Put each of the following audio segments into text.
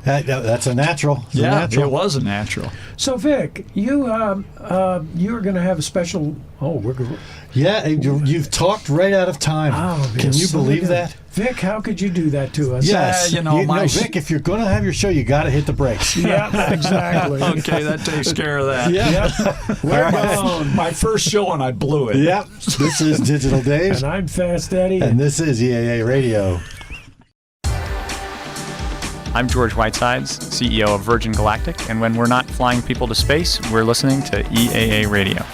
That's a natural. It was a natural. So, Vic, you're going to have a special. You've talked right out of time. Oh, can you believe that? Vic, how could you do that to us? Yes. Vic, if you're going to have your show, you got to hit the brakes. Yeah, exactly. Okay, that takes care of that. Yep. We're gone. My first show and I blew it. Yep. This is Digital Dave. And I'm Fast Eddie. And this is Eaa Radio. I'm George Whitesides, CEO of Virgin Galactic, and when we're not flying people to space, we're listening to Eaa Radio.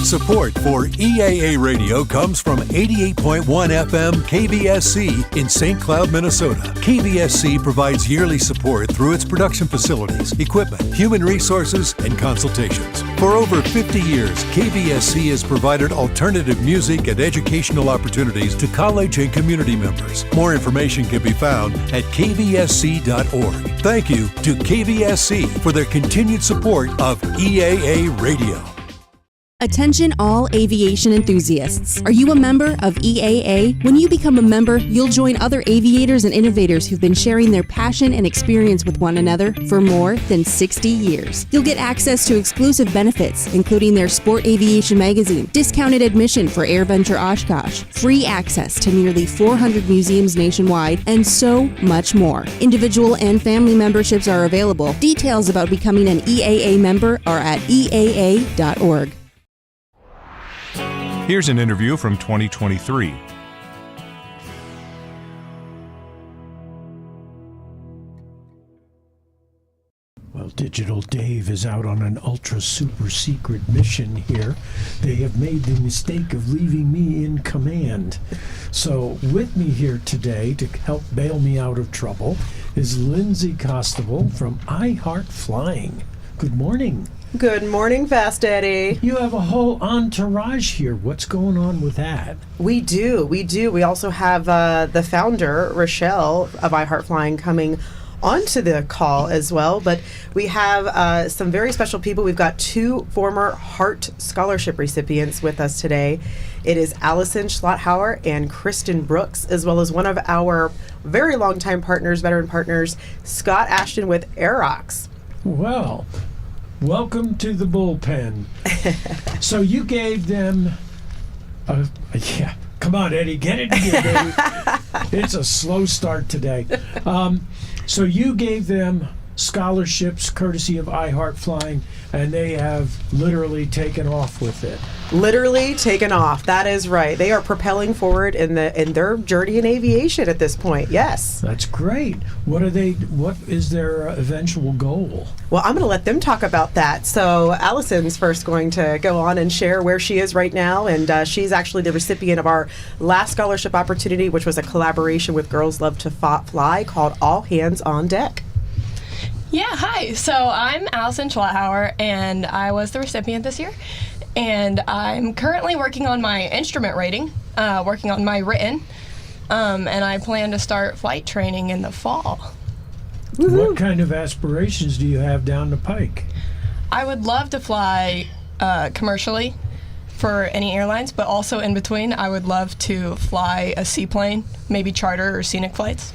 Support for Eaa Radio comes from 88.1 FM KVSC in St. Cloud, Minnesota. KVSC provides yearly support through its production facilities, equipment, human resources, and consultations. For over 50 years, KVSC has provided alternative music and educational opportunities to college and community members. More information can be found at kvsc.org. Thank you to KVSC for their continued support of Eaa Radio. Attention all aviation enthusiasts. Are you a member of EAA? When you become a member, you'll join other aviators and innovators who've been sharing their passion and experience with one another for more than 60 years. You'll get access to exclusive benefits, including their Sport Aviation magazine, discounted admission for AirVenture Oshkosh, free access to nearly 400 museums nationwide, and so much more. Individual and family memberships are available. Details about becoming an EAA member are at eaa.org. Here's an interview from 2023. Well, Digital Dave is out on an ultra super secret mission here. They have made the mistake of leaving me in command. So with me here today to help bail me out of trouble is Lindsay Costable from iHeart Flying. Good morning. Good morning, Fast Eddie. You have a whole entourage here. What's going on with that? We do. We also have the founder, Rochelle, of iHeart Flying coming onto the call as well. But we have some very special people. We've got two former Hart Scholarship recipients with us today. It is Allison Schlotthauer and Kristen Brooks, as well as one of our very long-time partners, veteran partners, Scott Ashton with Aerox. Well, welcome to the bullpen. So you gave them come on, Eddie, get it here, baby. It's a slow start today. So you gave them scholarships courtesy of iHeart Flying, and they have literally taken off with it. Literally taken off. That is right. They are propelling forward in their journey in aviation at this point. Yes. That's great. What is their eventual goal? Well, I'm going to let them talk about that. So Allison's first going to go on and share where she is right now, and she's actually the recipient of our last scholarship opportunity, which was a collaboration with Girls Love to Fly called All Hands on Deck. Yeah, hi. So I'm Allison Schlotthauer, and I was the recipient this year. And I'm currently working on my instrument rating, working on my written, and I plan to start flight training in the fall. Woo-hoo. What kind of aspirations do you have down the pike? I would love to fly commercially for any airlines, but also in between, I would love to fly a seaplane, maybe charter or scenic flights.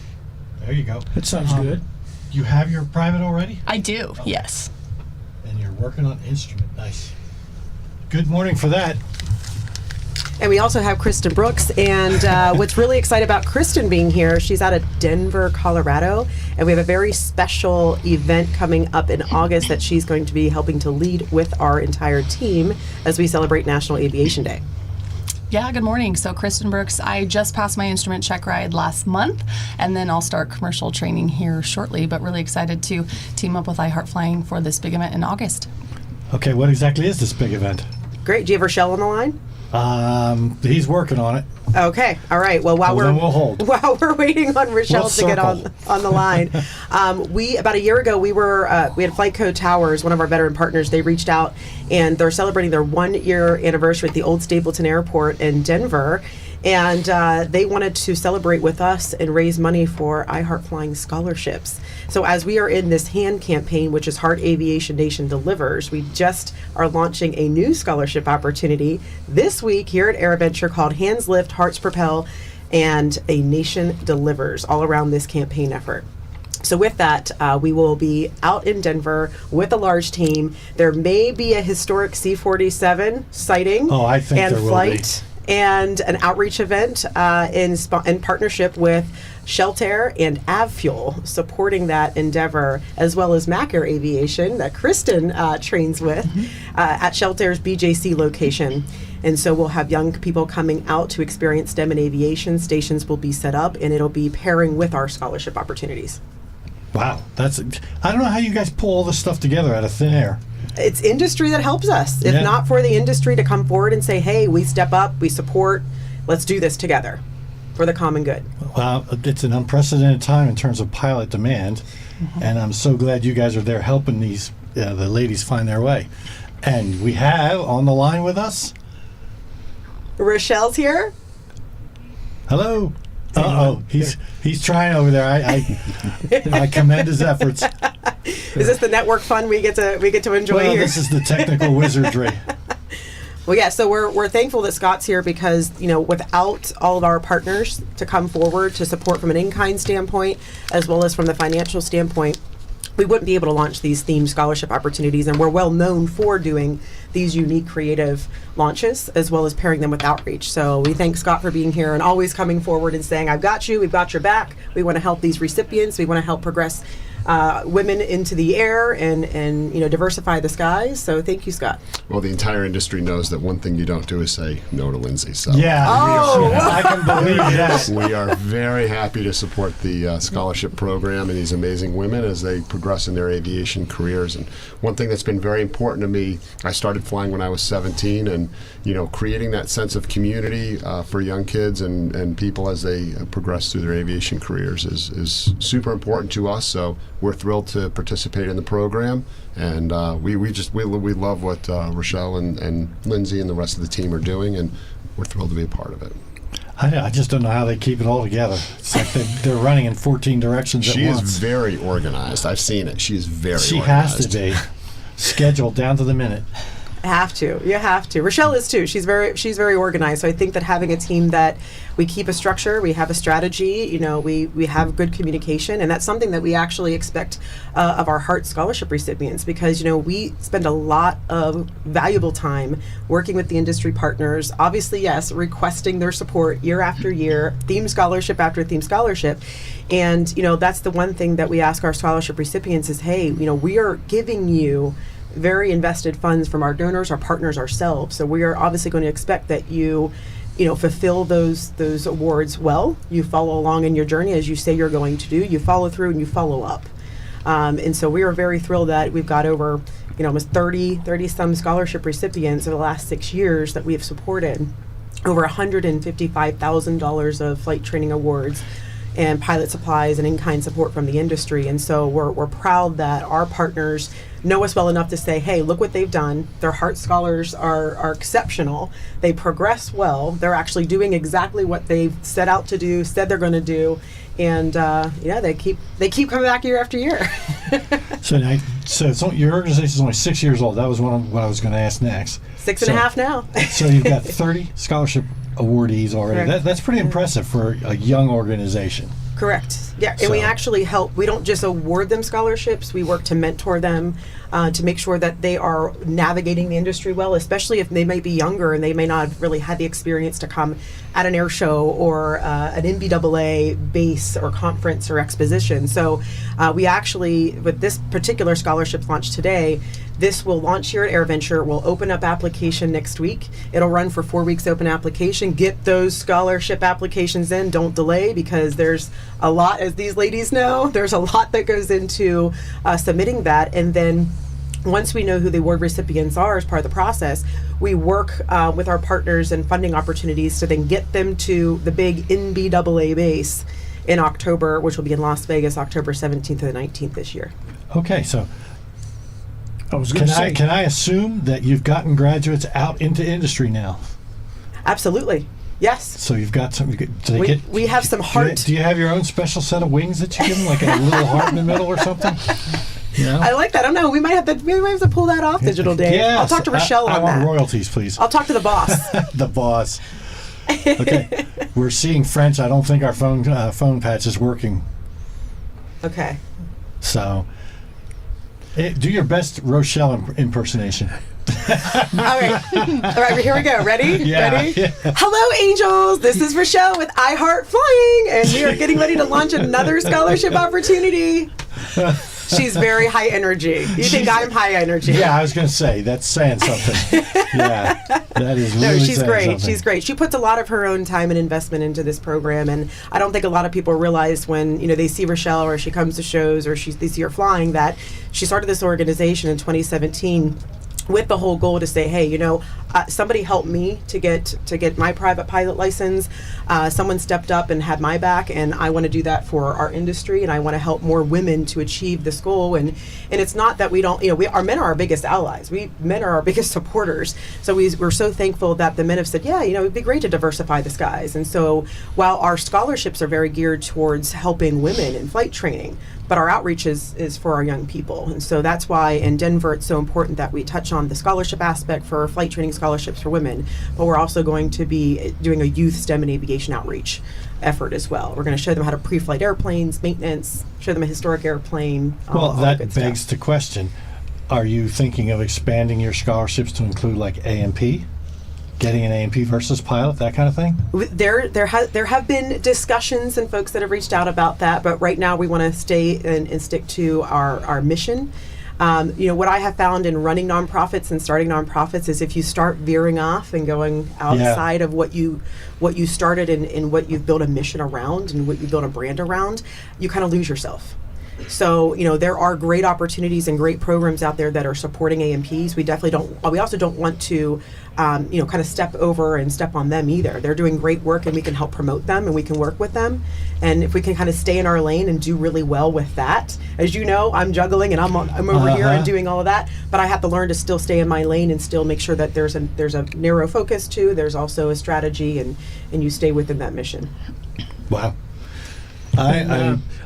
There you go. That sounds good. You have your private already? I do, yes. And you're working on instrument. Nice. Good morning for that. And we also have Kristen Brooks. And what's really exciting about Kristen being here, she's out of Denver, Colorado. And we have a very special event coming up in August that she's going to be helping to lead with our entire team as we celebrate National Aviation Day. Yeah, good morning. So Kristen Brooks, I just passed my instrument check ride last month, and then I'll start commercial training here shortly, but really excited to team up with iHeart Flying for this big event in August. Okay, what exactly is this big event? Great. Do you have Rochelle on the line? He's working on it. Okay. All right. Well, while we're waiting on Rochelle to get on the line, we about a year ago we had Flight Code Towers, one of our veteran partners. They reached out and they're celebrating their 1-year anniversary at the Old Stapleton Airport in Denver. And they wanted to celebrate with us and raise money for iHeart Flying scholarships. So as we are in this hand campaign, which is Heart Aviation Nation Delivers, we just are launching a new scholarship opportunity this week here at AirVenture called Hands Lift, Hearts Propel. and A Nation Delivers, all around this campaign effort. So with that, we will be out in Denver with a large team. There may be a historic C-47 sighting I think and there will flight and an outreach event in partnership with Sheltair and Avfuel, supporting that endeavor, as well as Mac Air Aviation that Kristen trains with at Sheltair's BJC location. And so we'll have young people coming out to experience STEM and aviation. Stations will be set up, and it'll be pairing with our scholarship opportunities. Wow, I don't know how you guys pull all this stuff together out of thin air. It's industry that helps us. If Yeah. not for the industry to come forward and say, hey, we step up, we support, let's do this together for the common good. Well, it's an unprecedented time in terms of pilot demand, and I'm so glad you guys are there helping the ladies find their way. And we have on the line with us. Rochelle's here. Hello. He's trying over there. I commend his efforts. Is this the network fun we get to enjoy Well, here? this is the technical wizardry. Well, yeah, so we're thankful that Scott's here because, without all of our partners to come forward to support from an in-kind standpoint, as well as from the financial standpoint, we wouldn't be able to launch these themed scholarship opportunities, and we're well known for doing these unique creative launches, as well as pairing them with outreach. So we thank Scott for being here and always coming forward and saying, I've got you, we've got your back, we want to help these recipients, we want to help progress women into the air and diversify the skies. So thank you, Scott. Well, the entire industry knows that one thing you don't do is say no to Lindsay. So Yeah, I can believe that. we are very happy to support the scholarship program and these amazing women as they progress in their aviation careers. And one thing that's been very important to me, I started flying when I was 17, and creating that sense of community for young kids and people as they progress through their aviation careers is super important to us. So we're thrilled to participate in the program, and we love what Rochelle and Lindsay and the rest of the team are doing, and we're thrilled to be a part of it. I just don't know how they keep it all together. It's like they're running in 14 directions at once. She is very organized. I've seen it. She is very She organized. has to be. Scheduled down to the minute. Have to. You have to. Rochelle is too. She's very organized. So I think that having a team that we keep a structure, we have a strategy, we have good communication, and that's something that we actually expect of our Heart Scholarship recipients, because we spend a lot of valuable time working with the industry partners. Obviously, yes, requesting their support year after year, theme scholarship after theme scholarship. And that's the one thing that we ask our scholarship recipients is, hey, we are giving you very invested funds from our donors, our partners, ourselves. So we are obviously going to expect that you fulfill those awards well. You follow along in your journey as you say you're going to do. You follow through and you follow up. And so we are very thrilled that we've got over almost 30 some scholarship recipients over the last 6 years that we have supported. Over $155,000 of flight training awards and pilot supplies and in-kind support from the industry. And so we're proud that our partners know us well enough to say, hey, look what they've done. Their Heart Scholars are exceptional. They progress well. They're actually doing exactly what they've set out to do, said they're going to do. And they keep coming back year after year. So your organization is only 6 years old. That was what I was going to ask next. 6.5 now. So you've got 30 scholarship awardees already. Correct. That's pretty impressive for a young organization. Correct. Yeah, and we actually help. We don't just award them scholarships. We work to mentor them to make sure that they are navigating the industry well, especially if they might be younger and they may not have really had the experience to come at an air show or an NBAA base or conference or exposition. So we actually, with this particular scholarship launch today, this will launch here at AirVenture. We'll open up application next week. It'll run for 4 weeks open application. Get those scholarship applications in. Don't delay, because there's a lot, as these ladies know, there's a lot that goes into submitting that. And then once we know who the award recipients are as part of the process, we work with our partners and funding opportunities to then get them to the big NBAA base in October, which will be in Las Vegas, October 17th to the 19th this year. Okay, so Can I assume that you've gotten graduates out into industry now? Absolutely. Yes. So you've got some. We have some heart. Do you have your own special set of wings that you give them, like a little heart in the middle or something? I like that. I don't know. We might have to pull that off, Digital Dave. Yes. I'll talk to Rochelle on I want that. royalties, please. I'll talk to the boss. The boss. Okay. We're seeing French. I don't think our phone patch is working. Okay. So, do your best Rochelle impersonation. All right, here we go. Ready? Yeah. Ready? Yeah. Hello, angels. This is Rochelle with iHeart Flying, and we are getting ready to launch another scholarship opportunity. She's very high energy. You think I'm high energy? Yeah, I was going to say, that's saying something. Yeah, that is really No, she's saying great. something. She's great. She puts a lot of her own time and investment into this program, and I don't think a lot of people realize when they see Rochelle or she comes to shows or they see her flying that she started this organization in 2017 with the whole goal to say, hey, somebody helped me to get my private pilot license. Someone stepped up and had my back, and I want to do that for our industry, and I want to help more women to achieve this goal. And it's not that we don't, our men are our biggest allies. Men are our biggest supporters. So we're so thankful that the men have said, yeah, it'd be great to diversify the skies. And so while our scholarships are very geared towards helping women in flight training, but our outreach is for our young people. And so that's why in Denver it's so important that we touch on the scholarship aspect for flight training scholarships for women, but we're also going to be doing a youth STEM and aviation outreach effort as well. We're going to show them how to pre-flight airplanes, maintenance, show them a historic airplane. Well, that begs the question, are you thinking of expanding your scholarships to include like A&P? Getting an A&P versus pilot, that kind of thing? There have been discussions and folks that have reached out about that, but right now we want to stay and stick to our mission. What I have found in running nonprofits and starting nonprofits is if you start veering off and going outside of what you started and what you've built a mission around and what you built a brand around, you kind of lose yourself. So, there are great opportunities and great programs out there that are supporting A&Ps. We also don't want to, kind of step over and step on them either. They're doing great work and we can help promote them and we can work with them. And if we can kind of stay in our lane and do really well with that, as you know, I'm juggling and I'm over here and doing all of that, but I have to learn to still stay in my lane and still make sure that there's a narrow focus too. There's also a strategy and you stay within that mission. Wow.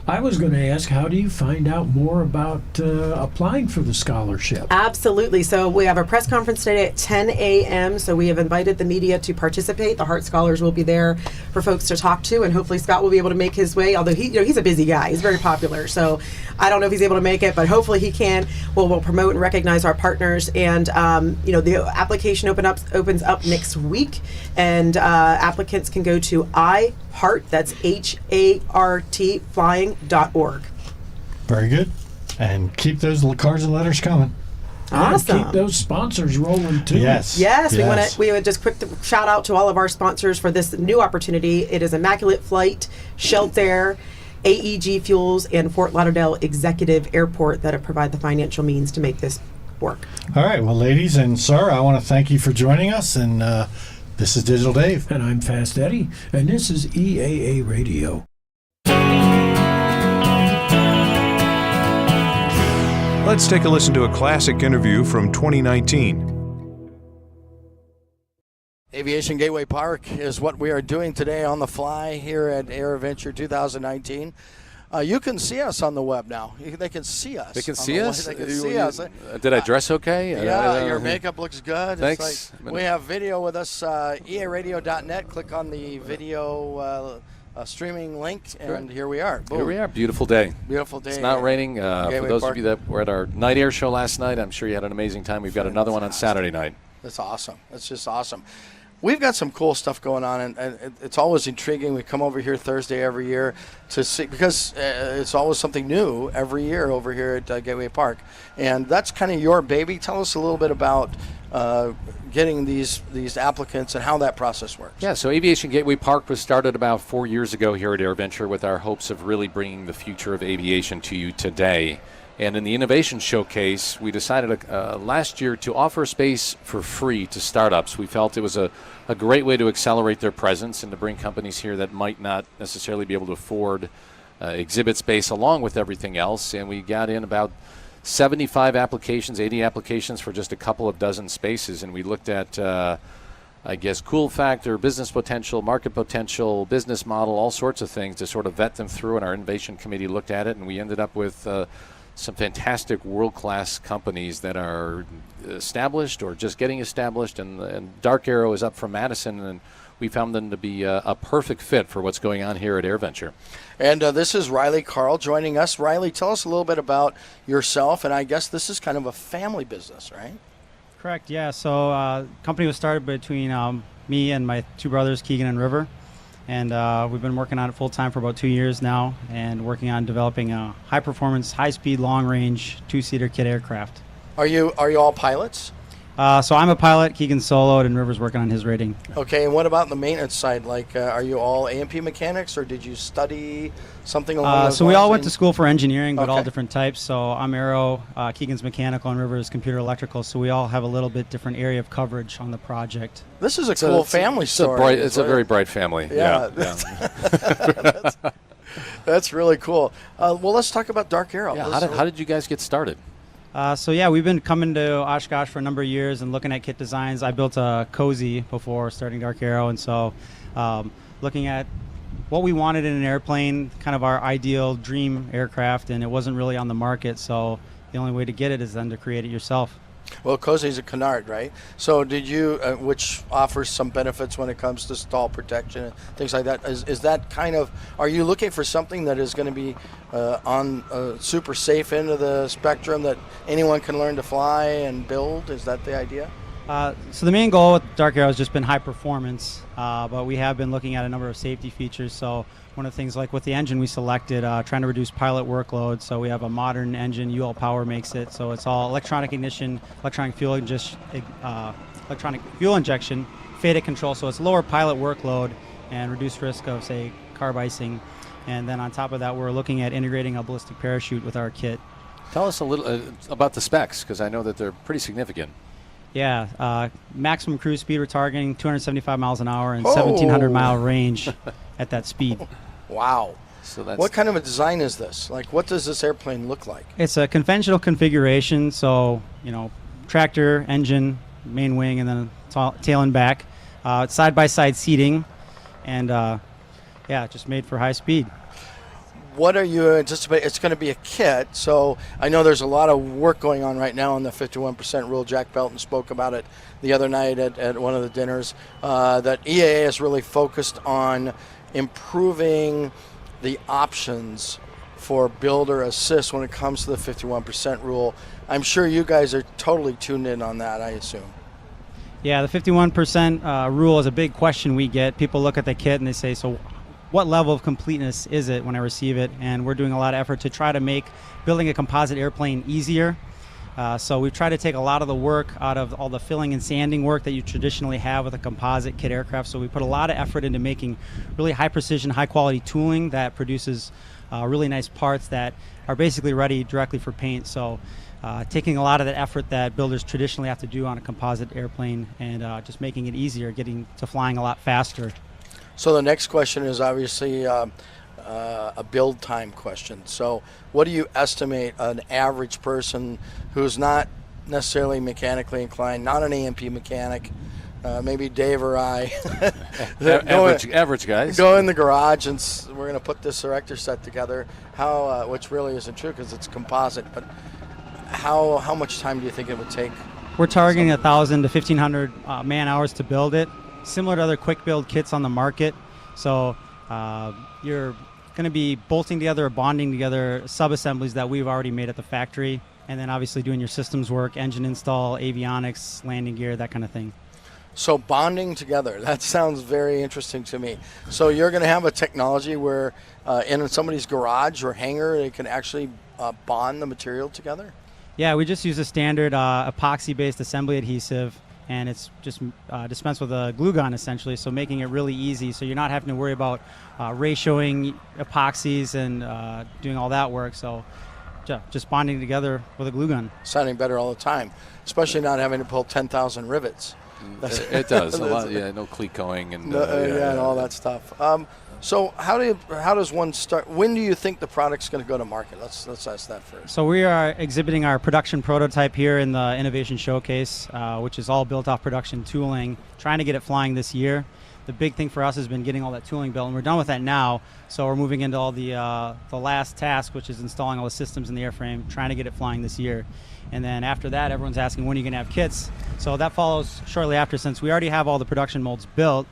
I was going to ask, how do you find out more about applying for the scholarship? Absolutely. So we have a press conference today at 10 a.m. So we have invited the media to participate. The Heart Scholars will be there for folks to talk to, and hopefully Scott will be able to make his way. Although he's a busy guy, he's very popular. So I don't know if he's able to make it, but hopefully he can. We'll promote and recognize our partners, and the application opens up next week, and applicants can go to iHeart. That's HART flying.org. Very good. And keep those cards and letters coming. Awesome. And keep those sponsors rolling too. Yes. We would just quick shout out to all of our sponsors for this new opportunity. It is Immaculate Flight, Shelter, AEG Fuels, and Fort Lauderdale Executive Airport that have provided the financial means to make this work. All right. Well, ladies and sir, I want to thank you for joining us. And this is Digital Dave. And I'm Fast Eddie. And this is EAA Radio. Let's take a listen to a classic interview from 2019. Aviation Gateway Park is what we are doing today on the fly here at AirVenture 2019. You can see us on the web now. They can see us. They can see us? They can see us. Did I dress okay? Yeah, your makeup looks good. Thanks. It's like we have video with us, earadio.net. Click on the video streaming link, and here we are. Boom. Here we are. Beautiful day. Beautiful day. It's not raining. For those of you that were at our night air show last night, I'm sure you had an amazing time. We've got another one on Saturday night. That's awesome. That's just awesome. We've got some cool stuff going on, and it's always intriguing. We come over here Thursday every year to see, because it's always something new every year over here at Gateway Park. And that's kind of your baby. Tell us a little bit about getting these applicants and how that process works. Yeah, so Aviation Gateway Park was started about 4 years ago here at AirVenture with our hopes of really bringing the future of aviation to you today. And in the Innovation Showcase, we decided last year to offer space for free to startups. We felt it was a great way to accelerate their presence and to bring companies here that might not necessarily be able to afford exhibit space along with everything else. And we got in about 75 applications, 80 applications for just a couple of dozen spaces. And we looked at, cool factor, business potential, market potential, business model, all sorts of things to sort of vet them through. And our innovation committee looked at it, and we ended up with some fantastic world-class companies that are established or just getting established. And Dark Arrow is up from Madison, and we found them to be a perfect fit for what's going on here at AirVenture. And this is Riley Carl joining us. Riley, tell us a little bit about yourself, and I guess this is kind of a family business, right? Correct, yeah. So company was started between me and my two brothers, Keegan and River. And we've been working on it full-time for about 2 years now and working on developing a high-performance, high-speed, long-range, two-seater kit aircraft. Are you all pilots? So I'm a pilot, Keegan's soloed, and River's working on his rating. Okay, and what about the maintenance side? Like, are you all A&P mechanics, or did you study something along those lines? So we all went to school for engineering, but all Okay. different types. So I'm aero, Keegan's mechanical, and River's computer electrical. So we all have a little bit different area of coverage on the project. This is a cool family story. It's a very bright family. Yeah. That's really cool. Well, let's talk about Dark Arrow. Yeah, how did you guys get started? So yeah, we've been coming to Oshkosh for a number of years and looking at kit designs. I built a Cozy before starting Dark Arrow, and so looking at what we wanted in an airplane, kind of our ideal dream aircraft, and it wasn't really on the market, so the only way to get it is then to create it yourself. Well, Cozy's a canard, right? So did you, which offers some benefits when it comes to stall protection and things like that. Is that kind of, are you looking for something that is going to be on a super safe end of the spectrum that anyone can learn to fly and build? Is that the idea? So the main goal with Dark Arrow has just been high performance, but we have been looking at a number of safety features. So one of the things, like with the engine we selected, trying to reduce pilot workload. So we have a modern engine, UL Power makes it. So it's all electronic ignition, electronic fuel injection, FADEC control. So it's lower pilot workload and reduced risk of, say, carb icing. And then on top of that, we're looking at integrating a ballistic parachute with our kit. Tell us a little about the specs, because I know that they're pretty significant. Yeah, maximum cruise speed, we're targeting 275 miles an hour and 1,700-mile range at that speed. Wow. So that's what kind of a design is this? Like, what does this airplane look like? It's a conventional configuration, so, tractor, engine, main wing, and then tail and back. It's side-by-side seating, and, just made for high speed. What are you anticipating? It's going to be a kit, so I know there's a lot of work going on right now on the 51% rule. Jack Belton spoke about it the other night at one of the dinners, that EAA is really focused on improving the options for builder assist when it comes to the 51% rule. I'm sure you guys are totally tuned in on that, I assume. Yeah, the 51% rule is a big question we get. People look at the kit and they say, so what level of completeness is it when I receive it? And we're doing a lot of effort to try to make building a composite airplane easier. So we've tried to take a lot of the work out of all the filling and sanding work that you traditionally have with a composite kit aircraft. So we put a lot of effort into making really high precision, high quality tooling that produces really nice parts that are basically ready directly for paint. So taking a lot of that effort that builders traditionally have to do on a composite airplane and just making it easier, getting to flying a lot faster. So the next question is obviously a build time question. So what do you estimate an average person who's not necessarily mechanically inclined, not an A&P mechanic, maybe Dave or I, average guys, go in the garage and we're going to put this erector set together, which really isn't true because it's composite, but how much time do you think it would take? We're targeting 1,000 to 1,500 man hours to build it. Similar to other quick build kits on the market. So you're going to be bolting together or bonding together sub-assemblies that we've already made at the factory, and then obviously doing your systems work, engine install, avionics, landing gear, that kind of thing. So bonding together, that sounds very interesting to me. So you're going to have a technology where in somebody's garage or hangar, they can actually bond the material together? Yeah, we just use a standard epoxy-based assembly adhesive, and it's just dispensed with a glue gun essentially, so making it really easy so you're not having to worry about ratioing epoxies and doing all that work. So just bonding together with a glue gun. Sounding better all the time, especially not having to pull 10,000 rivets. It does a lot. Yeah, no clecoing and and all that stuff. So how does one start? When do you think the product's going to go to market? Let's ask that first. So we are exhibiting our production prototype here in the Innovation Showcase, which is all built off production tooling, trying to get it flying this year. The big thing for us has been getting all that tooling built, and we're done with that now. So we're moving into all the last task, which is installing all the systems in the airframe, trying to get it flying this year. And then after that, everyone's asking, when are you going to have kits? So that follows shortly after, since we already have all the production molds built.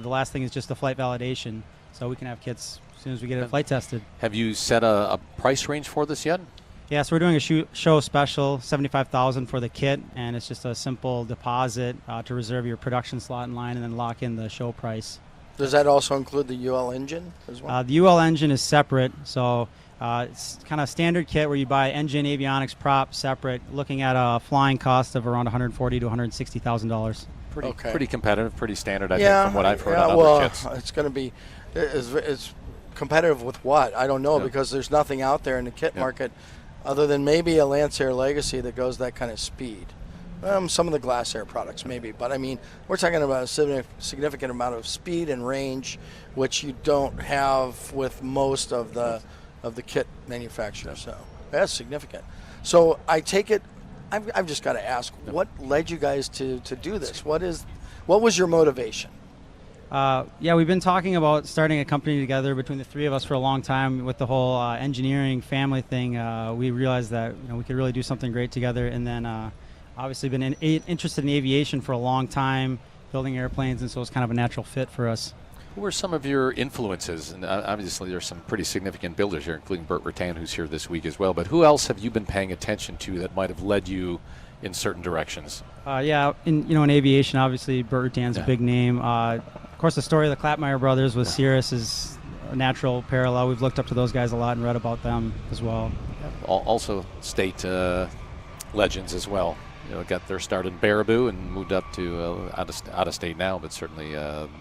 the last thing is just the flight validation. So we can have kits as soon as we get it flight tested. Have you set a price range for this yet? Yeah, so we're doing a show special, $75,000 for the kit, and it's just a simple deposit to reserve your production slot in line and then lock in the show price. Does that also include the UL engine as well? The UL engine is separate, so it's kind of standard kit where you buy engine, avionics, prop separate, looking at a flying cost of around $140,000 to $160,000. Pretty competitive, pretty standard, I think, from what I've heard on well, other kits. It's going to be it's competitive with what? I don't know, because there's nothing out there in the kit market other than maybe a Lancer Legacy that goes that kind of speed. Some of the Glass Air products maybe, but I mean, we're talking about a significant amount of speed and range, which you don't have with most of the kit manufacturers. So that's significant. So I take it, I've just got to ask, what led you guys to do this? What was your motivation? Yeah, we've been talking about starting a company together between the three of us for a long time. With the whole engineering family thing, we realized that we could really do something great together. And then obviously been interested in aviation for a long time, building airplanes, and so it's kind of a natural fit for us. Who are some of your influences? And obviously there's some pretty significant builders here, including Burt Rutan, who's here this week as well. But who else have you been paying attention to that might have led you in certain directions? Yeah, in aviation, obviously Burt Rutan's a big name. Of course, the story of the Klapmeyer brothers with Cirrus is a natural parallel. We've looked up to those guys a lot and read about them as well. Also state legends as well. Got their start in Baraboo and moved up to out of state now, but certainly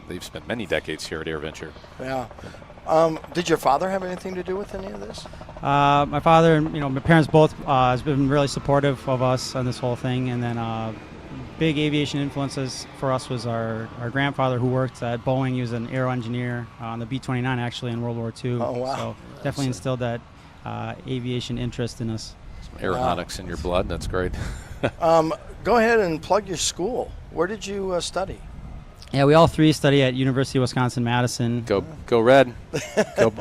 they've spent many decades here at AirVenture. Yeah. Did your father have anything to do with any of this? My father and my parents both has been really supportive of us on this whole thing, and then big aviation influences for us was our grandfather, who worked at Boeing. He was an aero engineer on the B-29 actually in World War II. Oh, wow. So definitely instilled that aviation interest in us. Some aeronautics in your blood. That's great. Go ahead and plug your school. Where did you study? Yeah, we all three study at University of Wisconsin-Madison. Go Red.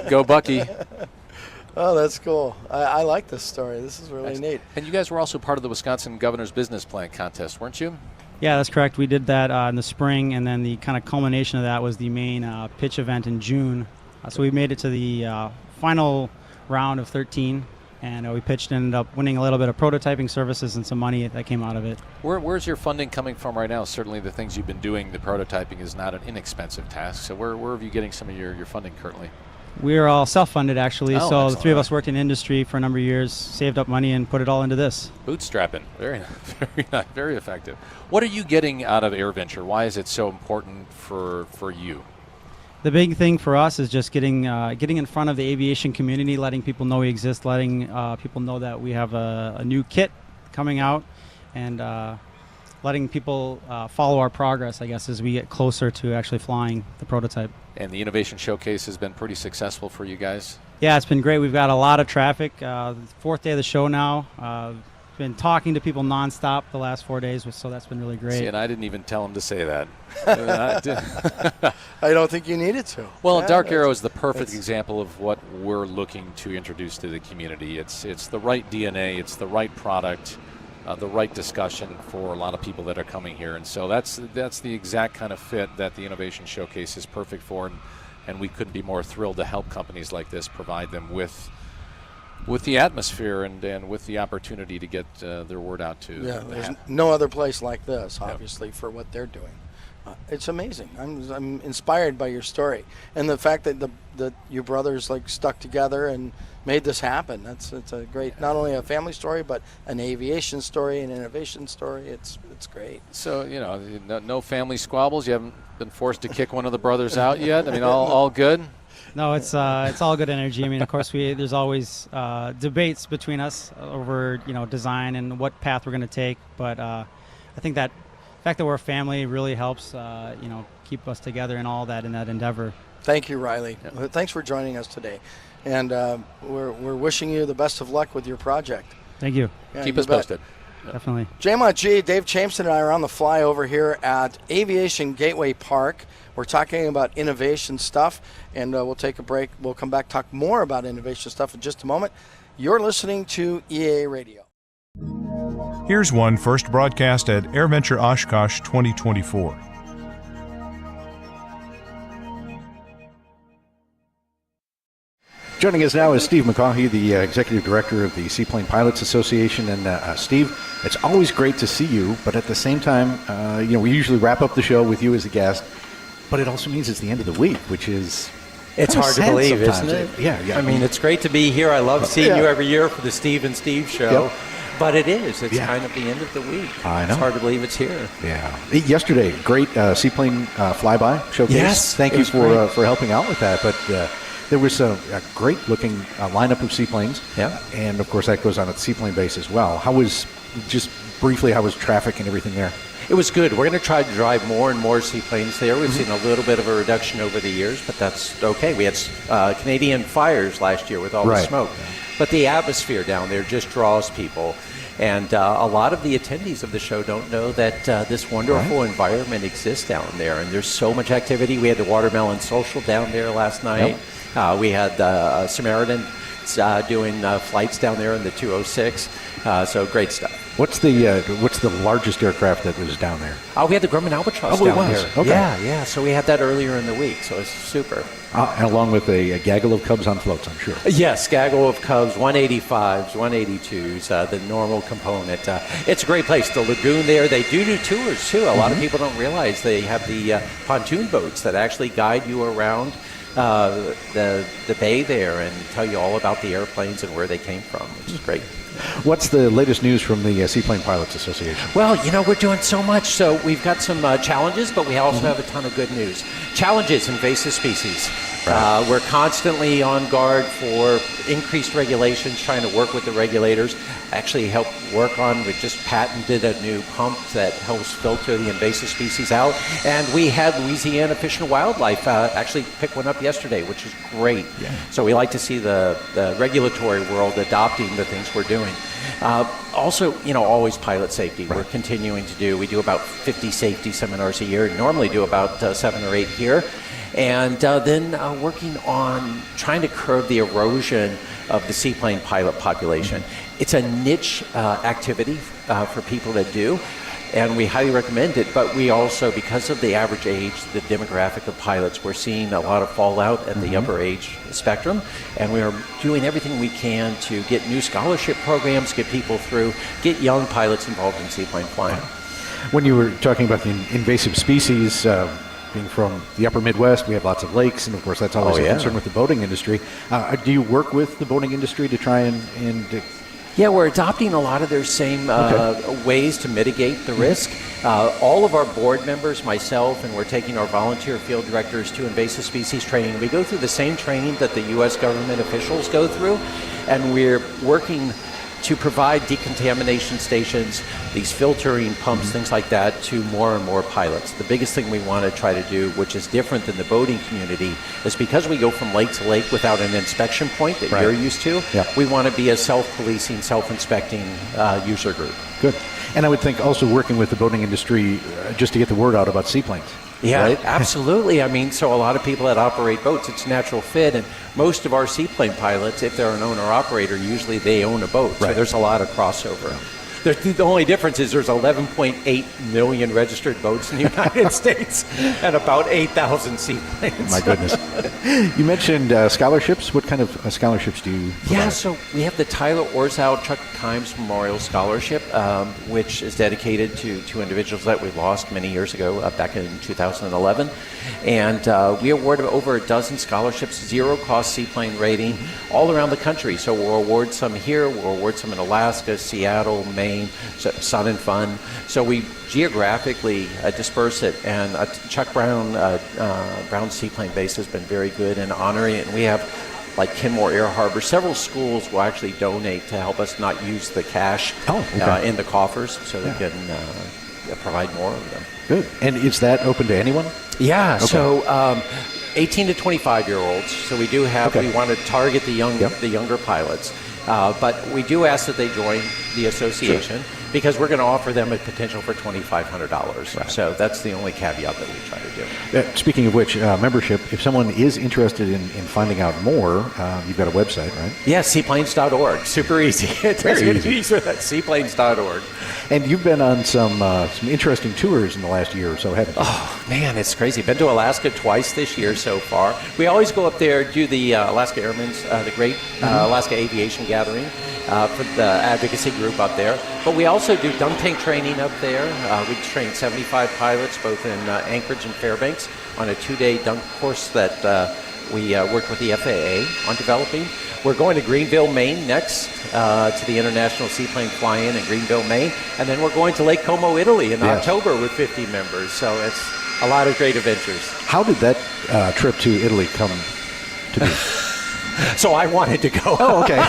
go Bucky. Oh, that's cool. I like this story. This is really neat. And you guys were also part of the Wisconsin Governor's Business Plan Contest, weren't you? Yeah, that's correct. We did that in the spring, and then the kind of culmination of that was the main pitch event in June. So we made it to the final round of 13. And we pitched and ended up winning a little bit of prototyping services and some money that came out of it. Where's your funding coming from right now? Certainly the things you've been doing, the prototyping is not an inexpensive task. So where are you getting some of your funding currently? We are all self-funded, actually. So excellent. the three of us worked in industry for a number of years, saved up money, and put it all into this. Bootstrapping. Very, very effective. What are you getting out of AirVenture? Why is it so important for you? The big thing for us is just getting in front of the aviation community, letting people know we exist, letting people know that we have a new kit coming out, and letting people follow our progress, I guess, as we get closer to actually flying the prototype. And the Innovation Showcase has been pretty successful for you guys? Yeah, it's been great. We've got a lot of traffic. The fourth day of the show now. Been talking to people nonstop the last 4 days, so that's been really great. See, and I didn't even tell him to say that. I don't think you needed to. Well, Dark Arrow is the perfect example of what we're looking to introduce to the community. It's the right DNA, it's the right product, the right discussion for a lot of people that are coming here, and so that's the exact kind of fit that the Innovation Showcase is perfect for, and we couldn't be more thrilled to help companies like this provide them with the atmosphere and with the opportunity to get their word out to. Yeah, there's no other place like this, obviously, for what they're doing. It's amazing. I'm inspired by your story and the fact that that your brothers stuck together and made this happen. It's a great, not only a family story, but an aviation story, an innovation story. It's great. So no family squabbles. You haven't been forced to kick one of the brothers out yet. I mean, all good. No, it's all good energy. I mean, of course, there's always debates between us over design and what path we're going to take. But I think that the fact that we're a family really helps keep us together and all that in that endeavor. Thank you, Riley. Thanks for joining us today, and we're wishing you the best of luck with your project. Thank you. Yeah, Keep us posted. Definitely. JMOT G, Dave Chameston and I are on the fly over here at Aviation Gateway Park. We're talking about innovation stuff, and we'll take a break. We'll come back, talk more about innovation stuff in just a moment. You're listening to Eaa Radio. Here's one first broadcast at AirVenture Oshkosh 2024. Joining us now is Steve McCaughey, the Executive Director of the Seaplane Pilots Association. And Steve, it's always great to see you, but at the same time, we usually wrap up the show with you as a guest, but it also means it's the end of the week, which is... It's hard to believe, isn't it? Yeah. I mean, it's great to be here. I love seeing you every year for the Steve and Steve show. Yep. But it is. It's kind of the end of the week. I know. It's hard to believe it's here. Yeah. Yesterday, great seaplane flyby showcase. Yes, Thank you for helping out with that. But there was a great-looking lineup of seaplanes. Yeah. And, of course, that goes on at the seaplane base as well. How was traffic and everything there? It was good. We're going to try to drive more and more seaplanes there. We've seen a little bit of a reduction over the years, but that's okay. We had Canadian fires last year with all the smoke. But the atmosphere down there just draws people. And a lot of the attendees of the show don't know that this wonderful environment exists down there. And there's so much activity. We had the Watermelon Social down there last night. Yep. We had Samaritan doing flights down there in the 206. So great stuff. What's the largest aircraft that was down there? We had the Grumman Albatross down there. Okay. Yeah. So we had that earlier in the week. So it's super. And along with a gaggle of Cubs on floats, I'm sure. Yes, gaggle of Cubs, 185s, 182s, the normal component. It's a great place. The lagoon there, they do tours too. A lot of people don't realize they have the pontoon boats that actually guide you around the bay there and tell you all about the airplanes and where they came from, which is great. What's the latest news from the Seaplane Pilots Association? Well, we're doing so much. So we've got some challenges, but we also have a ton of good news. Challenges, invasive species. Right. We're constantly on guard for increased regulations, trying to work with the regulators. Actually help work on, we just patented a new pump that helps filter the invasive species out. And we had Louisiana Fish and Wildlife actually pick one up yesterday, which is great. Yeah. So we like to see the regulatory world adopting the things we're doing. Also, always pilot safety. We're continuing to do. We do about 50 safety seminars a year. Normally do about 7 or 8 here. And then working on trying to curb the erosion of the seaplane pilot population. It's a niche activity for people to do, and we highly recommend it. But we also, because of the average age, the demographic of pilots, we're seeing a lot of fallout at the upper age spectrum, and we are doing everything we can to get new scholarship programs, get people through, get young pilots involved in seaplane flying. When you were talking about the invasive species, being from the upper Midwest, we have lots of lakes, and of course that's always a concern with the boating industry. Do you work with the boating industry to try and Yeah, we're adopting a lot of their same ways to mitigate the risk. All of our board members, myself, and we're taking our volunteer field directors to invasive species training. We go through the same training that the U.S. government officials go through, and we're working to provide decontamination stations, these filtering pumps, things like that, to more and more pilots. The biggest thing we want to try to do, which is different than the boating community, is because we go from lake to lake without an inspection point that you're used to, we want to be a self-policing, self-inspecting user group. Good. And I would think also working with the boating industry just to get the word out about seaplanes. Yeah, right? Absolutely. I mean, so a lot of people that operate boats, it's a natural fit, and most of our seaplane pilots, if they're an owner-operator, usually they own a boat. So there's a lot of crossover. The only difference is there's 11.8 million registered boats in the United States and about 8,000 seaplanes. My goodness. You mentioned scholarships. What kind of scholarships do you provide? Yeah, so we have the Tyler Orzow Chuck Kimes Memorial Scholarship, which is dedicated to two individuals that we lost many years ago, back in 2011. And we award over a dozen scholarships, zero-cost seaplane rating, all around the country. So we'll award some here, we'll award some in Alaska, Seattle, Maine, Sun and Fun. So we geographically disperse it. And Chuck Brown Seaplane Base has been very good in honoring it. And we have, like Kenmore Air Harbor, several schools will actually donate to help us not use the cash in the coffers, so they can provide more of them. Good. And is that open to anyone? Yeah. Okay. So 18 to 25-year-olds. So we do have, we want to target the younger pilots. But we do ask that they join the association. Sure. because we're going to offer them a potential for $2,500. Right. So that's the only caveat that we try to do. Speaking of which, membership, if someone is interested in finding out more, you've got a website, right? Yeah, seaplanes.org. Super easy. It's very easy. That's seaplanes.org. And you've been on some interesting tours in the last year or so, haven't you? Oh, man, it's crazy. Been to Alaska twice this year so far. We always go up there, do the Alaska Airmen's, the Great Alaska Aviation Gathering for the advocacy group up there. But we also do dunk tank training up there. We train 75 pilots, both in Anchorage and Fairbanks, on a 2-day dunk course that we worked with the FAA on developing. We're going to Greenville, Maine next to the International Seaplane Fly-In in Greenville, Maine. And then we're going to Lake Como, Italy in October with 50 members. So it's a lot of great adventures. How did that trip to Italy come to be? So I wanted to go. Oh, okay.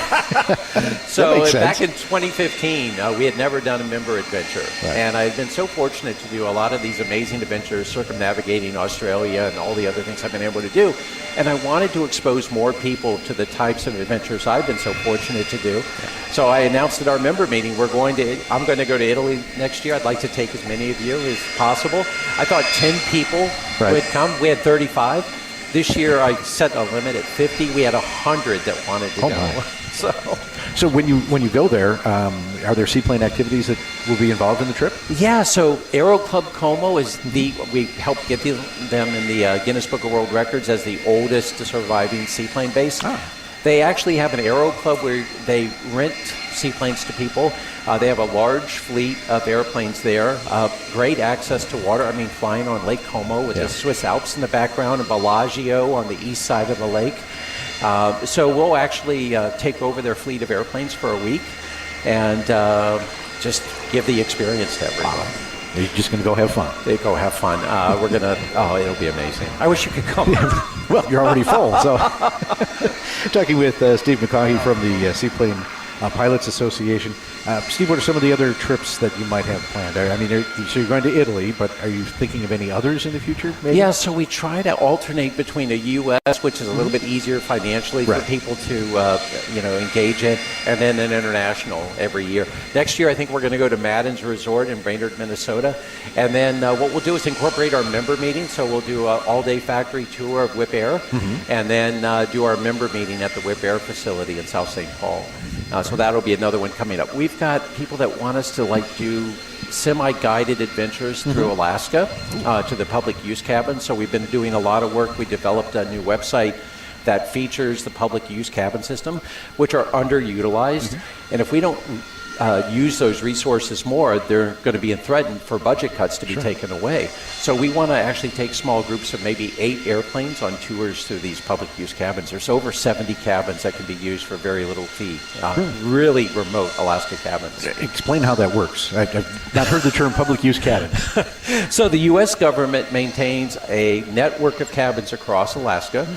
So back in 2015, we had never done a member adventure. Right. And I've been so fortunate to do a lot of these amazing adventures, circumnavigating Australia and all the other things I've been able to do. And I wanted to expose more people to the types of adventures I've been so fortunate to do. So I announced at our member meeting, I'm going to go to Italy next year. I'd like to take as many of you as possible. I thought 10 people would come. We had 35. This year, I set a limit at 50. We had 100 that wanted to go. So when you go there, are there seaplane activities that will be involved in the trip? Yeah. So Aero Club Como is we help get them in the Guinness Book of World Records as the oldest surviving seaplane base. They actually have an aero club where they rent seaplanes to people. They have a large fleet of airplanes there. Great access to water. I mean, flying on Lake Como with the Swiss Alps in the background and Bellagio on the east side of the lake. So we'll actually take over their fleet of airplanes for a week and just give the experience to everyone. You're just going to go have fun. They go have fun. We're going to, it'll be amazing. I wish you could come. Well, you're already full. So, talking with Steve McCaughey from the Seaplane Pilots Association. Steve, what are some of the other trips that you might have planned? I mean, so you're going to Italy, but are you thinking of any others in the future, maybe? Yeah, so we try to alternate between a U.S., which is a little bit easier financially for people to, engage in, and then an international every year. Next year, I think we're going to go to Madden's Resort in Brainerd, Minnesota. And then what we'll do is incorporate our member meeting. So we'll do an all-day factory tour of Whip Air, and then do our member meeting at the Whip Air facility in South St. Paul. So that'll be another one coming up. We've got people that want us to do semi-guided adventures through Alaska to the public use cabins. So we've been doing a lot of work. We developed a new website that features the public use cabin system, which are underutilized. And if we don't use those resources more, they're going to be threatened for budget cuts to be taken away. So we want to actually take small groups of maybe 8 airplanes on tours through these public use cabins. There's over 70 cabins that can be used for very little fee. Really remote Alaska cabins. Explain how that works. I've not heard the term public use cabin. So the U.S. government maintains a network of cabins across Alaska.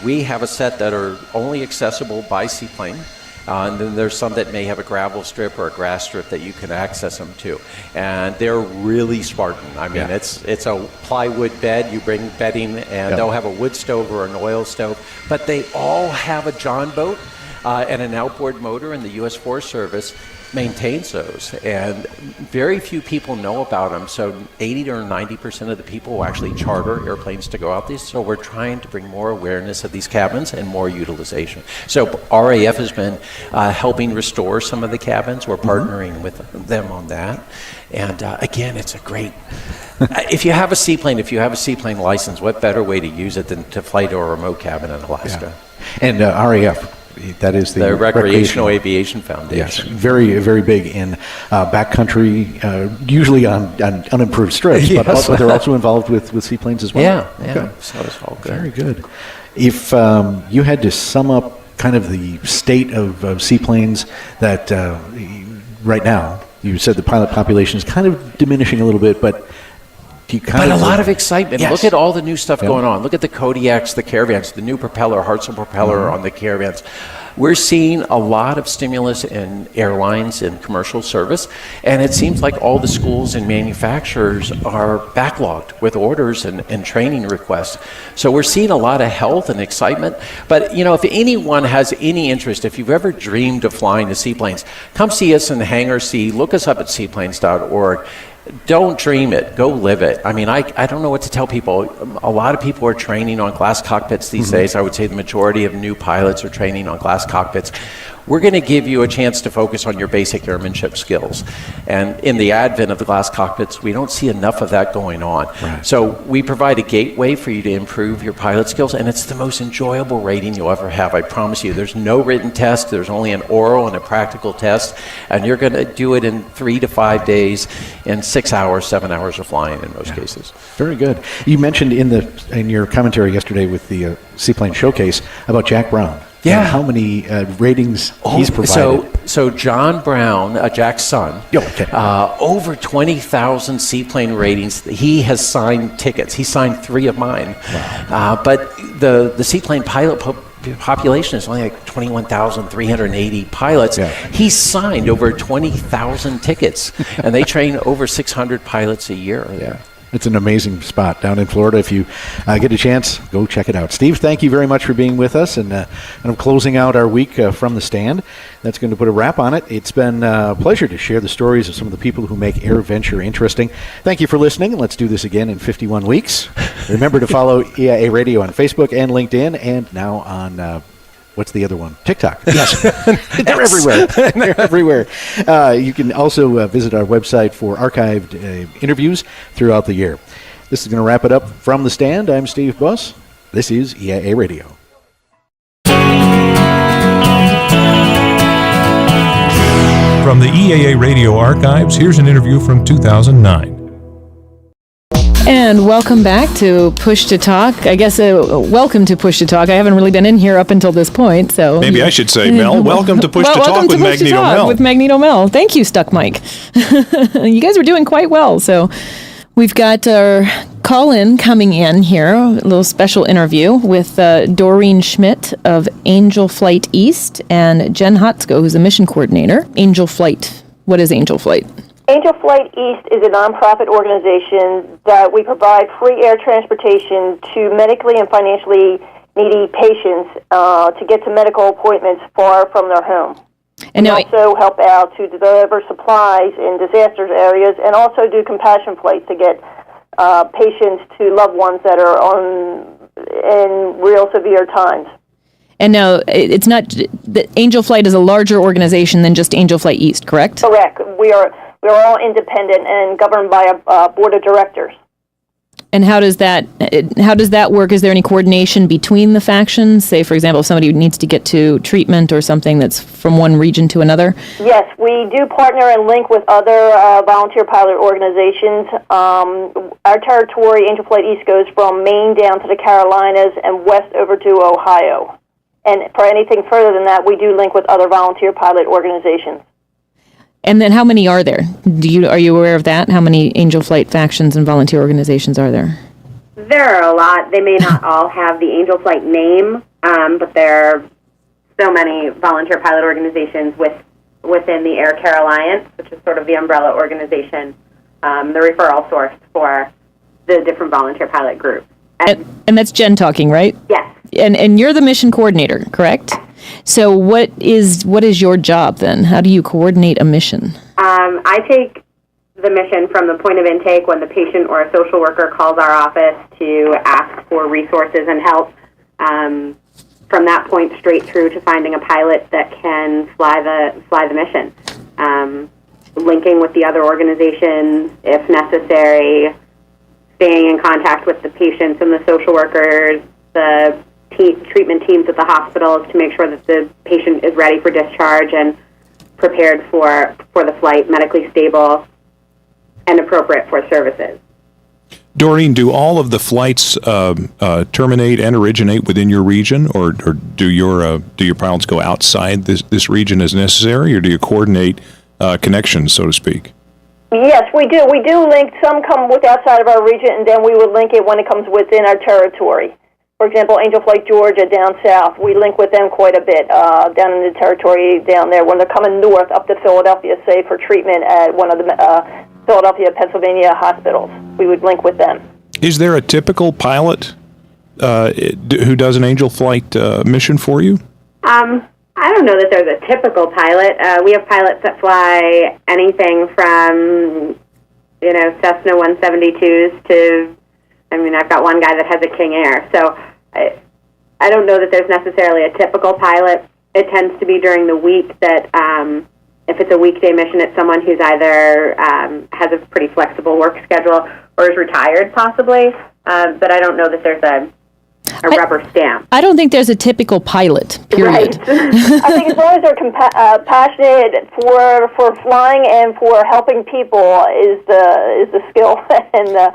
We have a set that are only accessible by seaplane. And then there's some that may have a gravel strip or a grass strip that you can access them to. And they're really Spartan. I mean, it's a plywood bed. You bring bedding, and they'll have a wood stove or an oil stove. But they all have a John boat and an outboard motor, and the U.S. Forest Service maintains those. And very few people know about them. So 80 or 90% of the people will actually charter airplanes to go out these. So we're trying to bring more awareness of these cabins and more utilization. So RAF has been helping restore some of the cabins. We're partnering with them on that. And again, it's a great... if you have a seaplane license, what better way to use it than to fly to a remote cabin in Alaska? And RAF... That is the Recreational Aviation Foundation. Yes, very, very big in backcountry, usually on unimproved strips, but they're also involved with seaplanes as well. Yeah. So it's all good. Very good. If you had to sum up kind of the state of seaplanes that right now, you said the pilot population is kind of diminishing a little bit, but do kind But a lot of excitement. Yes. Look at all the new stuff Yeah. going on. Look at the Kodiaks, the Caravans, the new propeller, Hartzell propeller on the Caravans. We're seeing a lot of stimulus in airlines and commercial service, and it seems like all the schools and manufacturers are backlogged with orders and training requests. So we're seeing a lot of health and excitement. But, you know, if anyone has any interest, if you've ever dreamed of flying the seaplanes, come see us in Hangar C. Look us up at seaplanes.org. Don't dream it, go live it. I mean, I don't know what to tell people. A lot of people are training on glass cockpits these days. I would say the majority of new pilots are training on glass cockpits. We're going to give you a chance to focus on your basic airmanship skills. And in the advent of the glass cockpits, we don't see enough of that going on. Right. So we provide a gateway for you to improve your pilot skills, and it's the most enjoyable rating you'll ever have. I promise you. There's no written test. There's only an oral and a practical test, and you're going to do it in 3 to 5 days, in 6 hours, 7 hours of flying in most cases. Very good. You mentioned in your commentary yesterday with the Seaplane Showcase about Jack Brown. Yeah. And how many ratings he's provided. So John Brown, Jack's son, over 20,000 seaplane ratings. He has signed tickets. He signed 3 of mine. Wow. But the seaplane pilot population is only like 21,380 pilots. Yeah. He's signed over 20,000 tickets, and they train over 600 pilots a year. Yeah. It's an amazing spot down in Florida. If you get a chance, go check it out. Steve, thank you very much for being with us, and I'm closing out our week from the stand. That's going to put a wrap on it. It's been a pleasure to share the stories of some of the people who make AirVenture interesting. Thank you for listening, and let's do this again in 51 weeks. Remember to follow Eaa Radio on Facebook and LinkedIn, and now on what's the other one? TikTok. Yes. They're everywhere. They're everywhere. You can also visit our website for archived interviews throughout the year. This is going to wrap it up from the stand. I'm Steve Buss. This is Eaa Radio. From the EAA Radio archives, here's an interview from 2009. And welcome back to Push to Talk. I guess welcome to Push to Talk. I haven't really been in here up until this point, so Maybe I should say, Mel, welcome to Push to Talk with Magneto Mel. With Magneto Mel. Thank you, Stuck Mike. You guys are doing quite well. So we've got our call-in coming in here, a little special interview with Doreen Schmidt of Angel Flight East and Jen Hotsko, who's a mission coordinator. Angel Flight. What is Angel Flight? Angel Flight East is a nonprofit organization that we provide free air transportation to medically and financially needy patients to get to medical appointments far from their home. And we also help out to deliver supplies in disaster areas and also do compassion flights to get patients to loved ones that are in real severe times. And now, it's not, the Angel Flight is a larger organization than just Angel Flight East, correct? Correct. We're all independent and governed by a board of directors. And how does that work? Is there any coordination between the factions? Say, for example, if somebody needs to get to treatment or something that's from one region to another? Yes, we do partner and link with other volunteer pilot organizations. Our territory, Angel Flight East, goes from Maine down to the Carolinas and west over to Ohio. And for anything further than that, we do link with other volunteer pilot organizations. And then how many are there? Are you aware of that? How many Angel Flight factions and volunteer organizations are there? There are a lot. They may not all have the Angel Flight name, but there are so many volunteer pilot organizations within the Air Care Alliance, which is sort of the umbrella organization, the referral source for the different volunteer pilot groups. And that's Jen talking, right? Yes. And you're the mission coordinator, correct? So what is your job then? How do you coordinate a mission? I take the mission from the point of intake when the patient or a social worker calls our office to ask for resources and help. From that point straight through to finding a pilot that can fly the mission. Linking with the other organizations if necessary, staying in contact with the patients and the social workers, the treatment teams at the hospitals to make sure that the patient is ready for discharge and prepared for the flight, medically stable and appropriate for services. Doreen, do all of the flights terminate and originate within your region, or do your pilots go outside this region as necessary, or do you coordinate connections, so to speak? Yes, we do. We do link. Some come with outside of our region, and then we would link it when it comes within our territory. For example, Angel Flight Georgia down south, we link with them quite a bit down in the territory down there. When they're coming north up to Philadelphia, say, for treatment at one of the Philadelphia, Pennsylvania hospitals, we would link with them. Is there a typical pilot who does an Angel Flight mission for you? I don't know that there's a typical pilot. We have pilots that fly anything from, Cessna 172s to, I've got one guy that has a King Air. So I don't know that there's necessarily a typical pilot. It tends to be during the week that if it's a weekday mission, it's someone who's either has a pretty flexible work schedule or is retired possibly. But I don't know that there's a rubber stamp. I don't think there's a typical pilot, period. Right. I think as long as they're passionate for flying and for helping people is the skill and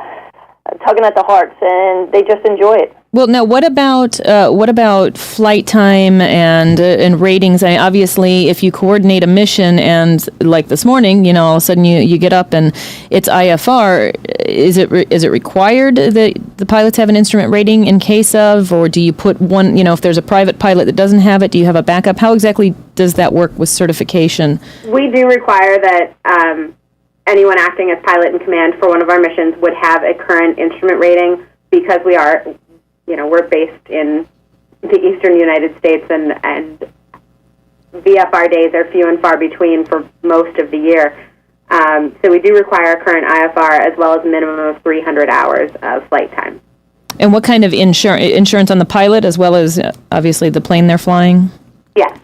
tugging at the hearts, and they just enjoy it. Well, now what about flight time and ratings? Obviously, if you coordinate a mission and like this morning, all of a sudden you get up and it's IFR, is it required that the pilots have an instrument rating in case of, or do you put one? If there's a private pilot that doesn't have it, do you have a backup? How exactly does that work with certification? We do require that anyone acting as pilot in command for one of our missions would have a current instrument rating because we are. We're based in the eastern United States, and VFR days are few and far between for most of the year. So we do require a current IFR as well as a minimum of 300 hours of flight time. And what kind of insurance on the pilot as well as obviously the plane they're flying? Yes.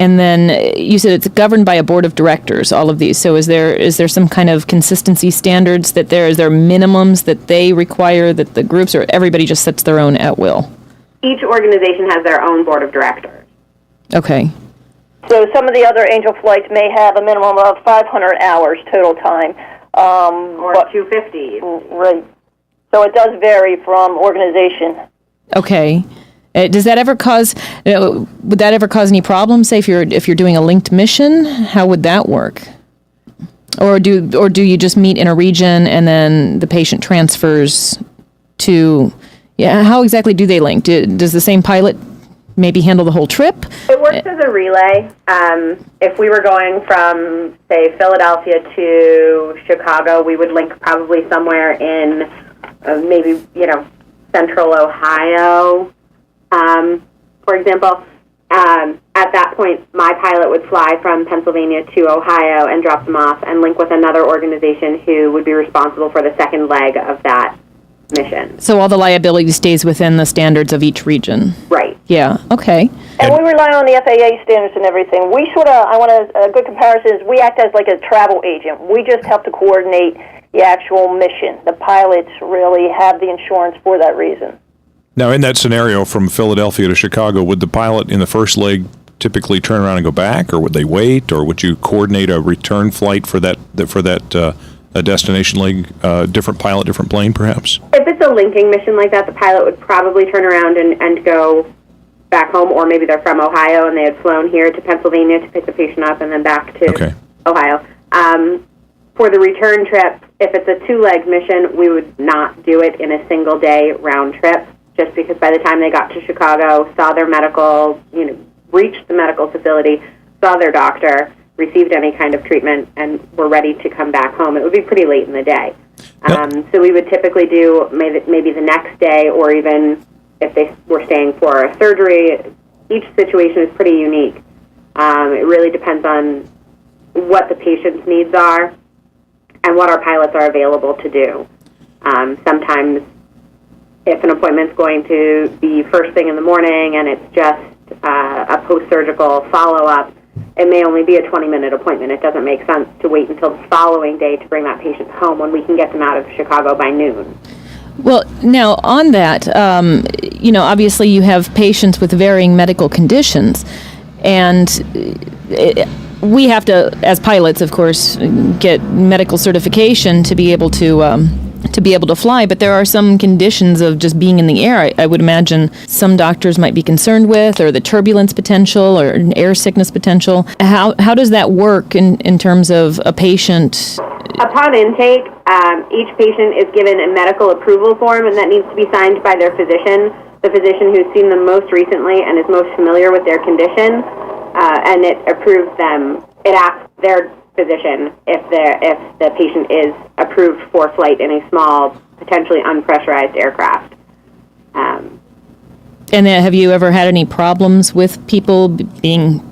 And then you said it's governed by a board of directors, all of these. So is there some kind of consistency standards is there minimums that they require that the groups, or everybody just sets their own at will? Each organization has their own board of directors. Okay. So some of the other Angel flights may have a minimum of 500 hours total time. Or 250. Right. So it does vary from organization. Okay. Does that ever cause? Would that ever cause any problems? Say if you're doing a linked mission, how would that work? Or do you just meet in a region and then the patient transfers to? Yeah, how exactly do they link? Does the same pilot maybe handle the whole trip? It works as a relay. If we were going from, say, Philadelphia to Chicago, we would link probably somewhere in maybe central Ohio. For example, at that point, my pilot would fly from Pennsylvania to Ohio and drop them off and link with another organization who would be responsible for the second leg of that mission. So all the liability stays within the standards of each region? Right. Yeah, okay. And we rely on the FAA standards and everything. We a good comparison is we act as like a travel agent. We just help to coordinate the actual mission. The pilots really have the insurance for that reason. Now, in that scenario from Philadelphia to Chicago, would the pilot in the first leg typically turn around and go back, or would they wait, or would you coordinate a return flight for that a destination leg, different pilot, different plane, perhaps? If it's a linking mission like that, the pilot would probably turn around and go back home, or maybe they're from Ohio and they had flown here to Pennsylvania to pick the patient up and then back to Ohio. For the return trip, if it's a two-leg mission, we would not do it in a single day round trip, just because by the time they got to Chicago, saw their medical, reached the medical facility, saw their doctor, received any kind of treatment, and were ready to come back home. It would be pretty late in the day. So we would typically do maybe the next day, or even if they were staying for a surgery. Each situation is pretty unique. It really depends on what the patient's needs are and what our pilots are available to do. Sometimes if an appointment's going to be first thing in the morning and it's just a post-surgical follow-up, it may only be a 20-minute appointment. It doesn't make sense to wait until the following day to bring that patient home when we can get them out of Chicago by noon. Well, now on that, obviously you have patients with varying medical conditions, and we have to, as pilots, of course, get medical certification to be able to fly, but there are some conditions of just being in the air I would imagine some doctors might be concerned with, or the turbulence potential or air sickness potential. How does that work in terms of a patient Upon intake, each patient is given a medical approval form, and that needs to be signed by their physician, the physician who's seen them most recently and is most familiar with their condition, and it approves them. It asks their physician if the patient is approved for flight in a small, potentially unpressurized aircraft. And have you ever had any problems with people being,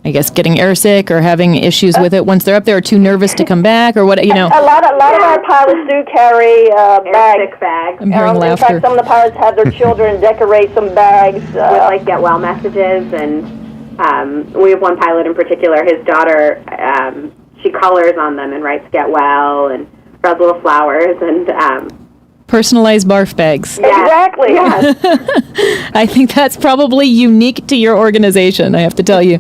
I guess, getting airsick or having issues with it once they're up there, or too nervous to come back, or what? You know, a lot of our pilots do carry bags. I'm hearing In laughter. fact, some of the pilots have their children decorate some bags with like get well messages, and we have one pilot in particular. His daughter, she colors on them and writes "get well" and draws little flowers and. Personalized barf bags. Exactly. Yes. I think that's probably unique to your organization, I have to tell you.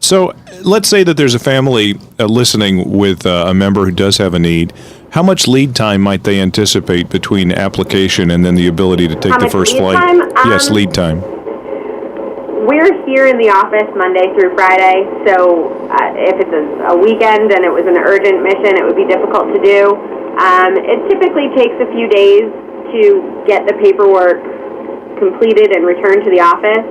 So let's say that there's a family listening with a member who does have a need. How much lead time might they anticipate between application and then the ability to take How the much first lead flight? time? Yes, lead time. We're here in the office Monday through Friday, so if it's a weekend and it was an urgent mission, it would be difficult to do. It typically takes a few days to get the paperwork completed and returned to the office,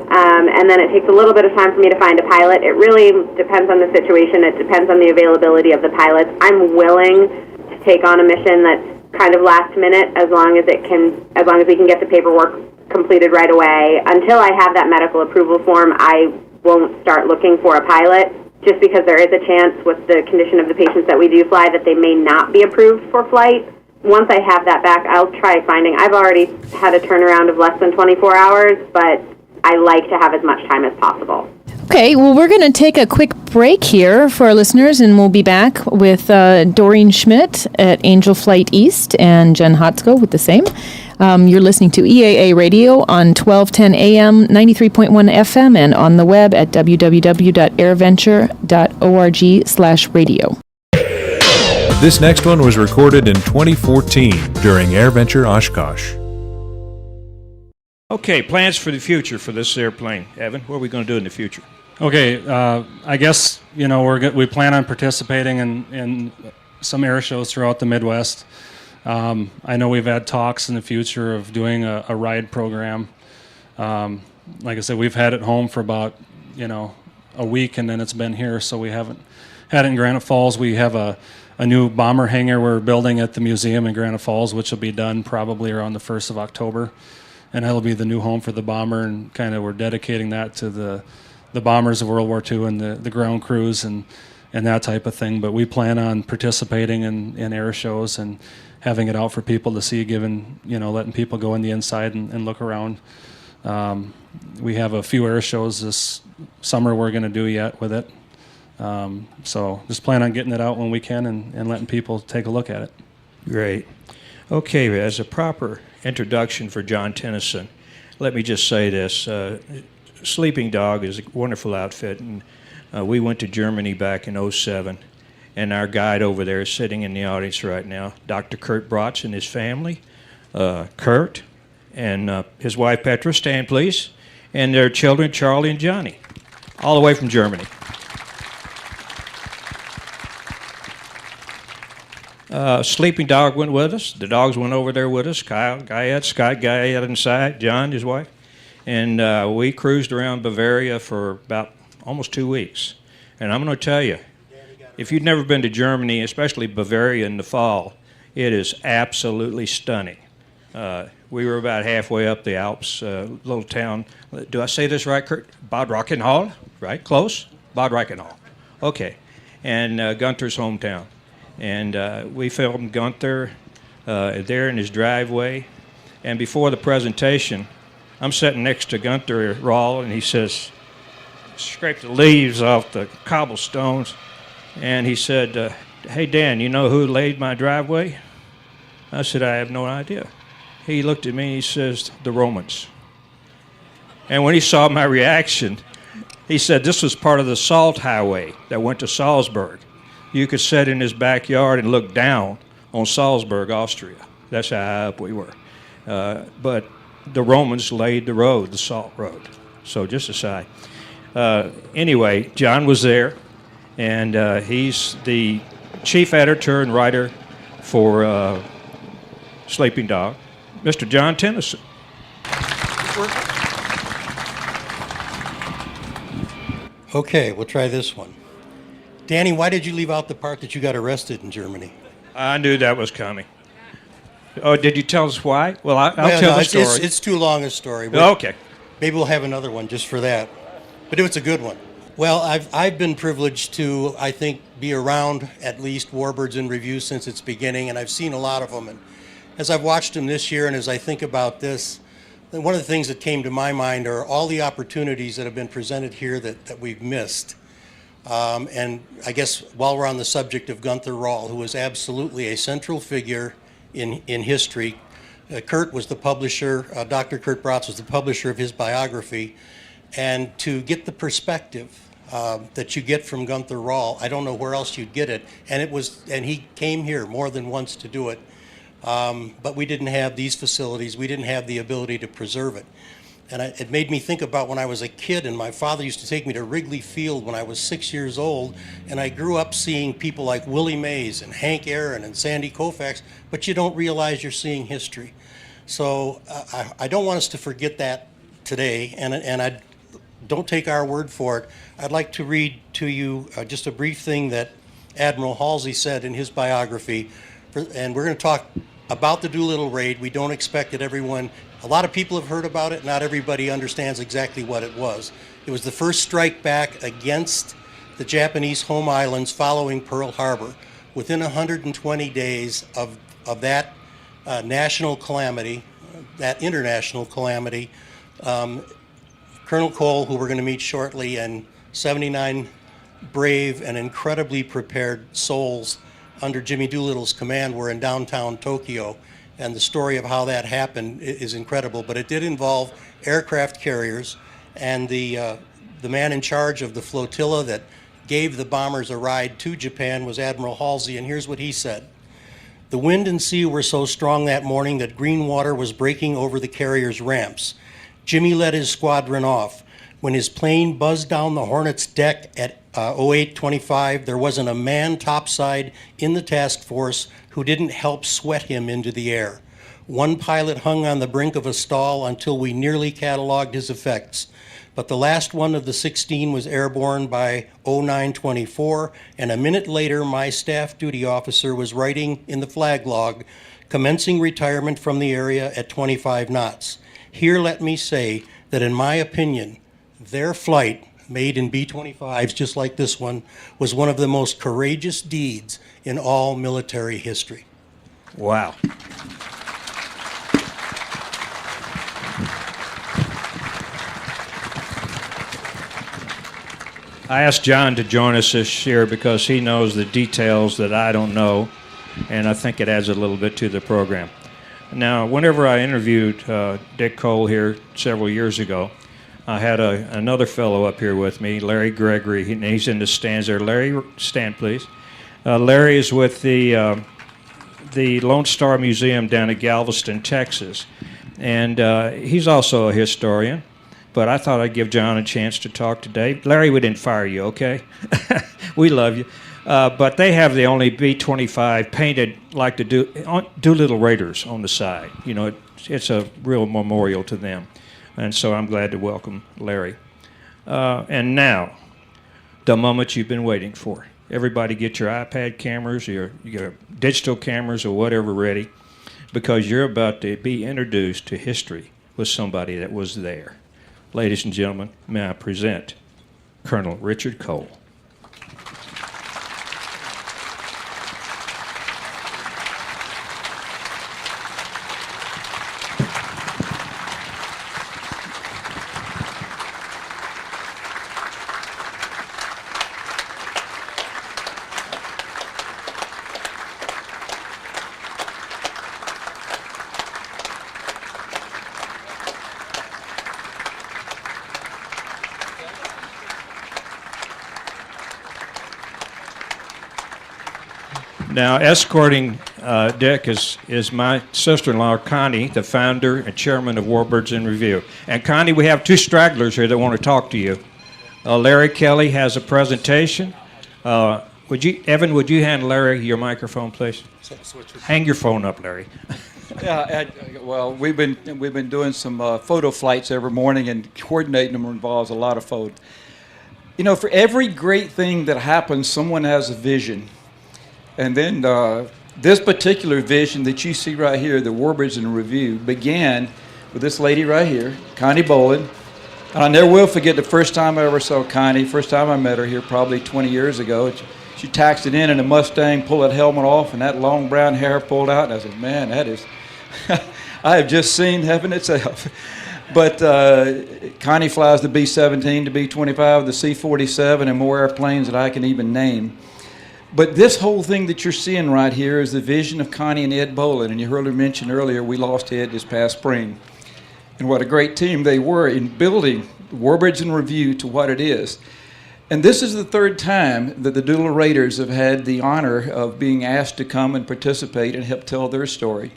and then it takes a little bit of time for me to find a pilot. It really depends on the situation. It depends on the availability of the pilots. I'm willing to take on a mission that's kind of last minute as long as we can get the paperwork completed right away. Until I have that medical approval form, I won't start looking for a pilot, just because there is a chance with the condition of the patients that we do fly that they may not be approved for flight. Once I have that back, I'll try finding. I've already had a turnaround of less than 24 hours, but I like to have as much time as possible. Okay, well, we're going to take a quick break here for our listeners, and we'll be back with Doreen Schmidt at Angel Flight East and Jen Hotsko with the same. You're listening to EAA Radio on 1210 AM, 93.1 FM, and on the web at www.airventure.org/radio. This next one was recorded in 2014 during AirVenture Oshkosh. Okay, plans for the future for this airplane. Evan, what are we going to do in the future? Okay, I guess, we plan on participating in some air shows throughout the Midwest. I know we've had talks in the future of doing a ride program. Like I said, we've had it home for about, a week, and then it's been here, so we haven't had it in Granite Falls. We have a new bomber hangar we're building at the museum in Granite Falls, which will be done probably around the 1st of October. And that'll be the new home for the bomber, and kind of we're dedicating that to the bombers of World War II and the ground crews and that type of thing. But we plan on participating in air shows and having it out for people to see, letting people go in the inside and look around. We have a few air shows this summer we're going to do yet with it. So just plan on getting it out when we can and letting people take a look at it. Great. Okay, as a proper introduction for John Tennyson, let me just say this. Sleeping Dog is a wonderful outfit, and we went to Germany back in 2007, and our guide over there is sitting in the audience right now, Dr. Kurt Bratz and his family. Kurt and his wife Petra, stand please, and their children Charlie and Johnny, all the way from Germany. Sleeping Dog went with us. The dogs went over there with us. Kyle, Scott, Guyette inside, John, his wife. And we cruised around Bavaria for about almost 2 weeks. And I'm going to tell you, if you've never been to Germany, especially Bavaria in the fall, it is absolutely stunning. We were about halfway up the Alps, little town. Do I say this right, Kurt? Bad Reichenhall, right? Close? Bad Reichenhall. Okay. And Gunther's hometown. And we filmed Gunther there in his driveway. And before the presentation, I'm sitting next to Gunther Rawl, and he says, scrape the leaves off the cobblestones. And he said, hey, Dan, you know who laid my driveway? I said, I have no idea. He looked at me and he says, the Romans. And when he saw my reaction, he said this was part of the salt highway that went to Salzburg. You could sit in his backyard and look down on Salzburg, Austria. That's how high up we were. But the Romans laid the road, the salt road. So just aside. Anyway, John was there, and he's the chief editor and writer for Sleeping Dog, Mr. John Tennyson. Okay, we'll try this one. Danny, why did you leave out the part that you got arrested in Germany? I knew that was coming. Oh, did you tell us why? Well, I'll Well, tell no, the story. It's too long a story. Okay. Maybe we'll have another one just for that. But it's a good one. Well, I've been privileged to, I think, be around at least Warbirds in Review since its beginning, and I've seen a lot of them. And as I've watched them this year and as I think about this, one of the things that came to my mind are all the opportunities that have been presented here that we've missed. And I guess while we're on the subject of Gunther Rahl, who was absolutely a central figure in history, Kurt was the publisher, Dr. Kurt Bratz was the publisher of his biography, and to get the perspective that you get from Gunther Rahl, I don't know where else you'd get it, and he came here more than once to do it, but we didn't have these facilities, we didn't have the ability to preserve it. And it made me think about when I was a kid, and my father used to take me to Wrigley Field when I was 6 years old, and I grew up seeing people like Willie Mays and Hank Aaron and Sandy Koufax, but you don't realize you're seeing history. So I don't want us to forget that today, and I don't take our word for it. I'd like to read to you just a brief thing that Admiral Halsey said in his biography, and we're going to talk about the Doolittle raid. We don't expect that everyone, a lot of people have heard about it, not everybody understands exactly what it was. It was the first strike back against the Japanese home islands following Pearl Harbor. Within 120 days of that national calamity, that international calamity, Colonel Cole, who we're going to meet shortly, and 79 brave and incredibly prepared souls under Jimmy Doolittle's command were in downtown Tokyo. And the story of how that happened is incredible. But it did involve aircraft carriers, and the man in charge of the flotilla that gave the bombers a ride to Japan was Admiral Halsey, and here's what he said. The wind and sea were so strong that morning that green water was breaking over the carrier's ramps. Jimmy led his squadron off. When his plane buzzed down the Hornet's deck at 0825, there wasn't a man topside in the task force who didn't help sweat him into the air. One pilot hung on the brink of a stall until we nearly cataloged his effects. But the last one of the 16 was airborne by 0924, and a minute later, my staff duty officer was writing in the flag log, commencing retirement from the area at 25 knots. Here, let me say that in my opinion, their flight, made in B-25s just like this one, was one of the most courageous deeds in all military history. Wow. I asked John to join us this year because he knows the details that I don't know, and I think it adds a little bit to the program. Now, whenever I interviewed Dick Cole here several years ago, I had another fellow up here with me, Larry Gregory. He's in the stands there. Larry, stand, please. Larry is with the Lone Star Museum down in Galveston, Texas. And he's also a historian. But I thought I'd give John a chance to talk today. Larry, we didn't fire you, okay? We love you. But they have the only B-25 painted like the Doolittle Raiders on the side. You know, it's a real memorial to them. And so I'm glad to welcome Larry. And now, the moment you've been waiting for. Everybody get your iPad cameras, your digital cameras or whatever ready, because you're about to be introduced to history with somebody that was there. Ladies and gentlemen, may I present Colonel Richard Cole. Now, escorting Dick is my sister-in-law, Connie, the founder and chairman of Warbirds in Review. And Connie, we have two stragglers here that want to talk to you. Larry Kelly has a presentation. Would you, Evan? Would you hand Larry your microphone, please? Hang your phone up, Larry. Well, we've been doing some photo flights every morning, and coordinating them involves a lot of photos. You know, for every great thing that happens, someone has a vision, and then this particular vision that you see right here, the Warburgs in Review, began with this lady right here, Connie Boland. And I never will forget the first time I ever saw Connie. First time I met her here, probably 20 years ago. She taxied in a Mustang, pulled that helmet off, and that long brown hair pulled out. And I said, man, that is, I have just seen heaven itself. But Connie flies the B-17, the B-25, the C-47, and more airplanes that I can even name. But this whole thing that you're seeing right here is the vision of Connie and Ed Boland. And you heard her mention earlier, we lost Ed this past spring. And what a great team they were in building Warburgs in Review to what it is. And this is the third time that the Doodle Raiders have had the honor of being asked to come and participate and help tell their story.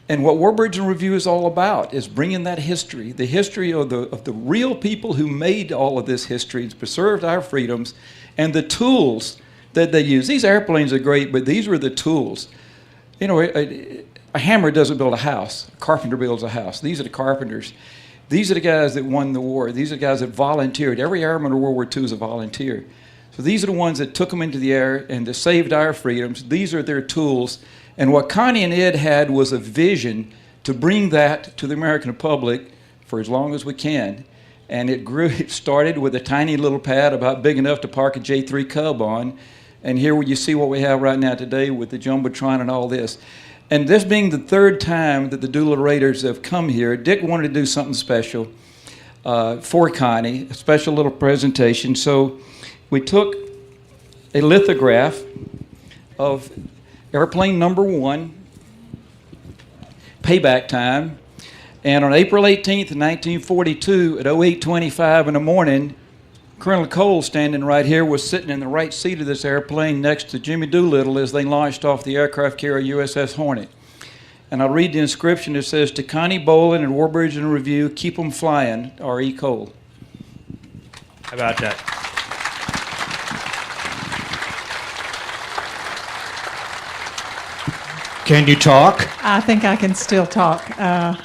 And what Warburgs in Review is all about is bringing that history, the history of the real people who made all of this history, preserved our freedoms, and the tools that they use. These airplanes are great, but these were the tools. You know, a hammer doesn't build a house. A carpenter builds a house. These are the carpenters. These are the guys that won the war. These are the guys that volunteered. Every airman in World War II is a volunteer. So these are the ones that took them into the air and that saved our freedoms. These are their tools. And what Connie and Ed had was a vision to bring that to the American public for as long as we can. And it grew. It started with a tiny little pad about big enough to park a J3 Cub on. And here you see what we have right now today with the Jumbotron and all this. And this being the third time that the Doodle Raiders have come here, Dick wanted to do something special for Connie, a special little presentation. So we took a lithograph of airplane number 1, payback time. And on April 18th, 1942, at 08:25 in the morning, Colonel Cole, standing right here, was sitting in the right seat of this airplane next to Jimmy Doolittle as they launched off the aircraft carrier USS Hornet. And I'll read the inscription. It says, "To Connie Boland and Warburgs in Review, keep 'em flying, R.E. Cole." How about that? Can you talk? I think I can still talk. My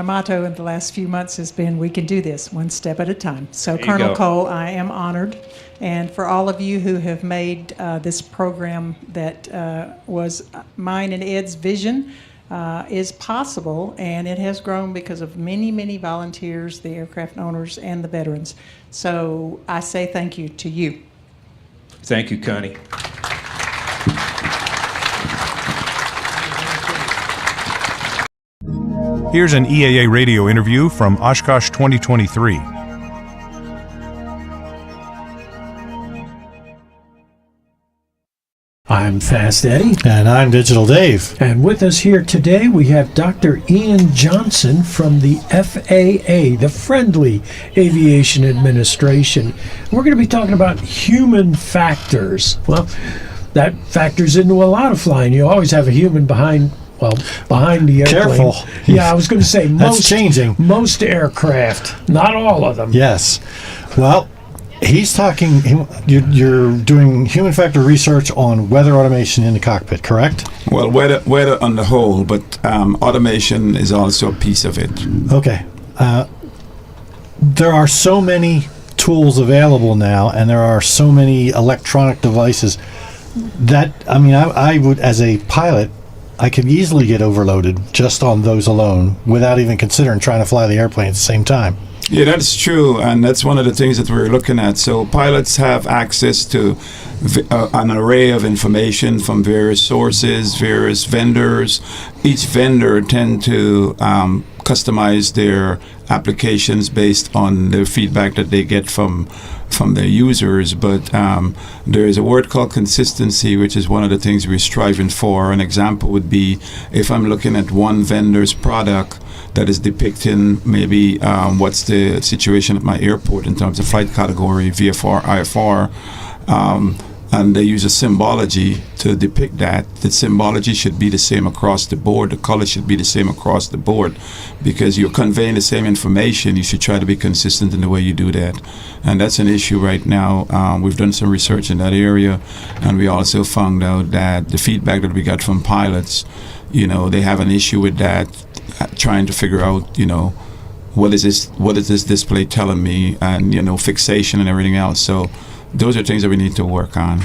motto in the last few months has been, we can do this one step at a time. So Colonel Cole, I am honored. And for all of you who have made this program that was mine and Ed's vision is possible, and it has grown because of many, many volunteers, the aircraft owners, and the veterans. So I say thank you to you. Thank you, Connie. Here's an EAA radio interview from Oshkosh 2023. I'm Fast Eddie. And I'm Digital Dave. And with us here today, we have Dr. Ian Johnson from the FAA, the Friendly Aviation Administration. We're going to be talking about human factors. Well, that factors into a lot of flying. You always have a human behind the airplane. Careful. Yeah, I was going to say That's changing. Most aircraft, not all of them. Yes. Well, he's talking, you're doing human factor research on weather automation in the cockpit, correct? Well, weather on the whole, but automation is also a piece of it. Okay. There are so many tools available now, and there are so many electronic devices that, I would, as a pilot, I could easily get overloaded just on those alone without even considering trying to fly the airplane at the same time. Yeah, that's true, and that's one of the things that we're looking at. So pilots have access to an array of information from various sources, various vendors. Each vendor tend to customize their applications based on the feedback that they get from their users, but there is a word called consistency, which is one of the things we're striving for. An example would be if I'm looking at one vendor's product that is depicting maybe what's the situation at my airport in terms of flight category, VFR, IFR. and they use a symbology to depict that. The symbology should be the same across the board. The color should be the same across the board, because you're conveying the same information. You should try to be consistent in the way you do that, and that's an issue right now. We've done some research in that area, and we also found out that the feedback that we got from pilots, they have an issue with that, trying to figure out, what is this display telling me, and fixation and everything else. So those are things that we need to work on.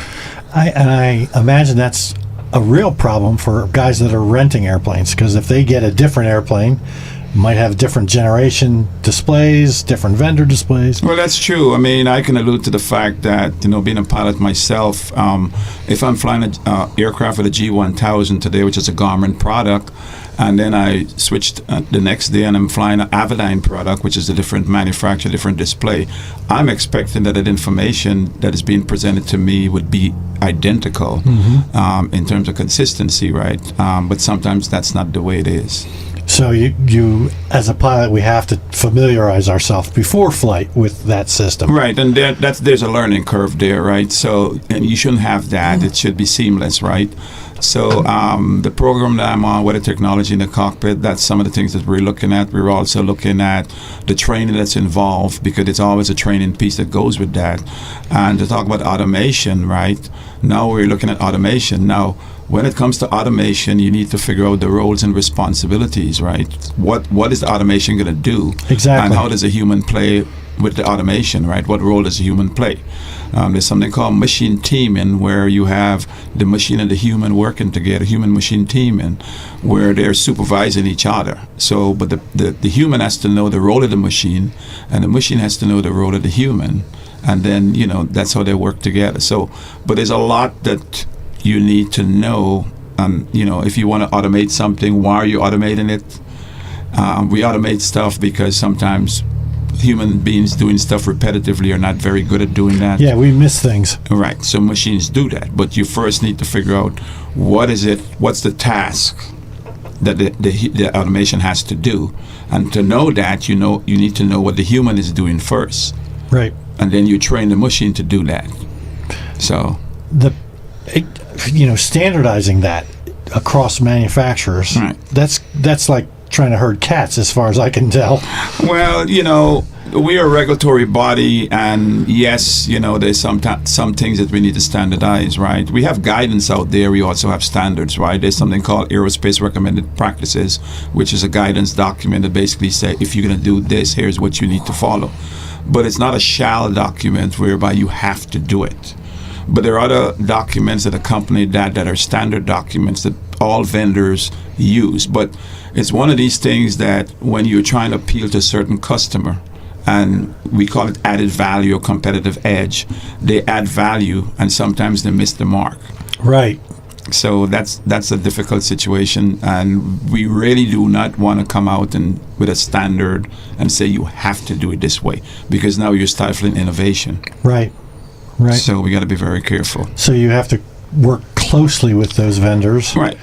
I imagine that's a real problem for guys that are renting airplanes, because if they get a different airplane, might have different generation displays, different vendor displays. Well, that's true. I mean, I can allude to the fact that, being a pilot myself, if I'm flying an aircraft with a G1000 today, which is a Garmin product, and then I switched the next day and I'm flying an Aviline product, which is a different manufacturer, different display, I'm expecting that information that is being presented to me would be identical in terms of consistency, right? But sometimes that's not the way it is. So you as a pilot, we have to familiarize ourselves before flight with that system. Right, and there's a learning curve there, right? So, and you shouldn't have that. It should be seamless, right? So the program that I'm on, Weather Technology in the Cockpit, that's some of the things that we're looking at. We're also looking at the training that's involved, because it's always a training piece that goes with that. And to talk about automation, right? Now we're looking at automation. Now, when it comes to automation, you need to figure out the roles and responsibilities, right? What is the automation going to do? Exactly. And how does a human play with the automation, right? What role does a human play? There's something called machine teaming, where you have the machine and the human working together, human-machine teaming, where they're supervising each other. So, but the human has to know the role of the machine, and the machine has to know the role of the human, and then, that's how they work together. So, but there's a lot that you need to know, if you want to automate something, why are you automating it? We automate stuff because sometimes human beings doing stuff repetitively are not very good at doing that. Yeah, we miss things. Right, so machines do that, but you first need to figure out what's the task that the automation has to do, and to know that, you need to know what the human is doing first. Right. And then you train the machine to do that. So standardizing that across manufacturers, right. That's like trying to herd cats, as far as I can tell. Well, we are a regulatory body, and yes, there's some things that we need to standardize, right? We have guidance out there. We also have standards, right? There's something called Aerospace Recommended Practices, which is a guidance document that basically says, if you're going to do this, here's what you need to follow. But it's not a shall document whereby you have to do it. But there are other documents that accompany that are standard documents that all vendors use. But it's one of these things that when you're trying to appeal to a certain customer, and we call it added value or competitive edge, they add value and sometimes they miss the mark. Right. So that's a difficult situation, and we really do not want to come out with a standard and say you have to do it this way, because now you're stifling innovation. Right. Right. So we got to be very careful. So you have to work closely with those vendors. Right.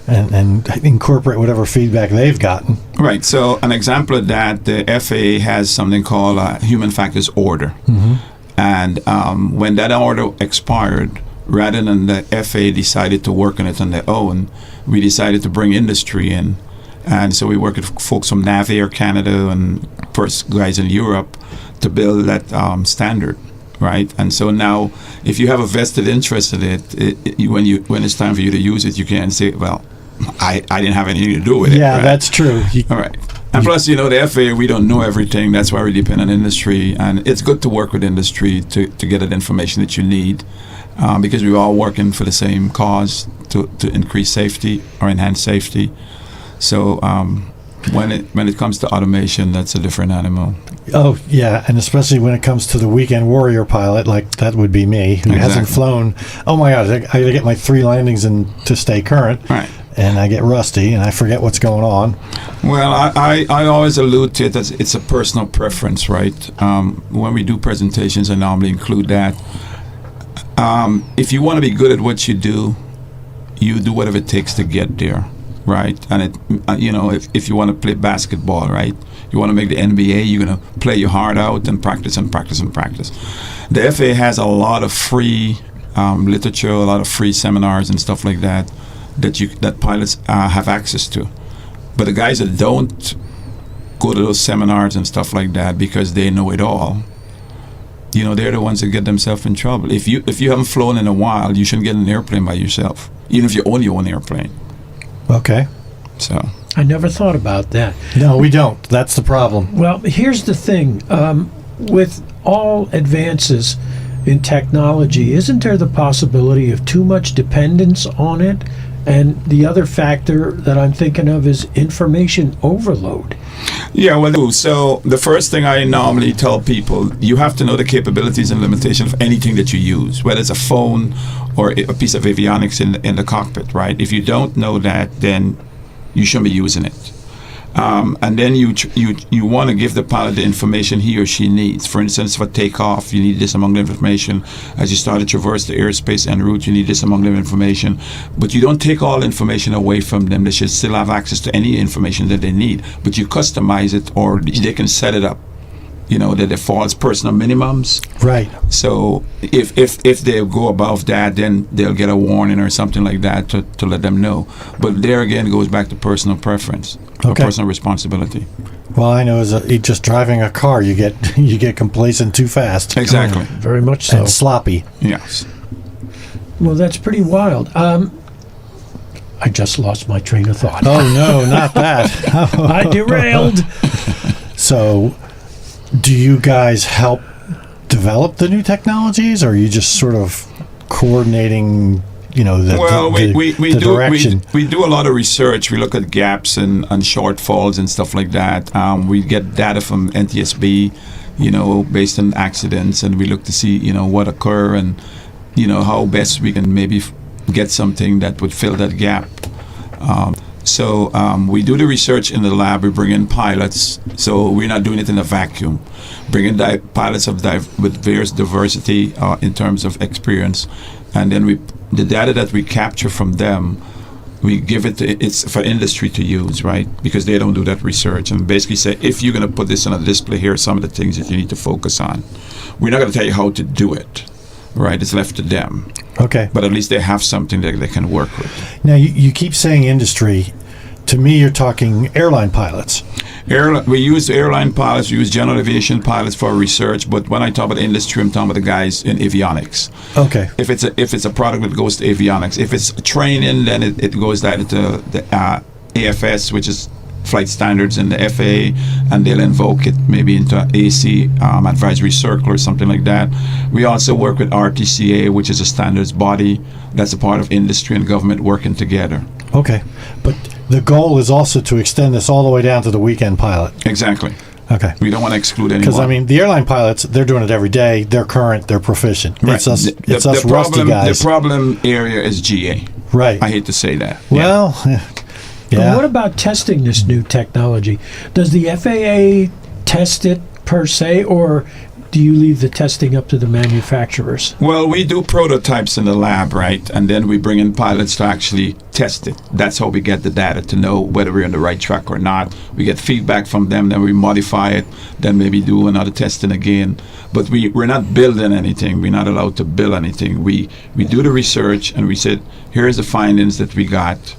And incorporate whatever feedback they've gotten. Right. So an example of that, the FAA has something called a human factors order. Mm-hmm. And when that order expired, rather than the FAA decided to work on it on their own, we decided to bring industry in. And so we worked with folks from Naviair Canada and first guys in Europe to build that standard. Right, and so now, if you have a vested interest in it, when it's time for you to use it, you can't say, "Well, I didn't have anything to do with it." Yeah, right? that's true. All right, and plus, the FAA, we don't know everything. That's why we depend on industry, and it's good to work with industry to get the information that you need, because we're all working for the same cause to increase safety or enhance safety. So. When it comes to automation, that's a different animal. Oh, yeah, and especially when it comes to the weekend warrior pilot, like that would be me, who hasn't flown. Oh, my God, I got to get my 3 landings in to stay current. Right. And I get rusty, and I forget what's going on. Well, I always allude to it as it's a personal preference, right? When we do presentations, I normally include that. If you want to be good at what you do whatever it takes to get there. Right, and if you want to play basketball, right, you want to make the NBA, you're going to play your heart out and practice and practice and practice. The FAA has a lot of free literature, a lot of free seminars and stuff like that that pilots have access to. But the guys that don't go to those seminars and stuff like that because they know it all, they're the ones that get themselves in trouble. If you haven't flown in a while, you shouldn't get in an airplane by yourself, even if you own your own airplane. Okay. So I never thought about that. No, we don't. That's the problem. Well, here's the thing. With all advances in technology, isn't there the possibility of too much dependence on it? And the other factor that I'm thinking of is information overload. Yeah, well, so the first thing I normally tell people, you have to know the capabilities and limitations of anything that you use, whether it's a phone or a piece of avionics in the cockpit, right? If you don't know that, then you shouldn't be using it. And then you want to give the pilot the information he or she needs. For instance, for takeoff, you need this amount of information. As you start to traverse the airspace en route, you need this amount of information. But you don't take all information away from them. They should still have access to any information that they need. But you customize it, or they can set it up, that it falls personal minimums. Right. So if they go above that, then they'll get a warning or something like that to let them know. But there again, it goes back to personal preference, or personal responsibility. Well, I know as just driving a car, you get complacent too fast. Exactly. Very much so. And sloppy. Yes. Well, that's pretty wild. I just lost my train of thought. Oh no, not that. I derailed. So, do you guys help develop the new technologies, or are you just sort of coordinating, the direction? We do a lot of research. We look at gaps and shortfalls and stuff like that. We get data from NTSB, based on accidents, and we look to see, what occur and, how best we can maybe get something that would fill that gap. So we do the research in the lab. We bring in pilots, so we're not doing it in a vacuum. Bring in pilots with various diversity in terms of experience, and then the data that we capture from them, we give it's for industry to use, right? Because they don't do that research, and basically say, if you're going to put this on a display, here are some of the things that you need to focus on. We're not going to tell you how to do it. Right, it's left to them. Okay. But at least they have something that they can work with. Now, you keep saying industry. To me, you're talking airline pilots. We use airline pilots, we use general aviation pilots for research, but when I talk about industry, I'm talking about the guys in avionics. Okay. If it's a product that goes to avionics. If it's training, then it goes either to the AFS, which is flight standards in the FAA, and they'll invoke it maybe into AC advisory circle or something like that. We also work with RTCA, which is a standards body that's a part of industry and government working together. Okay, but the goal is also to extend this all the way down to the weekend pilot. Exactly. Okay. We don't want to exclude anyone. Because, the airline pilots, they're doing it every day. They're current. They're proficient. Right. It's us rusty guys. The problem area is GA. Right. I hate to say that. Well... Yeah. But what about testing this new technology? Does the FAA test it per se, or do you leave the testing up to the manufacturers? Well, we do prototypes in the lab, right? And then we bring in pilots to actually test it. That's how we get the data to know whether we're on the right track or not. We get feedback from them, then we modify it, then maybe do another testing again. But we're not building anything. We're not allowed to build anything. We do the research, and we said, here's the findings that we got.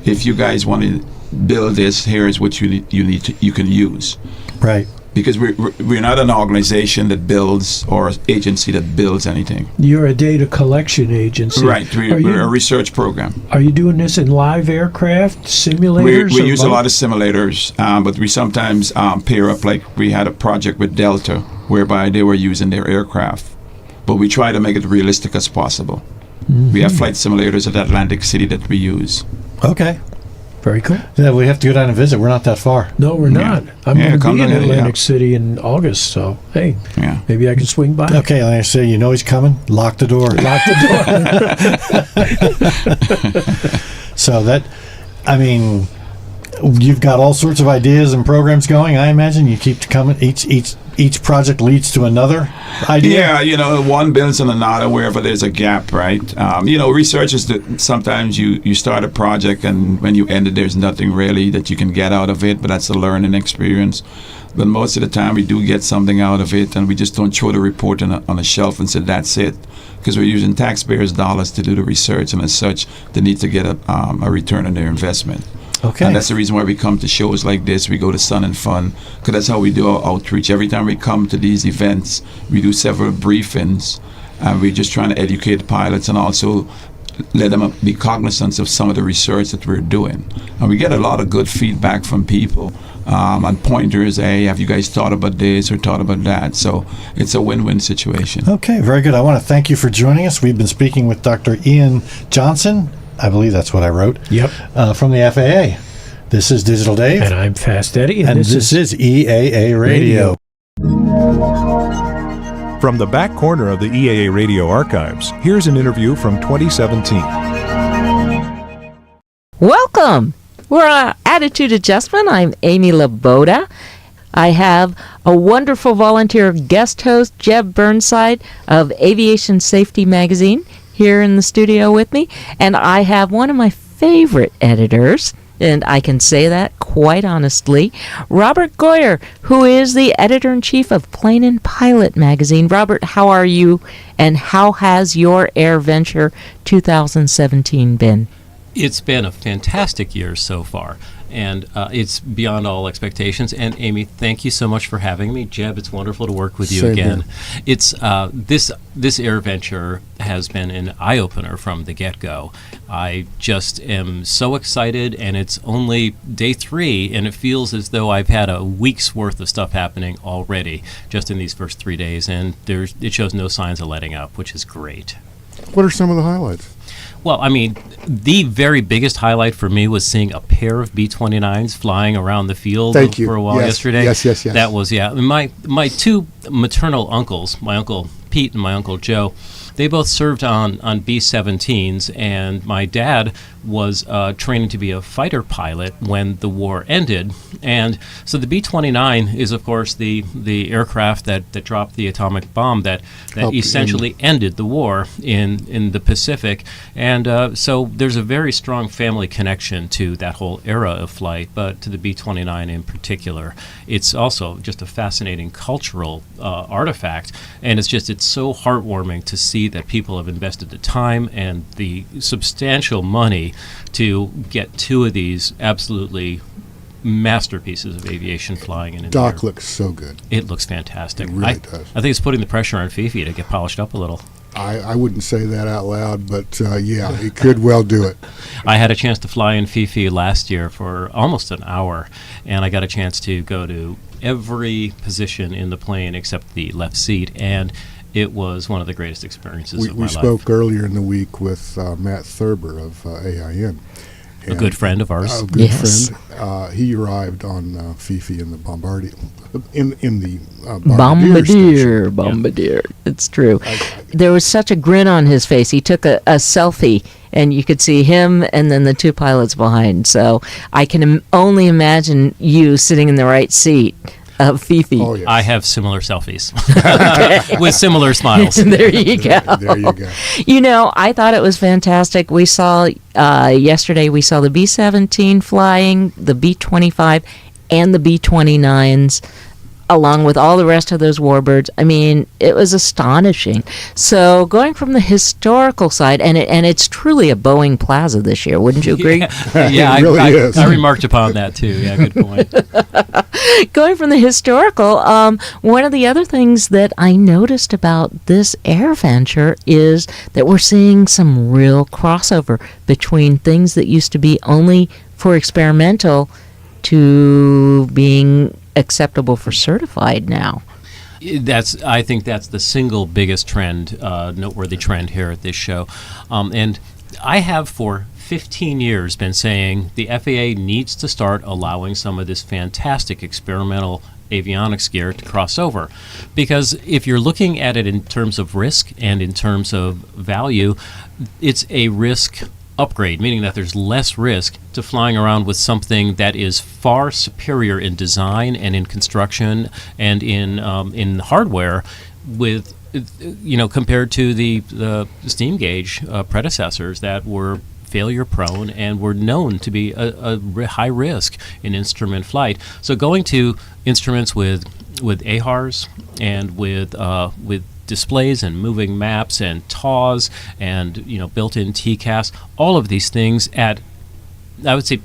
If you guys want to build this, here is what you can use. Right. Because we're not an organization that builds or agency that builds anything. You're a data collection agency. Right. We're a research program. Are you doing this in live aircraft, simulators? We use a lot of simulators, but we sometimes pair up. Like we had a project with Delta whereby they were using their aircraft. But we try to make it realistic as possible. Mm-hmm. We have flight simulators at Atlantic City that we use. Okay. Very cool. Yeah, we have to go down and visit. We're not that far. No, we're not. I'm going to be in Atlantic City in August, so hey, maybe I can swing by. Okay, like I say, he's coming. Lock the door. Lock the door. So that, you've got all sorts of ideas and programs going. I imagine you keep coming. Each project leads to another idea. Yeah, one builds on another wherever there's a gap, right? Research is that sometimes you start a project and when you end it, there's nothing really that you can get out of it, but that's a learning experience. But most of the time, we do get something out of it, and we just don't throw the report on a shelf and say that's it, because we're using taxpayers' dollars to do the research, and as such, they need to get a return on their investment. Okay. And that's the reason why we come to shows like this. We go to Sun and Fun, because that's how we do our outreach. Every time we come to these events, we do several briefings, and we're just trying to educate the pilots and also let them be cognizant of some of the research that we're doing. And we get a lot of good feedback from people and pointers. Hey, have you guys thought about this or thought about that? So it's a win-win situation. Okay, very good. I want to thank you for joining us. We've been speaking with Dr. Ian Johnson. I believe that's what I wrote. Yep. From the FAA. This is Digital Dave. And I'm Fast Eddie. And this is EAA Radio. From the back corner of the EAA Radio archives, here's an interview from 2017. Welcome. We're on Attitude Adjustment. I'm Amy Laboda. I have a wonderful volunteer guest host, Jeb Burnside of Aviation Safety Magazine, here in the studio with me. And I have one of my favorite editors, and I can say that quite honestly, Robert Goyer, who is the editor-in-chief of Plane and Pilot magazine. Robert, how are you, and how has your Air Venture 2017 been? It's been a fantastic year so far, and it's beyond all expectations. And Amy, thank you so much for having me. Jeb, it's wonderful to work with you Same again. here. It's this Air Venture has been an eye-opener from the get-go. I just am so excited, and it's only day 3, and it feels as though I've had a week's worth of stuff happening already just in these first 3 days, and it shows no signs of letting up, which is great. What are some of the highlights? Well, I mean, the very biggest highlight for me was seeing a pair of B-29s flying around the field for a while yesterday. Yes. That was, my two maternal uncles, my Uncle Pete and my Uncle Joe, they both served on B-17s, and my dad was training to be a fighter pilot when the war ended. And so the B-29 is, of course, the aircraft that dropped the atomic bomb that essentially ended the war in the Pacific. And so there's a very strong family connection to that whole era of flight, but to the B-29 in particular. It's also just a fascinating cultural artifact, and it's so heartwarming to see that people have invested the time and the substantial money to get 2 of these absolutely masterpieces of aviation flying in. Doc looks so good. It looks fantastic. It really does. I think it's putting the pressure on Fifi to get polished up a little. I wouldn't say that out loud, but yeah, he could well do it. I had a chance to fly in Fifi last year for almost an hour, and I got a chance to go to every position in the plane except the left seat, and it was one of the greatest experiences of my life. We spoke earlier in the week with Matt Thurber of AIN. A good friend of ours. A good friend. He arrived on Fifi in the Bombardier. Bombardier. It's true. There was such a grin on his face. He took a selfie, and you could see him and then the 2 pilots behind. So I can only imagine you sitting in the right seat of Fifi. Oh, yes. I have similar selfies with similar smiles. There you go. There you go. I thought it was fantastic. We saw yesterday, we saw the B-17 flying, the B-25, and the B-29s, along with all the rest of those warbirds. I mean, it was astonishing. So going from the historical side, and it's truly a Boeing Plaza this year, wouldn't you agree? Yeah, it really is. I remarked upon that too. Yeah, good point. Going from the historical, one of the other things that I noticed about this Air Venture is that we're seeing some real crossover between things that used to be only for experimental to being acceptable for certified now. I think that's the single biggest trend, noteworthy trend here at this show. And I have for 15 years been saying the FAA needs to start allowing some of this fantastic experimental avionics gear to cross over. Because if you're looking at it in terms of risk and in terms of value, it's a risk upgrade, meaning that there's less risk to flying around with something that is far superior in design and in construction and in hardware, with compared to the steam gauge predecessors that were failure prone and were known to be a high risk in instrument flight. So going to instruments with AHRs and with displays and moving maps and TAWs and built-in TCAS, all of these things at, I would say,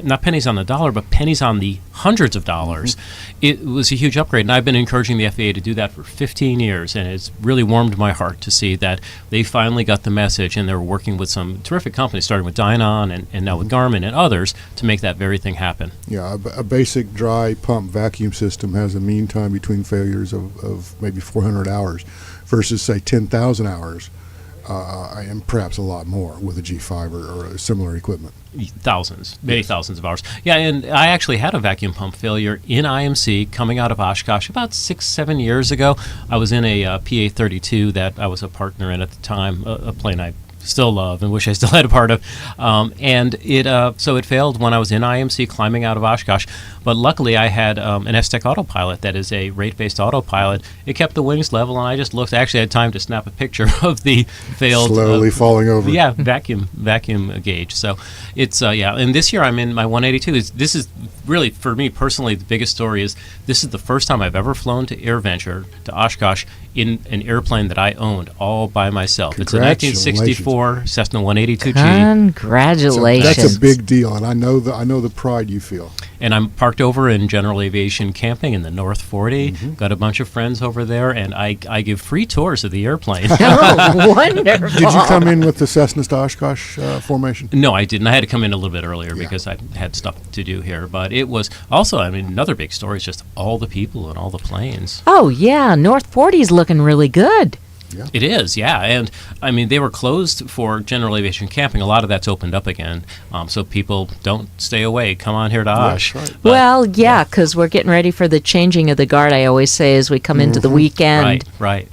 not pennies on the dollar, but pennies on the hundreds of dollars. It was a huge upgrade, and I've been encouraging the FAA to do that for 15 years, and it's really warmed my heart to see that they finally got the message, and they're working with some terrific companies, starting with Dynon and now with Garmin and others, to make that very thing happen. Yeah, a basic dry pump vacuum system has a mean time between failures of maybe 400 hours versus, say, 10,000 hours, and perhaps a lot more with a G5 or similar equipment. Thousands, many thousands of hours. Yeah, and I actually had a vacuum pump failure in IMC coming out of Oshkosh about 6-7 years ago. I was in a PA-32 that I was a partner in at the time, a plane I still love and wish I still had a part of. And it failed when I was in IMC climbing out of Oshkosh. But luckily I had an S-Tech autopilot that is a rate-based autopilot. It kept the wings level, and I just looked. I actually had time to snap a picture of the failed... Slowly falling over. Yeah, vacuum gauge. So it's, and this year I'm in my 182. This is really, for me personally, the biggest story is this is the first time I've ever flown to AirVenture, to Oshkosh, in an airplane that I owned all by myself. It's a 1964 Cessna 182G. Congratulations. So that's a big deal, and I know the pride you feel. And I'm parked over in General Aviation Camping in the North 40. Got a bunch of friends over there, and I give free tours of the airplane. Oh, wonderful. Did you come in with the Cessna to Oshkosh formation? No, I didn't. I had to come in a little bit earlier because I had stuff to do here. But it was also, another big story is just all the people and all the planes. Oh, yeah. North 40 is looking really good. Yeah. It is, yeah. And, they were closed for general aviation camping. A lot of that's opened up again. So people don't stay away. Come on here to Osh. Right. Well, yeah, because we're getting ready for the changing of the guard, I always say, as we come into the weekend. Right.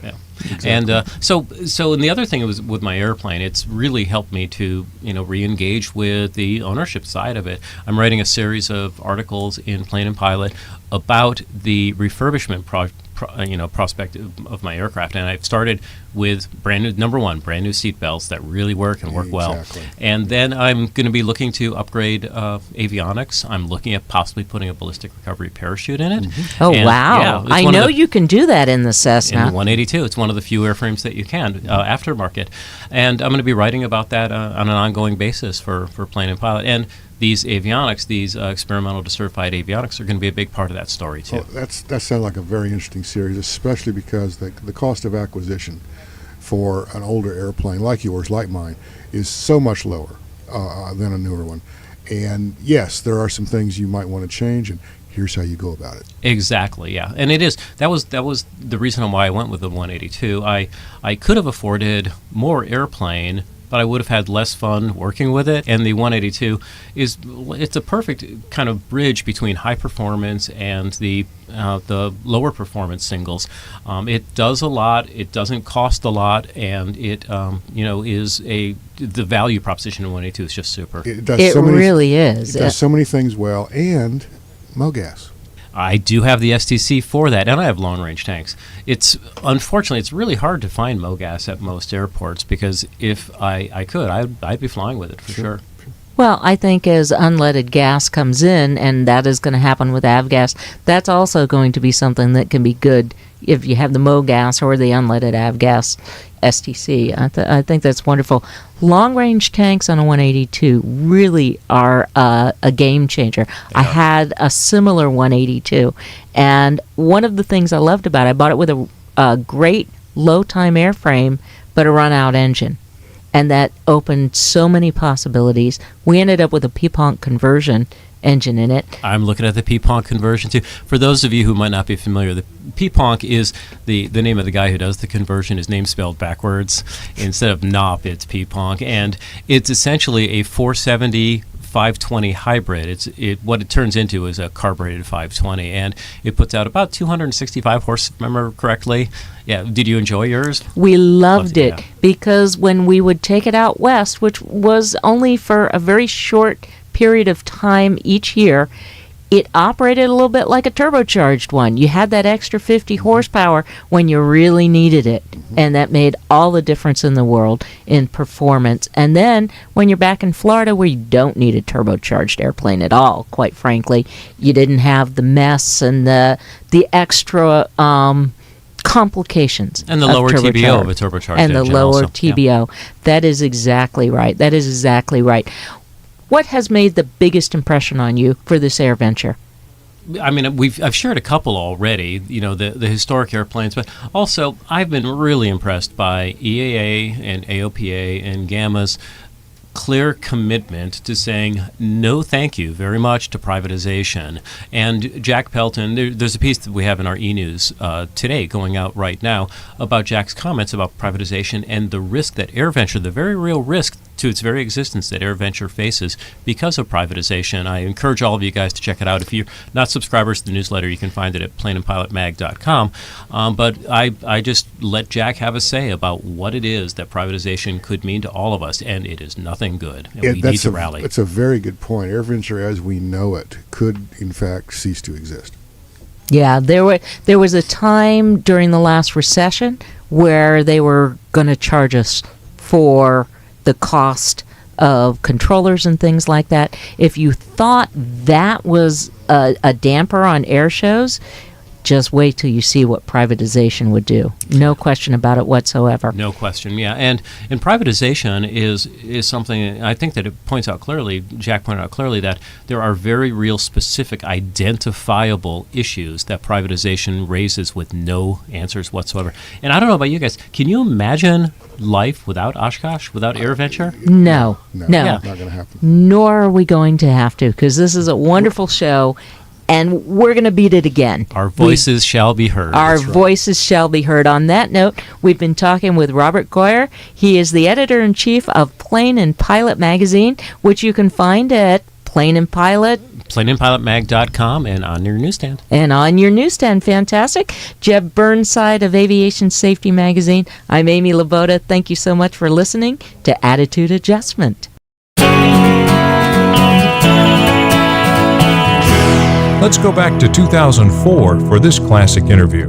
Yeah. Exactly. And so and the other thing was with my airplane, it's really helped me to re-engage with the ownership side of it. I'm writing a series of articles in Plane and Pilot about the refurbishment prospect of my aircraft, and I've started with brand new seat belts that really work and work well. And then I'm going to be looking to upgrade avionics. I'm looking at possibly putting a ballistic recovery parachute in it. Oh, and, wow. I know you can do that in the Cessna. In the 182. It's one of the few airframes that you can, aftermarket. And I'm going to be writing about that on an ongoing basis for Plane and Pilot. And these avionics, these experimental to certified avionics, are going to be a big part of that story, too. Well, that sounds like a very interesting series, especially because the cost of acquisition for an older airplane like yours, like mine, is so much lower than a newer one. And yes, there are some things you might want to change, and here's how you go about it. Exactly, yeah. And it is that was the reason why I went with the 182. I could have afforded more airplane, but I would have had less fun working with it. And the 182 it's a perfect kind of bridge between high performance and the lower performance singles. It does a lot. It doesn't cost a lot, and it is the value proposition in 182 is just super. It does it really is. It does so many things well, and MoGas. I do have the STC for that, and I have long-range tanks. Unfortunately, it's really hard to find MoGas at most airports, because if I could, I'd be flying with it for sure. Well, I think as unleaded gas comes in, and that is going to happen with avgas, that's also going to be something that can be good if you have the MoGas or the unleaded avgas STC. I think that's wonderful. Long-range tanks on a 182 really are a game changer. Yeah. I had a similar 182, and one of the things I loved about it, I bought it with a great low-time airframe, but a run-out engine. And that opened so many possibilities. We ended up with a P-Ponk conversion engine in it. I'm looking at the P-Ponk conversion too. For those of you who might not be familiar, the P-Ponk is the name of the guy who does the conversion. His name's spelled backwards. Instead of NOP, it's P-Ponk. And it's essentially a 470 520 hybrid. What it turns into is a carbureted 520, and it puts out about 265 horse, if I remember correctly. Yeah, did you enjoy yours? We loved it because when we would take it out west, which was only for a very short period of time each year, it operated a little bit like a turbocharged one. You had that extra 50 horsepower when you really needed it, and that made all the difference in the world in performance. And then when you're back in Florida where you don't need a turbocharged airplane at all, quite frankly, you didn't have the mess and the extra complications and the lower TBO of a turbocharged and the engine lower also. TBO. Yeah. That is exactly right. What has made the biggest impression on you for this air venture? I mean, I've shared a couple already, the historic airplanes, but also I've been really impressed by EAA and AOPA and GAMA's clear commitment to saying no thank you very much to privatization. And Jack Pelton, there's a piece that we have in our e-news today going out right now about Jack's comments about privatization and the risk that AirVenture, the very real risk to its very existence that AirVenture faces because of privatization. I encourage all of you guys to check it out. If you're not subscribers to the newsletter, you can find it at planeandpilotmag.com. But I just let Jack have a say about what it is that privatization could mean to all of us, and it is nothing good. And we need to rally. That's a very good point. AirVenture, as we know it, could in fact cease to exist. Yeah, there was a time during the last recession where they were going to charge us for the cost of controllers and things like that. If you thought that was a damper on air shows, just wait till you see what privatization would do. No question about it whatsoever. No question, yeah. And privatization is something, I think that it points out clearly, Jack pointed out clearly, that there are very real, specific, identifiable issues that privatization raises with no answers whatsoever. And I don't know about you guys, can you imagine life without Oshkosh, without AirVenture? No. Not going to happen. Nor are we going to have to, because this is a wonderful show. And we're going to beat it again. Our voices shall be heard. Our voices shall be heard. On that note, we've been talking with Robert Goyer. He is the editor-in-chief of Plane and Pilot magazine, which you can find at Plane and Pilot. planeandpilotmag.com and on your newsstand. Fantastic. Jeb Burnside of Aviation Safety magazine. I'm Amy Laboda. Thank you so much for listening to Attitude Adjustment. Let's go back to 2004 for this classic interview.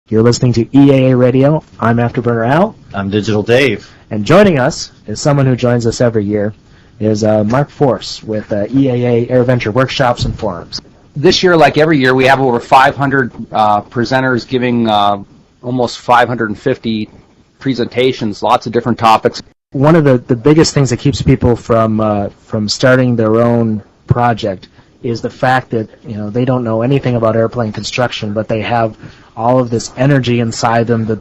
You're listening to EAA Radio. I'm Afterburner Al. I'm Digital Dave. And joining us is someone who joins us every year, is Mark Force with EAA AirVenture Workshops and Forums. This year, like every year, we have over 500 presenters giving almost 550 presentations, lots of different topics. One of the biggest things that keeps people from starting their own project is the fact that they don't know anything about airplane construction, but they have all of this energy inside them that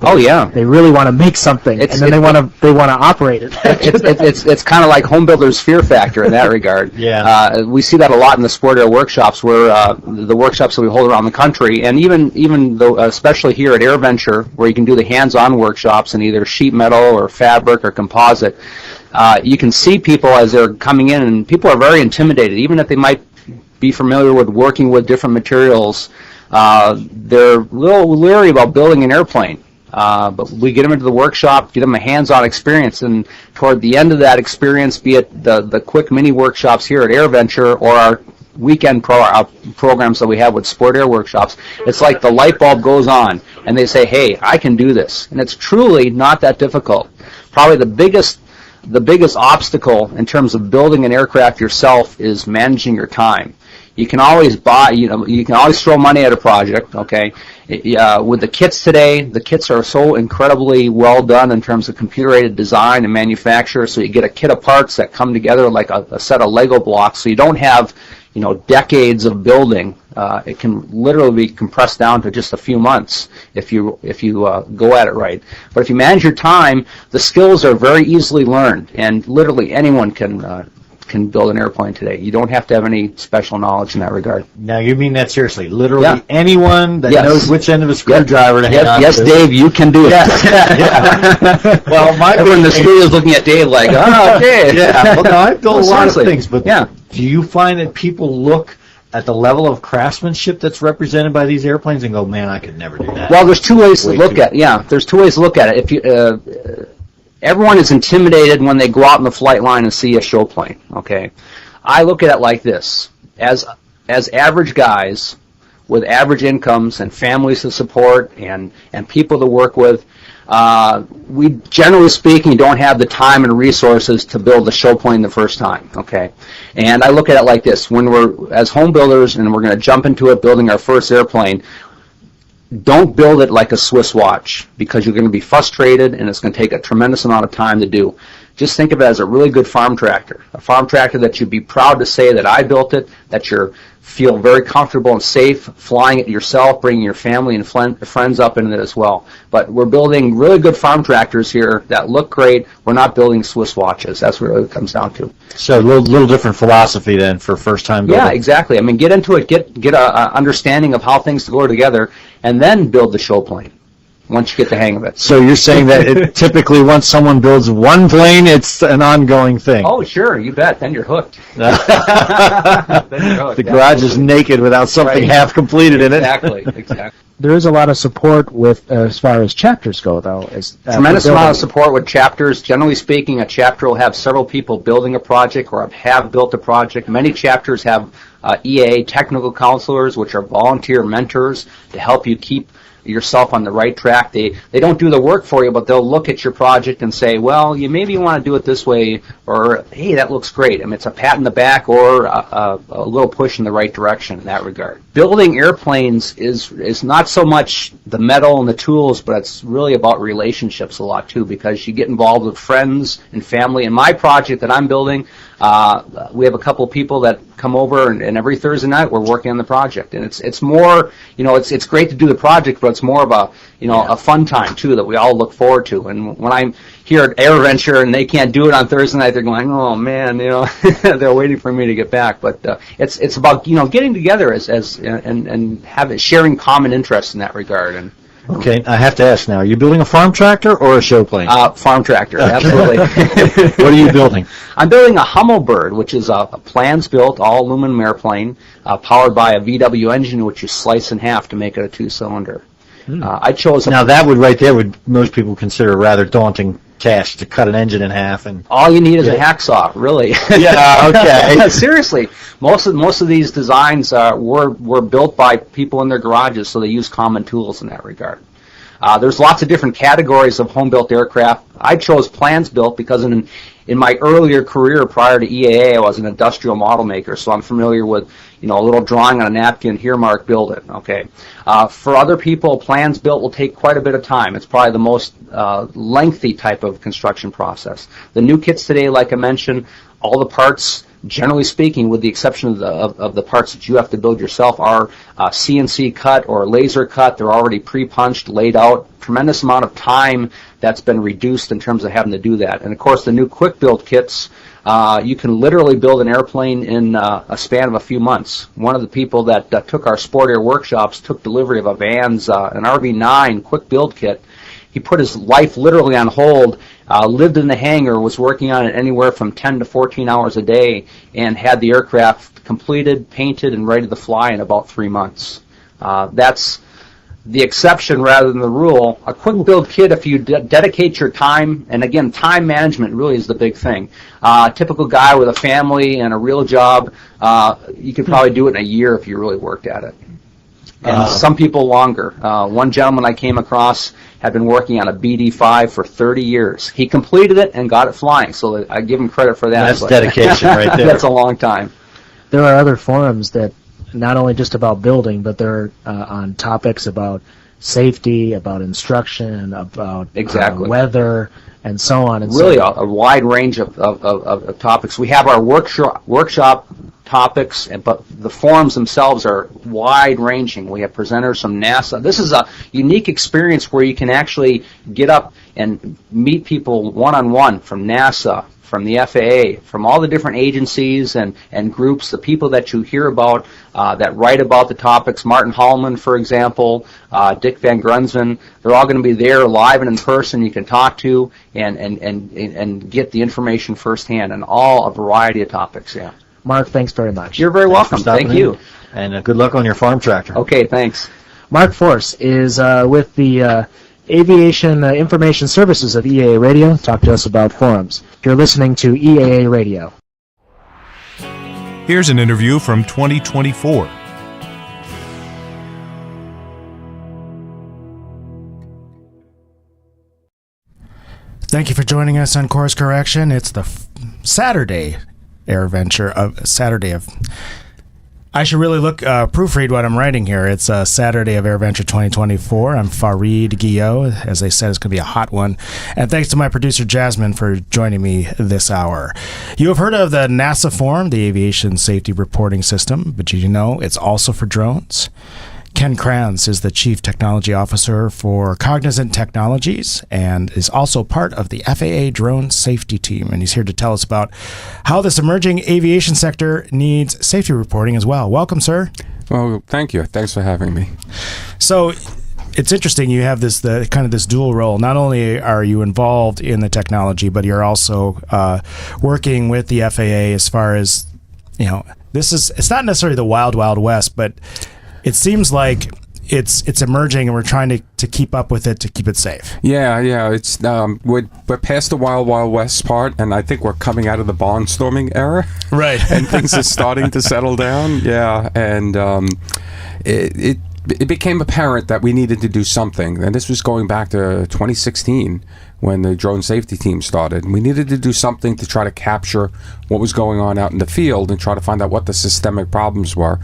they really want to make something, and then they want to operate it. It's kind of like home builder's fear factor in that regard. Yeah. We see that a lot in the sport air workshops, where the workshops that we hold around the country, and even though, especially here at AirVenture, where you can do the hands-on workshops in either sheet metal or fabric or composite, you can see people as they're coming in, and people are very intimidated, even if they might be familiar with working with different materials. They're a little leery about building an airplane. But we get them into the workshop, get them a hands-on experience, and toward the end of that experience, be it the quick mini workshops here at AirVenture or our weekend programs that we have with sport air workshops, it's like the light bulb goes on, and they say, hey, I can do this. And it's truly not that difficult. Probably the biggest obstacle in terms of building an aircraft yourself is managing your time. You can always you can always throw money at a project, okay? With the kits today, the kits are so incredibly well done in terms of computer-aided design and manufacture, so you get a kit of parts that come together like a set of Lego blocks, so you don't have, decades of building. It can literally be compressed down to just a few months if you go at it right. But if you manage your time, the skills are very easily learned, and literally anyone can can build an airplane today. You don't have to have any special knowledge in that regard. Now, you mean that seriously? Literally Yeah. anyone that Yes. knows which end of a screwdriver to hang on Yes, to. Dave, you can do it. Well, everyone in the studio is looking at Dave like, oh, Dave. Yeah, well, no, I've built a lot of seriously. things, but yeah. do you find that people look at the level of craftsmanship that's represented by these airplanes and go, man, I could never do that? Well, there's two ways to Way look too- at it. Yeah, there's two ways to look at it. If you, everyone is intimidated when they go out in the flight line and see a show plane. Okay, I look at it like this: as average guys with average incomes and families to support and people to work with, we generally speaking don't have the time and resources to build a show plane the first time. Okay, and I look at it like this: when we're as home builders and we're going to jump into it, building our first airplane. Don't build it like a Swiss watch, because you're going to be frustrated and it's going to take a tremendous amount of time to do. Just think of it as a really good farm tractor, a farm tractor that you'd be proud to say that I built it, that you feel very comfortable and safe flying it yourself, bringing your family and friends up in it as well. But we're building really good farm tractors here that look great. We're not building Swiss watches. That's what it comes down to. So a little different philosophy then for first-time building. Yeah, exactly. I mean, get into it, get a understanding of how things go together, and then build the show plane once you get the hang of it. So you're saying that it, typically once someone builds one plane, it's an ongoing thing. Oh, sure, you bet. Then you're hooked. The garage is naked without something Right. half completed in it. Exactly. There is a lot of support with as far as chapters go, though. Tremendous amount of support with chapters. Generally speaking, a chapter will have several people building a project or have built a project. Many chapters have EAA technical counselors, which are volunteer mentors to help you keep yourself on the right track. They don't do the work for you, but they'll look at your project and say, well, you maybe want to do it this way, or hey, that looks great. I mean, it's a pat in the back or a little push in the right direction in that regard. Building airplanes is not so much the metal and the tools, but it's really about relationships a lot too, because you get involved with friends and family. In my project that I'm building, we have a couple of people that come over, and every Thursday night we're working on the project. And it's more, it's great to do the project, but it's more of a fun time too that we all look forward to. And when I'm here at AirVenture and they can't do it on Thursday night, they're going, oh man, they're waiting for me to get back. But it's about getting together and sharing common interests in that regard. And Okay, I have to ask now, are you building a farm tractor or a show plane? Farm tractor, absolutely. What are you building? I'm building a Hummelbird, which is a plans-built, all-aluminum airplane powered by a VW engine, which you slice in half to make it a two-cylinder. I chose... Now that would most people consider a rather daunting task, to cut an engine in half. And all you need is a hacksaw, really. Yeah, okay. Seriously, most of these designs were built by people in their garages, so they use common tools in that regard. There's lots of different categories of home-built aircraft. I chose plans-built because in my earlier career prior to EAA, I was an industrial model maker, so I'm familiar with a little drawing on a napkin, here, Mark, build it. Okay. For other people, plans-built will take quite a bit of time. It's probably the most lengthy type of construction process. The new kits today, like I mentioned, all the parts, generally speaking, with the exception of the parts that you have to build yourself, are CNC cut or laser cut. They're already pre-punched, laid out. Tremendous amount of time that's been reduced in terms of having to do that. And of course, the new quick build kits, you can literally build an airplane in a span of a few months. One of the people that took our sport air workshops took delivery of an RV9 quick build kit. He put his life literally on hold, lived in the hangar, was working on it anywhere from 10 to 14 hours a day, and had the aircraft completed, painted, and ready to fly in about 3 months. That's the exception rather than the rule. A quick build kit, if you dedicate your time, and again, time management really is the big thing. A typical guy with a family and a real job, you could probably do it in a year if you really worked at it. And some people longer. One gentleman I came across had been working on a BD-5 for 30 years. He completed it and got it flying, so I give him credit for that. That's dedication right there. That's a long time. There are other forums that not only just about building, but they're on topics about safety, about instruction, about weather, and so on. And really a wide range of topics. We have our workshop topics, but the forums themselves are wide-ranging. We have presenters from NASA. This is a unique experience where you can actually get up and meet people one-on-one from NASA, from the FAA, from all the different agencies and groups, the people that you hear about that write about the topics, Martin Hallman, for example, Dick Van Grunsven, they're all going to be there live and in person. You can talk to and get the information firsthand on a variety of topics. Yeah. Mark, thanks very much. You're very welcome. Thank you. And good luck on your farm tractor. Okay, thanks. Mark Force is with the Aviation Information Services of EAA Radio. Talk to us about forums. You're listening to EAA Radio. Here's an interview from 2024. Thank you for joining us on Course Correction. It's the Saturday of I should really proofread what I'm writing here. It's Saturday of AirVenture 2024. I'm Farid Guillot. As I said, it's going to be a hot one. And thanks to my producer, Jasmine, for joining me this hour. You have heard of the NASA Forum, the Aviation Safety Reporting System, but did you know it's also for drones? Ken Kranz is the Chief Technology Officer for Cognizant Technologies and is also part of the FAA Drone Safety Team. And he's here to tell us about how this emerging aviation sector needs safety reporting as well. Welcome, sir. Well, thank you. Thanks for having me. So it's interesting. You have this dual role. Not only are you involved in the technology, but you're also working with the FAA as far as, it's not necessarily the wild, wild west, but it seems like it's emerging, and we're trying to keep up with it to keep it safe. Yeah. It's we're past the wild west part, and I think we're coming out of the barnstorming era. Right. And things are starting to settle down. Yeah, and it became apparent that we needed to do something, and this was going back to 2016 when the drone safety team started. We needed to do something to try to capture what was going on out in the field and try to find out what the systemic problems were.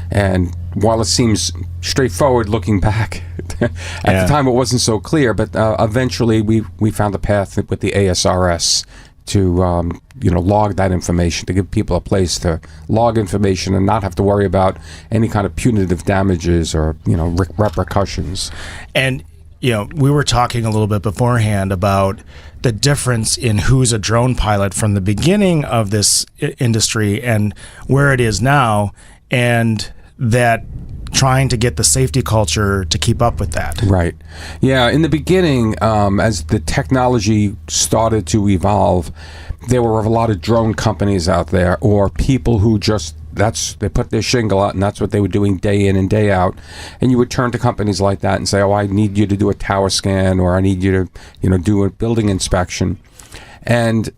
And while it seems straightforward looking back, at the time it wasn't so clear, but eventually we found a path with the ASRS to log that information, to give people a place to log information and not have to worry about any kind of punitive damages or repercussions. And we were talking a little bit beforehand about the difference in who's a drone pilot from the beginning of this industry and where it is now, and that trying to get the safety culture to keep up with that. Right. Yeah, in the beginning, as the technology started to evolve, there were a lot of drone companies out there, or people who they put their shingle out and that's what they were doing day in and day out. And you would turn to companies like that and say, oh, I need you to do a tower scan, or I need you to, do a building inspection. And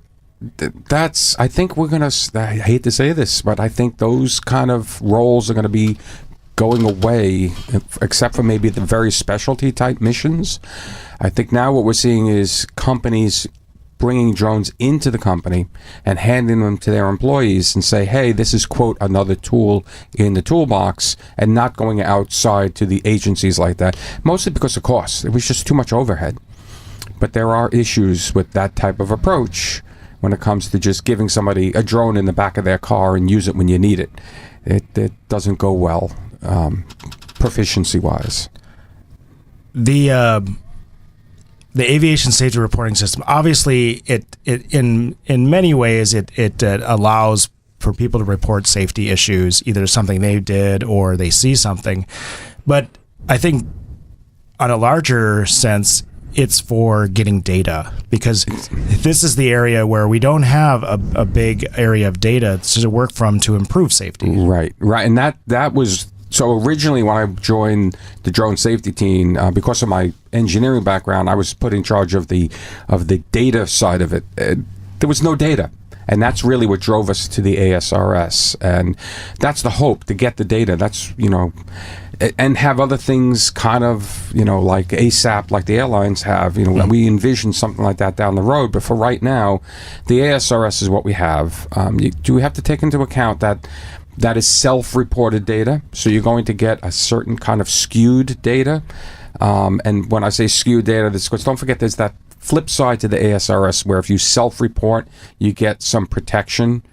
I think we're going to, I hate to say this, but I think those kind of roles are going to be going away, except for maybe the very specialty type missions. I think now what we're seeing is companies bringing drones into the company and handing them to their employees and say, hey, this is, quote, another tool in the toolbox, and not going outside to the agencies like that, mostly because of cost. It was just too much overhead. But there are issues with that type of approach when it comes to just giving somebody a drone in the back of their car and use it when you need it. It doesn't go well, proficiency-wise. The aviation safety reporting system, obviously, it in many ways it allows for people to report safety issues, either something they did or they see something. But I think on a larger sense, it's for getting data, because this is the area where we don't have a big area of data to work from to improve safety. Right. And that was... So originally when I joined the drone safety team, because of my engineering background, I was put in charge of the data side of it. There was no data. And that's really what drove us to the ASRS. And that's the hope, to get the data. That's, and have other things kind of, like ASAP, like the airlines have. We envision something like that down the road. But for right now, the ASRS is what we have. Do we have to take into account that is self-reported data, so you're going to get a certain kind of skewed data. And when I say skewed data, this, because don't forget there's that flip side to the ASRS where if you self-report, you get some protection,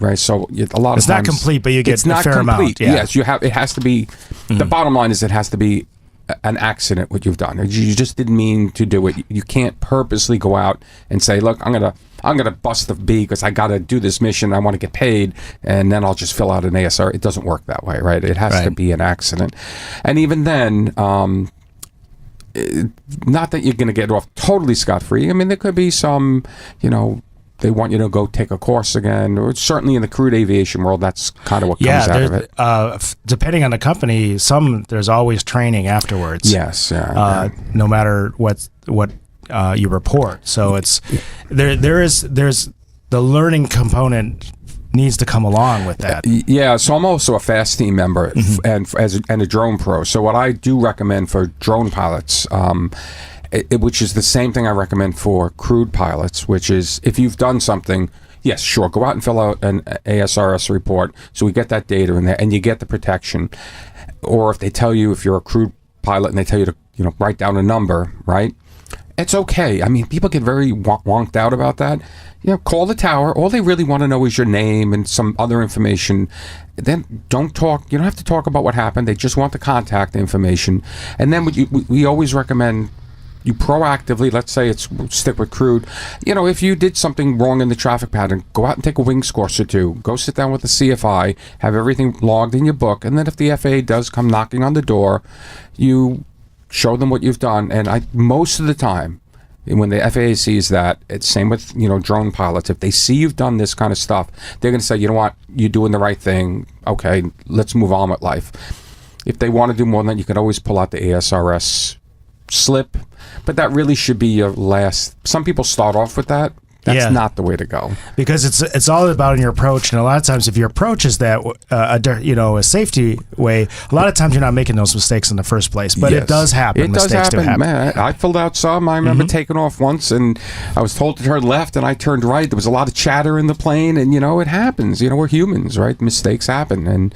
right? So a lot of times... It's not complete, but you get a fair amount. Yeah. Yes, it has to be... The bottom line is it has to be an accident what you've done. You just didn't mean to do it. You can't purposely go out and say, look, I'm going to I'm going to bust the B because I got to do this mission. I want to get paid, and then I'll just fill out an ASR. It doesn't work that way, right? It has to be an accident. And even then, not that you're going to get off totally scot-free. I mean, there could be some, they want you to go take a course again, or certainly in the crewed aviation world, that's kind of what comes out of it. Depending on the company, there's always training afterwards. Yes, no matter what you report. So it's there's the learning component needs to come along with that. Yeah, so I'm also a FAST team member and a drone pro. So what I do recommend for drone pilots, which is the same thing I recommend for crewed pilots, which is if you've done something, yes, sure, go out and fill out an ASRS report so we get that data in there and you get the protection. Or if they tell you, if you're a crewed pilot and they tell you to write down a number, right? It's okay. I mean, people get very wonked out about that. Call the tower. All they really want to know is your name and some other information. Then don't talk. You don't have to talk about what happened. They just want the contact information. And then we always recommend you proactively, let's say stick with crewed, if you did something wrong in the traffic pattern, go out and take a wings course or two. Go sit down with the CFI, have everything logged in your book, and then if the FAA does come knocking on the door, you show them what you've done. And most of the time, when the FAA sees that, it's same with drone pilots. If they see you've done this kind of stuff, they're going to say, you know what, you're doing the right thing. Okay, let's move on with life. If they want to do more than that, you can always pull out the ASRS slip, but that really should be your last. Some people start off with that. That's not the way to go, because it's all about your approach, and a lot of times if your approach is that a safety way, a lot of times you're not making those mistakes in the first place. But it does happen. It does happen. Man, I filled out some. I remember taking off once, and I was told to turn left, and I turned right. There was a lot of chatter in the plane, and it happens. We're humans, right? Mistakes happen, and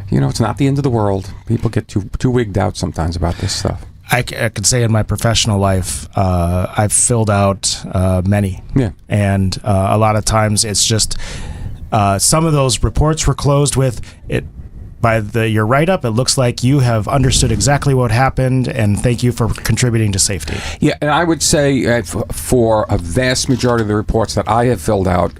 it's not the end of the world. People get too wigged out sometimes about this stuff. I could say in my professional life, I've filled out many. Yeah. And a lot of times it's just some of those reports were closed with it. By your write-up, it looks like you have understood exactly what happened, and thank you for contributing to safety. Yeah, and I would say for a vast majority of the reports that I have filled out,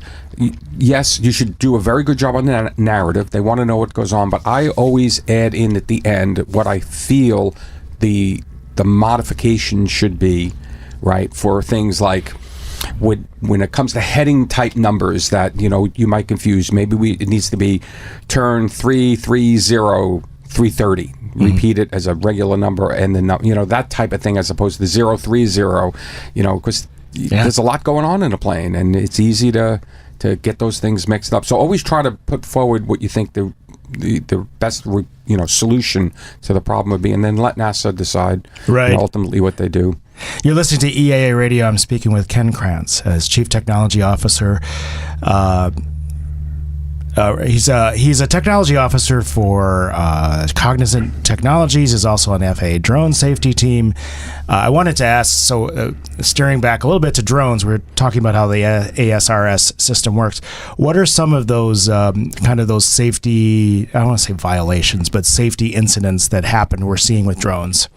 yes, you should do a very good job on the narrative. They want to know what goes on, but I always add in at the end what I feel the modification should be, right, for things like when it comes to heading type numbers that you might confuse. Maybe it needs to be turn 330 330. Repeat it as a regular number, and then that type of thing, as opposed to the 030. Because there's a lot going on in a plane, and it's easy to get those things mixed up. So always try to put forward what you think the best solution to the problem would be, and then let NASA decide ultimately what they do. You're listening to EAA Radio. I'm speaking with Ken Krantz as Chief Technology Officer. He's a technology officer for Cognizant Technologies. He's also on the FAA drone safety team. I wanted to ask, steering back a little bit to drones, we're talking about how the ASRS system works. What are some of those those safety, I don't want to say violations, but safety incidents that happen we're seeing with drones?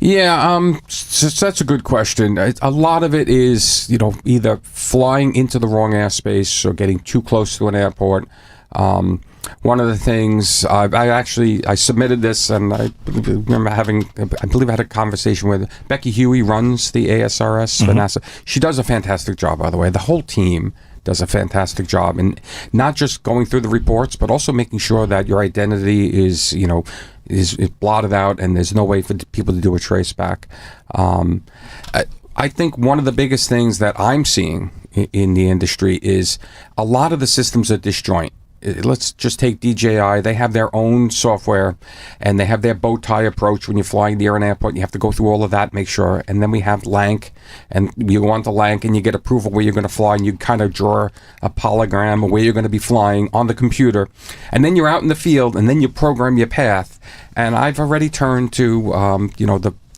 Yeah, so that's a good question. A lot of it is, either flying into the wrong airspace or getting too close to an airport. One of the things I submitted this, and I remember I believe I had a conversation with Becky Huey, runs the ASRS for NASA. She does a fantastic job, by the way. The whole team does a fantastic job, and not just going through the reports, but also making sure that your identity is blotted out and there's no way for people to do a trace back. I think one of the biggest things that I'm seeing in the industry is a lot of the systems are disjoint. Let's just take DJI. They have their own software, and they have their bow tie approach when you're flying near an airport. You have to go through all of that, make sure. And then we have LANC, and you go on to LANC, and you get approval where you're going to fly, and you kind of draw a polygram of where you're going to be flying on the computer. And then you're out in the field, and then you program your path. And I've already turned to,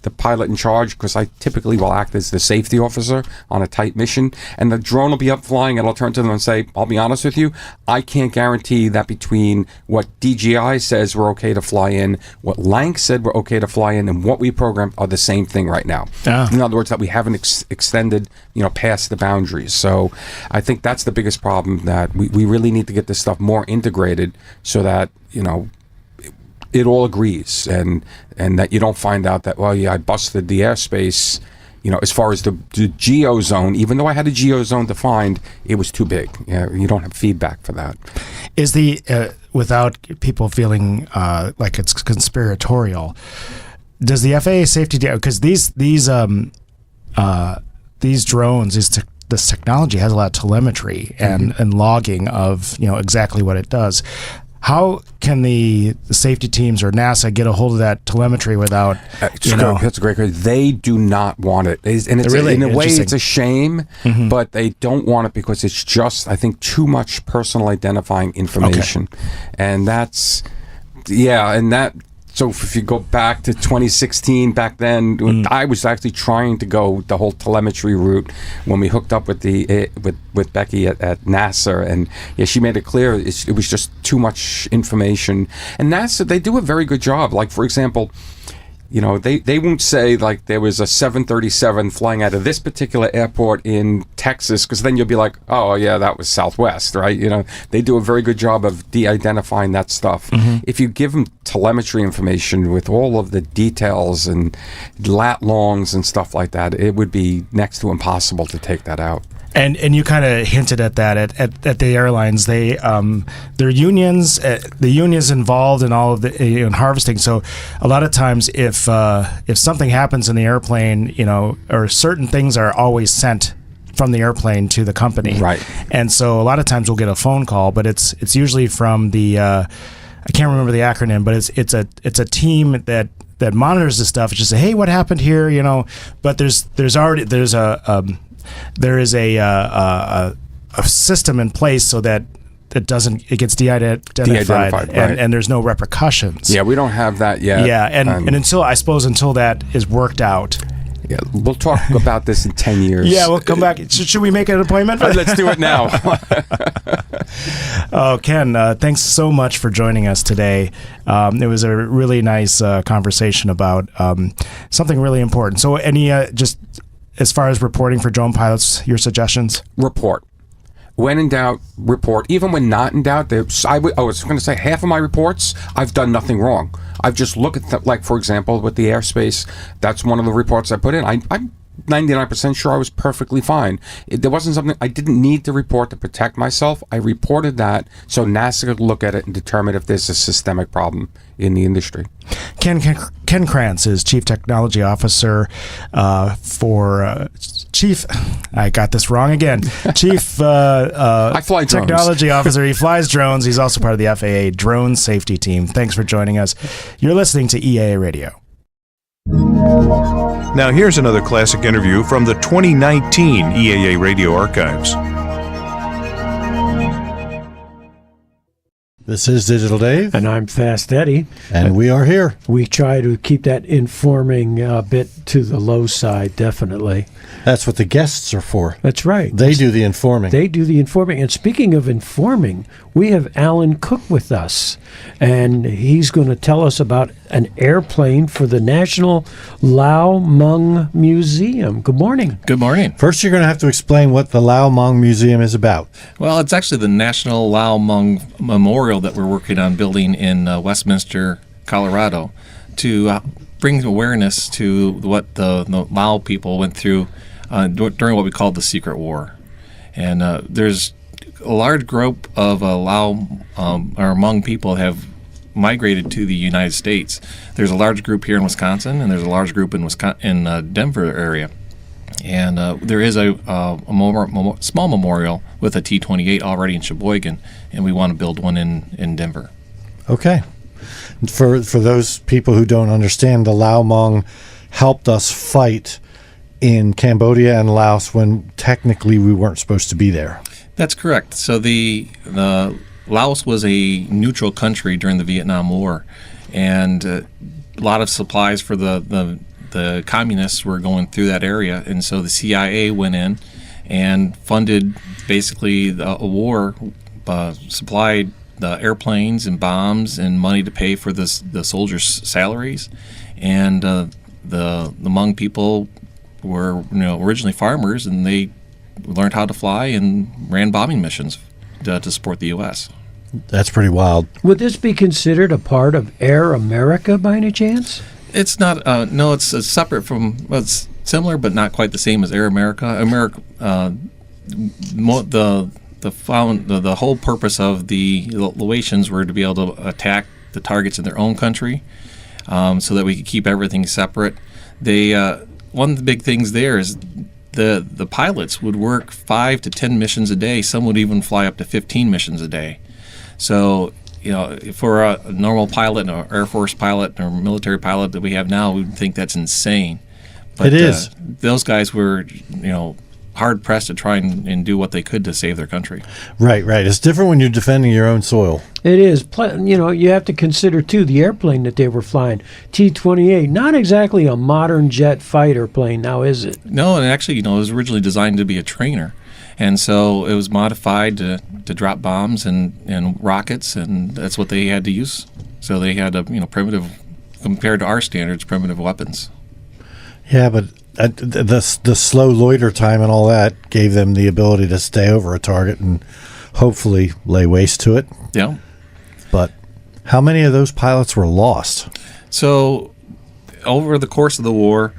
the pilot in charge, because I typically will act as the safety officer on a tight mission, and the drone will be up flying, and I'll turn to them and say, I'll be honest with you, I can't guarantee that between what DJI says we're okay to fly in, what Lank said we're okay to fly in, and what we programmed are the same thing right now. In other words, that we haven't extended, past the boundaries. So I think that's the biggest problem, that we really need to get this stuff more integrated so that, it all agrees, and that you don't find out that, well, yeah, I busted the airspace, as far as the geo zone, even though I had a geo zone defined, it was too big. You don't have feedback for that. Is without people feeling like it's conspiratorial, does the FAA safety, because these drones, this technology has a lot of telemetry and logging of exactly what it does. How can the safety teams or NASA get a hold of that telemetry without, That's a great question. They do not want it. And it's really, in a way, it's a shame, but they don't want it because it's just, I think, too much personal identifying information. Okay. And that's, so if you go back to 2016, back then, I was actually trying to go the whole telemetry route when we hooked up with with Becky at NASA, and she made it clear it was just too much information. And NASA, they do a very good job. Like, for example, they won't say like there was a 737 flying out of this particular airport in Texas, because then you'll be like, oh yeah, that was Southwest, right? They do a very good job of de-identifying that stuff. If you give them telemetry information with all of the details and lat longs and stuff like that, it would be next to impossible to take that out. And you kind of hinted at that at the airlines. They their unions, the unions involved in all of the in harvesting. So a lot of times, if something happens in the airplane, or certain things are always sent from the airplane to the company, right? And so a lot of times we'll get a phone call, but it's usually from the I can't remember the acronym, but it's a team that monitors this stuff. It's just say, hey, what happened here? But there's there is a system in place so that it gets de-identified, right. and there's no repercussions. Yeah, we don't have that yet. Yeah, and until that is worked out. Yeah, we'll talk about this in 10 years. Yeah, we'll come back. Should we make an appointment? Let's do it now. Oh, Ken, thanks so much for joining us today. It was a really nice conversation about something really important. So any just as far as reporting for drone pilots, your suggestions? Report. When in doubt, report. Even when not in doubt, I was going to say half of my reports, I've done nothing wrong. I've just looked at, like, for example, with the airspace, that's one of the reports I put in. I'm 99% sure I was perfectly fine. There wasn't something I didn't need to report to protect myself. I reported that so NASA could look at it and determine if there's a systemic problem in the industry. Ken Krantz is Chief Technology Officer Chief, I got this wrong again. Chief I fly drones. Technology Officer. He flies drones. He's also part of the FAA Drone Safety Team. Thanks for joining us. You're listening to Eaa Radio. Now here's another classic interview from the 2019 EAA Radio Archives. This is Digital Dave. And I'm Fast Eddie. And we are here. We try to keep that informing bit to the low side, definitely. That's what the guests are for. That's right. They do the informing. They do the informing. And speaking of informing, we have Alan Cook with us. And he's going to tell us about an airplane for the National Lao Hmong Museum. Good morning. Good morning. First, you're going to have to explain what the Lao Hmong Museum is about. Well, it's actually the National Lao Hmong Memorial that we're working on building in Westminster, Colorado, to bring awareness to what the Lao people went through during what we call the Secret War. And there's a large group of Lao or Hmong people have migrated to the United States. There's a large group here in Wisconsin, and there's a large group in Denver area. And there is a small memorial with a T-28 already in Sheboygan, and we want to build one in Denver. Okay. For those people who don't understand, the Lao Hmong helped us fight in Cambodia and Laos when technically we weren't supposed to be there. That's correct. So the Laos was a neutral country during the Vietnam War, and a lot of supplies for the the communists were going through that area, and so the CIA went in and funded basically a war, supplied the airplanes and bombs and money to pay for the soldiers' salaries, and the Hmong people were originally farmers, and they learned how to fly and ran bombing missions to support the U.S. That's pretty wild. Would this be considered a part of Air America by any chance? It's not. No, it's separate from. Well, it's similar, but not quite the same as Air America. The whole purpose of the Laotians were to be able to attack the targets in their own country, so that we could keep everything separate. They one of the big things there is the pilots would work 5 to 10 missions a day. Some would even fly up to 15 missions a day. So, for a normal pilot, an Air Force pilot, or military pilot that we have now, we would think that's insane. But, it is. Those guys were, hard pressed to try and do what they could to save their country. Right. It's different when you're defending your own soil. It is. You have to consider, too, the airplane that they were flying, T-28, not exactly a modern jet fighter plane now, is it? No, and actually, it was originally designed to be a trainer. And so it was modified to drop bombs and rockets, and that's what they had to use. So they had primitive, compared to our standards, primitive weapons. Yeah, but the slow loiter time and all that gave them the ability to stay over a target and hopefully lay waste to it. Yeah. But how many of those pilots were lost? So over the course of the war,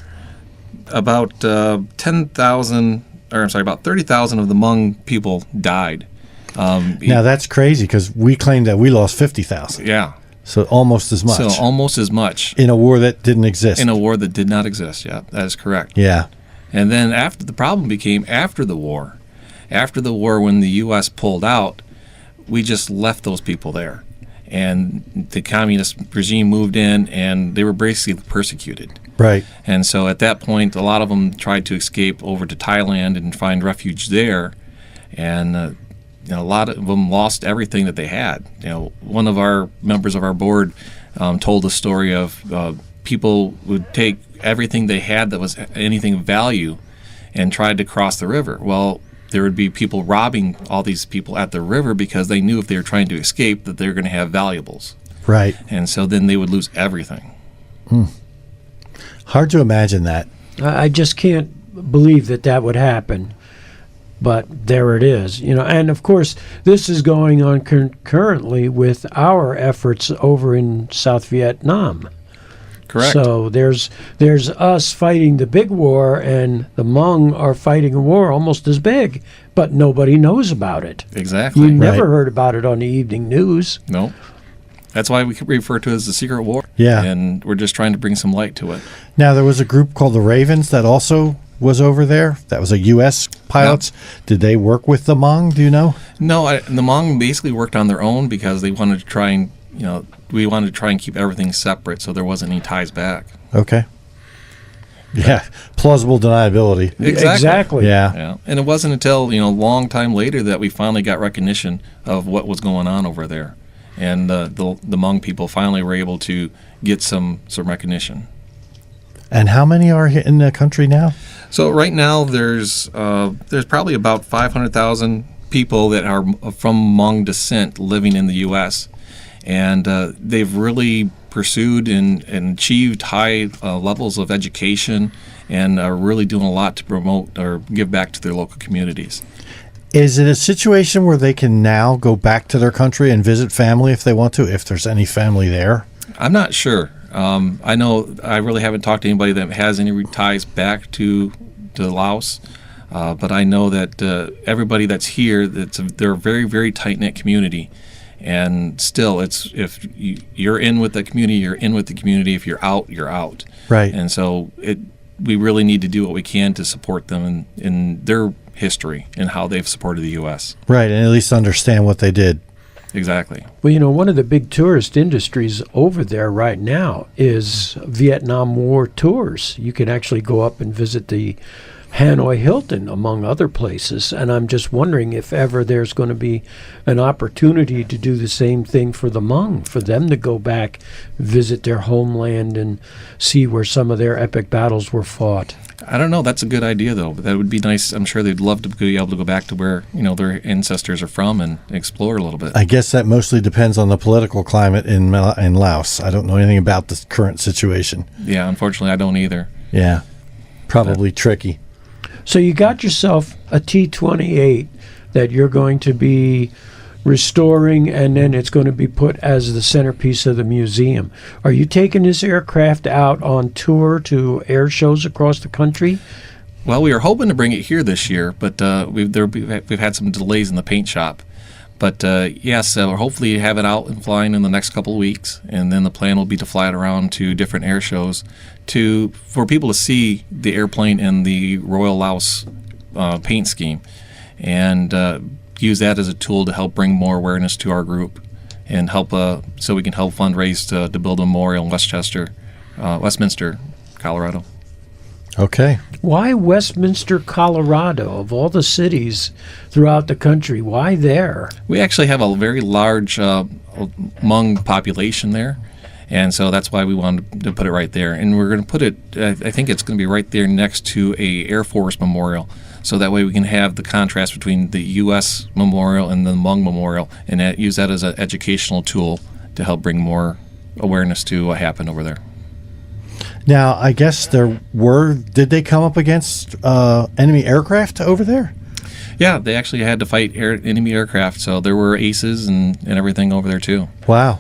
about 10,000, or I'm sorry, about 30,000 of the Hmong people died. Now that's crazy because we claimed that we lost 50,000. Yeah. So almost as much. So almost as much. In a war that didn't exist. In a war that did not exist, yeah, that is correct. Yeah. And then the problem became after the war. After the war, when the U.S. pulled out, we just left those people there. And the communist regime moved in, and they were basically persecuted. Right. And so at that point, a lot of them tried to escape over to Thailand and find refuge there. And a lot of them lost everything that they had. One of our members of our board told the story of people would take everything they had that was anything of value and tried to cross the river. Well, there would be people robbing all these people at the river because they knew if they were trying to escape that they were going to have valuables. Right. And so then they would lose everything. Hard to imagine that. I just can't believe that would happen. But there it is, and of course this is going on concurrently with our efforts over in South Vietnam. Correct. So there's us fighting the big war, and the Hmong are fighting a war almost as big, but nobody knows about it. Exactly. You never heard about it on the evening news. No. That's why we refer to it as the secret war. Yeah. And we're just trying to bring some light to it. Now, there was a group called the Ravens that also was over there. That was a U.S. pilots. Yep. Did they work with the Hmong? Do you know? No, the Hmong basically worked on their own because they wanted to try and, we wanted to try and keep everything separate so there wasn't any ties back. Okay. Yeah, plausible deniability. Exactly. Yeah. And it wasn't until, a long time later that we finally got recognition of what was going on over there. And the Hmong people finally were able to get some recognition. And how many are in the country now? So right now there's probably about 500,000 people that are from Hmong descent living in the U.S. And they've really pursued and achieved high levels of education and are really doing a lot to promote or give back to their local communities. Is it a situation where they can now go back to their country and visit family if they want to, if there's any family there? I'm not sure. I know I really haven't talked to anybody that has any ties back to Laos, but I know that everybody that's here, they're a very, very tight-knit community. And still, if you're in with the community, you're in with the community. If you're out, you're out. Right. And so we really need to do what we can to support them in their history and how they've supported the U.S. Right, and at least understand what they did. Exactly. Well, one of the big tourist industries over there right now is Vietnam War tours. You can actually go up and visit the Hanoi Hilton, among other places. And I'm just wondering if ever there's going to be an opportunity to do the same thing for the Hmong, for them to go back, visit their homeland, and see where some of their epic battles were fought. I don't know. That's a good idea, though. That would be nice. I'm sure they'd love to be able to go back to where their ancestors are from and explore a little bit. I guess that mostly depends on the political climate in Laos. I don't know anything about the current situation. Yeah, unfortunately, I don't either. Yeah, probably tricky. So you got yourself a T-28 that you're going to be restoring, and then it's going to be put as the centerpiece of the museum. Are you taking this aircraft out on tour to air shows across the country? Well, we were hoping to bring it here this year, but we've had some delays in the paint shop. But yes, we'll hopefully have it out and flying in the next couple of weeks, and then the plan will be to fly it around to different air shows for people to see the airplane in the Royal Laos paint scheme, and use that as a tool to help bring more awareness to our group and help so we can help fundraise to build a memorial in Westminster, Colorado. Okay. Why Westminster, Colorado, of all the cities throughout the country? Why there? We actually have a very large Hmong population there, and so that's why we wanted to put it right there. And we're going to put it, I think it's going to be right there next to a Air Force memorial, so that way we can have the contrast between the U.S. memorial and the Hmong memorial, and use that as an educational tool to help bring more awareness to what happened over there. Now, I guess did they come up against enemy aircraft over there? Yeah, they actually had to fight enemy aircraft, so there were aces and everything over there too. Wow.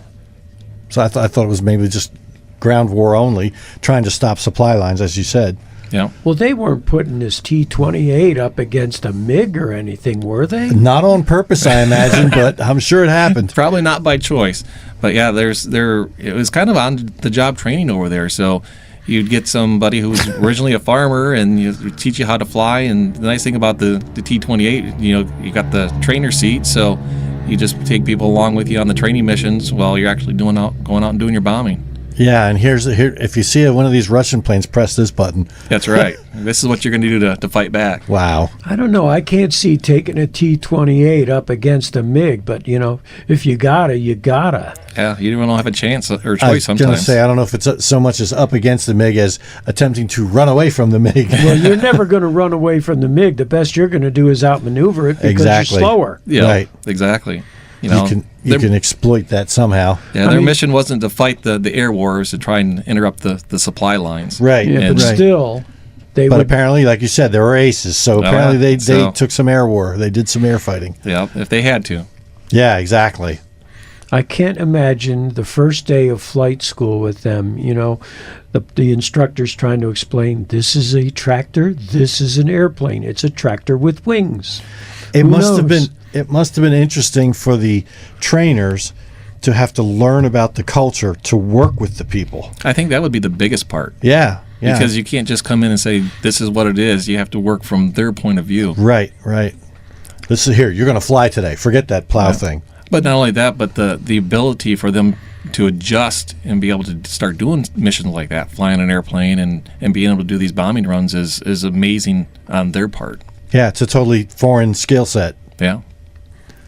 So I thought it was maybe just ground war only, trying to stop supply lines, as you said. Yeah. Well, they weren't putting this T-28 up against a MiG or anything, were they? Not on purpose, I imagine, but I'm sure it happened. Probably not by choice. But yeah, it was kind of on-the-job training over there, so you'd get somebody who was originally a farmer and you teach you how to fly. And the nice thing about the T-28, you got the trainer seat, so you just take people along with you on the training missions while you're actually going out and doing your bombing. Yeah, and here, if you see one of these Russian planes, press this button. That's right. This is what you're going to do to fight back. Wow. I don't know. I can't see taking a T-28 up against a MiG, but, if you gotta, you gotta. Yeah, you don't have a chance or choice I was sometimes. going to say, I don't know if it's so much as up against the MiG as attempting to run away from the MiG. Well, you're never going to run away from the MiG. The best you're going to do is outmaneuver it because you're slower. Yeah, right. Exactly. You can exploit that somehow. Yeah, their mission wasn't to fight the air wars, to try and interrupt the supply lines. Right. Yeah, but still, apparently, like you said, there were aces. So apparently they took some air war. They did some air fighting. Yeah, if they had to. Yeah, exactly. I can't imagine the first day of flight school with them, the instructors trying to explain, this is a tractor, this is an airplane. It's a tractor with wings. It must have been interesting for the trainers to have to learn about the culture to work with the people. I think that would be the biggest part. Yeah. Because you can't just come in and say, this is what it is. You have to work from their point of view. Right. This is here. You're going to fly today. Forget that plow thing. But not only that, but the ability for them to adjust and be able to start doing missions like that, flying an airplane and being able to do these bombing runs is amazing on their part. Yeah, it's a totally foreign skill set. Yeah.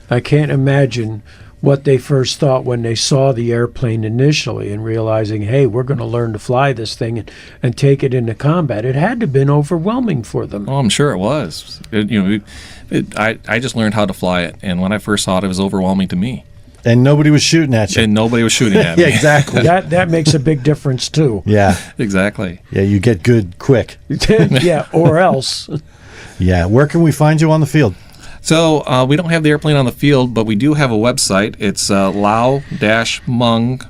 I can't imagine what they first thought when they saw the airplane initially and realizing, hey, we're going to learn to fly this thing and take it into combat. It had to have been overwhelming for them. Oh, I'm sure it was. I just learned how to fly it, and when I first saw it, it was overwhelming to me. And nobody was shooting at you. Yeah, exactly. That makes a big difference, too. Yeah. Exactly. Yeah, you get good quick. Yeah, or else. Yeah, where can we find you on the field? So we don't have the airplane on the field, but we do have a website. It's lao-hmong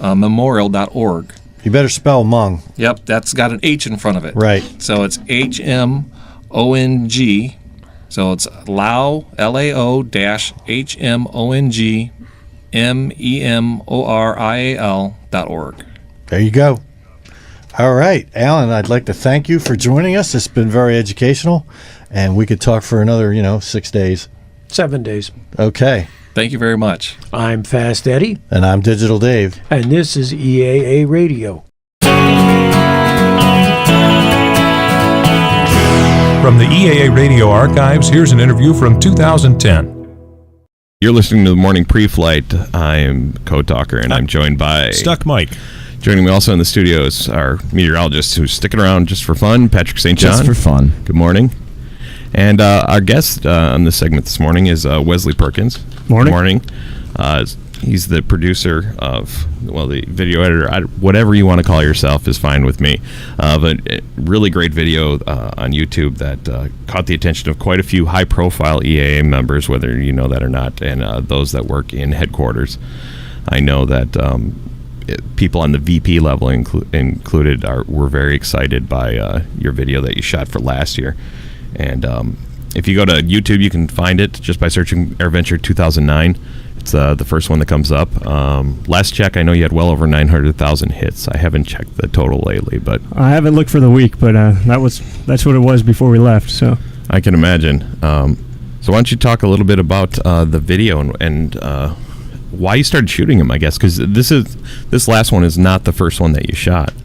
memorial.org. You better spell Hmong. Yep, that's got an H in front of it. Right. So it's HMONG. So it's Lao, LAO-HMONG memorial.org. There you go. All right, Alan, I'd like to thank you for joining us. It's been very educational, and we could talk for another, 6 days. 7 days. Okay. Thank you very much. I'm Fast Eddie. And I'm Digital Dave. And this is EAA Radio. From the EAA Radio archives, here's an interview from 2010. You're listening to the Morning Pre-Flight. I'm Code Talker, and I'm joined by... Stuck Mike. Joining me also in the studio is our meteorologist who's sticking around just for fun, Patrick St. John. Just for fun. Good morning. And our guest on this segment this morning is Wesley Perkins. Morning. Good morning. He's the producer of, well, the video editor. Whatever you want to call yourself is fine with me. But a really great video on YouTube that caught the attention of quite a few high-profile EAA members, whether you know that or not, and those that work in headquarters. I know that people on the VP level included were very excited by your video that you shot for last year. And if you go to YouTube, you can find it just by searching AirVenture 2009. It's the first one that comes up. Last check, I know you had well over 900,000 hits. I haven't checked the total lately, but I haven't looked for the week, but that's what it was before we left. So I can imagine. So why don't you talk a little bit about the video and why you started shooting them? I guess because this last one is not the first one that you shot.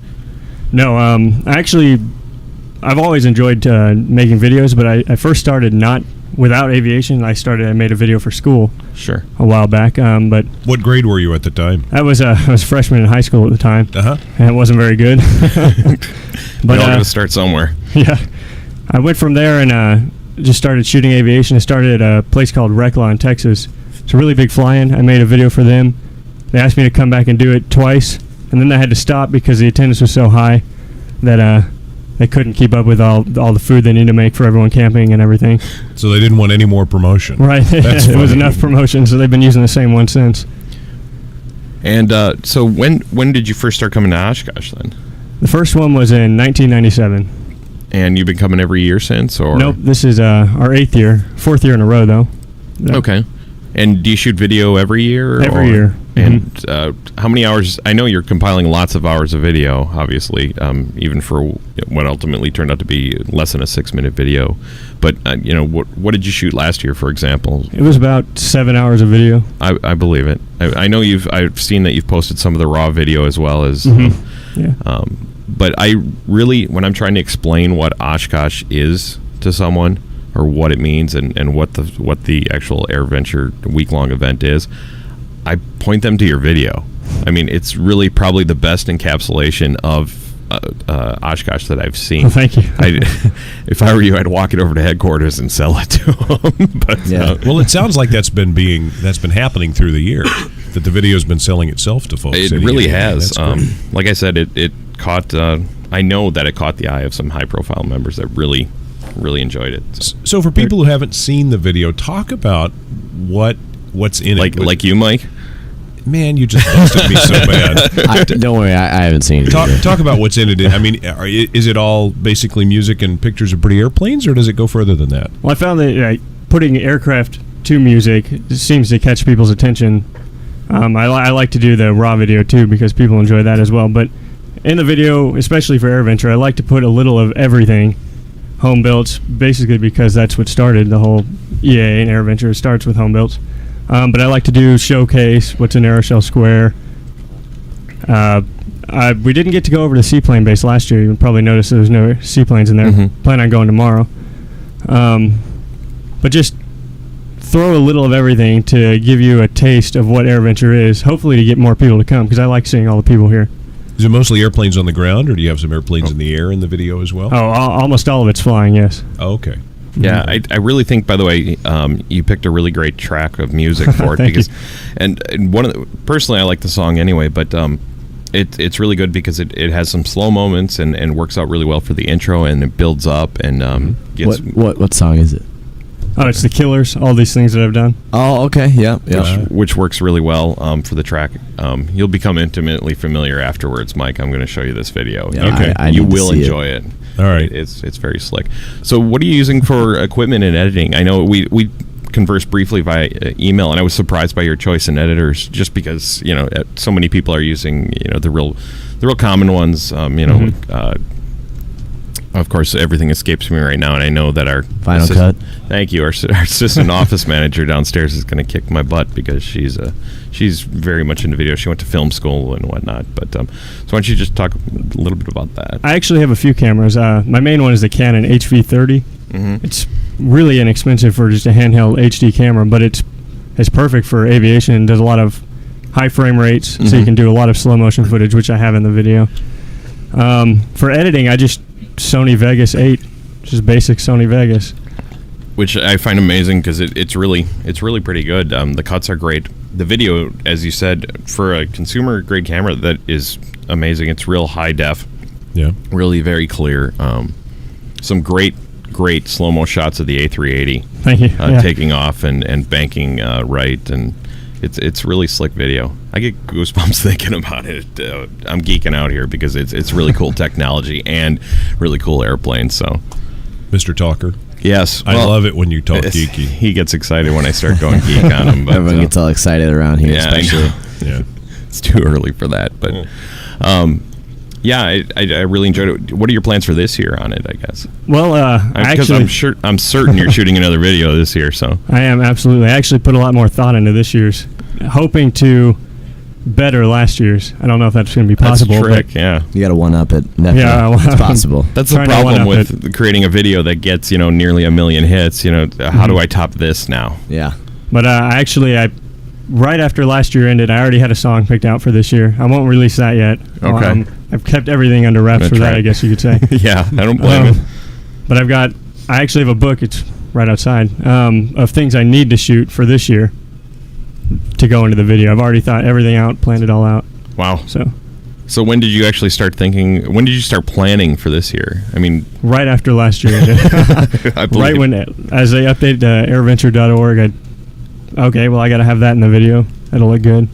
No, I've always enjoyed making videos, but I first started not without aviation. I made a video for school. Sure. A while back. But what grade were you at the time? I was a freshman in high school at the time. And it wasn't very good. But all got to start somewhere. Yeah. I went from there and just started shooting aviation. I started at a place called Reclaw in Texas. It's a really big fly-in. I made a video for them. They asked me to come back and do it twice, and then I had to stop because the attendance was so high that they couldn't keep up with all the food they need to make for everyone camping and everything. So they didn't want any more promotion. Right. That's it was enough promotion, so they've been using the same one since. And so when did you first start coming to Oshkosh then? The first one was in 1997. And you've been coming every year since? Or Nope, this is our 4th year in a row, though. Okay. And do you shoot video every year? Every year. And how many hours? I know you're compiling lots of hours of video, obviously, even for what ultimately turned out to be less than a 6-minute video. But what did you shoot last year, for example? It was about 7 hours of video. I believe it. I know I've seen that you've posted some of the raw video as well as. Yeah. But I really, when I'm trying to explain what Oshkosh is to someone, or what it means and what the actual AirVenture week-long event is, I point them to your video. I mean, it's really probably the best encapsulation of Oshkosh that I've seen. Well, thank you. If I were you, I'd walk it over to headquarters and sell it to them. But, well, it sounds like that's been happening through the year. That the video's been selling itself to folks. It really has. Like I said, it caught. I know that it caught the eye of some high-profile members that really enjoyed it. So for people who haven't seen the video, talk about what's in it. Like you, Mike? Man, you just busted me so bad. Don't worry, I haven't seen it. Talk about what's in it. I mean, is it all basically music and pictures of pretty airplanes, or does it go further than that? Well, I found that putting aircraft to music seems to catch people's attention. I like to do the raw video too because people enjoy that as well. But in the video, especially for AirVenture, I like to put a little of everything. Home built, basically because that's what started the whole EAA and AirVenture. It starts with home built. But I like to do showcase what's in Aeroshell Square. We didn't get to go over to Seaplane Base last year. You probably noticed there was no seaplanes in there. Mm-hmm. Plan on going tomorrow. But just throw a little of everything to give you a taste of what AirVenture is, hopefully to get more people to come, because I like seeing all the people here. Is it mostly airplanes on the ground, or do you have some airplanes in the air in the video as well? Oh, almost all of it's flying, yes. Oh, okay. Yeah, I really think, by the way, you picked a really great track of music for it. Thank you. And personally, I like the song anyway, but it's really good because it has some slow moments and works out really well for the intro, and it builds up and gets... What song is it? Oh, it's The Killers, all these things that I've done. Oh, okay, yeah. Which works really well for the track. You'll become intimately familiar afterwards, Mike. I'm going to show you this video. Yeah, okay. You will enjoy it. All right. It's very slick. So what are you using for equipment and editing? I know we conversed briefly via email, and I was surprised by your choice in editors just because, so many people are using, the real common ones, of course, everything escapes me right now, and I know that our Final Cut. Thank you. Our assistant office manager downstairs is going to kick my butt because she's very much into video. She went to film school and whatnot. But so why don't you just talk a little bit about that? I actually have a few cameras. My main one is the Canon HV30. It's really inexpensive for just a handheld HD camera, but it's perfect for aviation. It does a lot of high frame rates, so you can do a lot of slow motion footage, which I have in the video. For editing, I just Sony Vegas 8, just basic Sony Vegas, which I find amazing because it's really pretty good. The cuts are great. The video, as you said, for a consumer grade camera, that is amazing. It's real high def. Yeah. Really very clear. Some great slow-mo shots of the A380. Thank you. Taking off and banking right, and it's really slick video. I get goosebumps thinking about it. I'm geeking out here because it's really cool technology and really cool airplanes. So, Mr. Talker. Yes, I love it when you talk geeky. He gets excited when I start going geek on him. But, everyone gets all excited around here, especially. Yeah, it's too early for that, but I really enjoyed it. What are your plans for this year on it? I guess. Well, because I'm certain you're shooting another video this year. So I am absolutely. I actually put a lot more thought into this year's, hoping to better last year's. I don't know if that's going to be possible. That's a trick, but yeah. You got to one up it. Yeah, it's possible. That's the problem with creating a video that gets nearly 1 million hits. How do I top this now? Yeah. But I right after last year ended, I already had a song picked out for this year. I won't release that yet. Okay. I've kept everything under wraps for that, I guess you could say. Yeah, I don't blame it. But I actually have a book. It's right outside of things I need to shoot for this year to go into the video. I've already thought everything out, planned it all out. Wow. So when did you actually start thinking? When did you start planning for this year? I mean, right after last year. Right when, as they updated airventure.org, I got to have that in the video. That'll look good.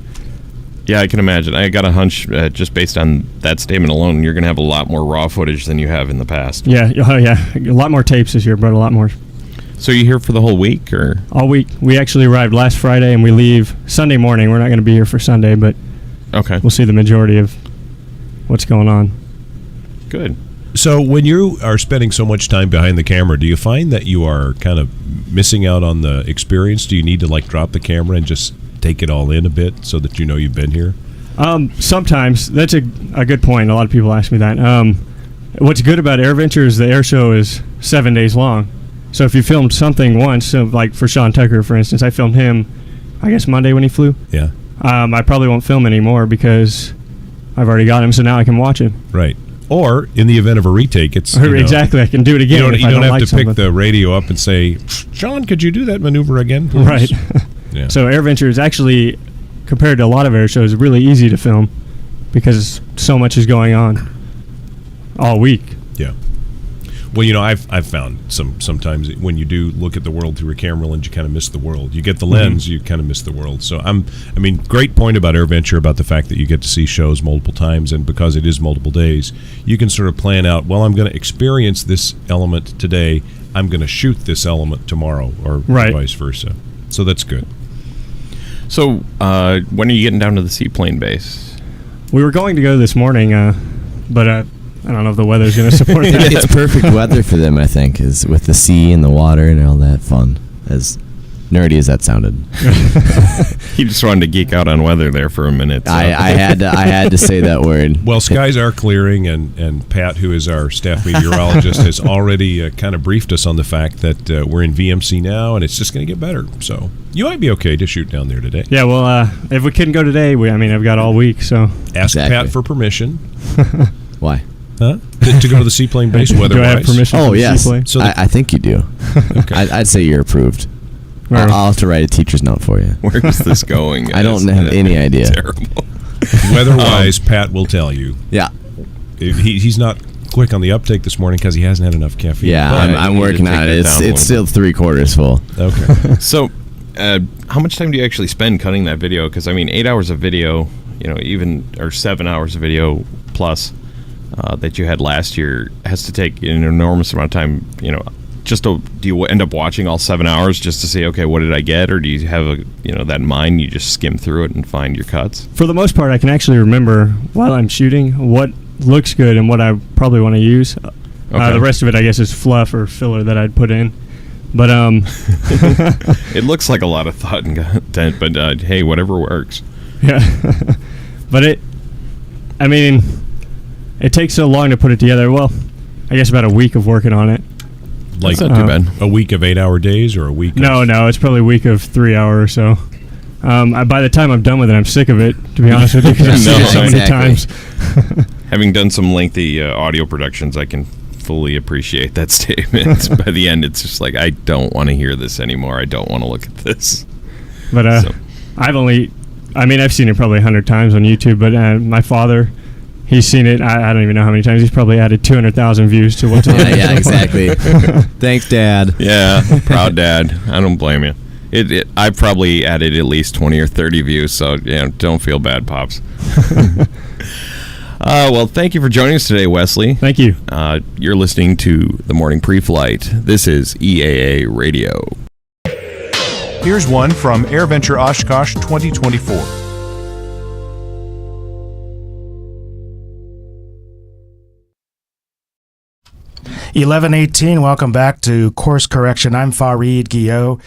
Yeah, I can imagine. I got a hunch just based on that statement alone, you're going to have a lot more raw footage than you have in the past. Yeah, a lot more tapes this year, but a lot more. So you here for the whole week, or? All week. We actually arrived last Friday, and we leave Sunday morning. We're not going to be here for Sunday, but we'll see the majority of what's going on. Good. So when you are spending so much time behind the camera, do you find that you are kind of missing out on the experience? Do you need to drop the camera and just take it all in a bit so that you've been here? Sometimes. That's a good point. A lot of people ask me that. What's good about AirVenture is the air show is 7 days long. So if you filmed something once, like for Sean Tucker, for instance, I filmed him, I guess, Monday when he flew. Yeah. I probably won't film anymore because I've already got him, so now I can watch him. Right. Or in the event of a retake, it's exactly. I can do it again. You don't have to something. pick the radio up and say, "Sean, could you do that maneuver again?" Please? Right. Yeah. So AirVenture is actually, compared to a lot of air shows, really easy to film because so much is going on all week. Yeah. Well, I've found sometimes when you do look at the world through a camera lens, you kind of miss the world. You get the lens, you kind of miss the world. So great point about AirVenture about the fact that you get to see shows multiple times, and because it is multiple days, you can sort of plan out, well, I'm going to experience this element today, I'm going to shoot this element tomorrow, or vice versa. So that's good. So when are you getting down to the seaplane base? We were going to go this morning, but I don't know if the weather's going to support that. It's perfect weather for them, I think, is with the sea and the water and all that fun. As nerdy as that sounded. He just wanted to geek out on weather there for a minute. So. I had to say that word. Well, skies are clearing, and Pat, who is our staff meteorologist, has already kind of briefed us on the fact that we're in VMC now, and it's just going to get better. So you might be okay to shoot down there today. Yeah, well, if we couldn't go today, I've got all week. So ask Pat for permission. Why? Huh? To go to the seaplane base weather-wise? Do I have permission Oh, for the yes. seaplane? So I think you do. Okay. I'd say you're approved. I'll have to write a teacher's note for you. Where is this going, guys? I don't have any idea. Terrible. Weather-wise, Pat will tell you. Yeah. He's not quick on the uptake this morning because he hasn't had enough caffeine. Yeah, I'm working on it. It's still 3/4 full. Okay. So, how much time do you actually spend cutting that video? Because 8 hours of video, or 7 hours of video plus that you had last year has to take an enormous amount of time. Do you end up watching all 7 hours just to say, okay, what did I get, or do you have that in mind? You just skim through it and find your cuts. For the most part, I can actually remember while I'm shooting what looks good and what I probably want to use. The rest of it, I guess, is fluff or filler that I'd put in. But it looks like a lot of thought and content, but hey, whatever works. Yeah, but it takes so long to put it together. Well, I guess about a week of working on it. Like That's not too bad. A week of 8-hour days or a week? No, it's probably a week of 3 hours or so. By the time I'm done with it, I'm sick of it, to be honest with you, because I've seen it so many times. Having done some lengthy audio productions, I can fully appreciate that statement. By the end, it's just like, I don't want to hear this anymore. I don't want to look at this. But I've seen it probably 100 times on YouTube, but my father, he's seen it, I don't even know how many times. He's probably added 200,000 views to what's on it. Yeah, exactly. Thanks, Dad. Yeah, proud dad. I don't blame you. I've probably added at least 20 or 30 views, so don't feel bad, Pops. Well, thank you for joining us today, Wesley. Thank you. You're listening to The Morning Pre-Flight. This is Eaa Radio. Here's one from AirVenture Oshkosh 2024. (11:18). Welcome back to Course Correction. I'm Fareed Guillot.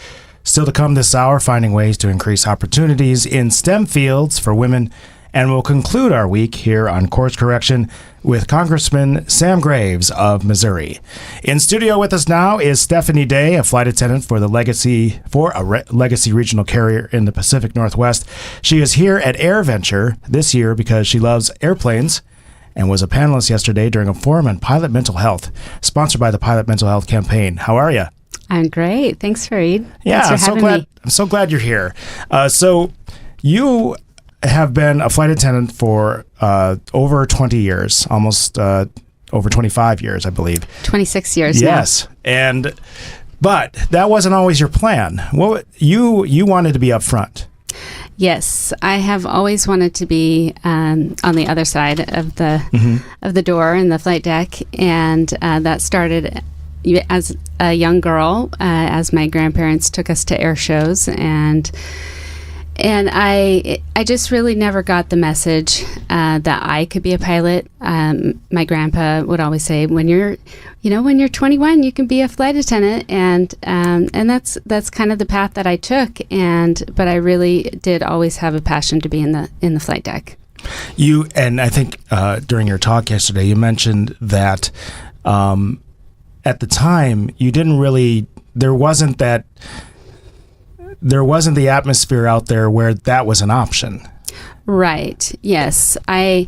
Still to come this hour, finding ways to increase opportunities in STEM fields for women. And we'll conclude our week here on Course Correction with Congressman Sam Graves of Missouri. In studio with us now is Stephanie Day, a flight attendant for a legacy regional carrier in the Pacific Northwest. She is here at AirVenture this year because she loves airplanes and was a panelist yesterday during a forum on pilot mental health, sponsored by the Pilot Mental Health Campaign. How are you? I'm great. Thanks, Fareed. Yeah, Thanks for having me. I'm so glad you're here. So you have been a flight attendant for over 20 years, almost over 25 years, I believe. 26 years now. Yes. But that wasn't always your plan. You wanted to be up front. Yes, I have always wanted to be on the other side of the door in the flight deck, and that started as a young girl, as my grandparents took us to air shows, and I just really never got the message that I could be a pilot. My grandpa would always say, when you're 21, you can be a flight attendant, and that's kind of the path that I took. But I really did always have a passion to be in the flight deck. And I think during your talk yesterday, you mentioned that at the time you didn't really. There wasn't the atmosphere out there where that was an option. Right. Yes. Or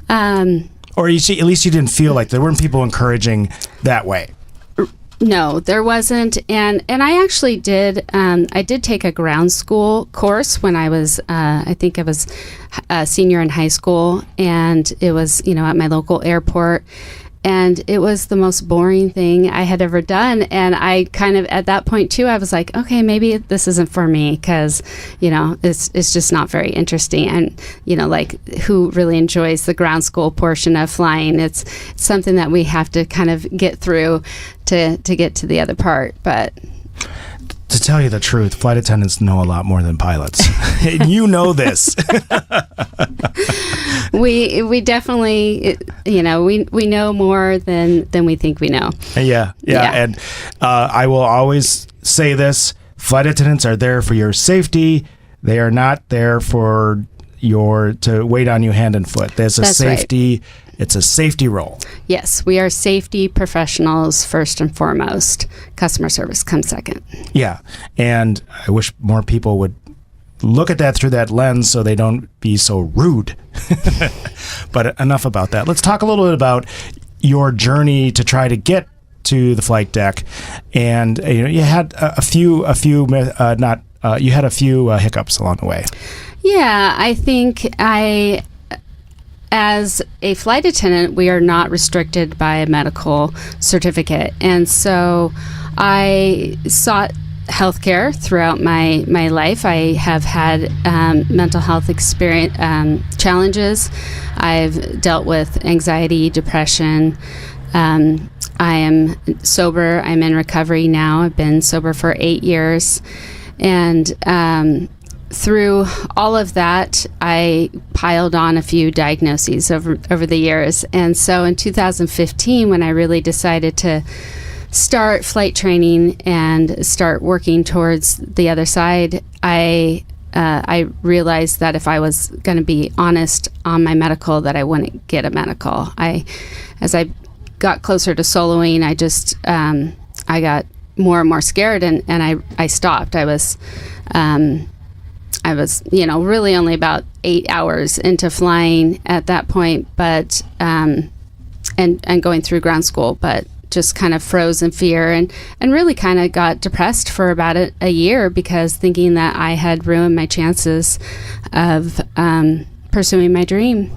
at least you didn't feel like there weren't people encouraging that way. No, there wasn't. And I actually did. I did take a ground school course when I was, I think I was a senior in high school, and it was, at my local airport. And it was the most boring thing I had ever done. And I kind of, at that point too, I was like, okay, maybe this isn't for me, because, it's just not very interesting. And, like, who really enjoys the ground school portion of flying? It's something that we have to kind of get through to get to the other part. But to tell you the truth, flight attendants know a lot more than pilots. You know this. We definitely, we know more than we think we know. Yeah. And I will always say this: flight attendants are there for your safety. They are not there for to wait on you hand and foot. That's safety. Right. It's a safety role. Yes, we are safety professionals first and foremost. Customer service comes second. Yeah, and I wish more people would look at that through that lens so they don't be so rude. But enough about that. Let's talk a little bit about your journey to try to get to the flight deck. And you had a few hiccups along the way. Yeah, I think as a flight attendant, we are not restricted by a medical certificate. And so I sought healthcare throughout my life. I have had mental health experience challenges. I've dealt with anxiety, depression. I am sober. I'm in recovery now. I've been sober for 8 years. And through all of that, I piled on a few diagnoses over the years. And so in 2015, when I really decided to start flight training and start working towards the other side, I realized that if I was going to be honest on my medical, that I wouldn't get a medical. As I got closer to soloing, I got more and more scared, and I stopped. I was really only about 8 hours into flying at that point, but and going through ground school, but just kind of froze in fear and really kind of got depressed for about a year, because thinking that I had ruined my chances of pursuing my dream.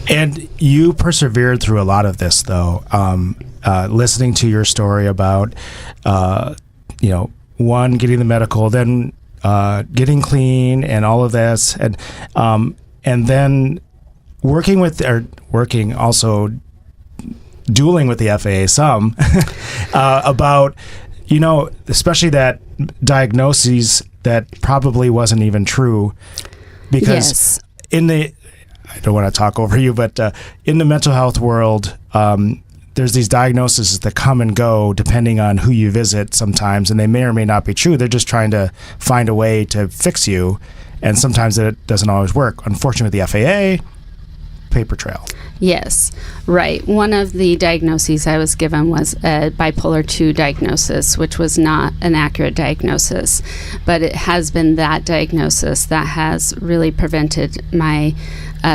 And you persevered through a lot of this, though. Listening to your story about, one, getting the medical, then getting clean, and all of this, and then also dueling with the FAA some about, especially that diagnoses that probably wasn't even true, because I don't want to talk over you, but in the mental health world, there's these diagnoses that come and go depending on who you visit sometimes, and they may or may not be true. They're just trying to find a way to fix you, and sometimes it doesn't always work. Unfortunately, with the FAA, paper trail. Yes, right. One of the diagnoses I was given was a bipolar 2 diagnosis, which was not an accurate diagnosis, but it has been that diagnosis that has really prevented my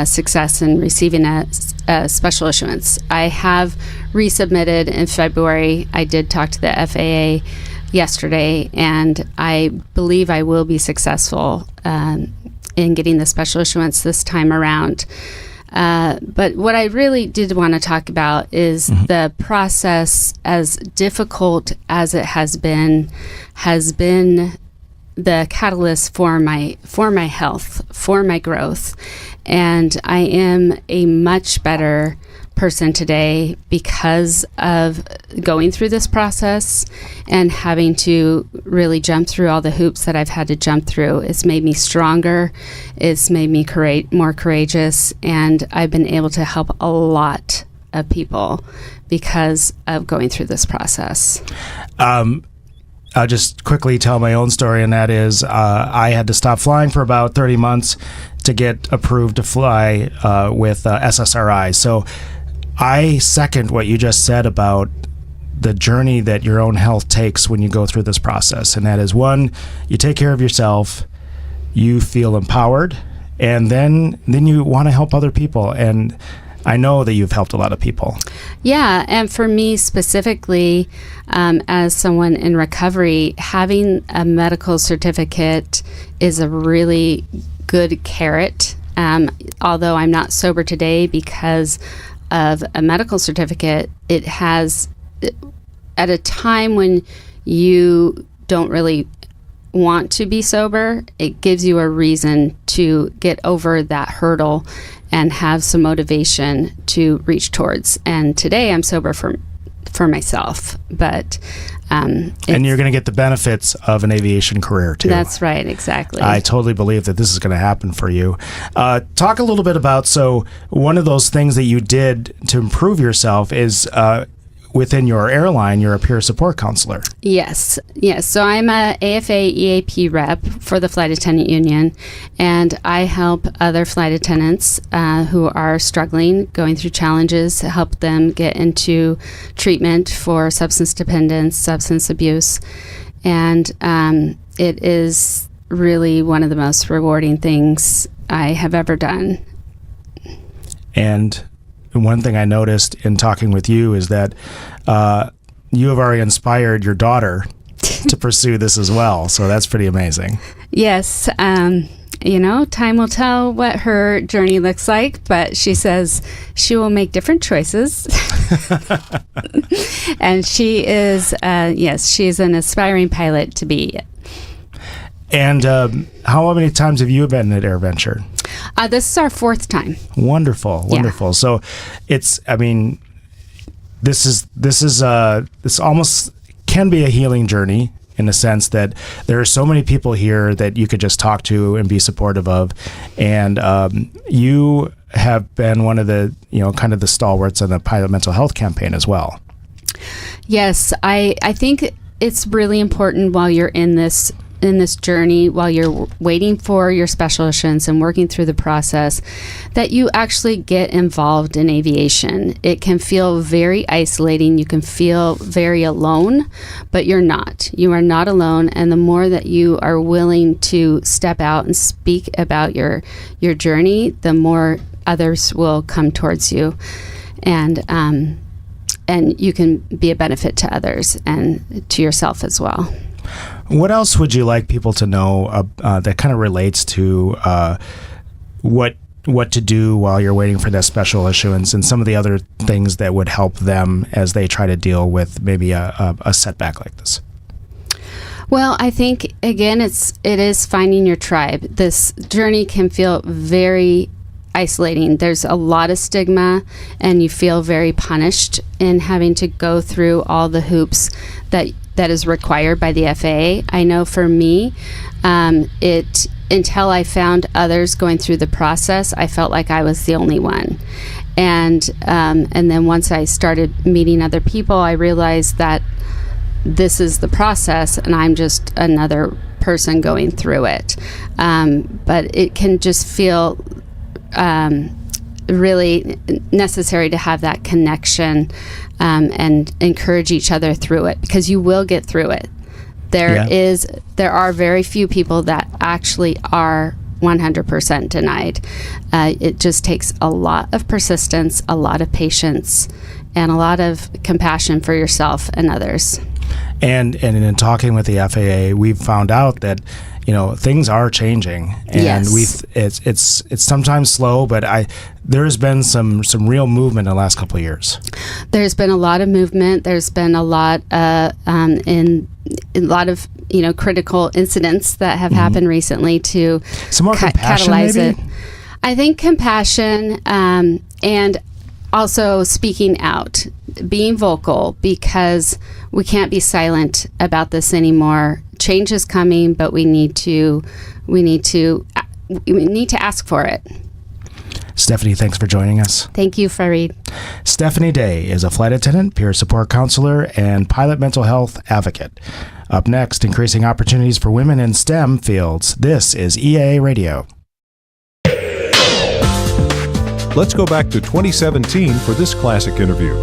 success in receiving a special issuance. I have resubmitted in February. I did talk to the FAA yesterday, and I believe I will be successful in getting the special issuance this time around. But what I really did want to talk about is the process, as difficult as it has been the catalyst for my health, for my growth. And I am a much better person today because of going through this process and having to really jump through all the hoops that I've had to jump through. It's made me stronger. It's made me more courageous. And I've been able to help a lot of people because of going through this process. I'll just quickly tell my own story, and that is I had to stop flying for about 30 months to get approved to fly with SSRI. So I second what you just said about the journey that your own health takes when you go through this process. And that is, one, you take care of yourself, you feel empowered, and then you want to help other people. And I know that you've helped a lot of people. Yeah, and for me specifically, as someone in recovery, having a medical certificate is a really good carrot. Although I'm not sober today because of a medical certificate, it has, at a time when you don't really want to be sober, it gives you a reason to get over that hurdle and have some motivation to reach towards. And today I'm sober for myself, but and you're going to get the benefits of an aviation career too. That's right, exactly. I totally believe that this is going to happen for you. Talk a little bit about, so one of those things that you did to improve yourself is within your airline, you're a peer support counselor. Yes. So I'm a AFA EAP rep for the Flight Attendant Union, and I help other flight attendants who are struggling, going through challenges, to help them get into treatment for substance dependence, substance abuse, and it is really one of the most rewarding things I have ever done. And one thing I noticed in talking with you is that you have already inspired your daughter to pursue this as well. So that's pretty amazing. Yes. Time will tell what her journey looks like, but she says she will make different choices. And she is, she's an aspiring pilot to be. And how many times have you been at AirVenture? This is our 4th time. Wonderful. Yeah. So this almost can be a healing journey in the sense that there are so many people here that you could just talk to and be supportive of. And you have been one of the, kind of the stalwarts of the pilot mental health campaign as well. Yes, I think it's really important while you're in this in this journey while you're waiting for your special issuance and working through the process, that you actually get involved in aviation. It can feel very isolating. You can feel very alone, but you're not. You are not alone. And the more that you are willing to step out and speak about your journey, the more others will come towards you. And you can be a benefit to others and to yourself as well. What else would you like people to know that kind of relates to what to do while you're waiting for that special issuance, and some of the other things that would help them as they try to deal with maybe a setback like this? Well, I think again, it is finding your tribe. This journey can feel very isolating. There's a lot of stigma, and you feel very punished in having to go through all the hoops that is required by the FAA. I know for me, until I found others going through the process, I felt like I was the only one. And then once I started meeting other people, I realized that this is the process, and I'm just another person going through it. But it can just feel really necessary to have that connection and encourage each other through it, because you will get through it. There are very few people that actually are 100% denied. It just takes a lot of persistence, a lot of patience, and a lot of compassion for yourself and others. And in talking with the FAA, we've found out that things are changing, and yes. It's sometimes slow, but there has been some real movement in the last couple of years. There's been a lot of movement. There's been a lot in a lot of critical incidents that have happened recently to some more compassion, catalyze maybe? it. I think compassion and also speaking out, being vocal, because we can't be silent about this anymore. Change is coming, but we need to ask for it. Stephanie, thanks for joining us. Thank you, Fareed. Stephanie Day is a flight attendant, peer support counselor, and pilot mental health advocate. Up next, increasing opportunities for women in STEM fields. This is Eaa Radio. Let's go back to 2017 for this classic interview.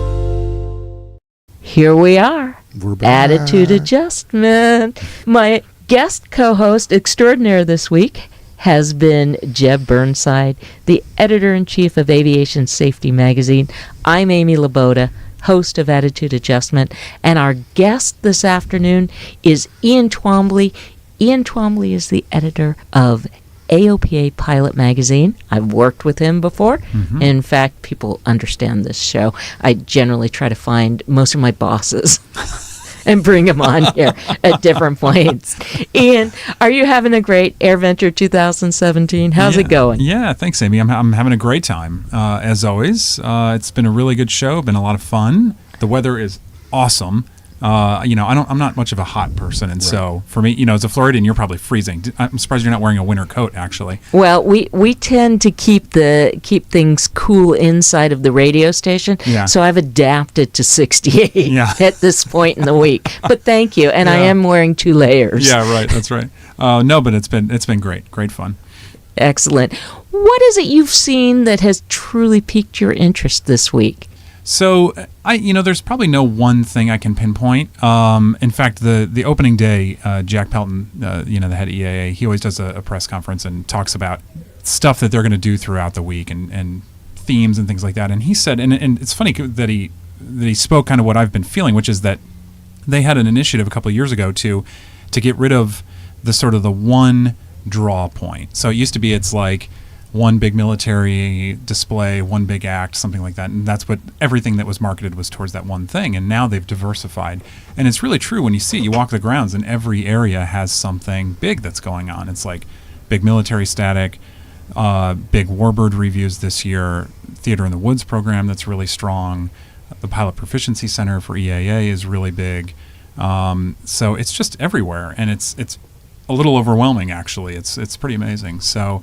Here we are. We're back. Attitude adjustment. My guest co-host extraordinaire this week has been Jeb Burnside, the editor-in-chief of Aviation Safety Magazine. I'm Amy Laboda, host of Attitude Adjustment, and our guest this afternoon is Ian Twombly. Ian Twombly is the editor of AOPA Pilot Magazine. I've worked with him before. Mm-hmm. In fact, people understand this show. I generally try to find most of my bosses and bring them on here at different points. Ian, are you having a great AirVenture 2017? How's it going? Yeah, thanks, Amy. I'm having a great time, as always. It's been a really good show, been a lot of fun. The weather is awesome. I'm not much of a hot person, and so for me, as a Floridian, you're probably freezing. I'm surprised you're not wearing a winter coat, actually. Well, we tend to keep things cool inside of the radio station, so I've adapted to 68 at this point in the week. But thank you, and I am wearing 2 layers. Yeah, right. That's right. No, but it's been great fun. Excellent. What is it you've seen that has truly piqued your interest this week? So, there's probably no one thing I can pinpoint. In fact, the opening day, Jack Pelton, the head of EAA, he always does a press conference and talks about stuff that they're going to do throughout the week and themes and things like that. And he said, and it's funny that he spoke kind of what I've been feeling, which is that they had an initiative a couple of years ago to get rid of the sort of the one draw point. So it used to be it's like one big military display, one big act, something like that. And that's what everything that was marketed was towards that one thing. And now they've diversified. And it's really true when you see it. You walk the grounds and every area has something big that's going on. It's like big military static, big Warbird reviews this year, Theater in the Woods program that's really strong. The Pilot Proficiency Center for EAA is really big. So it's just everywhere. And it's a little overwhelming, actually. It's pretty amazing. So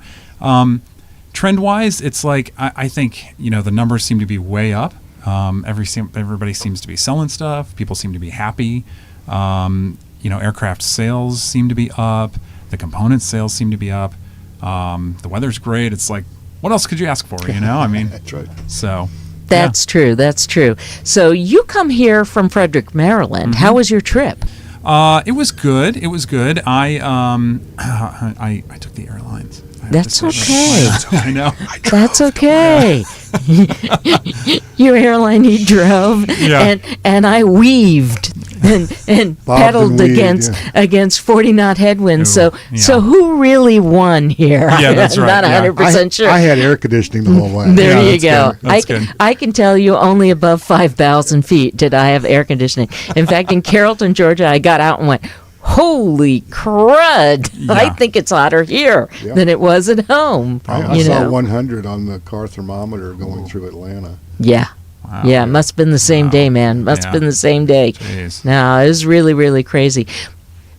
trend-wise, it's like I think the numbers seem to be way up. Everybody seems to be selling stuff. People seem to be happy. aircraft sales seem to be up. The component sales seem to be up. The weather's great. It's like, what else could you ask for? I mean, that's right. So. That's true. That's true. So you come here from Frederick, Maryland. How was your trip? It was good. It was good. I took the airlines. That's okay. I know. That's okay. Your airline, he drove, and I weaved and pedaled against 40 knot headwinds. So who really won here? Yeah, that's right. Not 100% sure. I had air conditioning the whole way. There you go. Good. I can tell you only above 5,000 feet did I have air conditioning. In fact, in Carrollton, Georgia, I got out and went, holy crud! Yeah. I think it's hotter here than it was at home. I saw 100 on the car thermometer going through Atlanta. Yeah. Wow. Yeah, must have been the same day, man. Must have been the same day. Jeez. No, it was really, really crazy.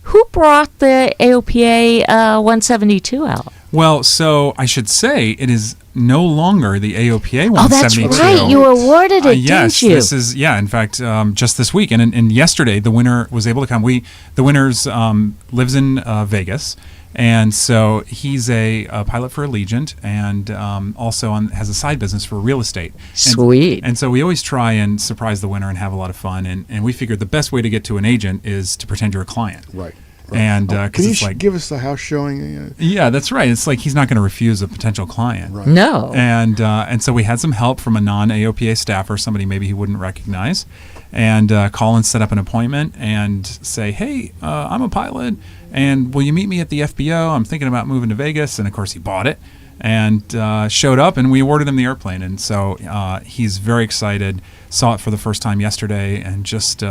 Who brought the AOPA 172 out? Well, so I should say it is no longer the AOPA 172. Oh, that's right. You awarded it, yes, didn't you? This is, in fact, just this week. And yesterday, the winner was able to come. The winner's lives in Vegas. And so he's a pilot for Allegiant and also has a side business for real estate. Sweet. And so we always try and surprise the winner and have a lot of fun. And we figured the best way to get to an agent is to pretend you're a client. Right. And can you give us the house showing? Yeah, that's right. It's like he's not going to refuse a potential client. Right. No. And so we had some help from a non-AOPA staffer, somebody maybe he wouldn't recognize, and call and set up an appointment and say, hey, I'm a pilot, and will you meet me at the FBO? I'm thinking about moving to Vegas. And of course he bought it and showed up, and we awarded him the airplane. And so he's very excited. Saw it for the first time yesterday, and just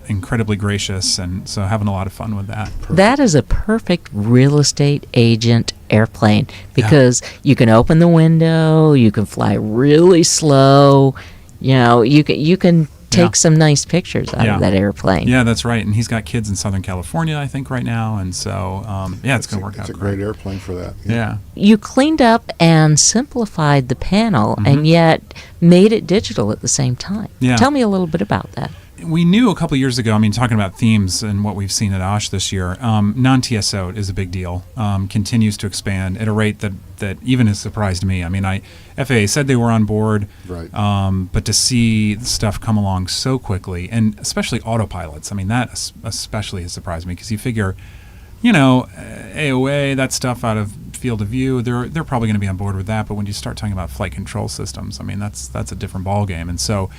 incredibly gracious, and so having a lot of fun with that. That is a perfect real estate agent airplane because you can open the window, you can fly really slow, you can take some nice pictures out of that airplane. Yeah, that's right. And he's got kids in Southern California, I think, right now, and so it's going to work out. It's a great airplane for that. Yeah. You cleaned up and simplified the panel, and yet made it digital at the same time. Yeah. Tell me a little bit about that. We knew a couple years ago, talking about themes and what we've seen at OSH this year, non-TSO is a big deal, continues to expand at a rate that even has surprised me. FAA said they were on board, right. But to see stuff come along so quickly, and especially autopilots, that especially has surprised me, because you figure, AOA, that stuff out of field of view, they're probably going to be on board with that, but when you start talking about flight control systems, that's a different ballgame. And so,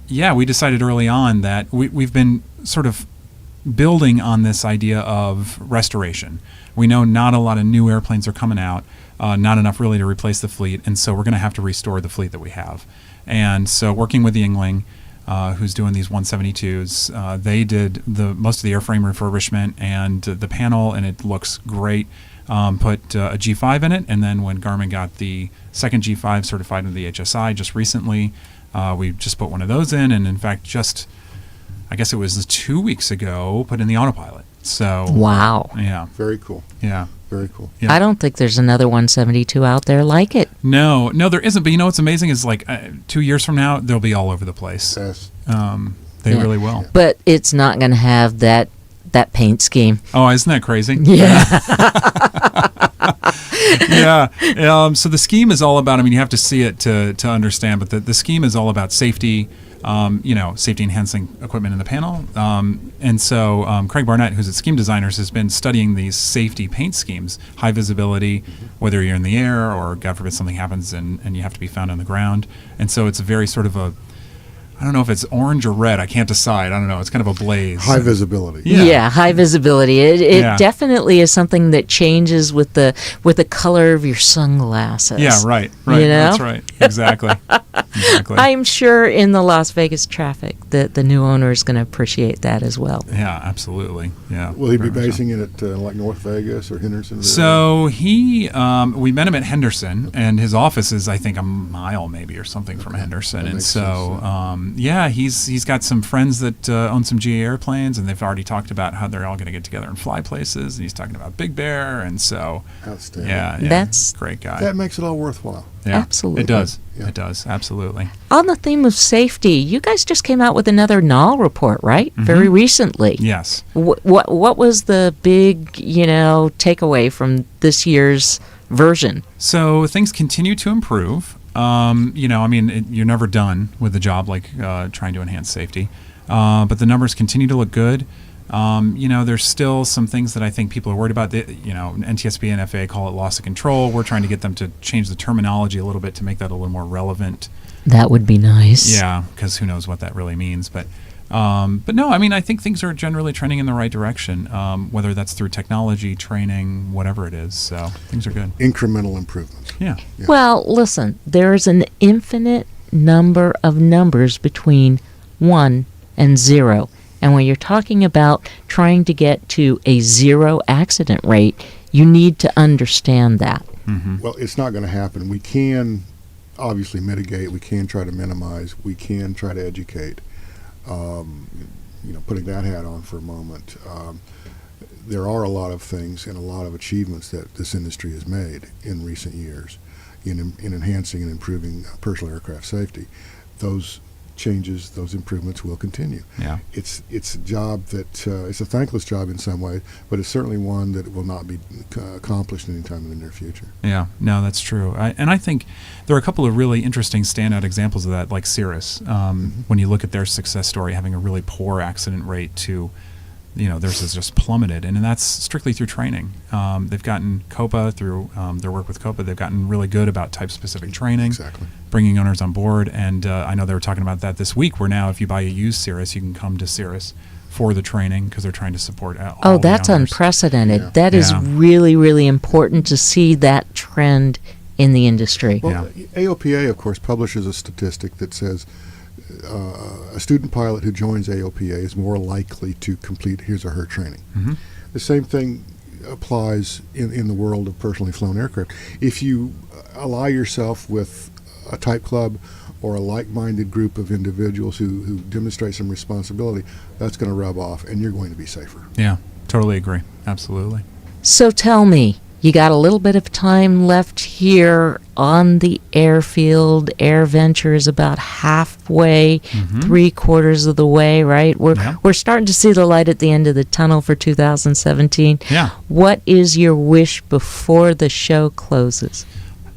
we decided early on that we've been sort of building on this idea of restoration. We know not a lot of new airplanes are coming out, not enough really to replace the fleet, and so we're going to have to restore the fleet that we have. And so working with Yingling, who's doing these 172s, they did most of the airframe refurbishment and the panel, and it looks great. Put a G5 in it, and then when Garmin got the second G5 certified into the HSI just recently, we just put one of those in, and in fact, I guess it was 2 weeks ago, put in the autopilot. So wow, yeah, very cool. Yeah, very cool. Yeah. I don't think there's another 172 out there like it. No, there isn't. But what's amazing is 2 years from now, they'll be all over the place. Yes, they really will. But it's not going to have that paint scheme. Oh, isn't that crazy? Yeah. Yeah. So the scheme is all about, you have to see it to understand, but the scheme is all about safety, safety enhancing equipment in the panel. And so Craig Barnett, who's at Scheme Designers, has been studying these safety paint schemes, high visibility, whether you're in the air or, God forbid, something happens and you have to be found on the ground. And so it's a very sort of I don't know if it's orange or red. I can't decide. I don't know. It's kind of a blaze. High visibility. Yeah, high visibility. It definitely is something that changes with the color of your sunglasses. Yeah, right. That's right. Exactly. I'm sure in the Las Vegas traffic that the new owner is going to appreciate that as well. Yeah, absolutely. Yeah. Will he be basing it at North Vegas or Henderson? So we met him at Henderson, and his office is, I think, a mile maybe or something from Henderson. And so Yeah, he's got some friends that own some GA airplanes, and they've already talked about how they're all going to get together and fly places. And he's talking about Big Bear, and so outstanding. Yeah, That's great guy. That makes it all worthwhile. Yeah, Absolutely. It does. Yeah. It does. Absolutely. On the theme of safety, you guys just came out with another NAL report, right? Mm-hmm. Very recently. Yes. What was the big, takeaway from this year's version? So things continue to improve. You're never done with the job, like trying to enhance safety. But the numbers continue to look good. There's still some things that I think people are worried about. NTSB and FAA call it loss of control. We're trying to get them to change the terminology a little bit to make that a little more relevant. That would be nice. Yeah, because who knows what that really means. But no, I think things are generally trending in the right direction, whether that's through technology, training, whatever it is. So things are good. Incremental improvements. Yeah. Well, listen, there's an infinite number of numbers between 1 and 0. And when you're talking about trying to get to a 0 accident rate, you need to understand that. Mm-hmm. Well, it's not going to happen. We can obviously mitigate. We can try to minimize. We can try to educate. Putting that hat on for a moment, there are a lot of things and a lot of achievements that this industry has made in recent years in enhancing and improving personal aircraft safety. Those changes, those improvements will continue. Yeah. It's a job that it's a thankless job in some ways, but it's certainly one that will not be accomplished anytime in the near future. Yeah, no, that's true. I think there are a couple of really interesting standout examples of that, like Cirrus. When you look at their success story, having a really poor accident rate to, theirs has just plummeted, and that's strictly through training. They've gotten COPA through their work with COPA. They've gotten really good about type-specific training, exactly, bringing owners on board. And I know they were talking about that this week, where now if you buy a used Cirrus, you can come to Cirrus for the training because they're trying to support all Oh, the that's owners. unprecedented. Yeah. That is Yeah. really, really important to see that trend in the industry. Well, AOPA, of course, publishes a statistic that says a student pilot who joins AOPA is more likely to complete his or her training. Mm-hmm. The same thing applies in the world of personally flown aircraft. If you ally yourself with a type club or a like-minded group of individuals who demonstrate some responsibility, that's going to rub off, and you're going to be safer. Yeah, totally agree. Absolutely. So tell me, you got a little bit of time left here on the airfield. AirVenture is about halfway, 3/4 of the way, right? We're starting to see the light at the end of the tunnel for 2017. Yeah. What is your wish before the show closes?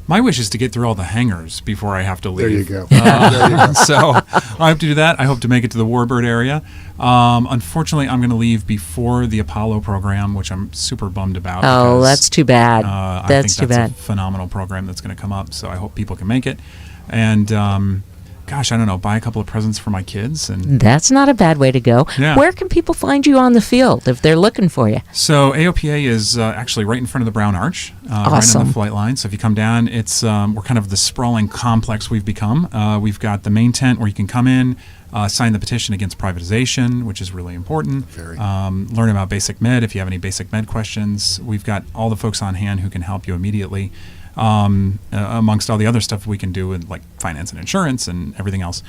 My wish is to get through all the hangars before I have to leave. There you go. There you go. So I hope to do that. I hope to make it to the Warbird area. Unfortunately, I'm going to leave before the Apollo program, which I'm super bummed about. Oh, because, that's too bad. I That's think too that's bad. a phenomenal program that's going to come up. So I hope people can make it. And gosh, I don't know, buy a couple of presents for my kids. And That's not a bad way to go. Yeah. Where can people find you on the field if they're looking for you? So AOPA is actually right in front of the Brown Arch, right on Awesome. the flight line. So if you come down, it's we're kind of the sprawling complex we've become. We've got the main tent where you can come in, sign the petition against privatization, which is really important. Learn about basic med if you have any basic med questions. We've got all the folks on hand who can help you immediately. Amongst all the other stuff we can do with like finance and insurance and everything else.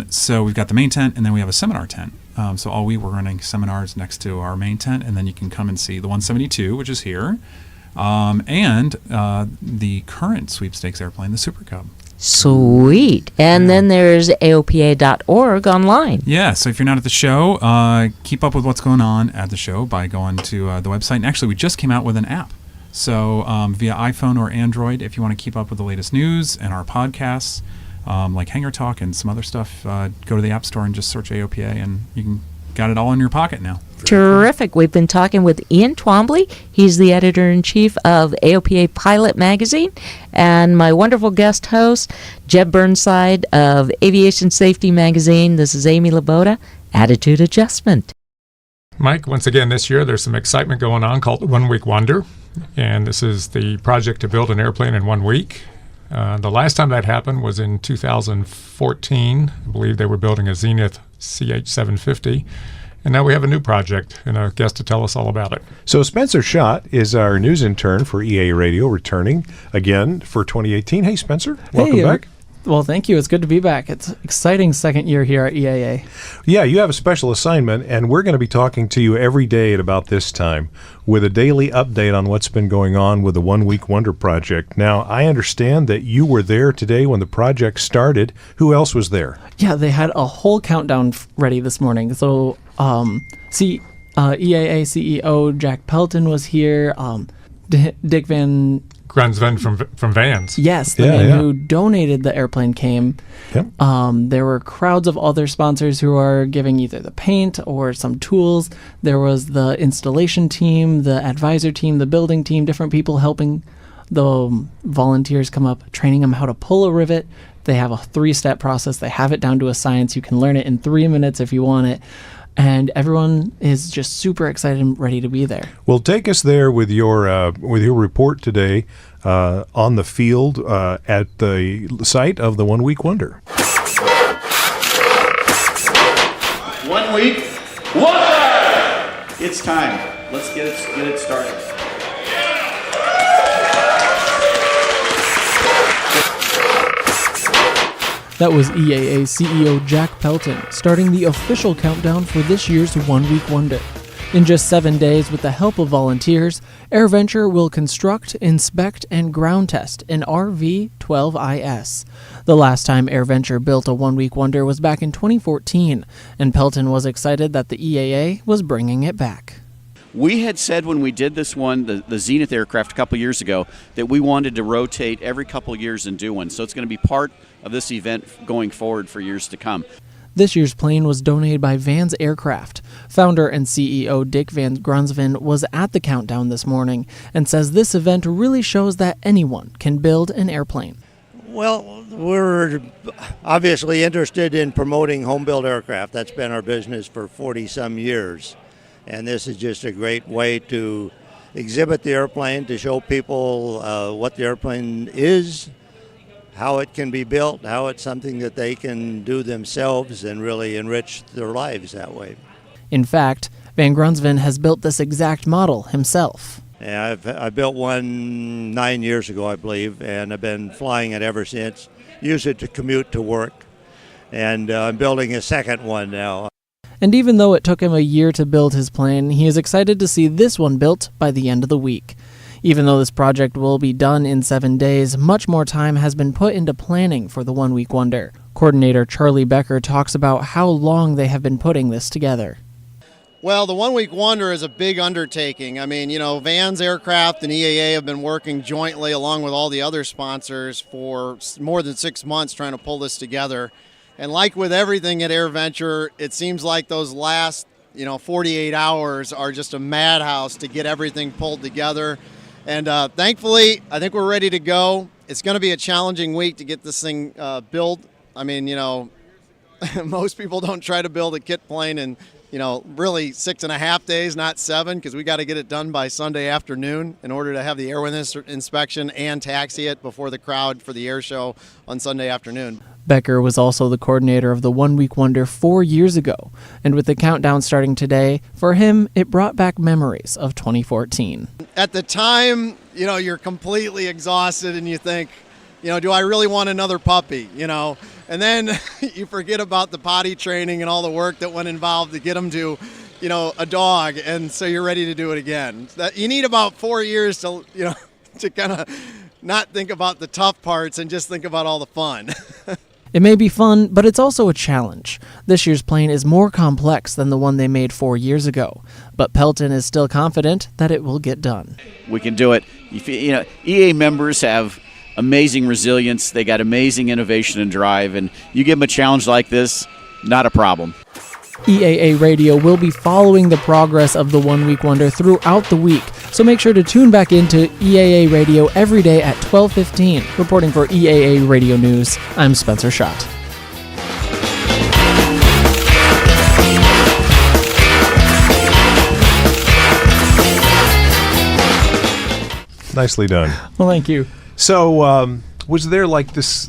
So we've got the main tent, and then we have a seminar tent. So all week we're running seminars next to our main tent, and then you can come and see the 172, which is here, and the current sweepstakes airplane, the Super Cub. Sweet. And then there's AOPA.org online. Yeah, so if you're not at the show, keep up with what's going on at the show by going to the website. And actually, we just came out with an app. So via iPhone or Android, if you want to keep up with the latest news and our podcasts, like Hangar Talk and some other stuff, go to the App Store and just search AOPA, and you can got it all in your pocket now. Terrific. We've been talking with Ian Twombly. He's the editor-in-chief of AOPA Pilot Magazine. And my wonderful guest host, Jeb Burnside of Aviation Safety Magazine. This is Amy Laboda, Attitude Adjustment. Mike, once again this year there's some excitement going on called the 1 Week Wonder. And this is the project to build an airplane in 1 week. The last time that happened was in 2014. I believe they were building a Zenith CH-750. And now we have a new project and a guest to tell us all about it. So Spencer Schott is our news intern for EA Radio, returning again for 2018. Hey, Spencer, welcome back. Well, thank you. It's good to be back. It's exciting second year here at EAA. Yeah, you have a special assignment, and we're going to be talking to you every day at about this time with a daily update on what's been going on with the 1 Week Wonder Project. Now, I understand that you were there today when the project started. Who else was there? Yeah, they had a whole countdown ready this morning. So, EAA CEO Jack Pelton was here. Dick Van Grunsven from Vans. Yes, the man who donated the airplane came. Yep. There were crowds of other sponsors who are giving either the paint or some tools. There was the installation team, the advisor team, the building team, different people helping the volunteers come up, training them how to pull a rivet. They have a 3-step process. They have it down to a science. You can learn it in 3 minutes if you want it. And everyone is just super excited and ready to be there. Well, take us there with your report today on the field at the site of the 1 Week Wonder. 1 Week Wonder! It's time. Let's get it started. That was EAA CEO Jack Pelton starting the official countdown for this year's 1 Week Wonder. In just 7 days, with the help of volunteers, AirVenture will construct, inspect, and ground test an RV-12IS. The last time AirVenture built a 1 Week Wonder was back in 2014, and Pelton was excited that the EAA was bringing it back. We had said when we did this one, the Zenith aircraft a couple years ago, that we wanted to rotate every couple years and do one. So it's going to be part of this event going forward for years to come. This year's plane was donated by Vans Aircraft. Founder and CEO Dick Van Grunsven was at the countdown this morning and says this event really shows that anyone can build an airplane. Well, we're obviously interested in promoting home-built aircraft. That's been our business for 40-some years. And this is just a great way to exhibit the airplane, to show people what the airplane is, how it can be built, how it's something that they can do themselves and really enrich their lives that way. In fact, Van Grunsven has built this exact model himself. Yeah, I built one 9 years ago, I believe, and I've been flying it ever since. Use it to commute to work, and I'm building a second one now. And even though it took him a year to build his plane, he is excited to see this one built by the end of the week. Even though this project will be done in 7 days, much more time has been put into planning for the 1 Week Wonder. Coordinator Charlie Becker talks about how long they have been putting this together. Well, the 1 Week Wonder is a big undertaking. I mean, Vans Aircraft and EAA have been working jointly along with all the other sponsors for more than 6 months trying to pull this together. And like with everything at AirVenture, it seems like those last, 48 hours are just a madhouse to get everything pulled together. And thankfully, I think we're ready to go. It's going to be a challenging week to get this thing built. I mean, most people don't try to build a kit plane in, really 6.5 days, not 7, because we got to get it done by Sunday afternoon in order to have the airworthiness inspection and taxi it before the crowd for the air show on Sunday afternoon. Becker was also the coordinator of the 1 Week Wonder 4 years ago, and with the countdown starting today, for him, it brought back memories of 2014. At the time, you're completely exhausted and you think, do I really want another puppy, And then you forget about the potty training and all the work that went involved to get them to, a dog, and so you're ready to do it again. You need about 4 years to, to kind of not think about the tough parts and just think about all the fun. It may be fun, but it's also a challenge. This year's plane is more complex than the one they made 4 years ago, but Pelton is still confident that it will get done. We can do it. EA members have amazing resilience. They got amazing innovation and drive, and you give them a challenge like this, not a problem. EAA Radio will be following the progress of the 1 Week Wonder throughout the week, so make sure to tune back into EAA Radio every day at 12:15. Reporting for EAA Radio News, I'm Spencer Schott. Nicely done. Well, thank you. So, was there like this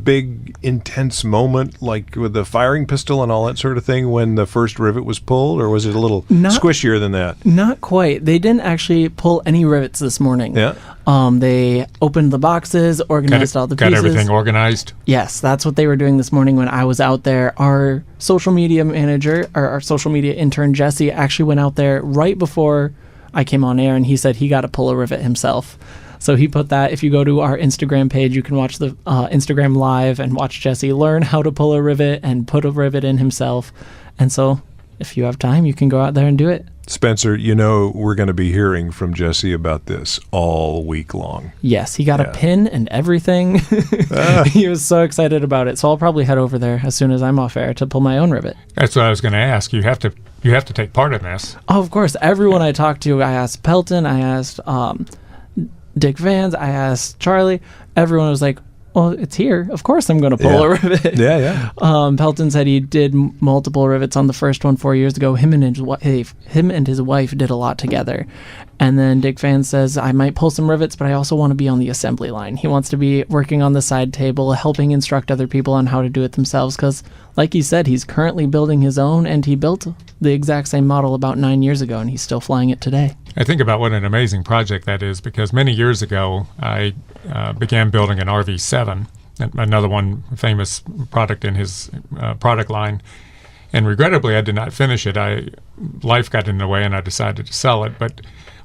big intense moment, like with the firing pistol and all that sort of thing, when the first rivet was pulled, or was it a little squishier than that? Not quite. They didn't actually pull any rivets this morning. Yeah. They opened the boxes, organized all the got pieces. everything organized. Yes, that's what they were doing this morning when I was out there. Our social media manager, or our social media intern, Jesse, actually went out there right before I came on air, and he said he got to pull a rivet himself. So he put that, if you go to our Instagram page, you can watch the Instagram live and watch Jesse learn how to pull a rivet and put a rivet in himself. And so if you have time, you can go out there and do it. Spencer, we're going to be hearing from Jesse about this all week long. Yes, he got a pin and everything. He was so excited about it. So I'll probably head over there as soon as I'm off air to pull my own rivet. That's what I was going to ask. You have to take part in this. Oh, of course. Everyone I talked to, I asked Pelton, I asked Dick Vans, I asked Charlie. Everyone was like, well, it's here. Of course I'm going to pull a rivet. Yeah. Pelton said he did multiple rivets on the first one 4 years ago. Him and his wife did a lot together. And then Dick Van says, I might pull some rivets, but I also want to be on the assembly line. He wants to be working on the side table, helping instruct other people on how to do it themselves. Because, like he said, he's currently building his own, and he built the exact same model about 9 years ago, and he's still flying it today. I think about what an amazing project that is, because many years ago I began building an RV7, another one famous product in his product line. And regrettably, I did not finish it. Life got in the way, and I decided to sell it. But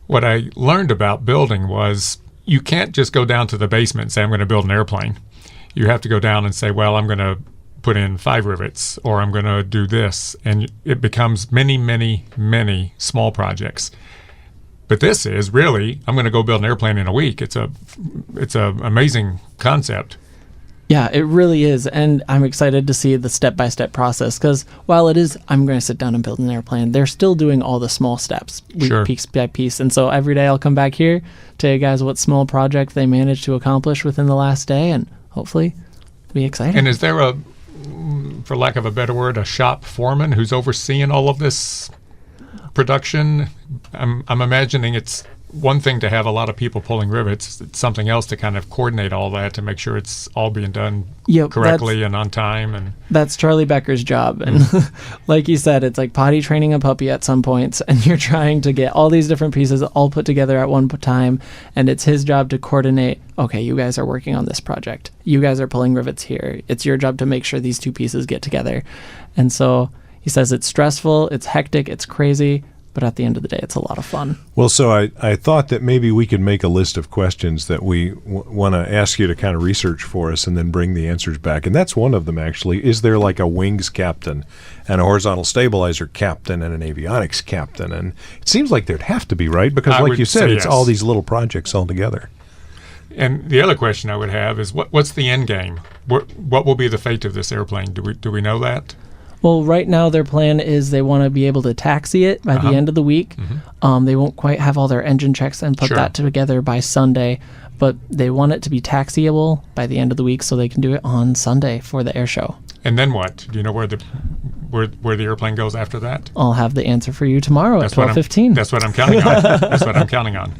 what I learned about building was you can't just go down to the basement and say, I'm going to build an airplane. You have to go down and say, well, I'm going to put in 5 rivets, or I'm going to do this. And it becomes many, many, many small projects. But this is really, I'm going to go build an airplane in a week. It's a amazing concept. Yeah, it really is. And I'm excited to see the step-by-step process, because while it is, I'm going to sit down and build an airplane, they're still doing all the small steps, piece by piece. And so every day I'll come back here, tell you guys what small project they managed to accomplish within the last day, and hopefully be exciting. And is there for lack of a better word, a shop foreman who's overseeing all of this production? I'm imagining it's one thing to have a lot of people pulling rivets. It's something else to kind of coordinate all that to make sure it's all being done correctly and on time. And that's Charlie Becker's job. And like you said, it's like potty training a puppy at some points, and you're trying to get all these different pieces all put together at one time, and it's his job to coordinate, okay, you guys are working on this project. You guys are pulling rivets here. It's your job to make sure these two pieces get together. And so he says it's stressful, it's hectic, it's crazy, but at the end of the day, it's a lot of fun. Well, so I thought that maybe we could make a list of questions that we want to ask you to kind of research for us and then bring the answers back. And that's one of them, actually. Is there like a wings captain and a horizontal stabilizer captain and an avionics captain? And it seems like there'd have to be, right? Because like you said, it's all these little projects all together. And the other question I would have is, what's the end game? What will be the fate of this airplane? Do we know that? Well, right now their plan is they want to be able to taxi it by the end of the week. They won't quite have all their engine checks and put that together by Sunday, but they want it to be taxiable by the end of the week so they can do it on Sunday for the air show. And then what? Do you know where the airplane goes after that? I'll have the answer for you tomorrow at 12:15. That's what I'm counting on. That's what I'm counting on.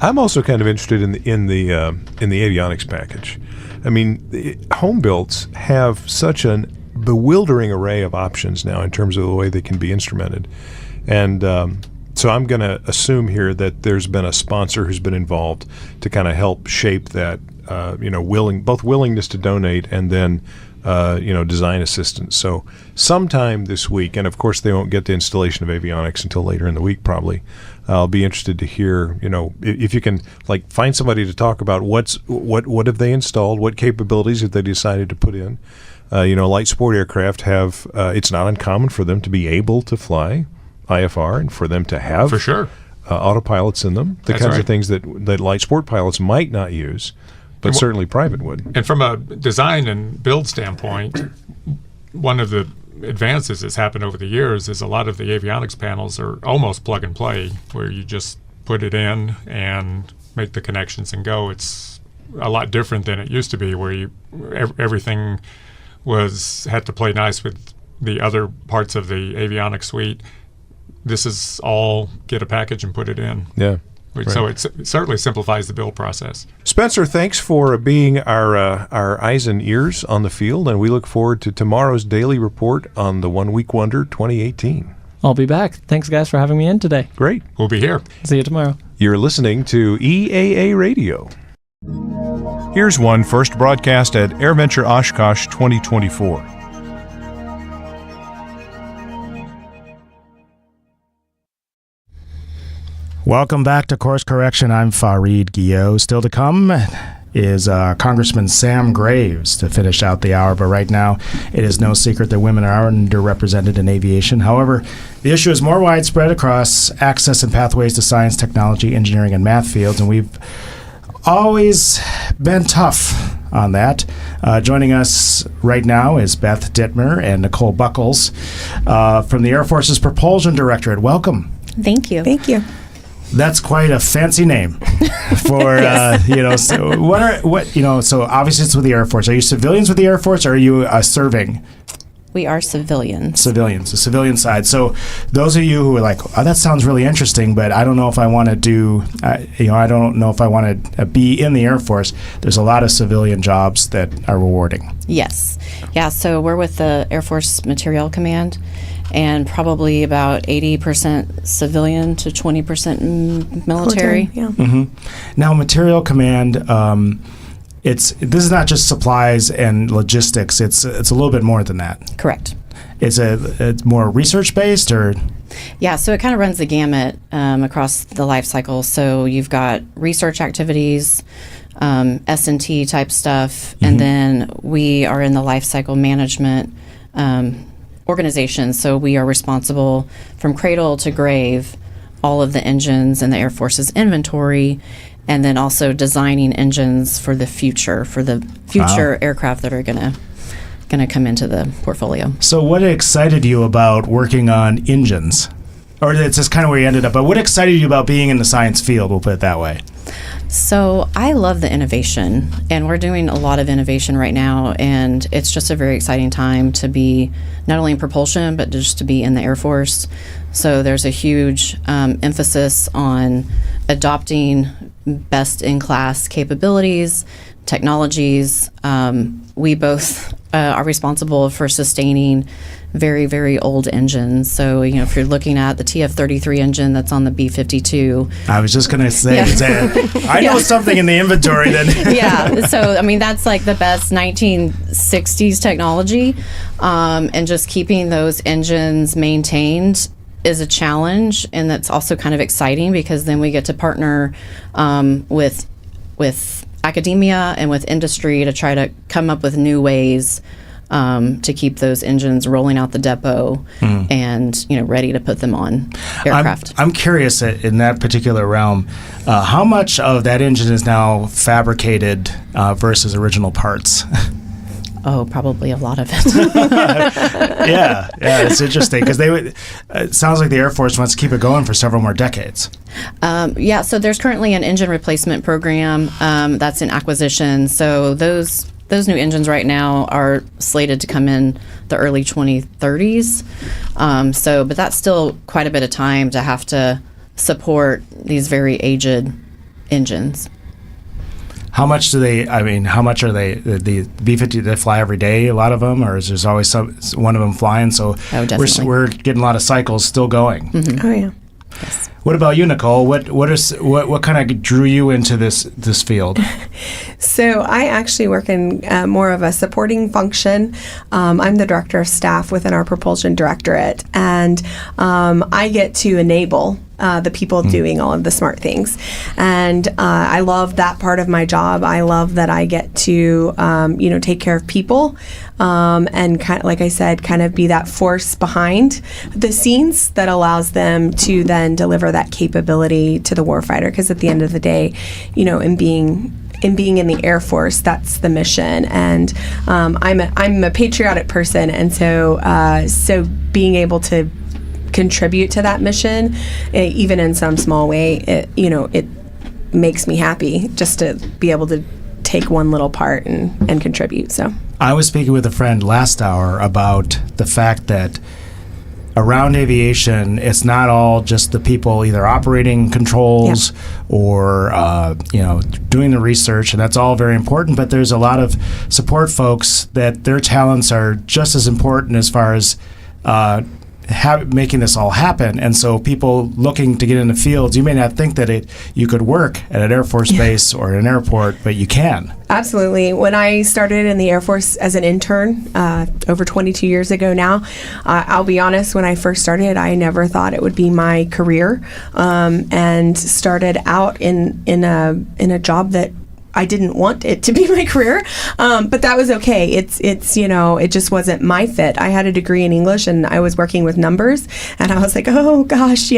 I'm also kind of interested in the avionics package. I mean, home builds have such an bewildering array of options now in terms of the way they can be instrumented. And so I'm going to assume here that there's been a sponsor who's been involved to kind of help shape that, both willingness to donate and then, design assistance. So sometime this week, and of course they won't get the installation of avionics until later in the week probably, I'll be interested to hear, if you can find somebody to talk about what have they installed, what capabilities have they decided to put in. Light sport aircraft have, it's not uncommon for them to be able to fly IFR and for them to have for sure autopilots in them, the kinds of things that light sport pilots might not use, but certainly private would. And from a design and build standpoint, one of the advances that's happened over the years is a lot of the avionics panels are almost plug and play, where you just put it in and make the connections and go. It's a lot different than it used to be, where everything had to play nice with the other parts of the avionics suite. This is all get a package and put it in. Yeah. So it certainly simplifies the build process. Spencer, thanks for being our eyes and ears on the field, and we look forward to tomorrow's daily report on the 1 Week Wonder 2018. I'll be back. Thanks, guys, for having me in today. Great. We'll be here. See you tomorrow. You're listening to EAA Radio. Here's one first broadcast at AirVenture Oshkosh 2024. Welcome back to Course Correction. I'm Fareed Guillot. Still to come is Congressman Sam Graves to finish out the hour, but right now it is no secret that women are underrepresented in aviation. However, the issue is more widespread across access and pathways to science, technology, engineering, and math fields, and we've always been tough on that. Joining us right now is Beth Dittmer and Nicole Buckles from the Air Force's Propulsion Directorate. Welcome. Thank you. Thank you. That's quite a fancy name for so obviously it's with the Air Force. Are you civilians with the Air Force, or are you serving? We are civilians. Civilians, the civilian side. So those of you who are like, oh, that sounds really interesting, but I don't know if I want to do, I don't know if I want to be in the Air Force. There's a lot of civilian jobs that are rewarding. Yes. Yeah, so we're with the Air Force Materiel Command, and probably about 80% civilian to 20% military. Yeah. Mm-hmm. Now, Material Command, this is not just supplies and logistics. It's a little bit more than that. Correct. It's more research based, or? Yeah, so it kind of runs the gamut across the life cycle. So you've got research activities, S&T type stuff, and then we are in the life cycle management organization. So we are responsible from cradle to grave, all of the engines in the Air Force's inventory, and then also designing engines for the future aircraft that are going to come into the portfolio. So what excited you about working on engines? Or it's just kind of where you ended up, but what excited you about being in the science field, we'll put it that way? So I love the innovation, and we're doing a lot of innovation right now, and it's just a very exciting time to be not only in propulsion, but just to be in the Air Force. So there's a huge emphasis on adopting best-in-class capabilities, technologies. We both are responsible for sustaining very, very old engines. So, if you're looking at the TF-33 engine that's on the B-52. I was just going to say, I know something in the inventory then. Yeah, so, that's like the best 1960s technology. And just keeping those engines maintained is a challenge, and that's also kind of exciting because then we get to partner with academia and with industry to try to come up with new ways to keep those engines rolling out the depot and ready to put them on aircraft. I'm curious in that particular realm, how much of that engine is now fabricated versus original parts? Oh, probably a lot of it. yeah, it's interesting because it sounds like the Air Force wants to keep it going for several more decades. So there's currently an engine replacement program that's in acquisition. So those new engines right now are slated to come in the early 2030s. But that's still quite a bit of time to have to support these very aged engines. How much do they? How much are they? The B-50, they fly every day, a lot of them, or is there always one of them flying? So we're getting a lot of cycles still going. Mm-hmm. Oh yeah. Yes. What about you, Nicole? What kind of drew you into this field? So I actually work in more of a supporting function. I'm the director of staff within our propulsion directorate, and I get to enable the people doing all of the smart things. And I love that part of my job. I love that I get to, take care of people and kind of, like I said, kind of be that force behind the scenes that allows them to then deliver that capability to the warfighter. Because at the end of the day, in being in the Air Force, that's the mission. And I'm a patriotic person, and so being able to contribute to that mission, even in some small way, it makes me happy just to be able to take one little part and contribute. So I was speaking with a friend last hour about the fact that around aviation, it's not all just the people either operating controls or doing the research, and that's all very important, but there's a lot of support folks that their talents are just as important as far as making this all happen. And so people looking to get in the fields, you may not think that you could work at an Air Force base or an airport, but you can. Absolutely. When I started in the Air Force as an intern over 22 years ago now, I'll be honest, when I first started, I never thought it would be my career, and started out in a job that I didn't want it to be my career, but that was okay. It's it just wasn't my fit. I had a degree in English, and I was working with numbers, and I was like, oh gosh,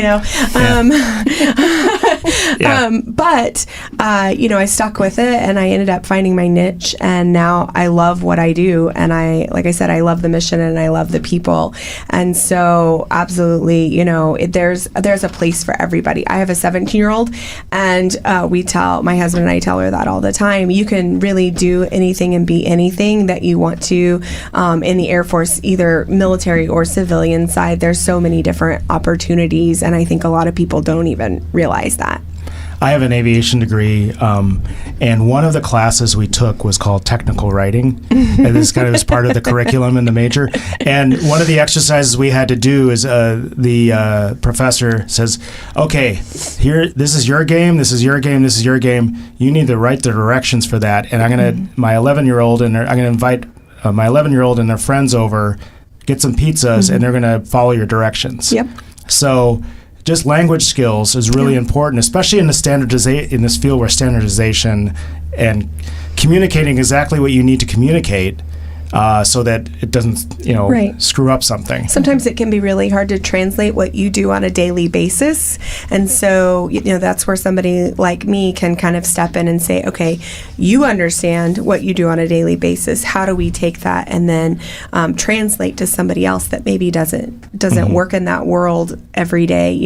but I stuck with it, and I ended up finding my niche, and now I love what I do, and like I said, I love the mission, and I love the people, and so absolutely, there's a place for everybody. I have a 17-year-old, and my husband and I tell her that all the time. You can really do anything and be anything that you want to in the Air Force, either military or civilian side. There's so many different opportunities, and I think a lot of people don't even realize that. I have an aviation degree, and one of the classes we took was called technical writing, and this kind of is part of the curriculum in the major. And one of the exercises we had to do is the professor says, "Okay, here, this is your game, this is your game, this is your game. You need to write the directions for that." And I'm gonna invite my 11-year-old and their friends over, get some pizzas, and they're gonna follow your directions. Yep. So just language skills is really important, especially in in this field where standardization and communicating exactly what you need to communicate, so that it doesn't, screw up something. Sometimes it can be really hard to translate what you do on a daily basis, and so that's where somebody like me can kind of step in and say, okay, you understand what you do on a daily basis. How do we take that and then translate to somebody else that maybe doesn't work in that world every day?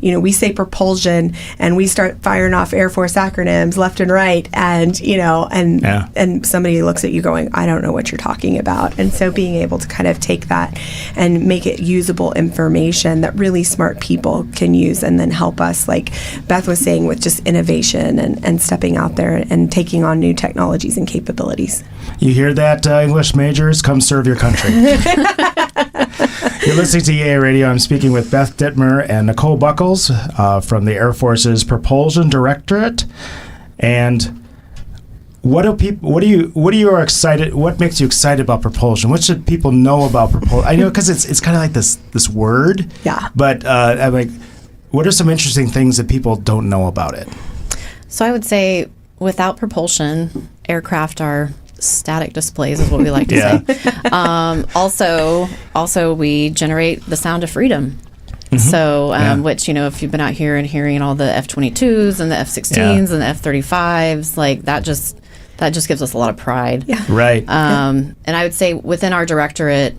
We say propulsion, and we start firing off Air Force acronyms left and right, and and somebody looks at you going, I don't know what you're talking about. And so being able to kind of take that and make it usable information that really smart people can use, and then help us, like Beth was saying, with just innovation and stepping out there and taking on new technologies and capabilities. You hear that, English majors? Come serve your country. You're listening to Eaa Radio. I'm speaking with Beth Dittmer and Nicole Buckles from the Air Force's Propulsion Directorate. And what makes you excited about propulsion? What should people know about propulsion? I know, because it's kind of like this word. Yeah. But I'm like, what are some interesting things that people don't know about it? So I would say, without propulsion, aircraft are static displays, is what we like to say. Also, we generate the sound of freedom. So, which, if you've been out here and hearing all the F-22s and the F-16s and the F-35s, like that just gives us a lot of pride. Yeah. Right. And I would say within our directorate,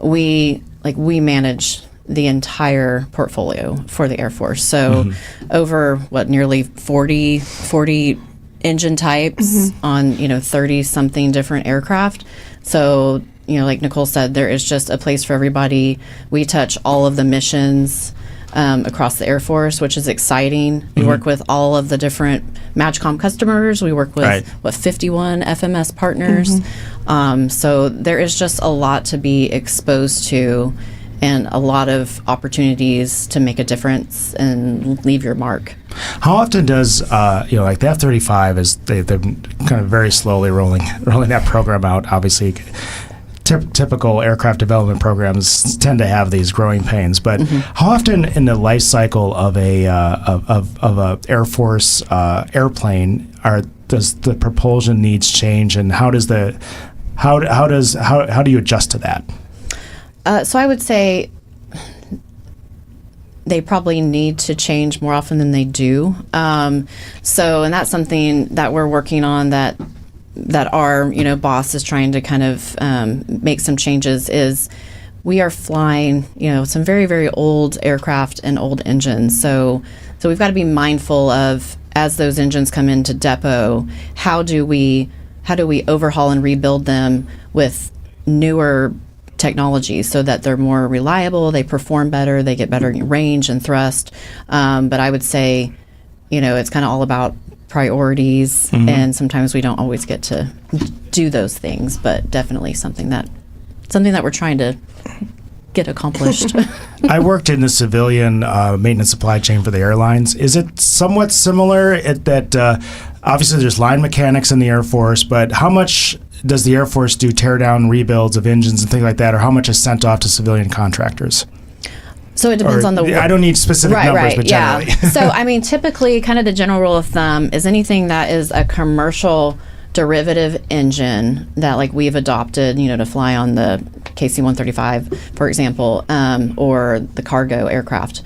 we manage the entire portfolio for the Air Force. So over nearly 40 engine types on 30 something different aircraft. So like Nicole said, there is just a place for everybody. We touch all of the missions across the Air Force, which is exciting. We work with all of the different MAGCOM customers. We work with 51 FMS partners. So there is just a lot to be exposed to, and a lot of opportunities to make a difference and leave your mark. How often does like the F-35 is they're kind of very slowly rolling that program out? Obviously, typical aircraft development programs tend to have these growing pains. But how often in the life cycle of a Air Force airplane does the propulsion needs change, and how do you adjust to that? So I would say they probably need to change more often than they do. And that's something that we're working on, that our boss is trying to kind of make some changes. Is we are flying some very, very old aircraft and old engines. So we've got to be mindful of, as those engines come into depot, how do we overhaul and rebuild them with newer technology so that they're more reliable, they perform better, they get better range and thrust. But I would say, it's kind of all about priorities, and sometimes we don't always get to do those things, but definitely something that we're trying to get accomplished. I worked in the civilian maintenance supply chain for the airlines. Is it somewhat similar at that obviously there's line mechanics in the Air Force, but how much does the Air Force do tear down rebuilds of engines and things like that, or how much is sent off to civilian contractors? So it depends on the... I don't need specific numbers, but generally. Yeah. So, I mean, typically, kind of the general rule of thumb is anything that is a commercial derivative engine that, like, we've adopted, to fly on the KC-135, for example, or the cargo aircraft.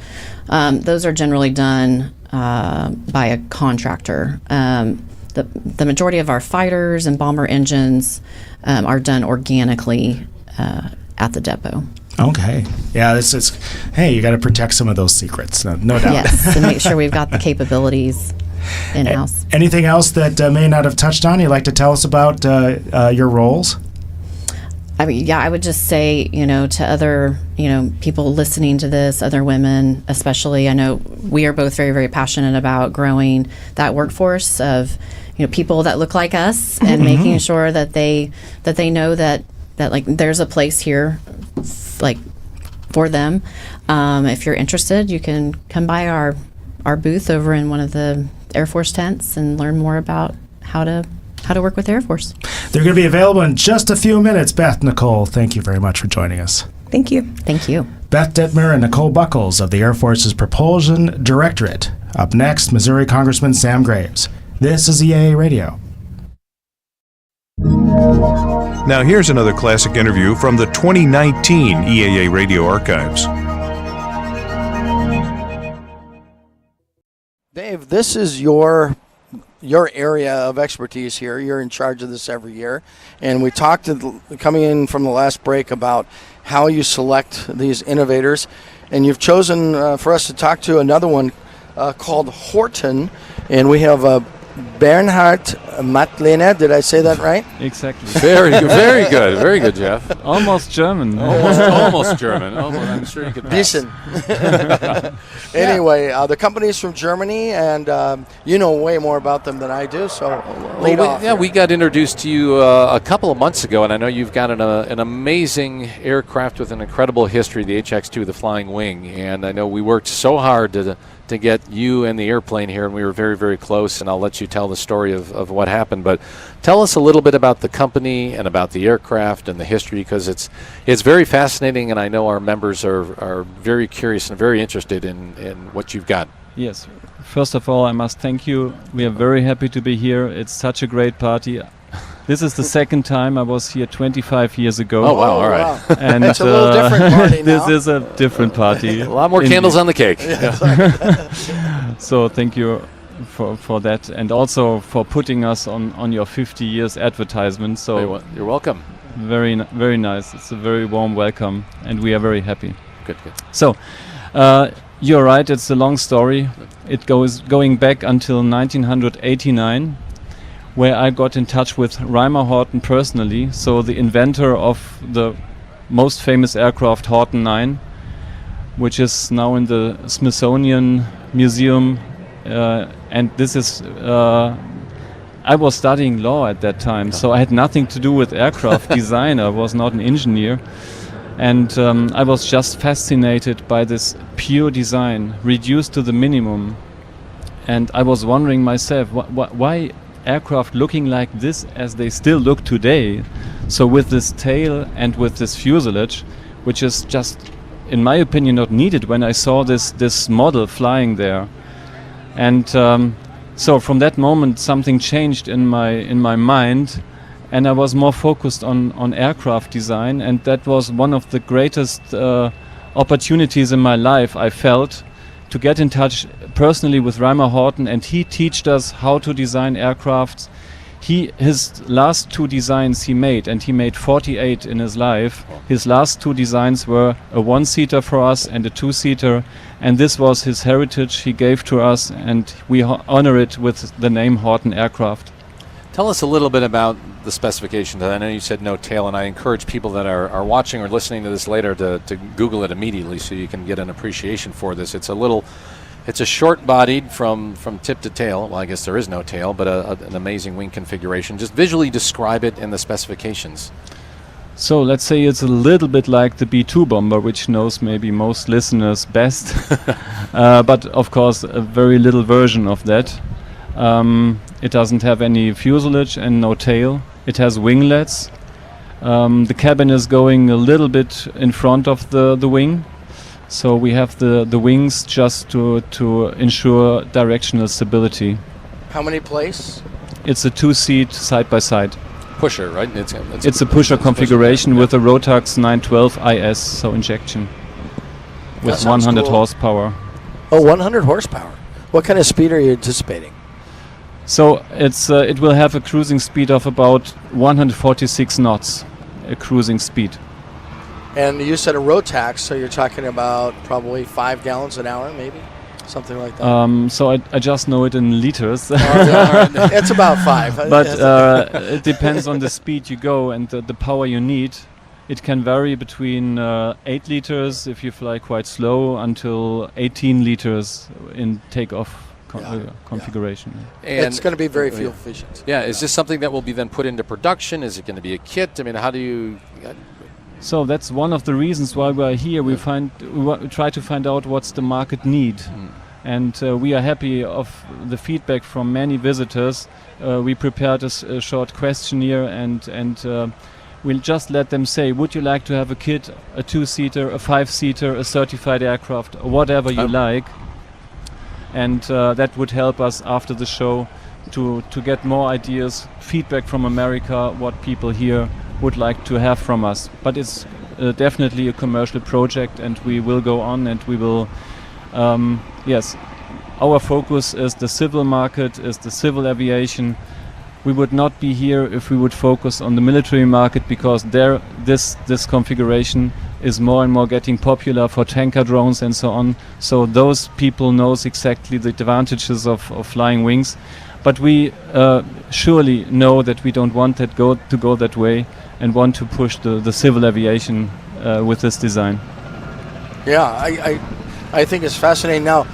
Those are generally done by a contractor. The majority of our fighters and bomber engines are done organically at the depot. Okay. Yeah, it's hey, you got to protect some of those secrets, no doubt. Yes, and make sure we've got the capabilities in-house. Anything else that may not have touched on you'd like to tell us about your roles? I mean, yeah, I would just say, to other, people listening to this, other women especially, I know we are both very, very passionate about growing that workforce of, people that look like us and making sure that they know that like there's a place here like for them. If you're interested, you can come by our booth over in one of the Air Force tents and learn more about how to work with the Air Force. They're going to be available in just a few minutes. Beth, Nicole, thank you very much for joining us. Thank you. Thank you. Beth Dittmer and Nicole Buckles of the Air Force's Propulsion Directorate. Up next, Missouri Congressman Sam Graves. This is Eaa Radio. Now here's another classic interview from the 2019 EAA Radio archives. Dave, this is your area of expertise here. You're in charge of this every year. And we talked coming in from the last break about how you select these innovators. And you've chosen for us to talk to another one called Horton. And we have Bernhard Matlehner. Did I say that right? Exactly. Very good, very good, Jeff. Almost German. Almost German. I'm sure you could pass. Decent. Anyway, the company is from Germany, and you know way more about them than I do. So, we got introduced to you a couple of months ago, and I know you've got an amazing aircraft with an incredible history, the HX-2, the Flying Wing, and I know we worked so hard to get you and the airplane here, and we were very, very close, and I'll let you tell the story of what happened. But tell us a little bit about the company and about the aircraft and the history, because it's very fascinating, and I know our members are very curious and very interested in what you've got. Yes. First of all, I must thank you. We are very happy to be here. It's such a great party. This is the second time. I was here 25 years ago. Oh, wow, all right. Wow. And it's a little different party now. This is a different party. A lot more candles on the cake. So thank you for that, and also for putting us on your 50 years advertisement. So you're welcome. Very nice. It's a very warm welcome, and we are very happy. Good. So you're right. It's a long story. It goes going back until 1989. Where I got in touch with Reimer Horton personally, so the inventor of the most famous aircraft Horton 9, which is now in the Smithsonian Museum, and this is I was studying law at that time, so I had nothing to do with aircraft design. I was not an engineer, and I was just fascinated by this pure design reduced to the minimum, and I was wondering myself why aircraft looking like this as they still look today, so with this tail and with this fuselage, which is just, in my opinion, not needed when I saw this model flying there. And so from that moment something changed in my mind, and I was more focused on aircraft design, and that was one of the greatest opportunities in my life I felt, to get in touch personally with Reimer Horton, and he taught us how to design aircrafts. His last two designs he made, and he made 48 in his life. His last two designs were a one-seater for us and a two-seater, and this was his heritage he gave to us, and we honor it with the name Horton Aircraft. Tell us a little bit about the specifications. I know you said no tail, and I encourage people that are watching or listening to this later to Google it immediately so you can get an appreciation for this. It's a short-bodied from tip to tail. Well, I guess there is no tail, but an amazing wing configuration. Just visually describe it in the specifications. So let's say it's a little bit like the B-2 bomber, which knows maybe most listeners best, but of course a very little version of that. It doesn't have any fuselage and no tail. It has winglets. The cabin is going a little bit in front of the wing, so we have the wings just to ensure directional stability. How many place? It's a 2-seat side-by-side. Pusher, right? It's a pusher configuration with a Rotax 912 IS, so injection, with 100 cool. horsepower. Oh, 100 horsepower. What kind of speed are you anticipating? So it will have a cruising speed of about 146 knots, a cruising speed. And you said a Rotax, so you're talking about probably 5 gallons an hour, maybe? Something like that. So I just know it in liters. It's about 5. But it depends on the speed you go and the power you need. It can vary between 8 liters if you fly quite slow until 18 liters in takeoff configuration. And it's going to be very fuel efficient. Yeah, is this something that will be then put into production? Is it going to be a kit? I mean, how do you... So that's one of the reasons why we are here. We try to find out what's the market need. And we are happy of the feedback from many visitors. We prepared a short questionnaire and we'll just let them say, would you like to have a kit, a 2-seater, a 5-seater, a certified aircraft, whatever you like. And that would help us after the show to get more ideas, feedback from America, what people here would like to have from us. But it's definitely a commercial project and we will go on and we will, yes, our focus is the civil market, is the civil aviation. We would not be here if we would focus on the military market because there this configuration is more and more getting popular for tanker drones and so on. So those people knows exactly the advantages of flying wings. But we surely know that we don't want that to go that way and want to push the civil aviation with this design. Yeah, I think it's fascinating. Now,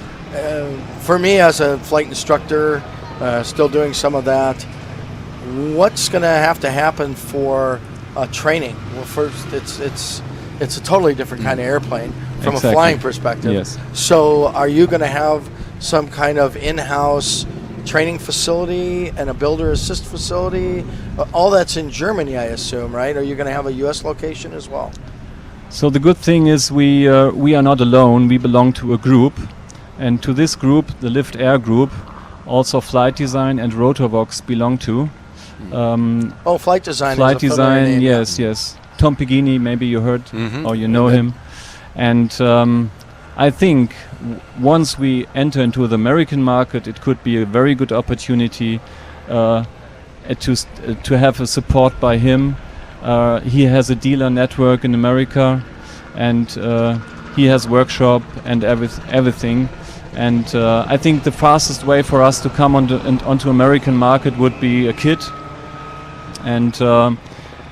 for me as a flight instructor, still doing some of that, what's going to have to happen for training? Well, first, it's a totally different kind of airplane from a flying perspective. Yes. So are you going to have some kind of in-house training facility and a builder assist facility? All that's in Germany, I assume, right? Are you going to have a U.S. location as well? So the good thing is we are not alone. We belong to a group. And to this group, the Lift Air group, also Flight Design and Rotorvox belong to. Flight Design. Flight is a Design, name, yes. Tom Pigini, maybe you heard or you know him. And I think once we enter into the American market, it could be a very good opportunity to have a support by him. He has a dealer network in America, and he has workshop and everything. And I think the fastest way for us to come onto American market would be a kit. And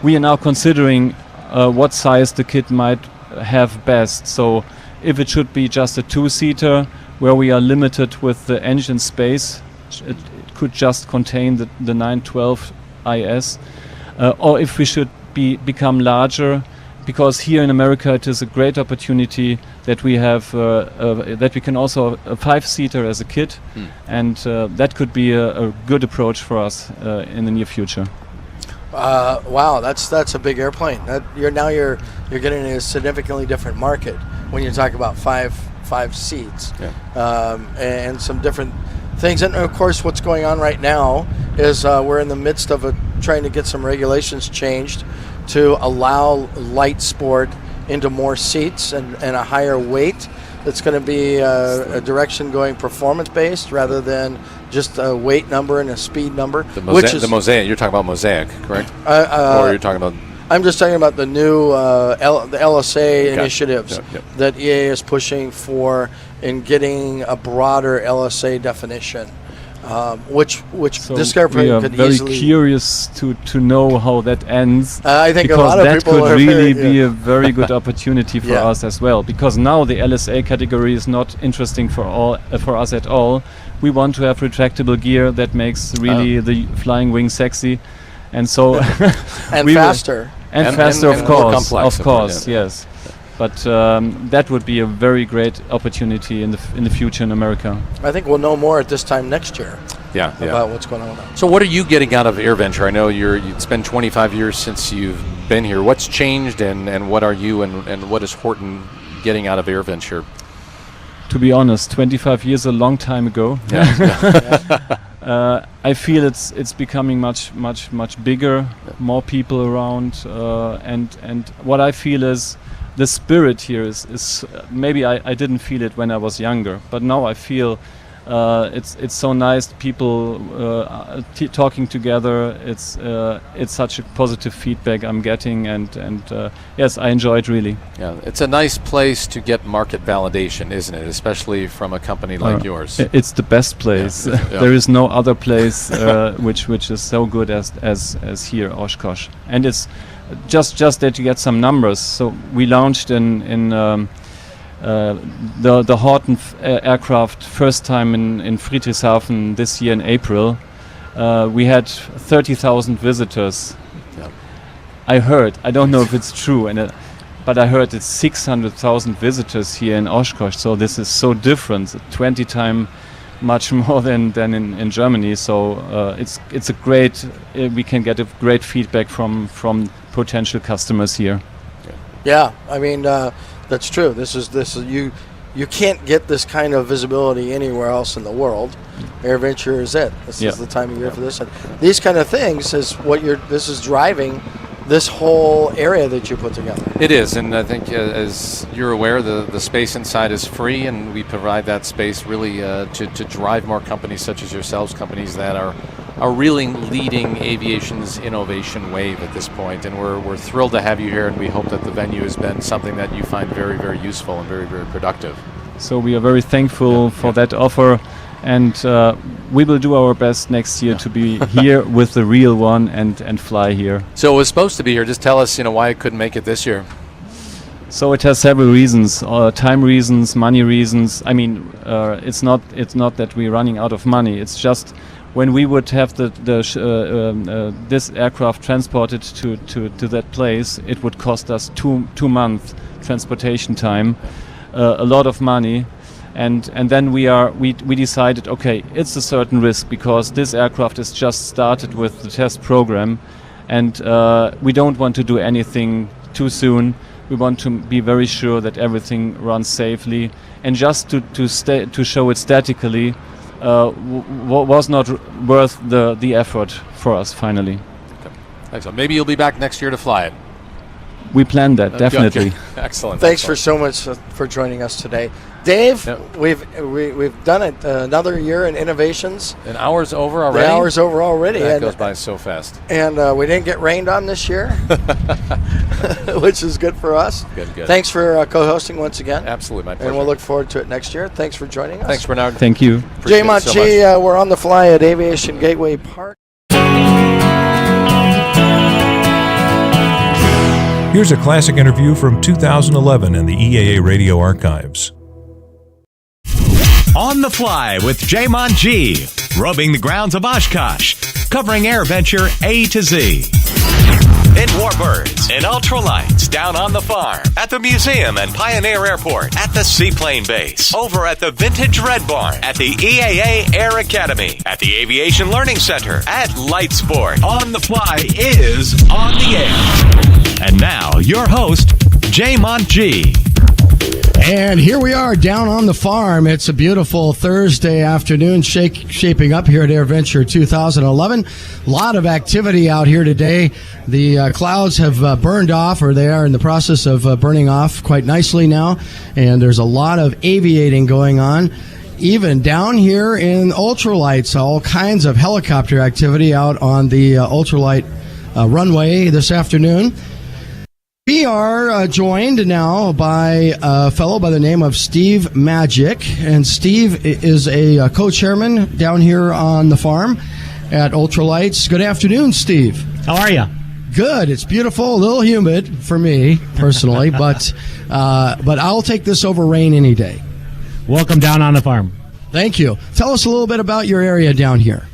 we are now considering what size the kit might have best. So if it should be just a 2-seater where we are limited with the engine space, it could just contain the 912 IS, or if we should become larger, because here in America it is a great opportunity that we have that we can also a 5-seater as a kit, and that could be a good approach for us in the near future. Wow, that's a big airplane. You're getting a significantly different market when you talk about five seats, and some different things. And of course, what's going on right now is we're in the midst of trying to get some regulations changed to allow light sport into more seats and a higher weight. It's going to be a direction going performance-based rather than just a weight number and a speed number. The Mosaic. You're talking about Mosaic, correct? Or you're talking about... I'm just talking about the new the LSA initiatives that EAA is pushing for in getting a broader LSA definition, which so this airplane could very easily... curious to know how that ends. I think because a lot of that people could are really be a very good opportunity for Yeah. us as well. Because now the LSA category is not interesting for us at all. We want to have retractable gear that makes really the flying wing sexy, and so and we faster. And faster, of more course. complex, Of course, yeah. yes. But that would be a very great opportunity in the future in America. I think we'll know more at this time next year. Yeah, about what's going on. So what are you getting out of AirVenture? I know it's been 25 years since you've been here. What's changed, and what are you and what is Horton getting out of AirVenture? To be honest, 25 years a long time ago. I feel it's becoming much bigger, more people around, and what I feel is the spirit here is maybe I didn't feel it when I was younger, but now I feel it's so nice. People talking together. It's such a positive feedback I'm getting, and yes, I enjoy it really. Yeah, it's a nice place to get market validation, isn't it? Especially from a company like yours. It's the best place. Yeah. There is no other place which is so good as here, Oshkosh, and it's just that you get some numbers. So we launched in the Horton aircraft first time in Friedrichshafen this year in April. We had 30,000 visitors. Yeah. I don't know if it's true, but I heard it's 600,000 visitors here in Oshkosh. So this is so different, 20 times much more than in Germany. So it's a great. We can get a great feedback from potential customers here. Yeah, I mean. That's true. This is you can't get this kind of visibility anywhere else in the world. AirVenture is it. This is the time of year for this. And these kind of things is what this is driving this whole area that you put together. It is, and I think as you're aware, the space inside is free, and we provide that space really to drive more companies such as yourselves, companies that are really leading aviation's innovation wave at this point, and we're thrilled to have you here, and we hope that the venue has been something that you find very, very useful and very, very productive. So we are very thankful for that offer, and we will do our best next year to be here with the real one and fly here. So it was supposed to be here. Just tell us, why it couldn't make it this year. So it has several reasons: time reasons, money reasons. I mean, it's not that we're running out of money. It's just when we would have this aircraft transported to that place, it would cost us two months transportation time, a lot of money, and then we decided, okay, it's a certain risk because this aircraft is just started with the test program, and we don't want to do anything too soon. We want to be very sure that everything runs safely, and just to show it statically. Was not worth the effort for us finally. Okay. So maybe you'll be back next year to fly it. We planned that, definitely. Okay. Excellent. Thanks for so much for joining us today. Dave, we've done it another year in innovations. An hour's over already? The hour's over already. That goes by so fast. And we didn't get rained on this year, which is good for us. Good. Thanks for co-hosting once again. Absolutely, my pleasure. And we'll look forward to it next year. Thanks for joining us. Thanks, Bernard. Thank you. Jay Monchi, we're on the fly at Aviation Gateway Park. Here's a classic interview from 2011 in the EAA Radio archives. On the Fly with Jaymon G, roving the grounds of Oshkosh, covering AirVenture A to Z. In Warbirds, in Ultralights, down on the farm, at the museum and Pioneer Airport, at the Seaplane Base, over at the Vintage Red Barn, at the EAA Air Academy, at the Aviation Learning Center, at Light Sport. On the Fly is on the air. And now, your host, Jaymon G. And here we are down on the farm. It's a beautiful Thursday afternoon shaping up here at AirVenture 2011. A lot of activity out here today. The clouds have burned off, or they are in the process of burning off quite nicely now. And there's a lot of aviating going on. Even down here in ultralights, all kinds of helicopter activity out on the ultralight runway this afternoon. We are joined now by a fellow by the name of Steve Magic, and Steve is a co-chairman down here on the farm at Ultralights. Good afternoon, Steve. How are you? Good. It's beautiful, a little humid for me personally, but I'll take this over rain any day. Welcome down on the farm. Thank you. Tell us a little bit about your area down here.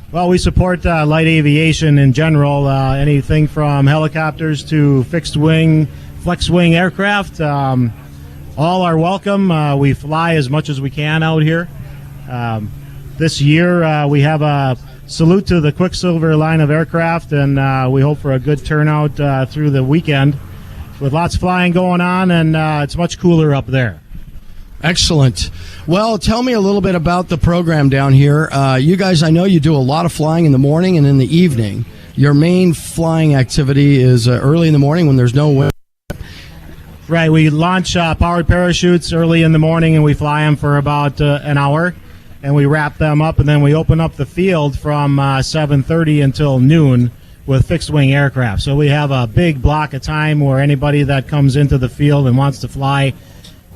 Well, we support light aviation in general, anything from helicopters to fixed-wing, flex-wing aircraft. All are welcome. We fly as much as we can out here. This year, we have a salute to the Quicksilver line of aircraft, and we hope for a good turnout through the weekend with lots of flying going on, and it's much cooler up there. Excellent. Well, tell me a little bit about the program down here. You guys, I know you do a lot of flying in the morning and in the evening. Your main flying activity is early in the morning when there's no wind. Right. We launch powered parachutes early in the morning, and we fly them for about an hour, and we wrap them up, and then we open up the field from 7:30 until noon with fixed-wing aircraft. So we have a big block of time where anybody that comes into the field and wants to fly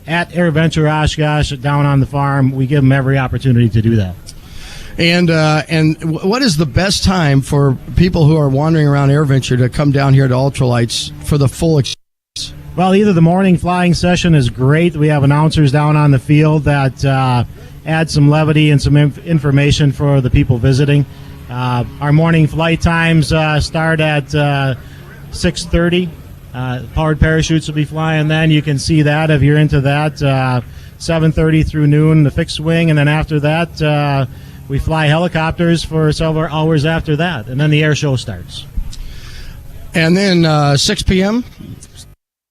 at AirVenture Oshkosh down on the farm, we give them every opportunity to do that. And what is the best time for people who are wandering around AirVenture to come down here to Ultralights for the full experience? Well, either the morning flying session is great. We have announcers down on the field that add some levity and some information for the people visiting. Our morning flight times start at 6:30. Powered parachutes will be flying then. You can see that if you're into that. 7:30 through noon, the fixed wing, and then after that, we fly helicopters for several hours after that, and then the air show starts. And then 6 p.m.?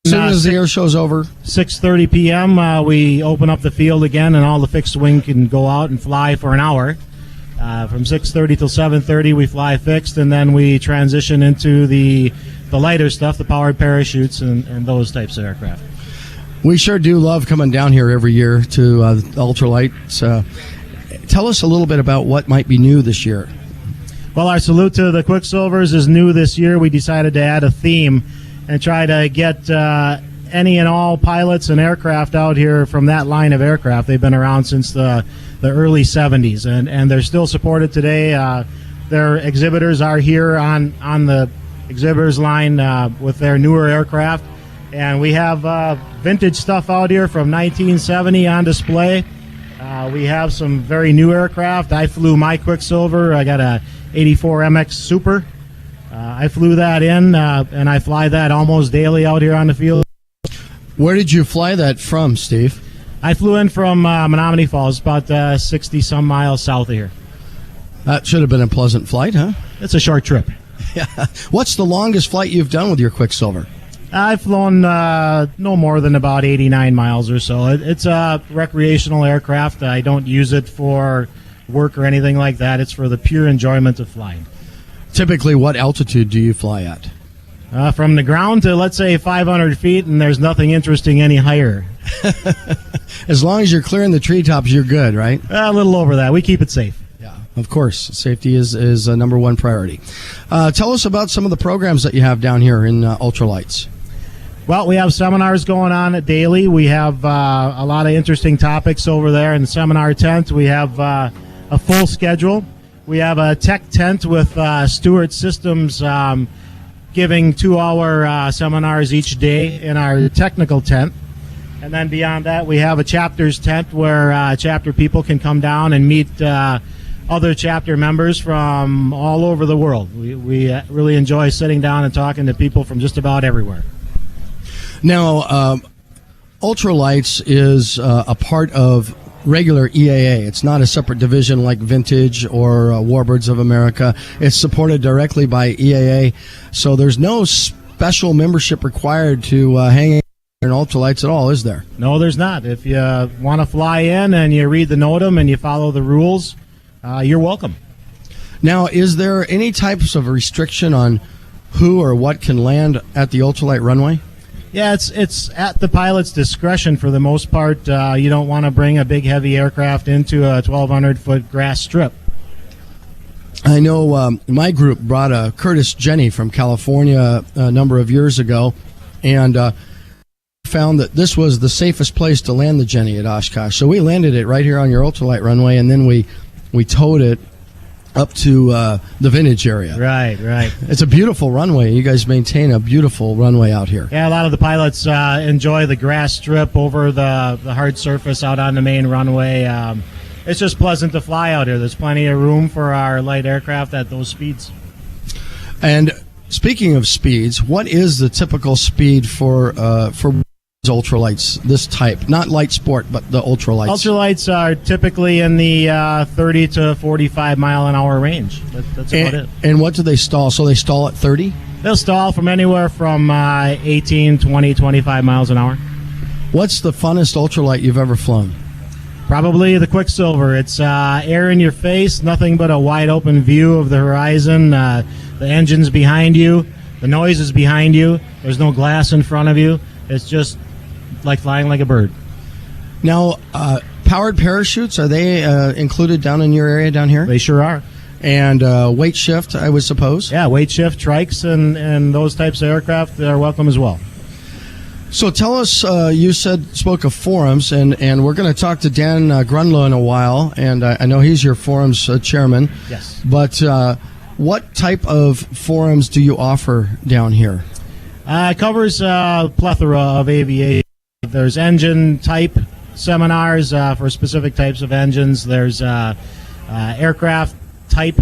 As soon as the air show's over? 6:30 p.m., we open up the field again, and all the fixed wing can go out and fly for an hour. From 6:30 till 7:30, we fly fixed, and then we transition into the lighter stuff, the powered parachutes, and those types of aircraft. We sure do love coming down here every year to Ultralights. Tell us a little bit about what might be new this year. Well, our salute to the Quicksilvers is new this year. We decided to add a theme and try to get any and all pilots and aircraft out here from that line of aircraft. They've been around since the early 70s, and they're still supported today. Their exhibitors are here on the exhibitors line with their newer aircraft, and we have vintage stuff out here from 1970 on display. We have some very new aircraft. I flew my Quicksilver. I got a 84 MX Super. I flew that in, and I fly that almost daily out here on the field. Where did you fly that from, Steve? I flew in from Menominee Falls, about 60-some miles south of here. That should have been a pleasant flight, huh? It's a short trip. Yeah. What's the longest flight you've done with your Quicksilver? I've flown no more than about 89 miles or so. It's a recreational aircraft. I don't use it for work or anything like that. It's for the pure enjoyment of flying. Typically, what altitude do you fly at? From the ground to, let's say, 500 feet, and there's nothing interesting any higher. As long as you're clearing the treetops, you're good, right? A little over that. We keep it safe. Yeah, of course. Safety is a number one priority. Tell us about some of the programs that you have down here in Ultralights. Well, we have seminars going on daily. We have a lot of interesting topics over there in the seminar tent. We have a full schedule. We have a tech tent with Stewart Systems giving 2-hour seminars each day in our technical tent. And then beyond that, we have a chapters tent where chapter people can come down and meet other chapter members from all over the world. We really enjoy sitting down and talking to people from just about everywhere. Now, Ultralights is a part of regular EAA. It's not a separate division like Vintage or Warbirds of America. It's supported directly by EAA, so there's no special membership required to hang in Ultralights at all, is there? No, there's not. If you want to fly in and you read the NOTAM and you follow the rules, you're welcome. Now, is there any types of restriction on who or what can land at the Ultralight runway? Yeah, it's at the pilot's discretion for the most part. You don't want to bring a big, heavy aircraft into a 1,200-foot grass strip. I know my group brought a Curtiss Jenny from California a number of years ago, and found that this was the safest place to land the Jenny at Oshkosh. So we landed it right here on your Ultralight runway, and then we towed it up to the Vintage area. Right. It's a beautiful runway. You guys maintain a beautiful runway out here. Yeah, a lot of the pilots enjoy the grass strip over the hard surface out on the main runway. it's just pleasant to fly out here. There's plenty of room for our light aircraft at those speeds. And speaking of speeds, what is the typical speed for ultralights, this type? Not light sport, but the ultralights. Ultralights are typically in the 30 to 45 mile an hour range. That's about it. And what do they stall? So they stall at 30? They'll stall from anywhere from 18, 20, 25 miles an hour. What's the funnest ultralight you've ever flown? Probably the Quicksilver. It's air in your face, nothing but a wide open view of the horizon. The engine's behind you. The noise is behind you. There's no glass in front of you. It's just like flying like a bird. Now, powered parachutes, are they included down in your area down here? They sure are. And weight shift, I would suppose? Yeah, weight shift, trikes, and those types of aircraft are welcome as well. So tell us, you spoke of forums, and we're going to talk to Dan Grunlow in a while, and I know he's your forums chairman. Yes. But what type of forums do you offer down here? It covers a plethora of aviation. There's engine type seminars for specific types of engines. There's aircraft type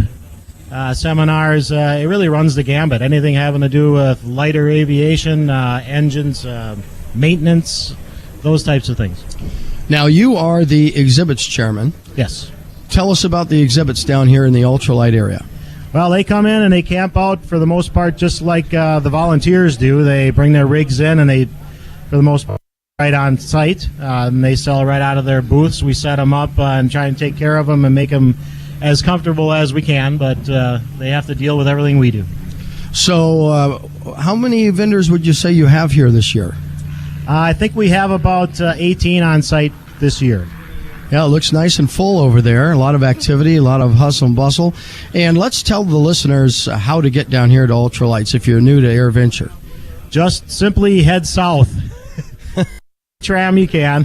seminars. It really runs the gambit. Anything having to do with lighter aviation, engines, maintenance, those types of things. Now, you are the exhibits chairman. Yes. Tell us about the exhibits down here in the ultralight area. Well, they come in and they camp out for the most part just like the volunteers do. They bring their rigs in and they, for the most part, right on site. And they sell right out of their booths. We set them up and try and take care of them and make them as comfortable as we can, but they have to deal with everything we do. So how many vendors would you say you have here this year? I think we have about 18 on site this year. Yeah, it looks nice and full over there. A lot of activity, a lot of hustle and bustle. And let's tell the listeners how to get down here to Ultralights if you're new to AirVenture. Just simply head south. Tram you can.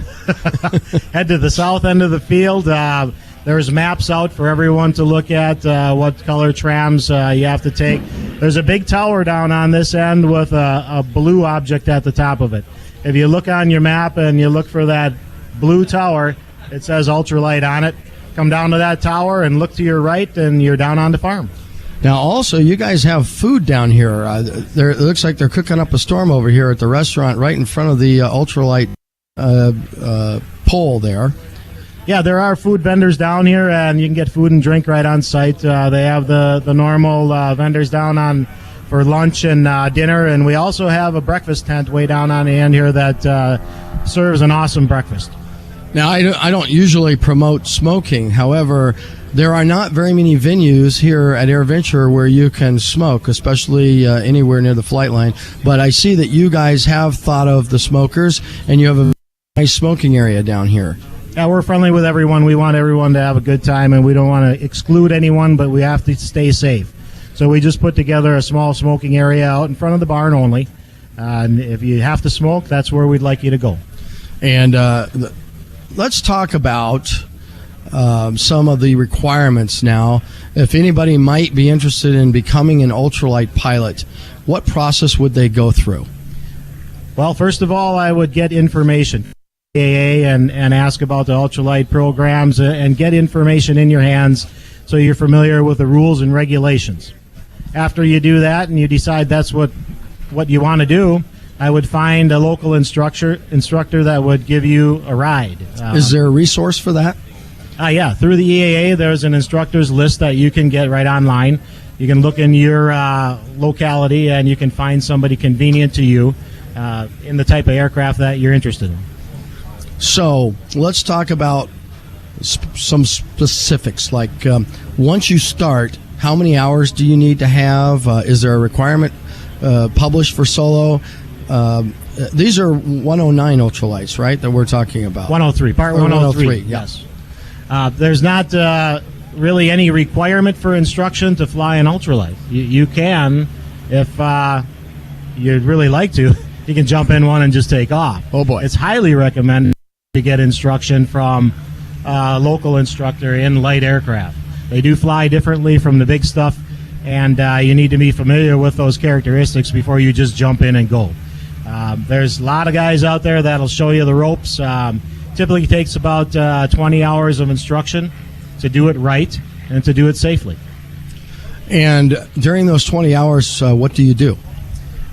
Head to the south end of the field. There's maps out for everyone to look at what color trams you have to take. There's a big tower down on this end with a blue object at the top of it. If you look on your map and you look for that blue tower, it says ultralight on it. Come down to that tower and look to your right, and you're down on the farm. Now, also, you guys have food down here. It looks like they're cooking up a storm over here at the restaurant right in front of the ultralight pole there. Yeah, there are food vendors down here, and you can get food and drink right on site. They have the normal vendors down on for lunch and dinner, and we also have a breakfast tent way down on the end here that serves an awesome breakfast. Now, I don't usually promote smoking. However, there are not very many venues here at AirVenture where you can smoke, especially anywhere near the flight line. But I see that you guys have thought of the smokers, and you have a nice smoking area down here. Yeah, we're friendly with everyone. We want everyone to have a good time, and we don't want to exclude anyone, but we have to stay safe. So we just put together a small smoking area out in front of the barn only. And if you have to smoke, that's where we'd like you to go. And let's talk about some of the requirements now. If anybody might be interested in becoming an ultralight pilot, what process would they go through? Well, first of all, I would get information. And ask about the ultralight programs and get information in your hands so you're familiar with the rules and regulations. After you do that and you decide that's what you want to do, I would find a local instructor that would give you a ride. Is there a resource for that? Yeah, through the EAA, there's an instructors list that you can get right online. You can look in your locality and you can find somebody convenient to you in the type of aircraft that you're interested in. So let's talk about some specifics. Like once you start, how many hours do you need to have? Is there a requirement published for solo? These are 109 ultralights, right, that we're talking about? 103, part 103, yes. There's not really any requirement for instruction to fly an ultralight. You can, if you'd really like to, you can jump in one and just take off. Oh, boy. It's highly recommended to get instruction from a local instructor in light aircraft. They do fly differently from the big stuff, and you need to be familiar with those characteristics before you just jump in and go. There's a lot of guys out there that'll show you the ropes. Typically takes about 20 hours of instruction to do it right and to do it safely. And during those 20 hours, what do you do?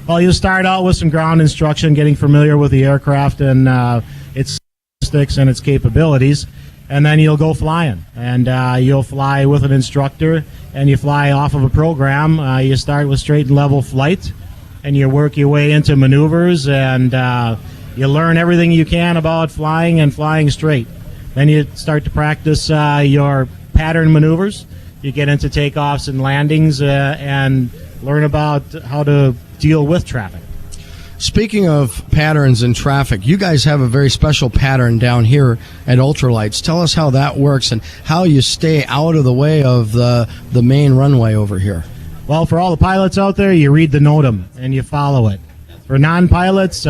Well, you start out with some ground instruction, getting familiar with the aircraft and its statistics and its capabilities, and then you'll go flying. And you'll fly with an instructor, and you fly off of a program. You start with straight and level flight, and you work your way into maneuvers, and you learn everything you can about flying and flying straight. Then you start to practice your pattern maneuvers. You get into takeoffs and landings and learn about how to deal with traffic. Speaking of patterns and traffic, you guys have a very special pattern down here at Ultralights. Tell us how that works and how you stay out of the way of the main runway over here. Well, for all the pilots out there, you read the NOTAM and you follow it. For non-pilots,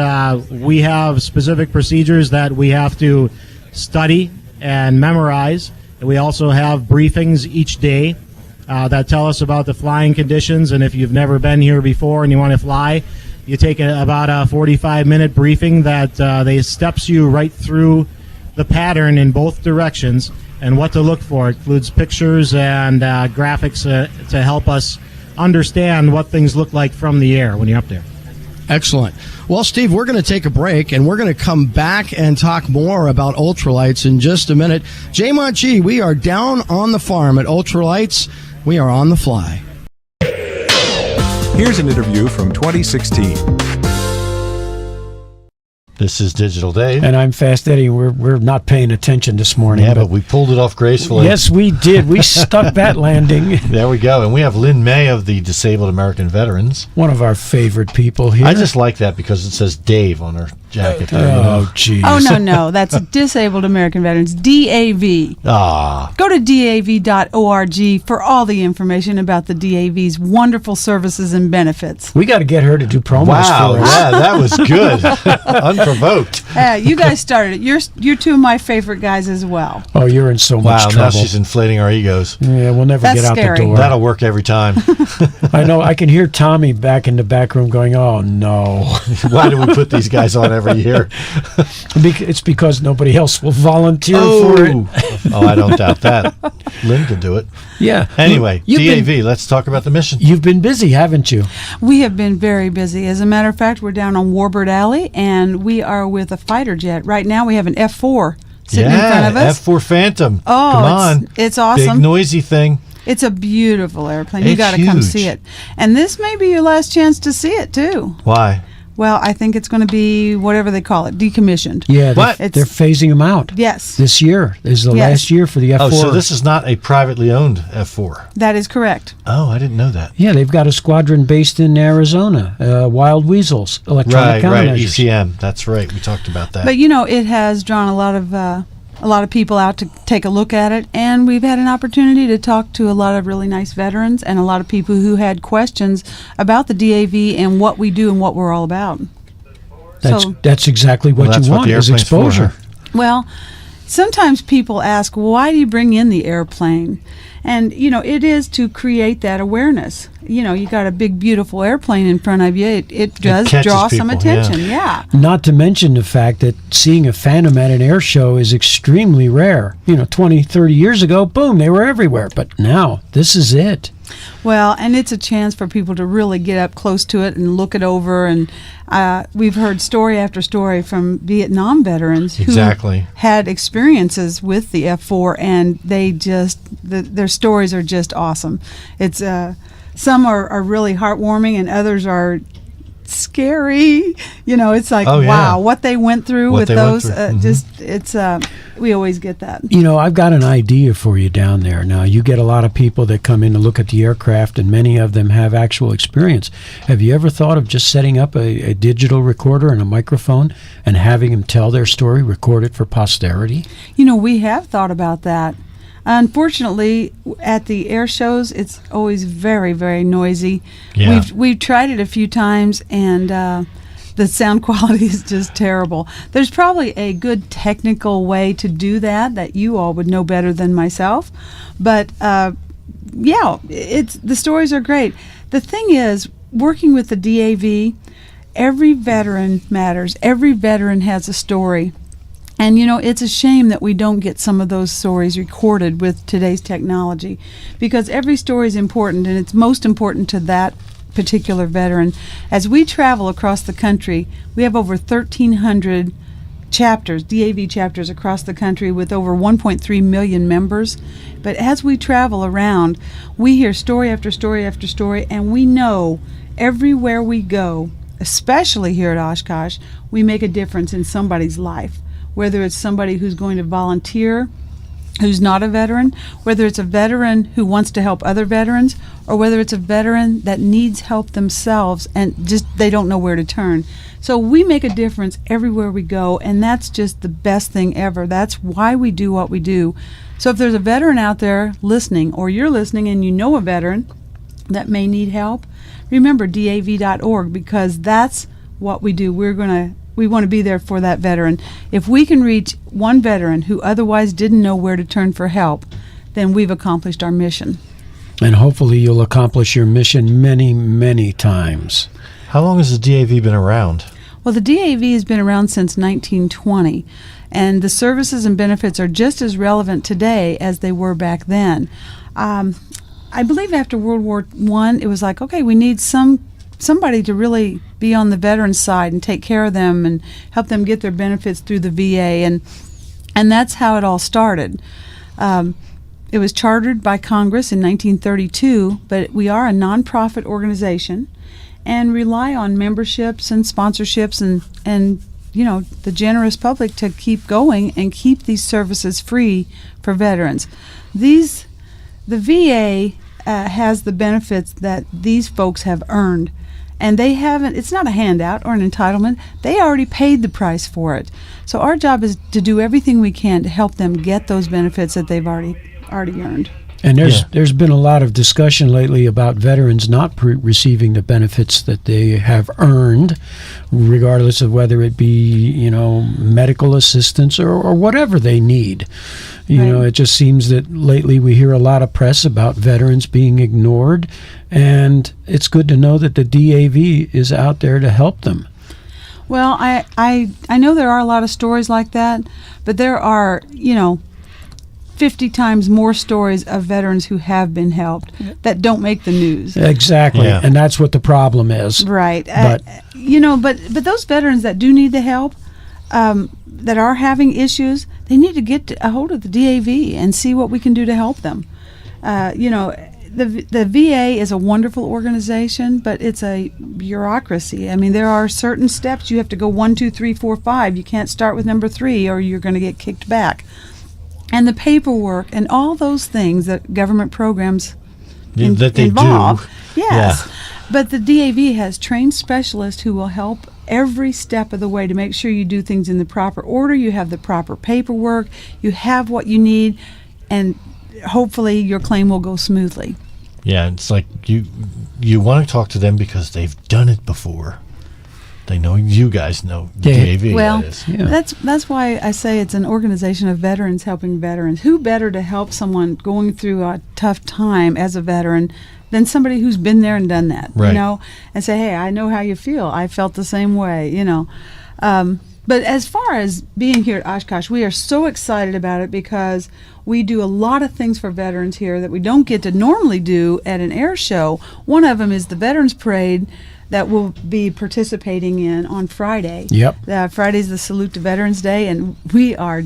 we have specific procedures that we have to study and memorize. We also have briefings each day that tell us about the flying conditions, and if you've never been here before and you want to fly, you take about a 45-minute briefing that they steps you right through the pattern in both directions and what to look for. It includes pictures and graphics to help us understand what things look like from the air when you're up there. Excellent. Well, Steve, we're going to take a break, and we're going to come back and talk more about Ultralights in just a minute. J-Mont G, we are down on the farm at Ultralights. We are on the fly. Here's an interview from 2016. This is Digital Dave. And I'm Fast Eddie. We're not paying attention this morning. Yeah, but we pulled it off gracefully. Yes, we did. We stuck that landing. There we go. And we have Lynn May of the Disabled American Veterans. One of our favorite people here. I just like that because it says Dave on her jacket there. Oh, geez. Oh, no. That's Disabled American Veterans, DAV. Ah. Go to DAV.org for all the information about the DAV's wonderful services and benefits. We got to get her to do promos wow, for us. Yeah, that was good. Unprovoked. You guys started it. You're two of my favorite guys as well. Oh, you're in so much trouble. Wow, now she's inflating our egos. Yeah, we'll never get out scary. the door. That'll work every time. I know. I can hear Tommy back in the back room going, oh, no. Why do we put these guys on every year? It's because nobody else will volunteer for it. Oh, I don't doubt that. Lynn can do it. Yeah. Anyway, DAV, let's talk about the mission. You've been busy, haven't you? We have been very busy. As a matter of fact, we're down on Warbird Alley, and we are with a fighter jet. Right now, we have an F-4 sitting in front of us. F-4 Phantom. Oh, come on. It's awesome. Big noisy thing. It's a beautiful airplane. You It's got to come huge. see it. And this may be your last chance to see it, too. Why? Well, I think it's going to be whatever they call it, decommissioned. Yeah, they're phasing them out. Yes. This year is the last year for the F4. Oh, so this is not a privately owned F-4. That is correct. Oh, I didn't know that. Yeah, they've got a squadron based in Arizona, Wild Weasels, electronic countermeasures. ECM. That's right. We talked about that. But, it has drawn a lot of people out to take a look at it, and we've had an opportunity to talk to a lot of really nice veterans and a lot of people who had questions about the DAV and what we do and what we're all about. That's exactly what you want is exposure. Well, sometimes people ask, why do you bring in the airplane? And, it is to create that awareness. You got a big, beautiful airplane in front of you. It does draw some attention, yeah. Not to mention the fact that seeing a Phantom at an air show is extremely rare. 20, 30 years ago, boom, they were everywhere. But now, this is it. Well, and it's a chance for people to really get up close to it and look it over. And we've heard story after story from Vietnam veterans who had experiences with the F-4, and they their stories are just awesome. It's some are really heartwarming, and others are scary. It's like, wow, what they went through with those. We always get that. I've got an idea for you down there. Now, you get a lot of people that come in to look at the aircraft, and many of them have actual experience. Have you ever thought of just setting up a digital recorder and a microphone and having them tell their story, record it for posterity? We have thought about that. Unfortunately, at the air shows, it's always very, very noisy. Yeah. We've tried it a few times, and the sound quality is just terrible. There's probably a good technical way to do that you all would know better than myself. But the stories are great. The thing is, working with the DAV, every veteran matters. Every veteran has a story. And, it's a shame that we don't get some of those stories recorded with today's technology, because every story is important, and it's most important to that particular veteran. As we travel across the country, we have over 1,300 chapters, DAV chapters across the country with over 1.3 million members. But as we travel around, we hear story after story after story, and we know everywhere we go, especially here at Oshkosh, we make a difference in somebody's life. Whether it's somebody who's going to volunteer, who's not a veteran, whether it's a veteran who wants to help other veterans, or whether it's a veteran that needs help themselves and just they don't know where to turn. So we make a difference everywhere we go, and that's just the best thing ever. That's why we do what we do. So if there's a veteran out there listening, or you're listening and you know a veteran that may need help, remember DAV.org, because that's what we do. We want to be there for that veteran. If we can reach one veteran who otherwise didn't know where to turn for help, then we've accomplished our mission. And hopefully you'll accomplish your mission many, many times. How long has the DAV been around? Well, the DAV has been around since 1920, and the services and benefits are just as relevant today as they were back then. I believe after World War I, it was like, okay, we need somebody to really be on the veterans side and take care of them and help them get their benefits through the VA, and that's how it all started. It was chartered by Congress in 1932, but we are a nonprofit organization and rely on memberships and sponsorships and the generous public to keep going and keep these services free for veterans. The VA has the benefits that these folks have earned, and they haven't. It's not a handout or an entitlement. They already paid the price for it. So our job is to do everything we can to help them get those benefits that they've already earned. And there's been a lot of discussion lately about veterans not receiving the benefits that they have earned, regardless of whether it be, medical assistance or whatever they need. It just seems that lately we hear a lot of press about veterans being ignored, and it's good to know that the DAV is out there to help them. Well, I know there are a lot of stories like that, but there are, 50 times more stories of veterans who have been helped that don't make the news. Exactly, and that's what the problem is. Right. But those veterans that do need the help, that are having issues, they need to get a hold of the DAV and see what we can do to help them. The VA is a wonderful organization, but it's a bureaucracy. I mean, there are certain steps you have to go 1, 2, 3, 4, 5. You can't start with number 3 or you're going to get kicked back. And the paperwork and all those things that government programs that they involve. Do. Yes. Yeah. But the DAV has trained specialists who will help every step of the way to make sure you do things in the proper order, you have the proper paperwork, you have what you need, and hopefully your claim will go smoothly. Yeah, it's like you want to talk to them because they've done it before. They know you guys know DAV. Well, that is. that's why I say it's an organization of veterans helping veterans. Who better to help someone going through a tough time as a veteran than somebody who's been there and done that, right. And say, hey, I know how you feel. I felt the same way, But as far as being here at Oshkosh, we are so excited about it because we do a lot of things for veterans here that we don't get to normally do at an air show. One of them is the Veterans Parade that we'll be participating in on Friday. Yep. Friday's the Salute to Veterans Day, and we are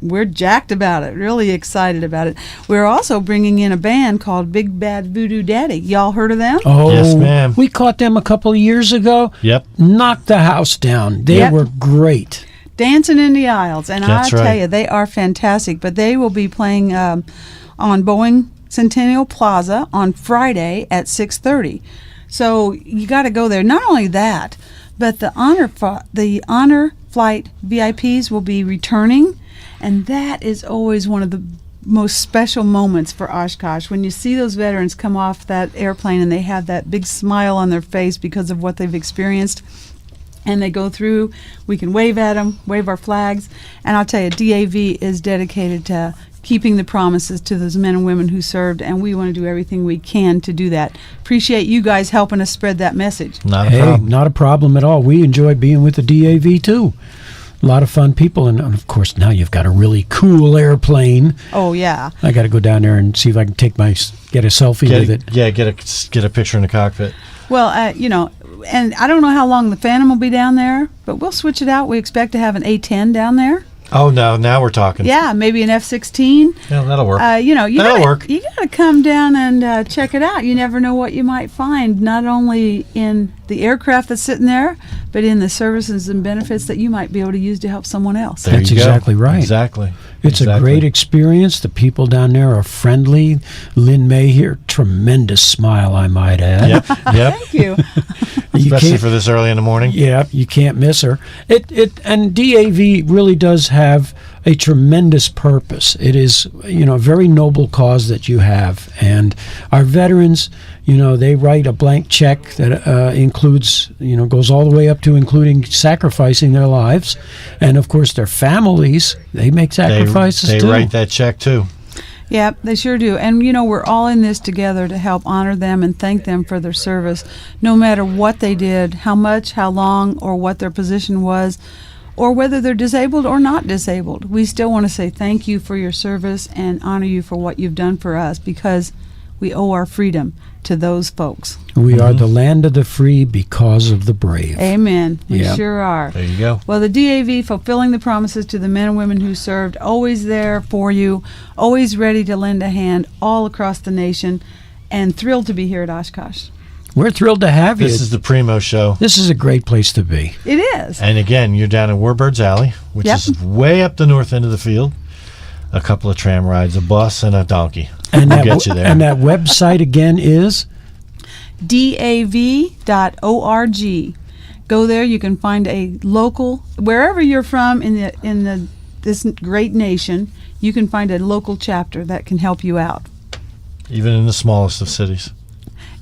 we're jacked about it, really excited about it. We're also bringing in a band called Big Bad Voodoo Daddy. Y'all heard of them? Oh, yes, ma'am. We caught them a couple of years ago. Yep. Knocked the house down. They were great. Dancing in the aisles, and That's I tell right. you, they are fantastic. But they will be playing on Boeing Centennial Plaza on Friday at 6:30. So you got to go there. Not only that, but the honor flight VIPs will be returning, and that is always one of the most special moments for Oshkosh when you see those veterans come off that airplane and they have that big smile on their face because of what they've experienced. And they go through, we can wave at them, wave our flags, and I'll tell you, DAV is dedicated to keeping the promises to those men and women who served, and we want to do everything we can to do that. Appreciate you guys helping us spread that message. Not a problem at all. We enjoy being with the DAV too. A lot of fun people, and of course now you've got a really cool airplane. Oh yeah. I got to go down there and see if I can get a selfie with it. Yeah, get a picture in the cockpit. Well, and I don't know how long the Phantom will be down there, but we'll switch it out. We expect to have an A-10 down there. Oh, no, now we're talking. Yeah, maybe an F-16. Yeah, that'll work. That'll work. You got to come down and check it out. You never know what you might find, not only in the aircraft that's sitting there, but in the services and benefits that you might be able to use to help someone else. That's exactly right. Exactly. It's a great experience. The people down there are friendly. Lynn May here, tremendous smile, I might add. Yep. Thank you. Especially for this early in the morning. Yeah, you can't miss her. And DAV really does have a tremendous purpose. It is, a very noble cause that you have. And our veterans, they write a blank check that includes, goes all the way up to including sacrificing their lives. And of course, their families, they make sacrifices too. They write that check too. Yeah, they sure do. And, we're all in this together to help honor them and thank them for their service, no matter what they did, how much, how long, or what their position was, or whether they're disabled or not disabled. We still want to say thank you for your service and honor you for what you've done for us, because we owe our freedom to those folks. We are the land of the free because of the brave. Amen. We sure are. There you go. Well, the DAV, fulfilling the promises to the men and women who served, always there for you, always ready to lend a hand all across the nation, and thrilled to be here at Oshkosh. We're thrilled to have you. This is the Primo Show. This is a great place to be. It is. And again, you're down in Warbird's Alley, which is way up the north end of the field. A couple of tram rides, a bus, and a donkey. And we'll get you there. And that website again is DAV.org. Go there. You can find a local, wherever you're from in this great nation, you can find a local chapter that can help you out. Even in the smallest of cities.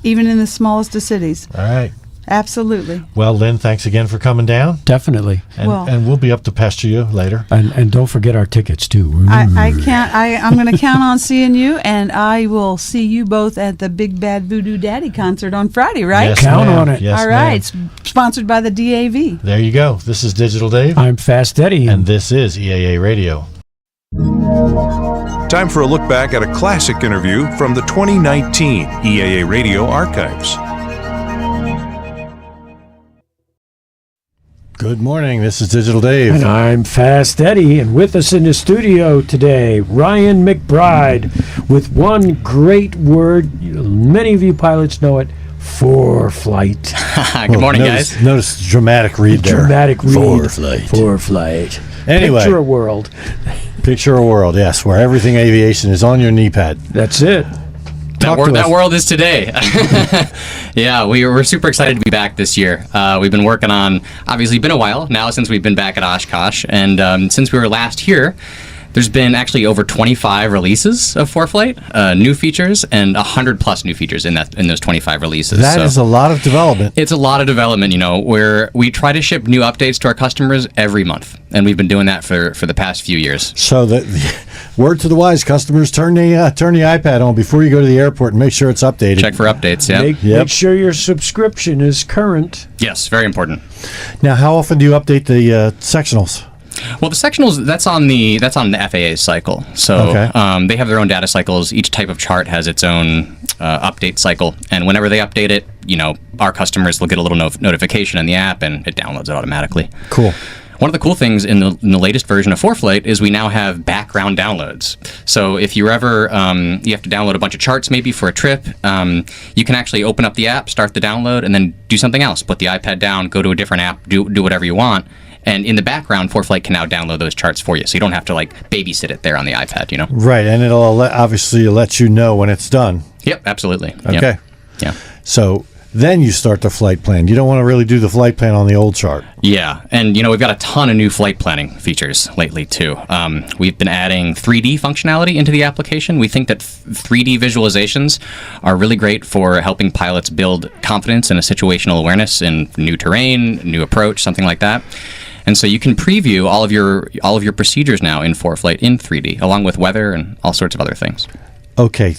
Even in the smallest of cities. All right. Absolutely. Well, Lynn, thanks again for coming down. Definitely. And we'll be up to pester you later. And don't forget our tickets too. I'm going to count on seeing you, and I will see you both at the Big Bad Voodoo Daddy concert on Friday, right? Yes, count ma'am. on it. Yes, all right. Sponsored by the DAV. There you go. This is Digital Dave. I'm Fast Eddie. And this is EAA Radio. Time for a look back at a classic interview from the 2019 EAA Radio archives. Good morning. This is Digital Dave. And I'm Fast Eddie. And with us in the studio today, Ryan McBride, with one great word. Many of you pilots know it. ForeFlight. Good morning, guys. Notice dramatic read there. Dramatic read. ForeFlight. ForeFlight. Anyway. Picture a world. Picture a world, yes, where everything aviation is on your knee pad. That's it. That world is today. Yeah, we're super excited to be back this year. We've been working on, obviously, been a while now since we've been back at Oshkosh, and since we were last here, there's been actually over 25 releases of ForeFlight, new features, and 100 plus new features in those 25 releases. That is a lot of development. It's a lot of development, where we try to ship new updates to our customers every month, and we've been doing that for the past few years. So word to the wise, customers, turn the iPad on before you go to the airport and make sure it's updated. Check for updates, yeah. Make sure your subscription is current. Yes, very important. Now, how often do you update the sectionals? Well, the sectionals, that's on the FAA's cycle. So they have their own data cycles. Each type of chart has its own update cycle. And whenever they update it, our customers will get a little notification in the app, and it downloads it automatically. Cool. One of the cool things in the latest version of ForeFlight is we now have background downloads. So if you're ever, you have to download a bunch of charts maybe for a trip, you can actually open up the app, start the download, and then do something else. Put the iPad down, go to a different app, do whatever you want. And in the background, ForeFlight can now download those charts for you. So you don't have to babysit it there on the iPad, Right, and it'll obviously let you know when it's done. Yep, absolutely. Okay. Yep. Yeah. So then you start the flight plan. You don't want to really do the flight plan on the old chart. Yeah, and we've got a ton of new flight planning features lately too. We've been adding 3D functionality into the application. We think that 3D visualizations are really great for helping pilots build confidence and a situational awareness in new terrain, new approach, something like that. And so you can preview all of your procedures now in ForeFlight in 3D, along with weather and all sorts of other things. Okay.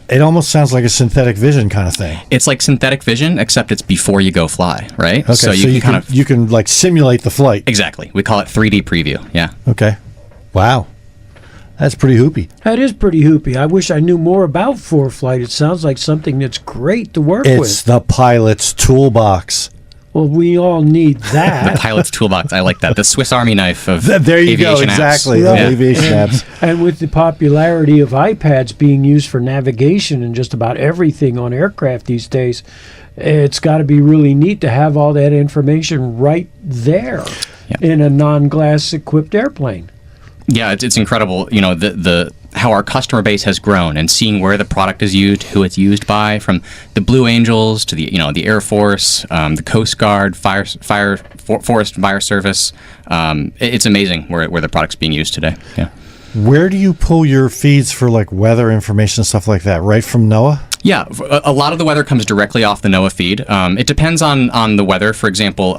It almost sounds like a synthetic vision kind of thing. It's like synthetic vision, except it's before you go fly, right? Okay, so you can like simulate the flight. Exactly. We call it 3D preview. Yeah. Okay. Wow. That's pretty hoopy. That is pretty hoopy. I wish I knew more about ForeFlight. It sounds like something that's great to work with. It's the pilot's toolbox. Well, we all need that. The pilot's toolbox. I like that. The Swiss Army knife of there you aviation go. apps. Exactly. Right. Aviation apps. And with the popularity of iPads being used for navigation and just about everything on aircraft these days, it's got to be really neat to have all that information right there in a non-glass equipped airplane. Yeah, it's incredible. You know, the how our customer base has grown and seeing where the product is used, who it's used by, from the Blue Angels to the Air Force, the Coast Guard, Forest Fire Service. It's amazing where the product's being used today. Yeah. Where do you pull your feeds for like weather information and stuff like that? Right from NOAA? Yeah, a lot of the weather comes directly off the NOAA feed. It depends on the weather. For example,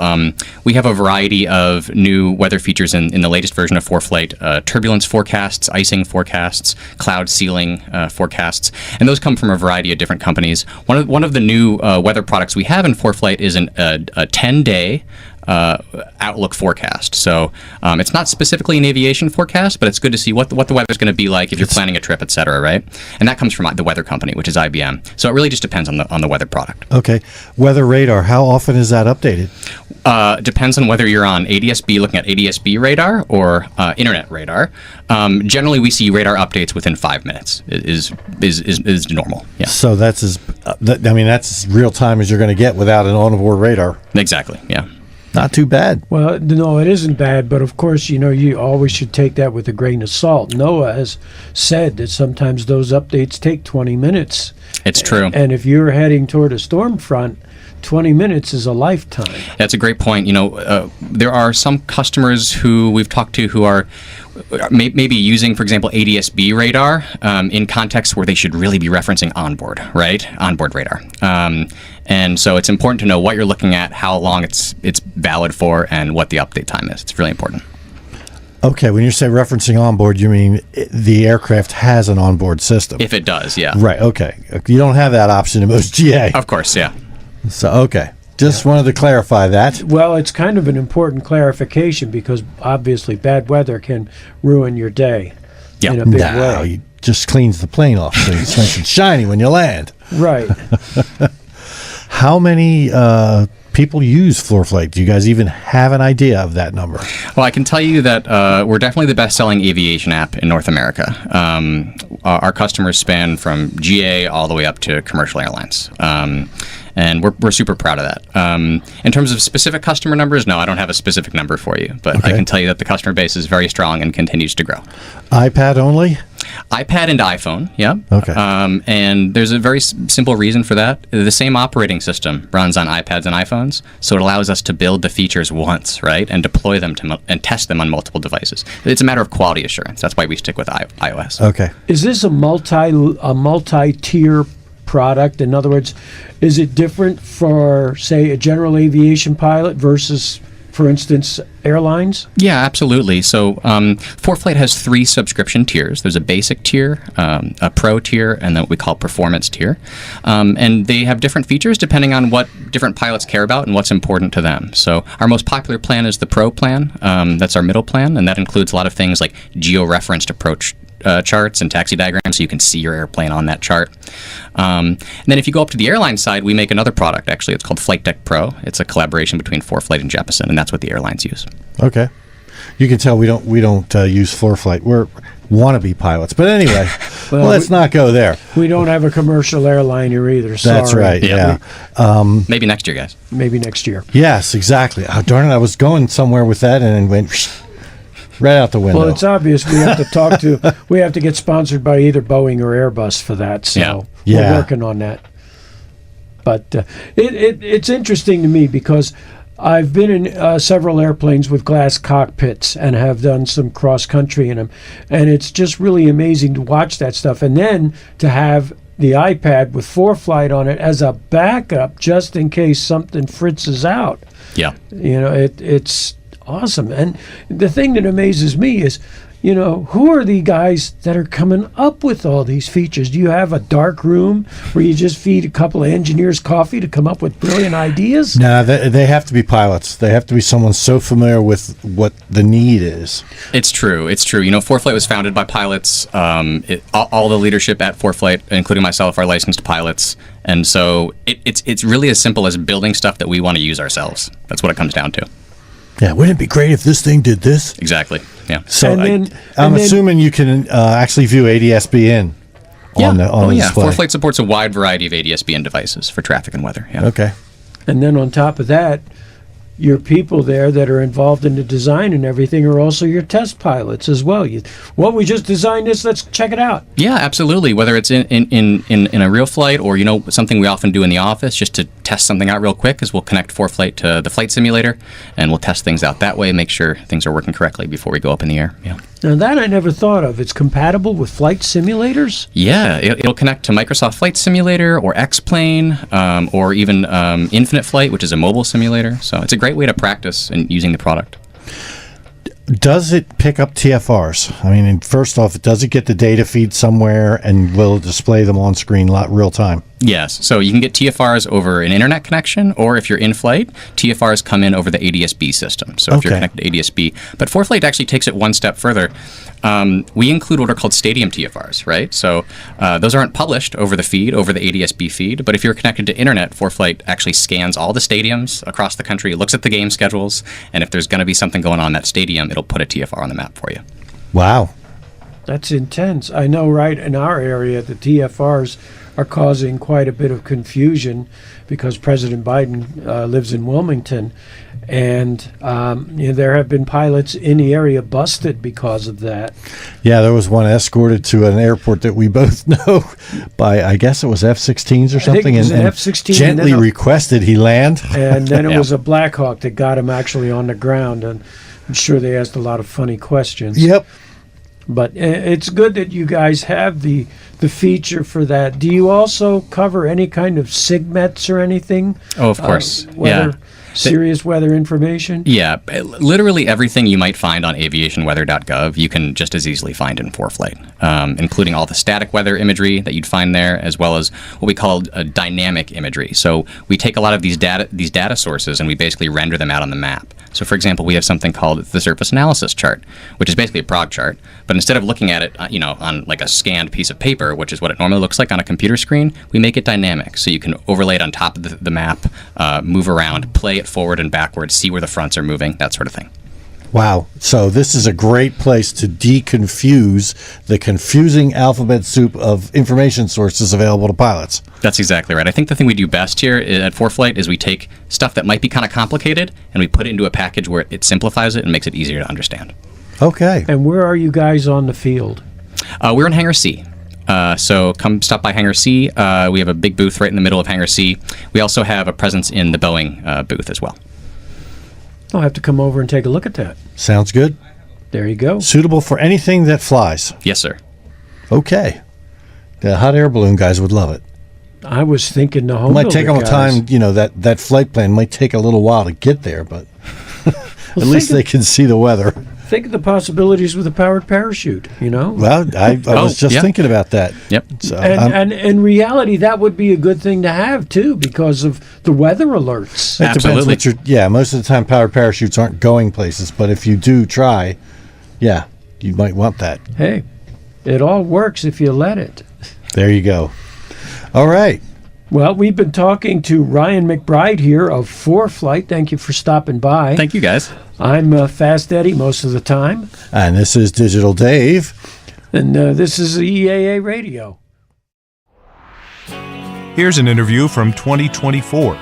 we have a variety of new weather features in the latest version of ForeFlight: turbulence forecasts, icing forecasts, cloud ceiling forecasts, and those come from a variety of different companies. One of the new weather products we have in ForeFlight is a 10-day outlook forecast. So it's not specifically an aviation forecast, but it's good to see what the weather's going to be like if you're planning a trip, et cetera, right? And that comes from the weather company, which is IBM. So it really just depends on the weather product. Okay. Weather radar, how often is that updated? Depends on whether you're on ADS-B, looking at ADS-B radar or internet radar. Generally, we see radar updates within 5 minutes is normal. Yeah. So that's as real time as you're going to get without an on-board radar. Exactly. Yeah. Not too bad. Well, no, it isn't bad, but of course, you always should take that with a grain of salt. NOAA has said that sometimes those updates take 20 minutes. It's true. And if you're heading toward a storm front, 20 minutes is a lifetime. That's a great point. There are some customers who we've talked to who are maybe using, for example, ADS-B radar in contexts where they should really be referencing onboard, right? Onboard radar. And so it's important to know what you're looking at, how long it's valid for, and what the update time is. It's really important. Okay, when you say referencing onboard, you mean the aircraft has an onboard system? If it does, yeah. Right, okay. You don't have that option in most GA. Of course, yeah. So, okay. Just wanted to clarify that. Well, it's kind of an important clarification because obviously bad weather can ruin your day in a big way. It just cleans the plane off so it's nice and shiny when you land. Right. How many people use ForeFlight? Do you guys even have an idea of that number? Well, I can tell you that we're definitely the best-selling aviation app in North America. Our customers span from GA all the way up to commercial airlines. And we're super proud of that. In terms of specific customer numbers, no, I don't have a specific number for you, but I can tell you that the customer base is very strong and continues to grow. iPad only? iPad and iPhone, yeah. Okay. And there's a very simple reason for that. The same operating system runs on iPads and iPhones, so it allows us to build the features once, right, and deploy them and test them on multiple devices. It's a matter of quality assurance. That's why we stick with iOS. Okay. Is this a multi-tier product? In other words, is it different for, say, a general aviation pilot versus, for instance, airlines? Yeah, absolutely. So ForeFlight has 3 subscription tiers. There's a basic tier, a pro tier, and then what we call performance tier. And they have different features depending on what different pilots care about and what's important to them. So our most popular plan is the pro plan. That's our middle plan, and that includes a lot of things like geo-referenced approach charts and taxi diagrams, so you can see your airplane on that chart. And then if you go up to the airline side, we make another product, actually. It's called Flight Deck Pro. It's a collaboration between ForeFlight and Jeppesen, and that's what the airlines use. Okay. You can tell we don't use ForeFlight. We're wannabe pilots. But anyway, let's not go there. We don't have a commercial airliner either. Sorry. That's right, yeah. Maybe next year, guys. Maybe next year. Yes, exactly. Oh, darn it, I was going somewhere with that and then went right out the window. Well, it's obvious we have to we have to get sponsored by either Boeing or Airbus for that. So we're working on that. But it's interesting to me because I've been in several airplanes with glass cockpits and have done some cross-country in them. And it's just really amazing to watch that stuff. And then to have the iPad with ForeFlight on it as a backup just in case something fritzes out. Yeah. It's awesome. And the thing that amazes me is you know, who are the guys that are coming up with all these features? Do you have a dark room where you just feed a couple of engineers coffee to come up with brilliant ideas? No, they have to be pilots. They have to be someone so familiar with what the need is. It's true. It's true. You know, ForeFlight was founded by pilots. All the leadership at ForeFlight, including myself, are licensed pilots. And so it's really as simple as building stuff that we want to use ourselves. That's what it comes down to. Yeah, wouldn't it be great if this thing did this? Exactly. Yeah. So I'm assuming you can actually view ADS-B on the display. ForeFlight supports a wide variety of ADS-B devices for traffic and weather. Yeah. Okay. And then on top of that, your people there that are involved in the design and everything are also your test pilots as well. We just designed this, let's check it out. Yeah, absolutely. Whether it's in a real flight or, you know, something we often do in the office just to test something out real quick is we'll connect ForeFlight to the flight simulator and we'll test things out that way, make sure things are working correctly before we go up in the air. Yeah. Now that I never thought of. It's compatible with flight simulators? Yeah, it'll connect to Microsoft Flight Simulator or X-Plane or even Infinite Flight, which is a mobile simulator. So it's a great way to practice and using the product. Does it pick up TFRs? I mean, first off, does it get the data feed somewhere and will it display them on screen real time? Yes. So you can get TFRs over an internet connection, or if you're in flight, TFRs come in over the ADS-B system. So if you're connected to ADS-B. But ForeFlight actually takes it one step further. We include what are called stadium TFRs, right? So those aren't published over the feed, over the ADS-B feed. But if you're connected to internet, ForeFlight actually scans all the stadiums across the country, looks at the game schedules, and if there's going to be something going on in that stadium, it'll put a TFR on the map for you. Wow. That's intense. I know right in our area, the TFRs are causing quite a bit of confusion because President Biden lives in Wilmington. And there have been pilots in the area busted because of that. Yeah, there was one escorted to an airport that we both know by, I guess it was F-16s or something. I think it was an F-16. Gently requested he land. And then it was a Black Hawk that got him actually on the ground. And I'm sure they asked a lot of funny questions. Yep. But it's good that you guys have the feature for that. Do you also cover any kind of SIGMETs or anything? Oh, of course. Weather, serious weather information? Yeah. Literally everything you might find on aviationweather.gov, you can just as easily find in ForeFlight, including all the static weather imagery that you'd find there, as well as what we call dynamic imagery. So we take a lot of these data sources and we basically render them out on the map. So, for example, we have something called the surface analysis chart, which is basically a prog chart. But instead of looking at it, on like a scanned piece of paper, which is what it normally looks like on a computer screen, we make it dynamic. So you can overlay it on top of the map, move around, play it forward and backwards, see where the fronts are moving, that sort of thing. Wow. So this is a great place to deconfuse the confusing alphabet soup of information sources available to pilots. That's exactly right. I think the thing we do best here at ForeFlight is we take stuff that might be kind of complicated and we put it into a package where it simplifies it and makes it easier to understand. Okay. And where are you guys on the field? We're in Hangar C. So come stop by Hangar C. We have a big booth right in the middle of Hangar C. We also have a presence in the Boeing booth as well. I'll have to come over and take a look at that. Sounds good. There you go. Suitable for anything that flies. Yes, sir. Okay. The hot air balloon guys would love it. I was thinking the home might take them a time, that flight plan might take a little while to get there, but at least they can see the weather. Think of the possibilities with a powered parachute, Well, I was just thinking about that. Yep. So and in reality, that would be a good thing to have, too, because of the weather alerts. It Absolutely. depends most of the time powered parachutes aren't going places, but if you do try, you might want that. Hey, it all works if you let it. There you go. All right. Well, we've been talking to Ryan McBride here of ForeFlight. Thank you for stopping by. Thank you, guys. I'm Fast Eddie most of the time. And this is Digital Dave. And this is Eaa Radio. Here's an interview from 2024.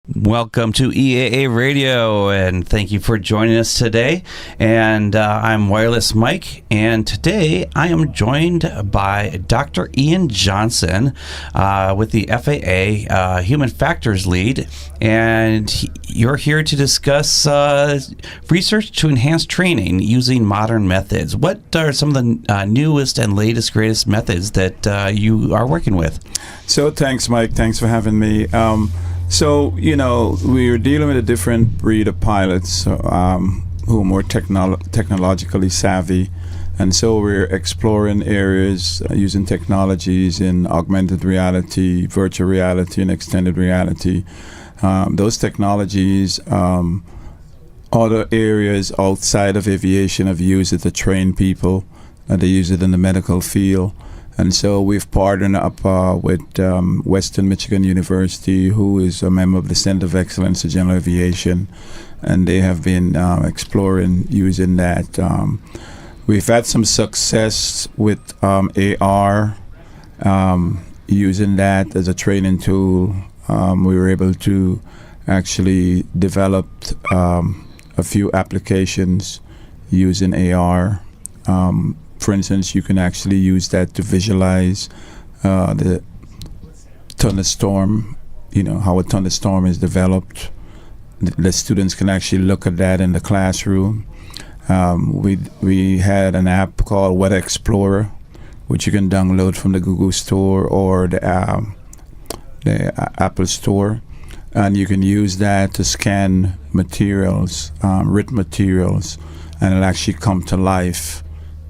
Welcome to Eaa Radio, and thank you for joining us today. And I'm Wireless Mike, and today I am joined by Dr. Ian Johnson with the FAA Human Factors Lead, and you're here to discuss research to enhance training using modern methods. What are some of the newest and latest, greatest methods that you are working with? So thanks, Mike. Thanks for having me. So, we're dealing with a different breed of pilots who are more technologically savvy. And so we're exploring areas using technologies in augmented reality, virtual reality, and extended reality. Those technologies, other areas outside of aviation have used it to train people, and they use it in the medical field. And so we've partnered up with Western Michigan University, who is a member of the Center of Excellence in General Aviation, and they have been exploring using that. We've had some success with AR, using that as a training tool. We were able to actually develop a few applications using AR. For instance, you can actually use that to visualize the thunderstorm, how a thunderstorm is developed. The students can actually look at that in the classroom. We had an app called Weather Explorer, which you can download from the Google Store or the Apple Store, and you can use that to scan materials, written materials, and it'll actually come to life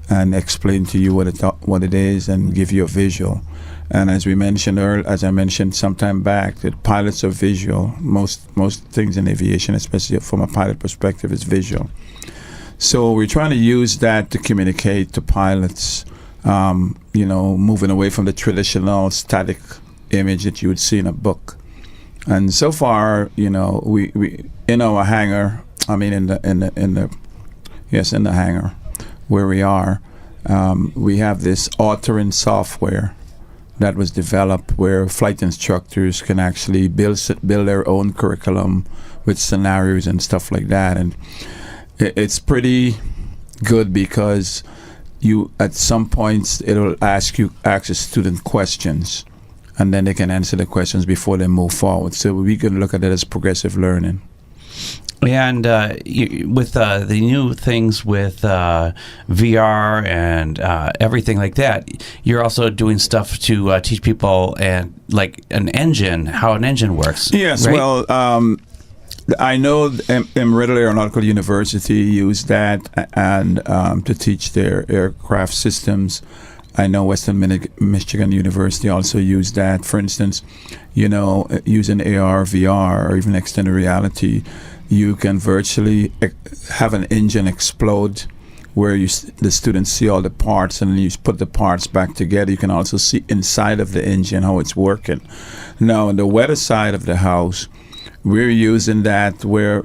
and explain to you what it is and give you a visual. And as we mentioned earlier, as I mentioned some time back, that pilots are visual. Most things in aviation, especially from a pilot perspective, is visual. So we're trying to use that to communicate to pilots, moving away from the traditional static image that you would see in a book. And so far, we in our hangar, in the hangar where we are, we have this authoring software that was developed where flight instructors can actually build their own curriculum with scenarios and stuff like that. And it's pretty good because at some points it'll ask a student questions, and then they can answer the questions before they move forward. So we can look at it as progressive learning. And with the new things with VR and everything like that, you're also doing stuff to teach people and like how an engine works. Yes, right? Well, I know Embry-Riddle Aeronautical University used that and to teach their aircraft systems. I know Western Michigan University also used that. For instance, using AR, VR, or even extended reality, you can virtually have an engine explode where the students see all the parts, and then you put the parts back together. You can also see inside of the engine how it's working. Now, on the weather side of the house, we're using that where,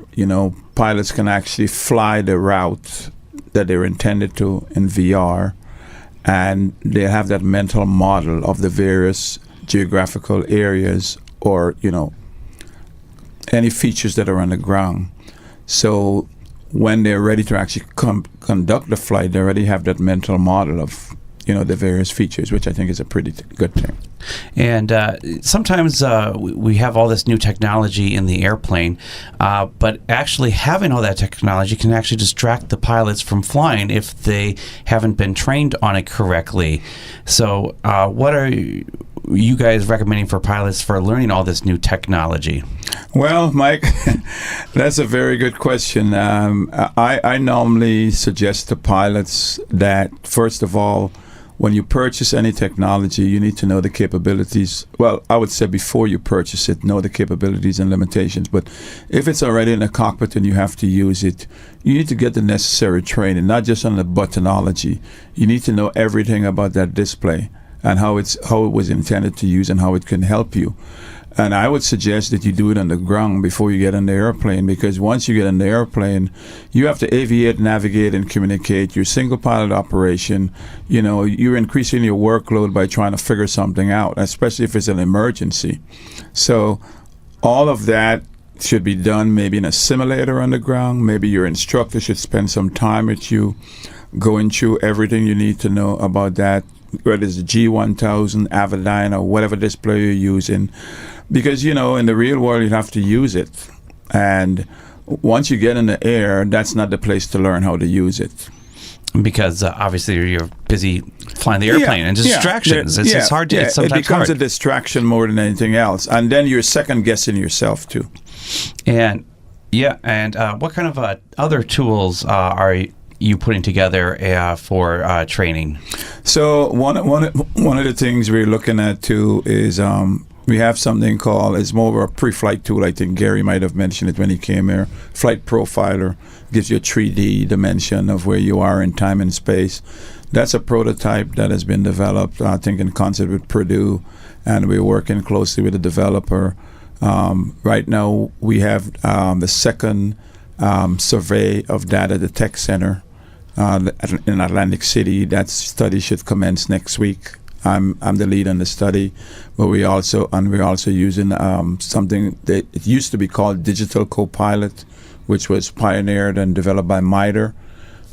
pilots can actually fly the route that they're intended to in VR, and they have that mental model of the various geographical areas or, any features that are on the ground. So when they're ready to actually conduct the flight, they already have that mental model of, the various features, which I think is a pretty good thing. And sometimes we have all this new technology in the airplane, but actually having all that technology can actually distract the pilots from flying if they haven't been trained on it correctly. So what are you guys recommending for pilots for learning all this new technology? Well, Mike, that's a very good question. I normally suggest to pilots that, first of all, when you purchase any technology, you need to know the capabilities. Well, I would say before you purchase it, know the capabilities and limitations. But if it's already in the cockpit and you have to use it, you need to get the necessary training, not just on the buttonology. You need to know everything about that display and how it was intended to use and how it can help you. And I would suggest that you do it on the ground before you get on the airplane, because once you get on the airplane, you have to aviate, navigate, and communicate. Your single pilot operation, you're increasing your workload by trying to figure something out, especially if it's an emergency. So all of that should be done maybe in a simulator on the ground. Maybe your instructor should spend some time with you, going through everything you need to know about that, whether it's the G1000, Avidyne, or whatever display you're using. Because, in the real world, you have to use it. And once you get in the air, that's not the place to learn how to use it. because obviously you're busy flying the airplane and distractions. It's hard to. It's sometimes it becomes hard. a distraction more than anything else, and then you're second guessing yourself too. And what kind of other tools are you putting together for training? So one of the things we're looking at too is we have something called, it's more of a pre-flight tool. I think Gary might have mentioned it when he came here. Flight Profiler gives you a 3D dimension of where you are in time and space. That's a prototype that has been developed, I think, in concert with Purdue, and we're working closely with the developer. Right now, we have the second survey of data at the Tech Center in Atlantic City. That study should commence next week. I'm the lead on the study, but we're also using something that it used to be called Digital Copilot, which was pioneered and developed by MITRE,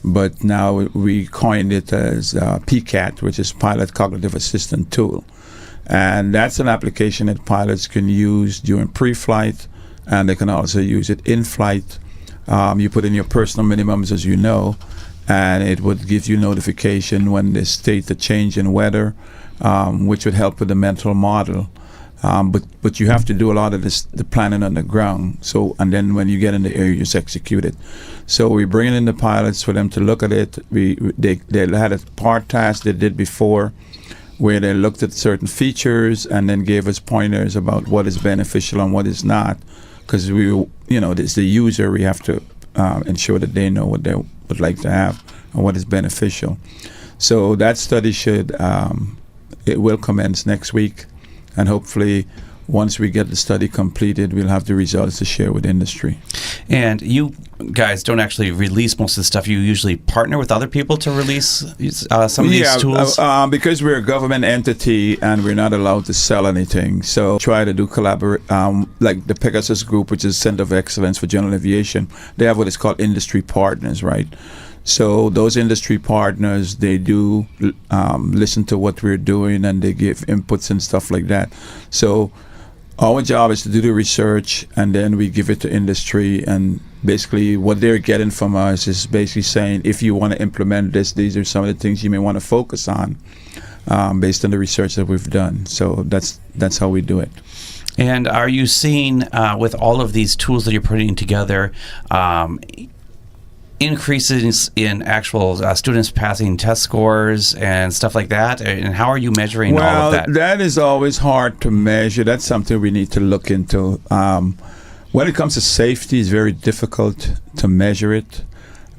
but now we coined it as PCAT, which is Pilot Cognitive Assistant Tool. And that's an application that pilots can use during pre-flight, and they can also use it in flight. You put in your personal minimums, as you know, and it would give you notification when they state the change in weather, which would help with the mental model. But you have to do a lot of the planning on the ground. So, and then when you get in the air, you just execute it. So we're bringing in the pilots for them to look at it. They had a part task they did before, where they looked at certain features and then gave us pointers about what is beneficial and what is not. Because it's the user, we have to ensure that they know what they would like to have and what is beneficial. So that study it will commence next week, and hopefully once we get the study completed, we'll have the results to share with industry. And you guys don't actually release most of the stuff. You usually partner with other people to release some of these tools? Because we're a government entity and we're not allowed to sell anything. So try to do collaborate, like the Pegasus Group, which is Center of Excellence for General Aviation. They have what is called industry partners, right? So those industry partners, they do listen to what we're doing, and they give inputs and stuff like that. So our job is to do the research, and then we give it to industry, and basically what they're getting from us is basically saying, if you want to implement this, these are some of the things you may want to focus on based on the research that we've done. So that's how we do it. And are you seeing, with all of these tools that you're putting together, increases in actual students passing test scores and stuff like that? And how are you measuring all of that? Well, that is always hard to measure. That's something we need to look into. When it comes to safety, it's very difficult to measure it,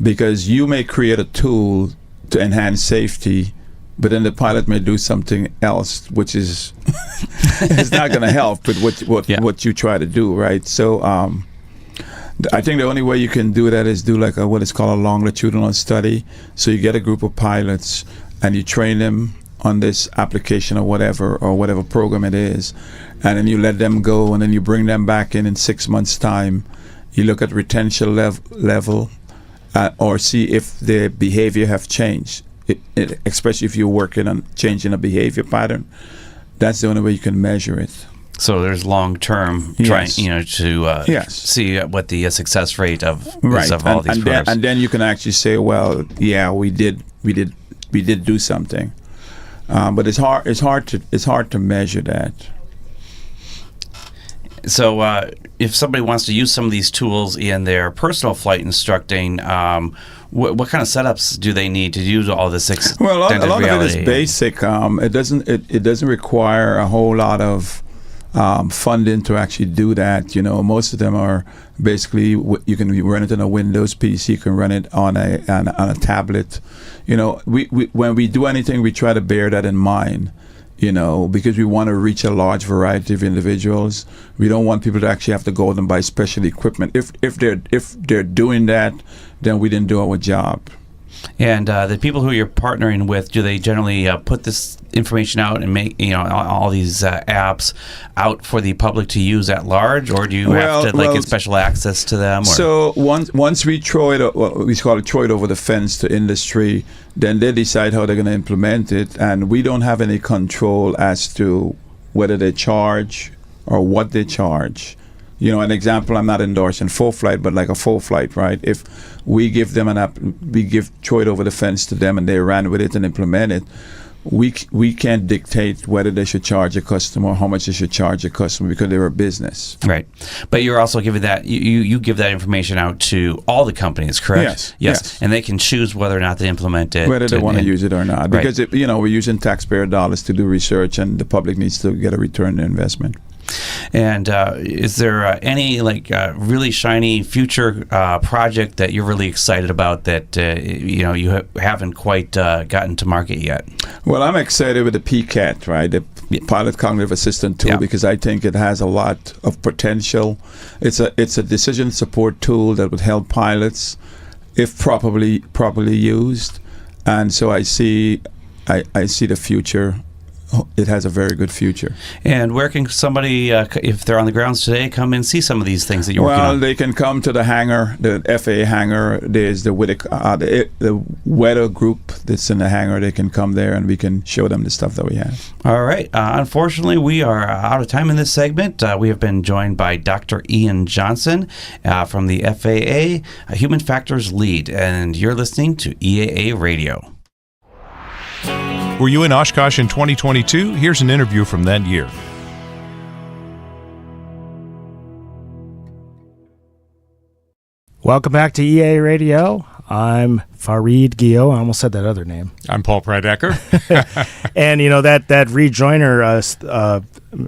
because you may create a tool to enhance safety, but then the pilot may do something else, which is it's not going to help with what you try to do, right? So I think the only way you can do that is do like what is called a longitudinal study. So you get a group of pilots and you train them on this application or whatever program it is, and then you let them go, and then you bring them back in 6 months' time. You look at retention level or see if their behavior have changed, especially if you're working on changing a behavior pattern. That's the only way you can measure it. So there's long-term trying, to see what the success rate is of all these programs. And then you can actually say, well, yeah, we did do something, but it's hard to measure that. So if somebody wants to use some of these tools in their personal flight instructing, what kind of setups do they need to use all this extended reality? Well, a lot of it is basic. It doesn't require a whole lot of funding to actually do that. Most of them are basically you can run it on a Windows PC, you can run it on a tablet. We when we do anything, we try to bear that in mind. Because we want to reach a large variety of individuals. We don't want people to actually have to go out and buy special equipment. If they're doing that, then we didn't do our job. And the people who you're partnering with, do they generally put this information out and make all these apps out for the public to use at large, or do you have to get special access to them? Or? So once we throw it over the fence to industry, then they decide how they're going to implement it, and we don't have any control as to whether they charge or what they charge. You know, an example, I'm not endorsing full flight, but like a full flight, right? If we give them throw it over the fence to them and they ran with it and implement it, we can't dictate whether they should charge a customer or how much they should charge a customer because they're a business. Right. But you're also giving that, you give that information out to all the companies, correct? Yes. And they can choose whether or not to implement it. Whether they want to use it or not. Right. Because, we're using taxpayer dollars to do research and the public needs to get a return on investment. And is there any really shiny future project that you're really excited about that you haven't quite gotten to market yet? Well, I'm excited with the PCAT, right? The Pilot Cognitive Assistant tool, because I think it has a lot of potential. It's a decision support tool that would help pilots if properly used, and so I see the future. It has a very good future. And where can somebody, if they're on the grounds today, come and see some of these things that you're working on? Well, they can come to the hangar, the FAA hangar. There's the weather group that's in the hangar. They can come there and we can show them the stuff that we have. All right. Unfortunately, we are out of time in this segment. We have been joined by Dr. Ian Johnson from the FAA, a Human Factors Lead, and you're listening to EAA Radio. Were you in Oshkosh in 2022? Here's an interview from that year. Welcome back to EA Radio. I'm Fareed Gio. I almost said that other name. I'm Paul Prydecker. And that rejoiner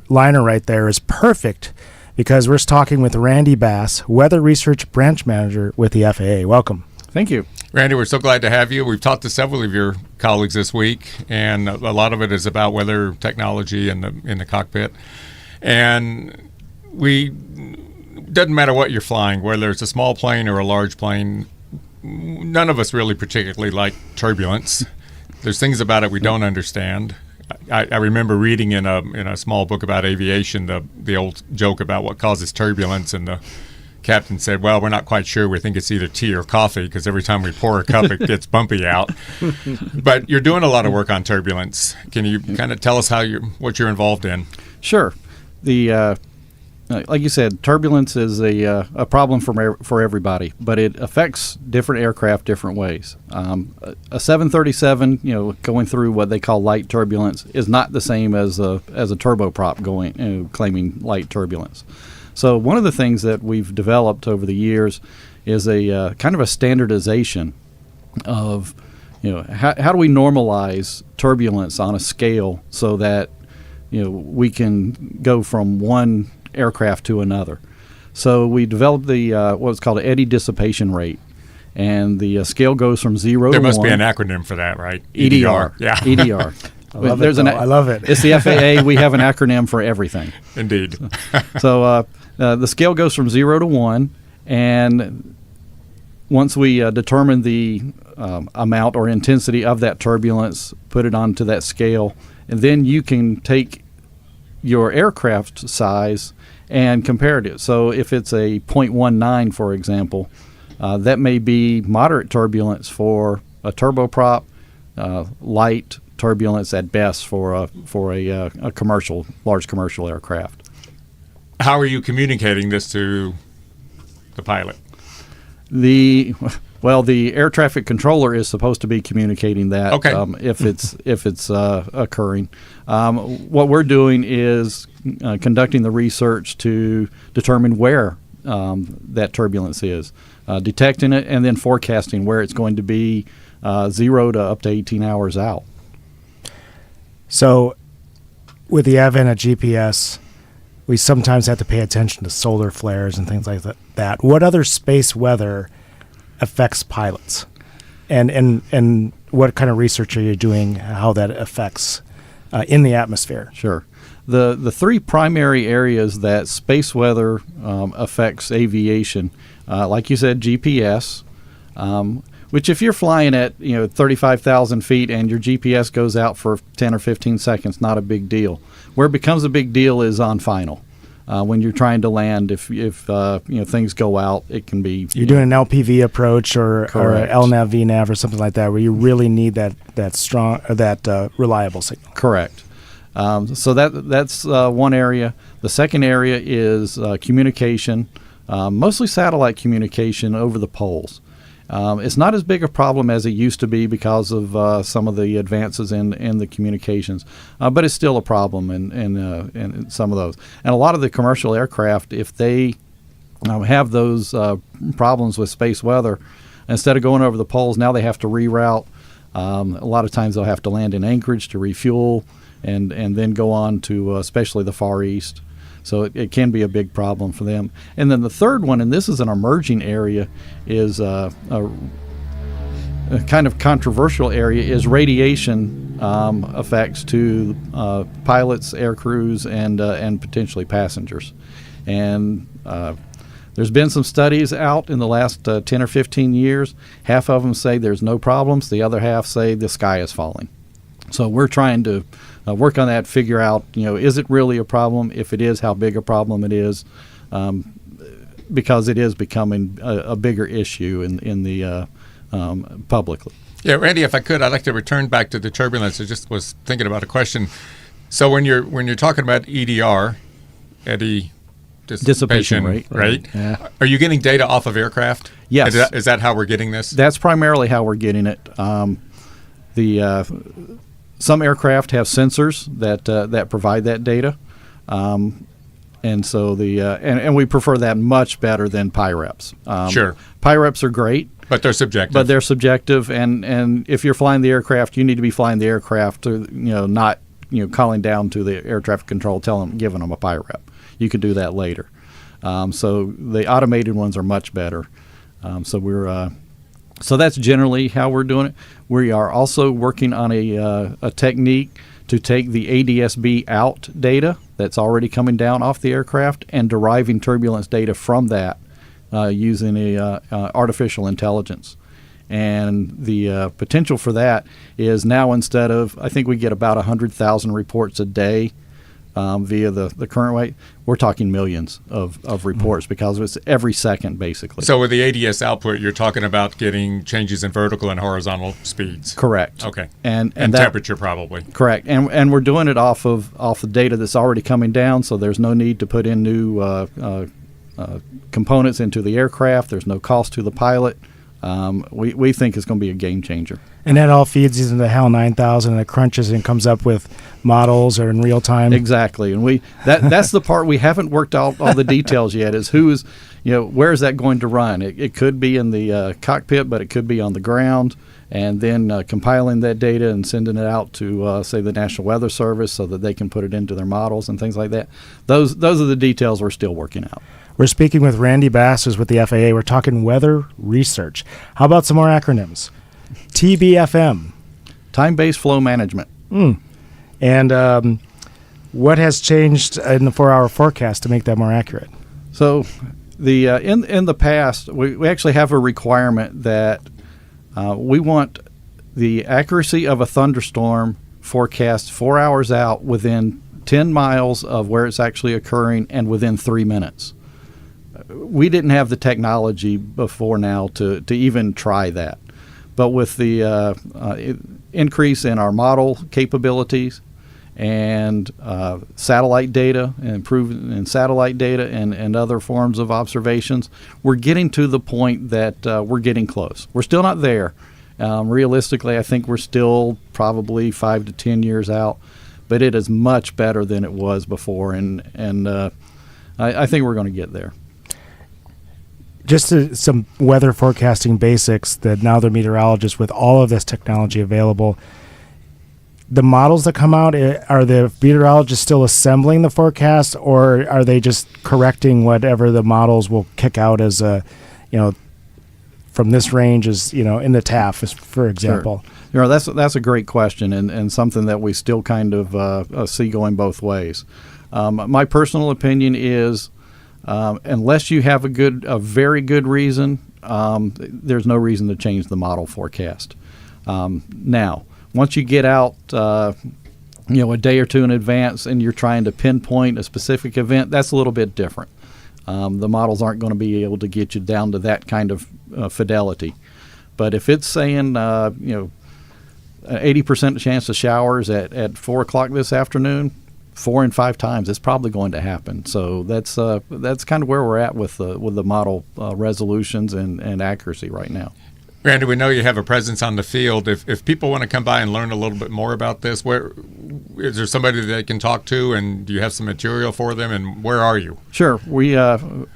liner right there is perfect because we're talking with Randy Bass, Weather Research Branch Manager with the FAA. Welcome. Thank you. Randy, we're so glad to have you. We've talked to several of your colleagues this week, and a lot of it is about weather technology in the cockpit. And doesn't matter what you're flying, whether it's a small plane or a large plane, none of us really particularly like turbulence. There's things about it we don't understand. I remember reading in a small book about aviation the old joke about what causes turbulence, and the captain said, well, we're not quite sure. We think it's either tea or coffee because every time we pour a cup, it gets bumpy out. But you're doing a lot of work on turbulence. Can you kind of tell us what you're involved in? Sure. Like you said, turbulence is a problem for everybody, but it affects different aircraft different ways. A 737, going through what they call light turbulence is not the same as a turboprop claiming light turbulence. So one of the things that we've developed over the years is a kind of a standardization of, how do we normalize turbulence on a scale so that, we can go from one aircraft to another. So we developed the what's called an eddy dissipation rate, and the scale goes from 0 to 1. There must be an acronym for that, right? EDR. Yeah. EDR. I love it. It's the FAA. We have an acronym for everything. Indeed. So the scale goes from 0 to 1, and once we determine the amount or intensity of that turbulence, put it onto that scale, and then you can take your aircraft size and compare it. So if it's a 0.19, for example, that may be moderate turbulence for a turboprop, light turbulence at best for a large commercial aircraft. How are you communicating this to the pilot? The air traffic controller is supposed to be communicating that. Okay. If it's occurring. What we're doing is conducting the research to determine where that turbulence is, detecting it, and then forecasting where it's going to be 0 to up to 18 hours out. So with the advent of GPS, we sometimes have to pay attention to solar flares and things like that. What other space weather affects pilots? And what kind of research are you doing, how that affects in the atmosphere? Sure. The three primary areas that space weather affects aviation, like you said, GPS, which if you're flying at 35,000 feet and your GPS goes out for 10 or 15 seconds, not a big deal. Where it becomes a big deal is on final. When you're trying to land, if things go out, it can be. You're doing an LPV approach or LNAV, VNAV, or something like that, where you really need that strong, reliable signal. Correct. So that's one area. The second area is communication, mostly satellite communication over the poles. It's not as big a problem as it used to be because of some of the advances in the communications, but it's still a problem in some of those. And a lot of the commercial aircraft, if they have those problems with space weather, instead of going over the poles, now they have to reroute. A lot of times they'll have to land in Anchorage to refuel and then go on to especially the Far East. So it can be a big problem for them. And then the third one, and this is an emerging area, is a kind of controversial area, is radiation effects to pilots, air crews, and potentially passengers. And there's been some studies out in the last 10 or 15 years. Half of them say there's no problems. The other half say the sky is falling. So we're trying to work on that, figure out, is it really a problem? If it is, how big a problem it is, because it is becoming a bigger issue in the publicly. Yeah, Randy, if I could, I'd like to return back to the turbulence. I just was thinking about a question. So when you're talking about EDR, eddy dissipation rate, right? Yeah. Are you getting data off of aircraft? Yes. Is that how we're getting this? That's primarily how we're getting it. Some aircraft have sensors that provide that data, and so and we prefer that much better than PIREPs. Sure, PIREPs are great, but they're subjective. And if you're flying the aircraft, you need to be flying the aircraft to not calling down to the air traffic control, giving them a PIREP. You can do that later. So the automated ones are much better. So that's generally how we're doing it. We are also working on a technique to take the ADS-B out data that's already coming down off the aircraft and deriving turbulence data from that using artificial intelligence. And the potential for that is now, instead of, I think we get about 100,000 reports a day via the current way, we're talking millions of reports because it's every second, basically. So with the ADS output, you're talking about getting changes in vertical and horizontal speeds. Correct. Okay. And temperature, probably. Correct. And we're doing it off the data that's already coming down, so there's no need to put in new components into the aircraft. There's no cost to the pilot. We think it's going to be a game changer. And that all feeds into the HAL 9000 and it crunches and comes up with models or in real time. Exactly. And that's the part we haven't worked out all the details yet, is where is that going to run? It could be in the cockpit, but it could be on the ground, and then compiling that data and sending it out to, say, the National Weather Service so that they can put it into their models and things like that. Those are the details we're still working out. We're speaking with Randy Bass, who's with the FAA. We're talking weather research. How about some more acronyms? TBFM. Time-based flow management. And what has changed in the 4-hour forecast to make that more accurate? So the in the past, we actually have a requirement that we want the accuracy of a thunderstorm forecast 4 hours out within 10 miles of where it's actually occurring and within 3 minutes. We didn't have the technology before now to even try that. But with the increase in our model capabilities and satellite data, and improvement in satellite data and other forms of observations, we're getting to the point that we're getting close. We're still not there. Realistically, I think we're still probably 5 to 10 years out, but it is much better than it was before, and I think we're going to get there. Just some weather forecasting basics that now the meteorologists, with all of this technology available, the models that come out, are the meteorologists still assembling the forecast, or are they just correcting whatever the models will kick out as from this range is, in the TAF, for example? Sure. That's a great question and something that we still kind of see going both ways. My personal opinion is, unless you have a very good reason, there's no reason to change the model forecast. Now, once you get out, a day or two in advance, and you're trying to pinpoint a specific event, that's a little bit different. The models aren't going to be able to get you down to that kind of fidelity. But if it's saying, 80% chance of showers at 4 o'clock this afternoon. 4 and 5 times, it's probably going to happen. So that's kind of where we're at with the model resolutions and accuracy right now. Randy, we know you have a presence on the field. If people want to come by and learn a little bit more about this, where is there somebody that they can talk to, and do you have some material for them, and where are you? Sure. We have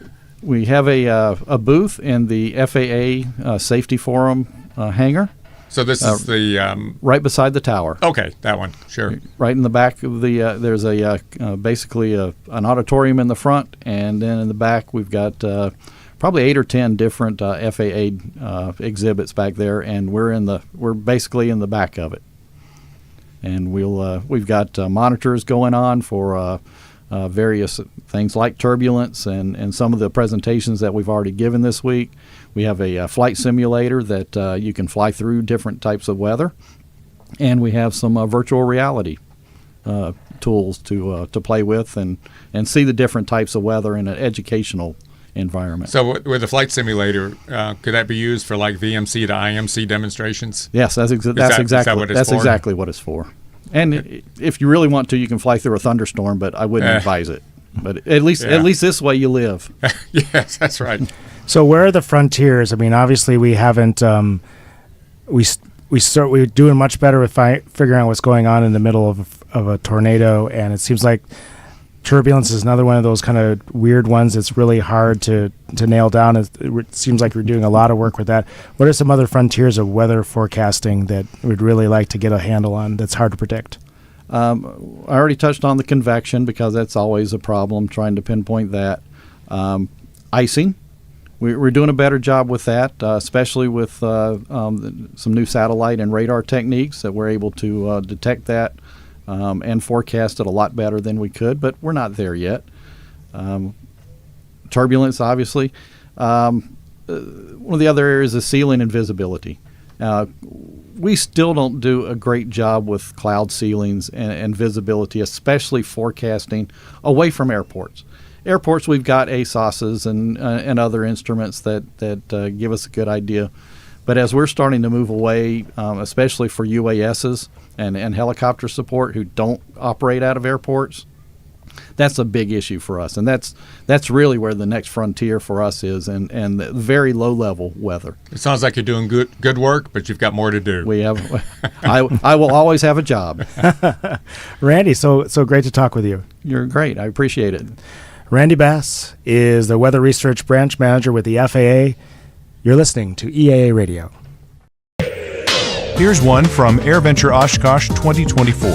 a booth in the FAA Safety Forum hangar. So this is the right beside the tower. Okay, that one. Sure. Right in the back of the there's basically an auditorium in the front, and then in the back we've got probably 8 or 10 different FAA exhibits back there, and we're basically in the back of it. And we've got monitors going on for various things like turbulence and some of the presentations that we've already given this week. We have a flight simulator that you can fly through different types of weather, and we have some virtual reality tools to play with and see the different types of weather in an educational environment. So with the flight simulator, could that be used for like VMC to IMC demonstrations? Yes, that's exactly what it's for. And if you really want to, you can fly through a thunderstorm, but I wouldn't advise it. But at least this way you live. Yes, that's right. So where are the frontiers? I mean, obviously we haven't. We're doing much better with figuring out what's going on in the middle of a tornado, and it seems like turbulence is another one of those kind of weird ones that's really hard to nail down. It seems like we're doing a lot of work with that. What are some other frontiers of weather forecasting that we'd really like to get a handle on that's hard to predict? I already touched on the convection because that's always a problem, trying to pinpoint that. Icing. We're doing a better job with that, especially with some new satellite and radar techniques that we're able to detect that and forecast it a lot better than we could, but we're not there yet. Turbulence, obviously. One of the other areas is ceiling and visibility. We still don't do a great job with cloud ceilings and visibility, especially forecasting away from airports. Airports, we've got ASOSs and other instruments that give us a good idea. But as we're starting to move away, especially for UASs and helicopter support who don't operate out of airports, that's a big issue for us. And that's really where the next frontier for us is, and the very low-level weather. It sounds like you're doing good work, but you've got more to do. We have. I will always have a job. Randy, so great to talk with you. You're great. I appreciate it. Randy Bass is the Weather Research Branch Manager with the FAA. You're listening to EAA Radio. Here's one from AirVenture Oshkosh 2024.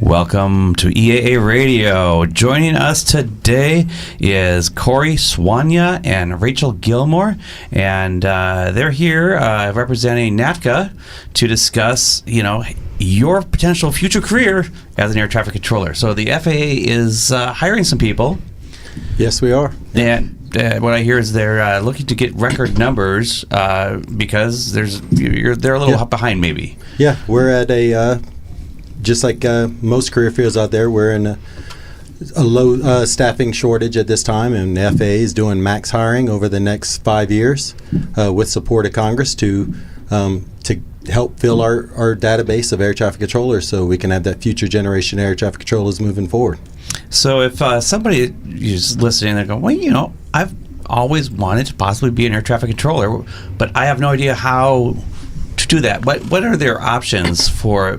Welcome to EAA Radio. Joining us today is Corey Swanya and Rachel Gilmore, and they're here representing NATCA to discuss, your potential future career as an air traffic controller. So the FAA is hiring some people. Yes, we are. And what I hear is they're looking to get record numbers because they're a little behind, maybe. Yeah, we're at a just like most career fields out there, we're in a low staffing shortage at this time, and the FAA is doing max hiring over the next 5 years with support of Congress to help fill our database of air traffic controllers so we can have that future generation air traffic controllers moving forward. So if somebody is listening, they're going, well, I've always wanted to possibly be an air traffic controller, but I have no idea how to do that. What are their options for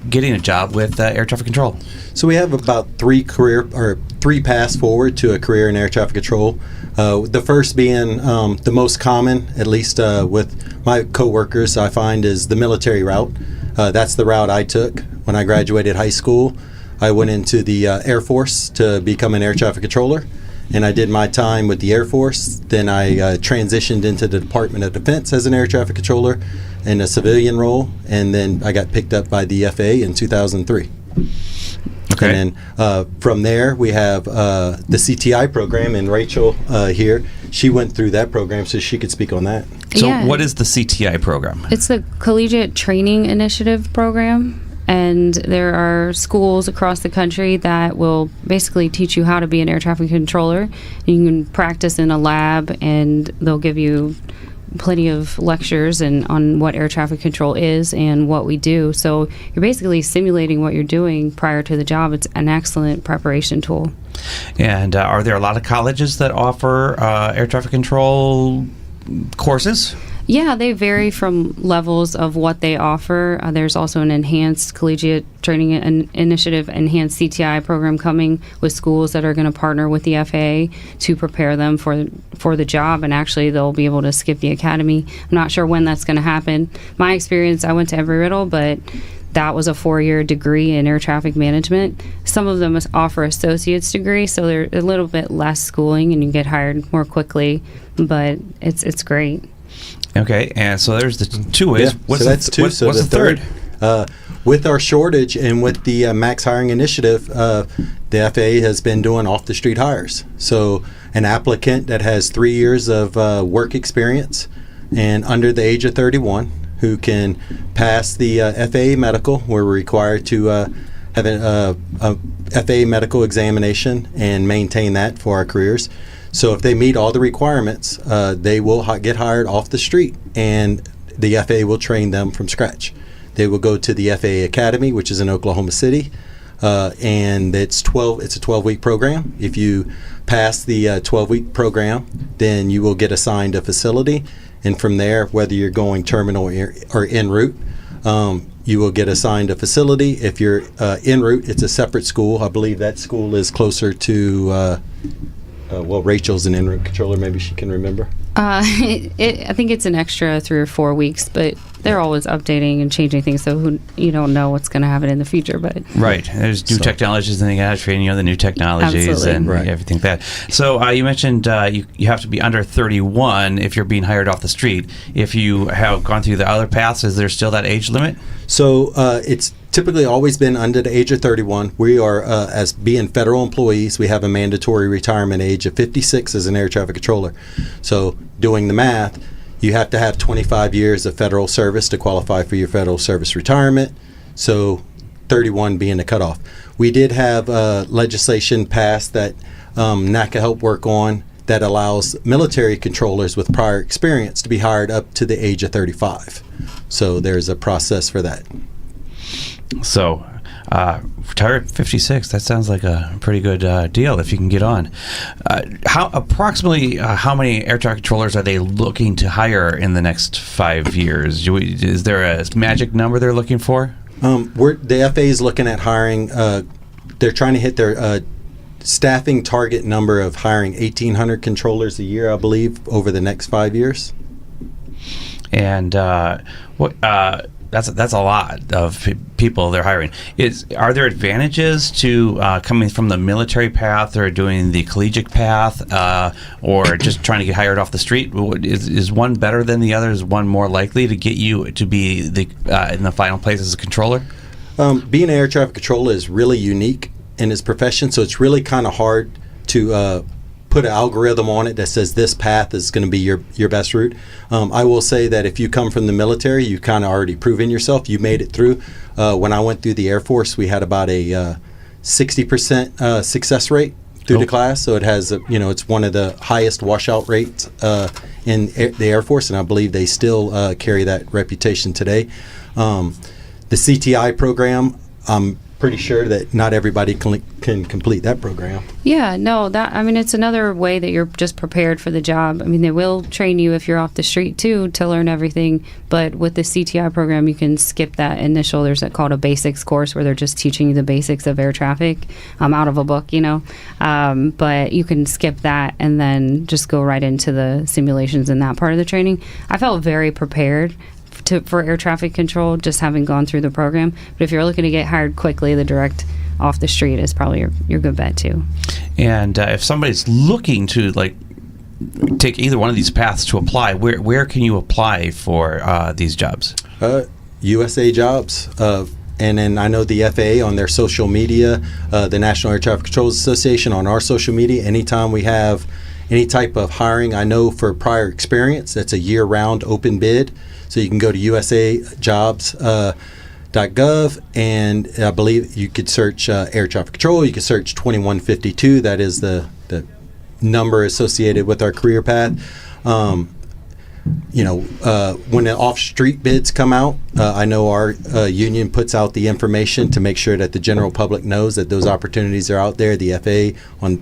getting a job with air traffic control? So we have about three paths forward to a career in air traffic control. The first being the most common, at least with my coworkers, I find, is the military route. That's the route I took when I graduated high school. I went into the Air Force to become an air traffic controller, and I did my time with the Air Force. Then I transitioned into the Department of Defense as an air traffic controller in a civilian role, and then I got picked up by the FAA in 2003. Okay. And then from there, we have the CTI program, and Rachel here, she went through that program, so she could speak on that. So what is the CTI program? It's the Collegiate Training Initiative program. and there are schools across the country that will basically teach you how to be an air traffic controller. You can practice in a lab, and they'll give you plenty of lectures and on what air traffic control is and what we do. So you're basically simulating what you're doing prior to the job. It's an excellent preparation tool. And are there a lot of colleges that offer air traffic control courses? Yeah, they vary from levels of what they offer. There's also an enhanced collegiate training initiative, enhanced CTI program coming with schools that are going to partner with the FAA to prepare them for the job, and actually they'll be able to skip the academy. I'm not sure when that's going to happen. My experience, I went to Embry-Riddle, but that was a 4-year degree in air traffic management. Some of them offer associate's degree, so they're a little bit less schooling and you get hired more quickly, but it's great. Okay, and so there's the two ways. Yeah, what's the third? With our shortage and with the max hiring initiative, the FAA has been doing off-the-street hires. So an applicant that has 3 years of work experience and under the age of 31 who can pass the FAA medical, we're required to have a FAA medical examination and maintain that for our careers. So if they meet all the requirements, they will get hired off the street, and the FAA will train them from scratch. They will go to the FAA Academy, which is in Oklahoma City, and it's a 12-week program. If you pass the 12-week program, then you will get assigned a facility, and from there, whether you're going terminal or en route, you will get assigned a facility. If you're en route, it's a separate school. I believe that school is closer to Rachel's an en route controller. Maybe she can remember. I think it's an extra 3 or 4 weeks, but they're always updating and changing things, so you don't know what's going to happen in the future. But right, there's new technologies, and they got to train you on the new technologies. Absolutely. And everything like that. So you mentioned you have to be under 31 if you're being hired off the street. If you have gone through the other paths, is there still that age limit? So it's typically always been under the age of 31. We are, as being federal employees, we have a mandatory retirement age of 56 as an air traffic controller. So doing the math, you have to have 25 years of federal service to qualify for your federal service retirement. So 31 being the cutoff. We did have legislation passed that NACA helped work on that allows military controllers with prior experience to be hired up to the age of 35. So there's a process for that. So, retired at 56, that sounds like a pretty good deal if you can get on. How many air traffic controllers are they looking to hire in the next 5 years? Is there a magic number they're looking for? The FAA is looking at hiring, they're trying to hit their staffing target number of hiring 1,800 controllers a year, I believe, over the next 5 years. And that's a lot of people they're hiring. Are there advantages to coming from the military path or doing the collegiate path or just trying to get hired off the street? Is one better than the other? Is one more likely to get you to be in the final place as a controller? Being an air traffic controller is really unique in his profession, so it's really kind of hard to put an algorithm on it that says this path is going to be your best route. I will say that if you come from the military, you've kind of already proven yourself. You made it through. When I went through the Air Force, we had about a 60% success rate through the class. So it has, it's one of the highest washout rates in the Air Force, and I believe they still carry that reputation today. The CTI program, I'm pretty sure that not everybody can complete that program. Yeah, no, it's another way that you're just prepared for the job. They will train you if you're off the street too to learn everything, but with the CTI program you can skip that initial, there's called a basics course where they're just teaching you the basics of air traffic out of a book, but you can skip that and then just go right into the simulations in that part of the training. I felt very prepared for air traffic control, just having gone through the program. But if you're looking to get hired quickly, the direct off the street is probably your good bet too. And if somebody's looking to take either one of these paths to apply, where can you apply for these jobs? USA Jobs. And then I know the FAA on their social media, the National Air Traffic Controllers Association on our social media. Anytime we have any type of hiring, I know for prior experience, that's a year-round open bid. So you can go to USA Jobs. .gov, and I believe you could search air traffic control. You could search 2152. That is the number associated with our career path. When the off-street bids come out, I know our union puts out the information to make sure that the general public knows that those opportunities are out there. The FAA,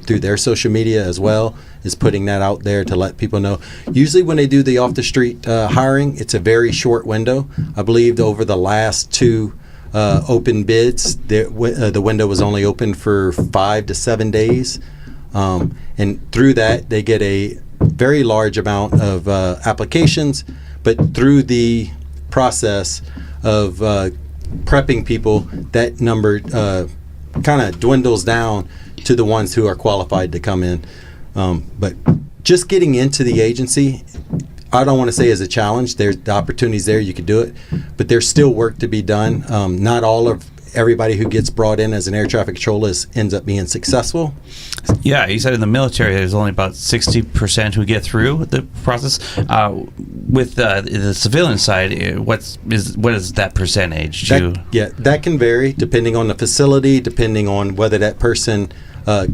through their social media as well, is putting that out there to let people know. Usually when they do the off-the-street hiring, it's a very short window. I believe over the last 2 open bids, the window was only open for 5 to 7 days. And through that, they get a very large amount of applications, but through the process of prepping people, that number kind of dwindles down to the ones who are qualified to come in. But just getting into the agency, I don't want to say is a challenge. There's the opportunities there, you could do it, but there's still work to be done. Not all of everybody who gets brought in as an air traffic controller ends up being successple. Yeah, you said in the military there's only about 60% who get through the process. With the civilian side, what is that percentage? That can vary depending on the facility, depending on whether that person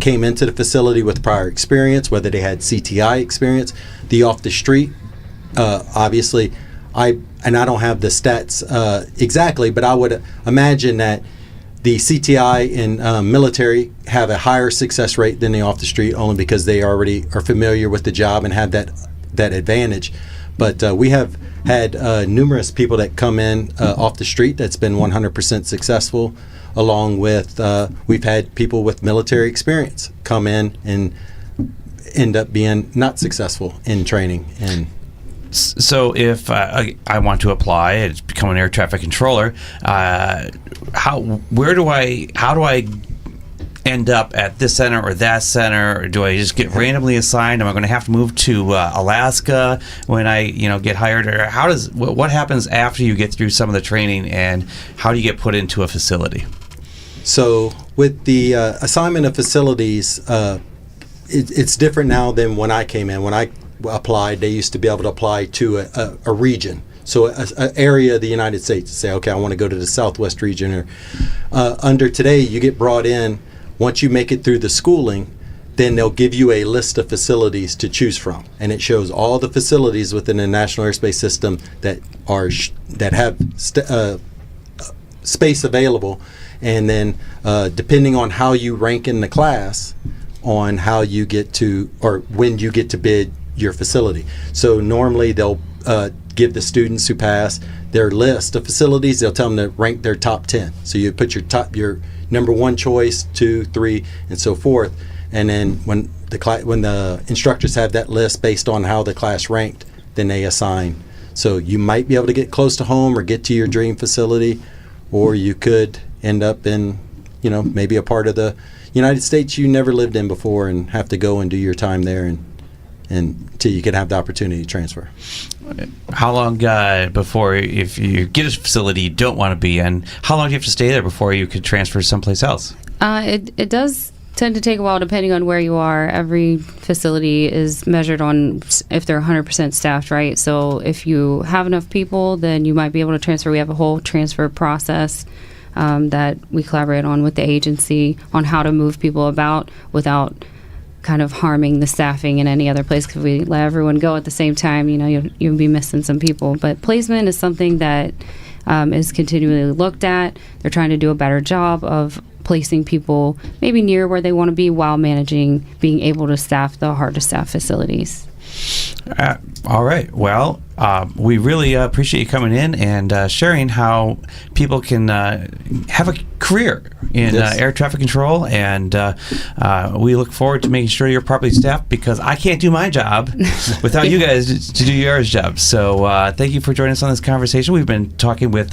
came into the facility with prior experience, whether they had CTI experience. The off the street, obviously, I don't have the stats exactly, but I would imagine that the CTI in military have a higher success rate than the off the street, only because they already are familiar with the job and have that advantage. But we have had numerous people that come in off the street that's been 100% successful, along with we've had people with military experience come in and end up being not successful in training. And so if I want to apply and become an air traffic controller, how do I end up at this center or that center, or do I just get randomly assigned? Am I going to have to move to Alaska when I get hired, or what happens after you get through some of the training, and how do you get put into a facility? So with the assignment of facilities, it's different now than when I came in. When I applied, they used to be able to apply to a region, so an area of the United States. Say, okay, I want to go to the Southwest region. Or under today, you get brought in. Once you make it through the schooling, then they'll give you a list of facilities to choose from, and it shows all the facilities within the National Airspace System that have space available. And then depending on how you rank in the class, on how you get to, or when you get to bid your facility. So normally they'll give the students who pass their list of facilities. They'll tell them to rank their top 10. So you put your number 1 choice, 2, 3, and so forth. And then when the instructors have that list based on how the class ranked, then they assign. So you might be able to get close to home or get to your dream facility, or you could end up in, maybe a part of the United States you never lived in before and have to go and do your time there and until you can have the opportunity to transfer. How long before, if you get a facility you don't want to be in, how long do you have to stay there before you could transfer someplace else? It does tend to take a while depending on where you are. Every facility is measured on if they're 100% staffed, right? So if you have enough people, then you might be able to transfer. We have a whole transfer process that we collaborate on with the agency on how to move people about without kind of harming the staffing in any other place. Because we let everyone go at the same time, you'll be missing some people. But placement is something that is continually looked at. They're trying to do a better job of placing people maybe near where they want to be while being able to staff the hard to staff facilities. All right. Well, we really appreciate you coming in and sharing how people can have a career in air traffic control. And we look forward to making sure you're properly staffed, because I can't do my job without you guys to do yours job. So thank you for joining us on this conversation. We've been talking with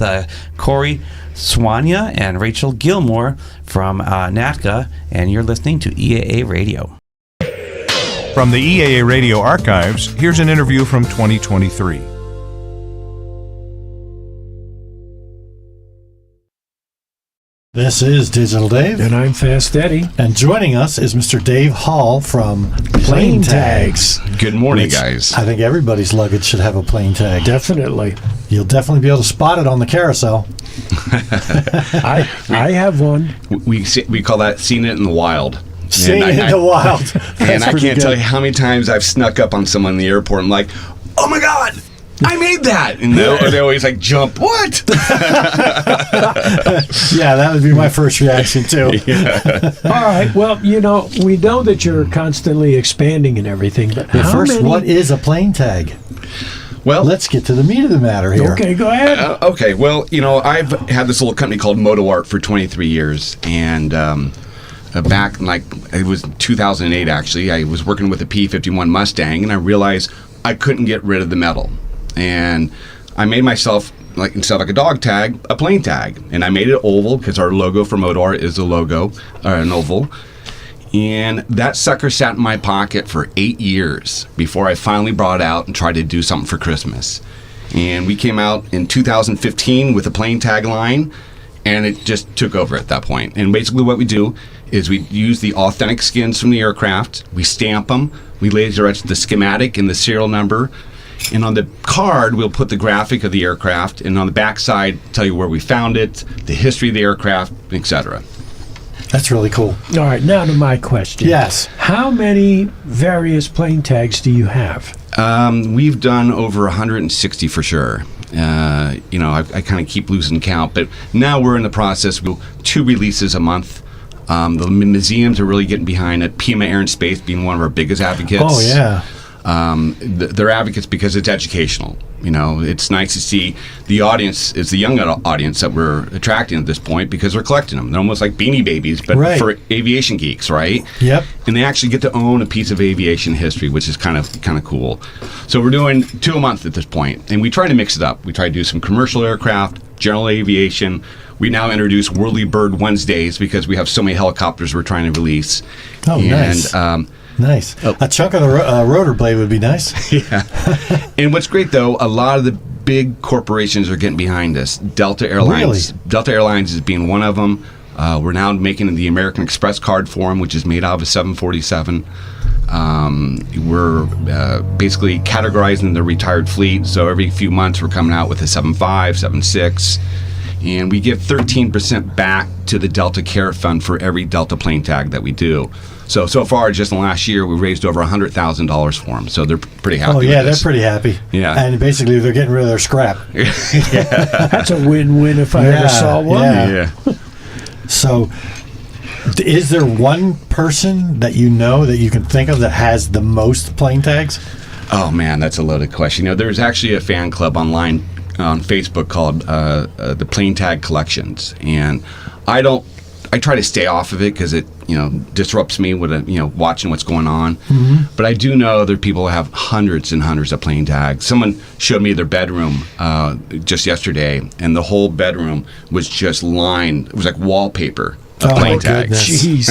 Corey Swania and Rachel Gilmore from NATCA, and you're listening to EAA Radio. From the EAA Radio archives, here's an interview from 2023. This is Digital Dave. And I'm Fast Eddie. And joining us is Mr. Dave Hall from Plane Tags. Good morning, guys. I think everybody's luggage should have a plane tag. Definitely. You'll definitely be able to spot it on the carousel. I have one. We call that seeing it in the wild. Seeing it in the wild. And I can't tell you how many times I've snuck up on someone in the airport and like, oh my God, I made that. And they always like jump, what? Yeah, that would be my first reaction too. All right. Well, we know that you're constantly expanding and everything, but first, what is a plane tag? Well, let's get to the meat of the matter here. Okay, go ahead. Okay. Well, I've had this little company called Moto Art for 23 years, and back in it was 2008 actually, I was working with a P-51 Mustang, and I realized I couldn't get rid of the metal. And I made myself, instead of a dog tag, a plane tag. And I made it oval because our logo for Moto Art is a logo, or an oval. And that sucker sat in my pocket for 8 years before I finally brought it out and tried to do something for Christmas. And we came out in 2015 with a plane tag line, and it just took over at that point. And basically what we do is we use the authentic skins from the aircraft, we stamp them, we laser etch the schematic and the serial number, and on the card, we'll put the graphic of the aircraft, and on the back side, tell you where we found it, the history of the aircraft, etc. That's really cool. All right, now to my question. Yes. How many various plane tags do you have? We've done over 160 for sure. I kind of keep losing count, but now we're in the process. We'll 2 releases a month. The museums are really getting behind it. Pima Air and Space being one of our biggest advocates. Oh, yeah. They're advocates because it's educational. It's nice to see the audience is the young audience that we're attracting at this point because they're collecting them. They're almost like Beanie Babies, but for aviation geeks, right? Yep. And they actually get to own a piece of aviation history, which is kind of cool. So we're doing 2 a month at this point, and we try to mix it up. We try to do some commercial aircraft, general aviation. We now introduce Whirly Bird Wednesdays because we have so many helicopters we're trying to release. Oh, nice. Nice. A chunk of the rotor blade would be nice. Yeah. And what's great, though, a lot of the big corporations are getting behind us. Delta Airlines. Really? Delta Airlines is being one of them. We're now making the American Express card for them, which is made out of a 747. We're basically categorizing the retired fleet. So every few months, we're coming out with a 75, 76. And we give 13% back to the Delta Care Fund for every Delta plane tag that we do. So far, just in the last year, we raised over $100,000 for them. So they're pretty happy. Oh, yeah, with this. they're pretty happy. Yeah. And basically, they're getting rid of their scrap. That's a win-win if I ever saw one. Yeah. So, is there one person that you know that you can think of that has the most plane tags? Oh, man, that's a loaded question. There's actually a fan club online on Facebook called the Plane Tag Collections. And I try to stay off of it because it, disrupts me with watching what's going on. Mm-hmm. But I do know there are people who have hundreds and hundreds of plane tags. Someone showed me their bedroom just yesterday, and the whole bedroom was just lined. It was like wallpaper of plane tags. Jeez.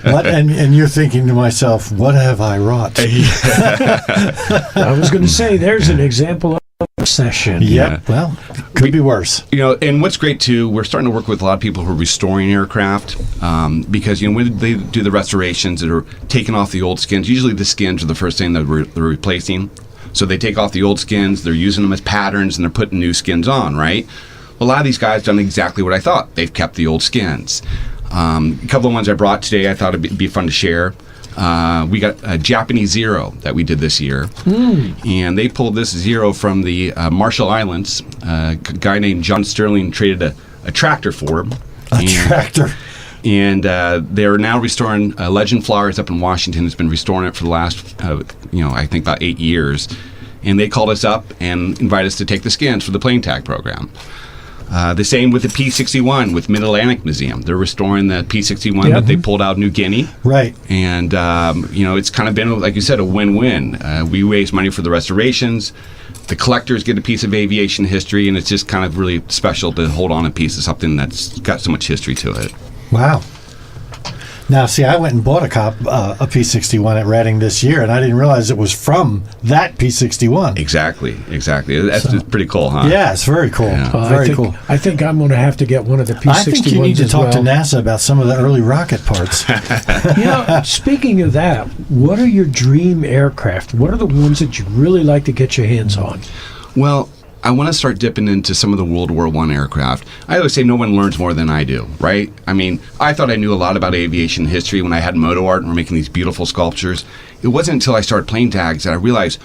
And you're thinking to myself, what have I wrought? I was going to say, there's an example of obsession. Yep. Yeah. Well, could be worse. And what's great too, we're starting to work with a lot of people who are restoring aircraft because when they do the restorations that are taking off the old skins, usually the skins are the first thing that they're replacing. So they take off the old skins, they're using them as patterns, and they're putting new skins on, right? Well, a lot of these guys have done exactly what I thought. They've kept the old skins. A couple of ones I brought today I thought it'd be fun to share. We got a Japanese Zero that we did this year. And they pulled this Zero from the Marshall Islands. A guy named John Sterling traded a tractor for him. Tractor? And they're now restoring Legend Flowers up in Washington has been restoring it for the last, I think about 8 years. And they called us up and invited us to take the skins for the plane tag program. The same with the P-61 with Mid-Atlantic Museum. They're restoring the P-61 that they pulled out of New Guinea. Right. And, it's kind of been, like you said, a win-win. We raise money for the restorations. The collectors get a piece of aviation history, and it's just kind of really special to hold on a piece of something that's got so much history to it. Wow. Now, see, I went and bought a P-61 at Reading this year, and I didn't realize it was from that P-61. Exactly. That's pretty cool, huh? Yeah, it's very cool. Yeah. Very cool. I think I'm going to have to get one of the P-61s. I think you need to talk to well. NASA about some of the early rocket parts. Speaking of that, what are your dream aircraft? What are the ones that you really like to get your hands on? Well, I want to start dipping into some of the World War I aircraft. I always say no one learns more than I do, right? I mean, I thought I knew a lot about aviation history when I had Moto Art and we're making these beautiful sculptures. It wasn't until I started plane tags that I realized,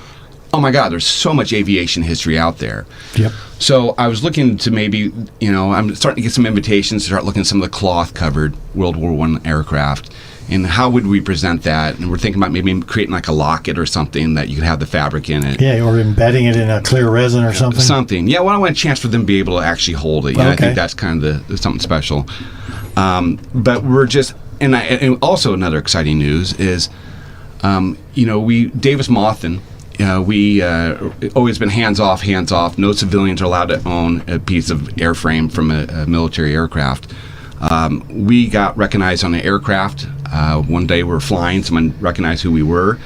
oh my God, there's so much aviation history out there. Yep. So I was looking to maybe, I'm starting to get some invitations to start looking at some of the cloth-covered World War I aircraft. And how would we present that? And we're thinking about maybe creating like a locket or something that you could have the fabric in it. Yeah, or embedding it in a clear resin or something. Something. Yeah, well, I want a chance for them to be able to actually hold it. I think that's kind of something special. But we're just, and also another exciting news is, Davis Monthan, we always been hands off. No civilians are allowed to own a piece of airframe from a military aircraft. We got recognized on an aircraft. One day we were flying, someone recognized who we were,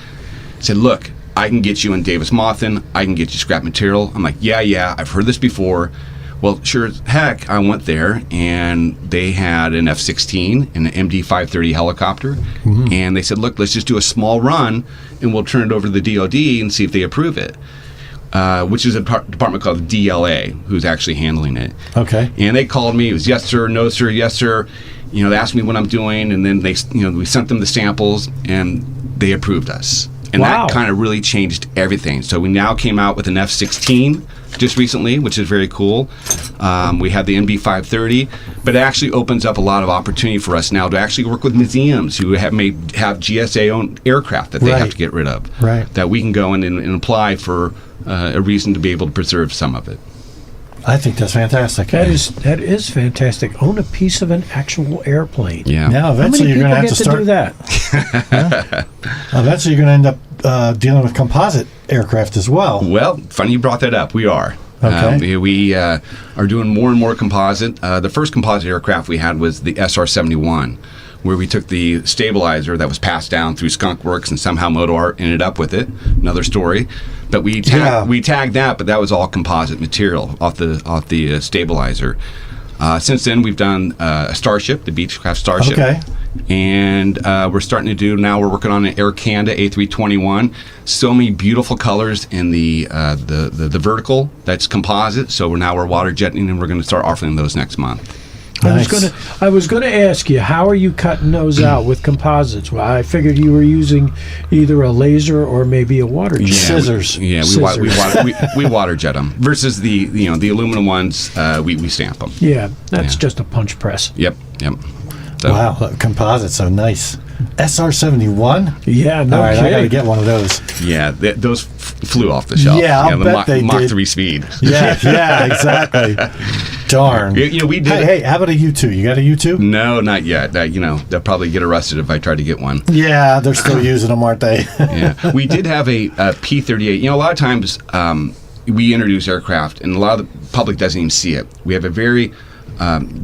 said, look, I can get you in Davis Monthan, I can get you scrap material. I'm like, yeah, I've heard this before. Well, sure as heck, I went there, and they had an F-16 and an MD-530 helicopter, and they said, look, let's just do a small run, and we'll turn it over to the DOD and see if they approve it. Which is a department called DLA, who's actually handling it. Okay. And they called me. It was yes sir, no sir, yes sir. They asked me what I'm doing, and then we sent them the samples, and they approved us. And that kind of really changed everything. So we now came out with an F-16 just recently, which is very cool. We had the MB-530, but it actually opens up a lot of opportunity for us now to actually work with museums who may have GSA-owned aircraft that they have to get rid of. Right. That we can go in and apply for a reason to be able to preserve some of it. I think that's fantastic. That is fantastic. Own a piece of an actual airplane. Yeah. Now, eventually you're going to have to start do that. Eventually you're going to end up dealing with composite aircraft as well. Well, funny you brought that up. We are. Okay. We are doing more and more composite. The first composite aircraft we had was the SR-71, where we took the stabilizer that was passed down through Skunk Works and somehow Moto Art ended up with it. Another story. But we tagged that, but that was all composite material off the stabilizer. Since then, we've done a Starship, the Beechcraft Starship. Okay. And we're working on an Air Canada A321. So many beautiful colors in the vertical that's composite. So we're water jetting, and we're going to start offering those next month. I was going to ask you, how are you cutting those out with composites? Well, I figured you were using either a laser or maybe a water jet. Scissors. Yeah, we water jet them versus the aluminum ones. We stamp them. Yeah, that's just a punch press. Yep. So. Wow, composites are nice. SR-71? Yeah, no All right, kidding. I got to get one of those. Yeah, those flew off the shelf. Yeah, I'll bet they Mach did. 3 speed. Yeah, exactly. Darn. We did. Hey, how about a U2? You got a U2? No, not yet. They'll probably get arrested if I try to get one. Yeah, they're still using them, aren't they? Yeah, we did have a P-38. A lot of times we introduce aircraft, and a lot of the public doesn't even see it. We have a very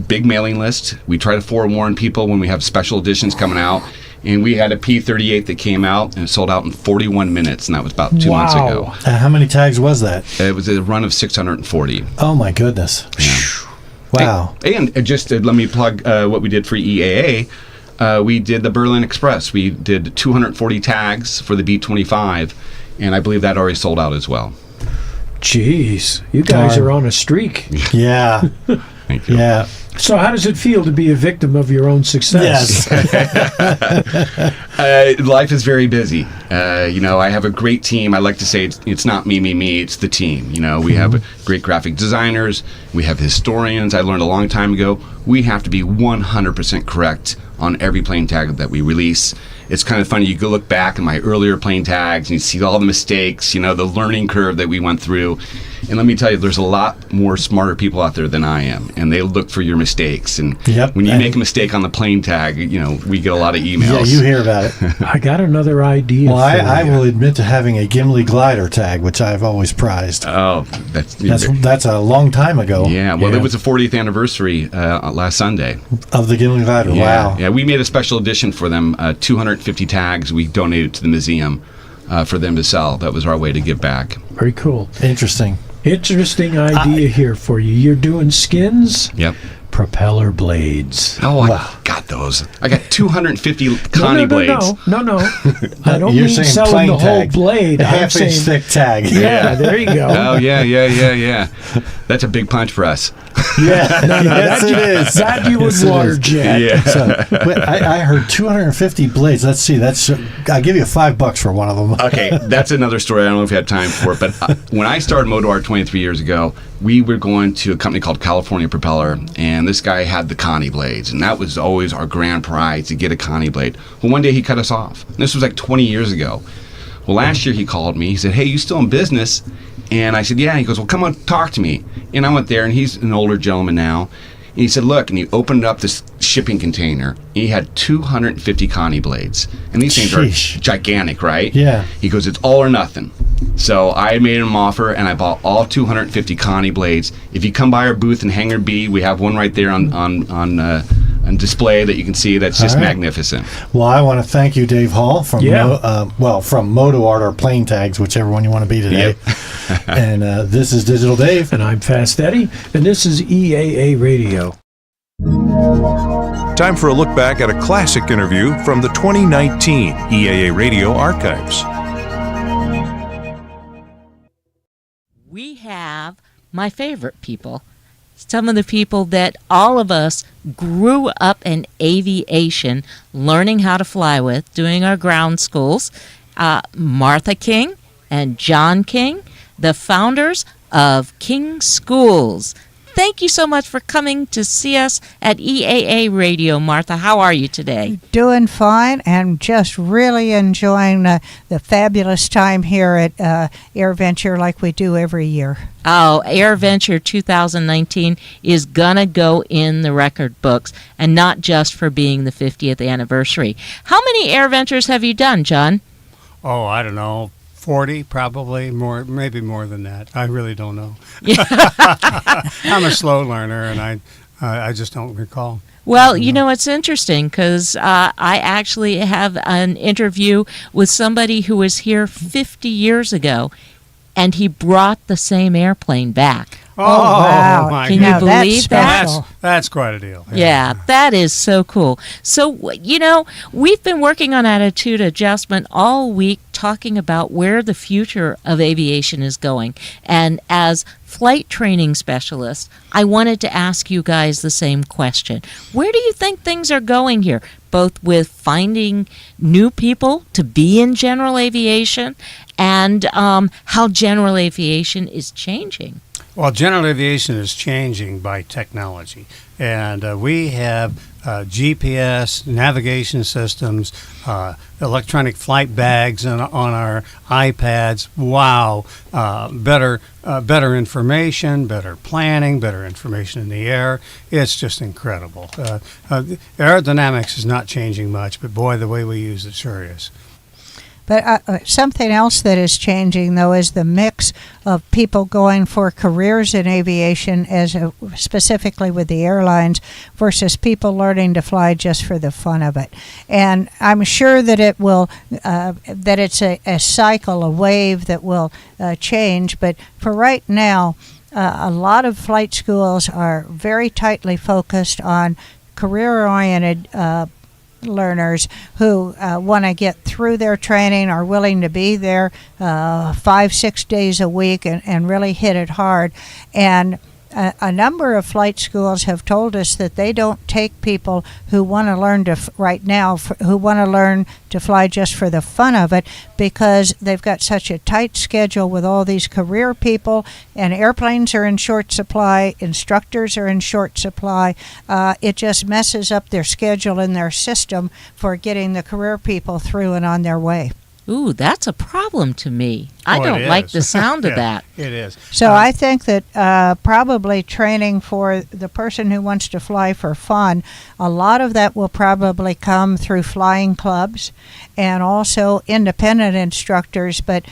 big mailing list. We try to forewarn people when we have special editions coming out. And we had a P-38 that came out and it sold out in 41 minutes, and that was about 2 months ago. How many tags was that? It was a run of 640. Oh, my goodness. Yeah. Wow. And just let me plug what we did for EAA. We did the Berlin Express. We did 240 tags for the B-25, and I believe that already sold out as well. Jeez, you guys are on a streak. Yeah. Thank you. Yeah. So how does it feel to be a victim of your own success? Yes. Life is very busy. I have a great team. I like to say it's not me, it's the team. We have great graphic designers. We have historians. I learned a long time ago, we have to be 100% correct on every plane tag that we release. It's kind of funny. You go look back at my earlier plane tags and you see all the mistakes, the learning curve that we went through. And let me tell you, there's a lot more smarter people out there than I am, and they look for your mistakes. And when you make a mistake on the plane tag, we get a lot of emails. Yeah, you hear about it. I got another idea. Well, I will admit to having a Gimli glider tag, which I've always prized. Oh, that's a long time ago. Yeah, well, it was the 40th anniversary last Sunday. Of the Gimli glider, wow. Yeah, we made a special edition for them, 250 tags we donated to the museum for them to sell. That was our way to give back. Very cool. Interesting idea here for you. You're doing skins? Yep. Propeller blades. Oh, I got those. I got 250 Connie blades. No. I don't mean selling the whole blade. A half-inch thick tag. Yeah, there you go. Oh, yeah. That's a big punch for us. Yeah, yes, it is. That you would water jet. Yeah. So, I heard 250 blades. Let's see. I'll give you $5 for one of them. Okay, that's another story. I don't know if you have time for it, but when I started Moto Art 23 years ago, we were going to a company called California Propeller, and this guy had the Connie blades, and that was always our grand prize, to get a Connie blade. Well, one day he cut us off. And this was like 20 years ago. Well, last year he called me. He said, "Hey, you still in business?" And I said, "Yeah." He goes, "Well, come on, talk to me." And I went there, and he's an older gentleman now. And he said, "Look," and he opened up this shipping container. He had 250 Connie blades. And these things are gigantic, right? Yeah. He goes, "It's all or nothing." So I made him an offer, and I bought all 250 Connie blades. If you come by our booth in Hangar B, we have one right there on display that you can see. That's just magnificent. Well, I want to thank you, Dave Hall, from from Moto Art or Plane Tags, whichever one you want to be today. Yep. And this is Digital Dave. And I'm Fast Eddie. And this is EAA Radio. Time for a look back at a classic interview from the 2019 EAA Radio archives. We have my favorite people. Some of the people that all of us grew up in aviation, learning how to fly with, doing our ground schools. Martha King and John King, the founders of King Schools. Thank you so much for coming to see us at EAA Radio. Martha, how are you today? Doing fine and just really enjoying the fabulous time here at AirVenture like we do every year. Oh, AirVenture 2019 is going to go in the record books, and not just for being the 50th anniversary. How many AirVentures have you done, John? Oh, I don't know. 40, probably more, maybe more than that. I really don't know. I'm a slow learner, and I just don't recall. Well, you know, it's interesting because I actually have an interview with somebody who was here 50 years ago, and he brought the same airplane back. Oh, wow. My Can you believe that? That's quite a deal. Yeah, that is so cool. So, you know, we've been working on attitude adjustment all week, talking about where the future of aviation is going. And as flight training specialists, I wanted to ask you guys the same question. Where do you think things are going here, both with finding new people to be in general aviation and how general aviation is changing? Well, general aviation is changing by technology, and we have GPS, navigation systems, electronic flight bags on our iPads. Wow, better information, better planning, better information in the air. It's just incredible. Aerodynamics is not changing much, but boy, the way we use it sure is. But something else that is changing, though, is the mix of people going for careers in aviation, specifically with the airlines, versus people learning to fly just for the fun of it. And I'm sure that it will, that it's a cycle, a wave that will change. But for right now, a lot of flight schools are very tightly focused on career-oriented learners who want to get through their training, are willing to be there 5-6 days a week and really hit it hard. And a number of flight schools have told us that they don't take people who want to learn who want to learn to fly just for the fun of it, because they've got such a tight schedule with all these career people, and airplanes are in short supply, instructors are in short supply. It just messes up their schedule and their system for getting the career people through and on their way. Ooh, that's a problem to me. I don't like the sound of that. It is. So I think that probably training for the person who wants to fly for fun, a lot of that will probably come through flying clubs and also independent instructors. But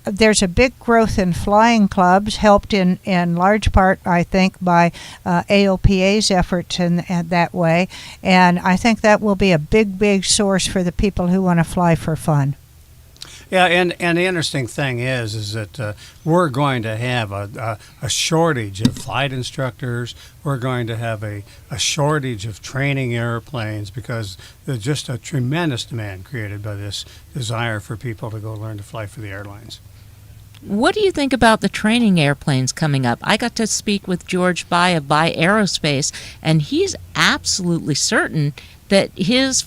there's a big growth in flying clubs, helped in large part, I think, by AOPA's efforts in that way. And I think that will be a big source for the people who want to fly for fun. Yeah, and the interesting thing is that we're going to have a shortage of flight instructors. We're going to have a shortage of training airplanes because there's just a tremendous demand created by this desire for people to go learn to fly for the airlines. What do you think about the training airplanes coming up? I got to speak with George Bai of Bai Aerospace, and he's absolutely certain that his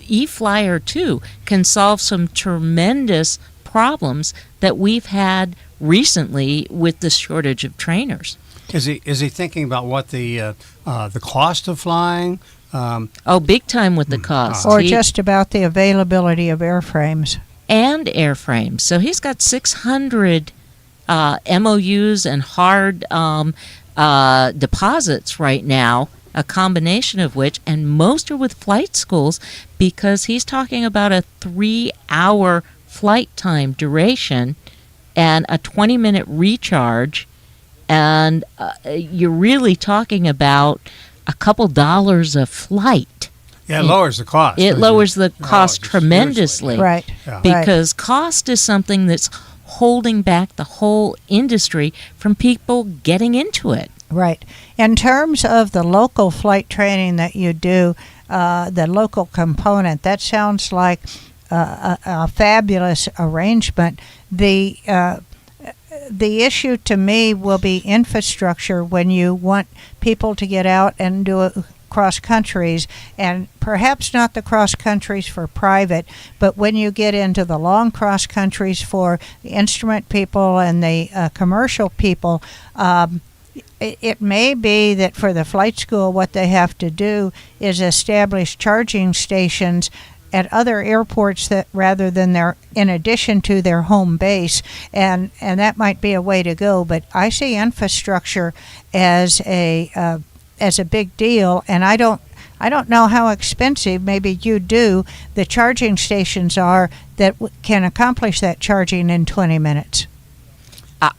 E-Flyer 2 can solve some tremendous problems that we've had recently with the shortage of trainers. Is he thinking about what the cost of flying? Big time with the cost. Or just about the availability of airframes. And airframes. So he's got 600 MOUs and hard deposits right now, a combination of which, and most are with flight schools, because he's talking about a 3-hour flight time duration and a 20-minute recharge, and you're really talking about a couple dollars a flight. Yeah, it lowers the cost. It lowers the cost tremendously. Right. Because cost is something that's holding back the whole industry from people getting into it. Right. In terms of the local flight training that you do, the local component, that sounds like a fabulous arrangement. The issue to me will be infrastructure when you want people to get out and do it cross countries, and perhaps not the cross countries for private, but when you get into the long cross countries for the instrument people and the commercial people, it may be that for the flight school what they have to do is establish charging stations at other airports that rather than in addition to their home base, and that might be a way to go. But I see infrastructure as a big deal, and I don't know how expensive, maybe you do, the charging stations are that can accomplish that charging in 20 minutes.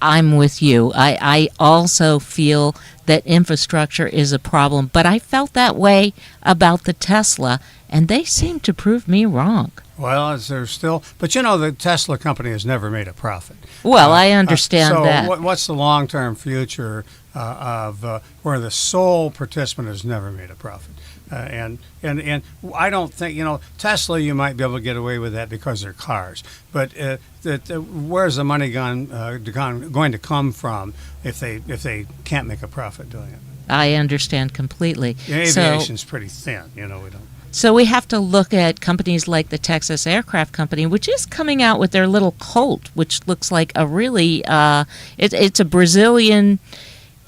I'm with you. I also feel that infrastructure is a problem, but I felt that way about the Tesla, and they seem to prove me wrong. Well, they're still, but the Tesla company has never made a profit. Well, I understand that. So what's the long-term future of where the sole participant has never made a profit? And I don't think, Tesla, you might be able to get away with that because they're cars. But where's the money going to come from if they can't make a profit doing it? I understand completely. Aviation's pretty thin, we don't. So we have to look at companies like the Texas Aircraft Company, which is coming out with their little Colt, which looks like a really it's a Brazilian.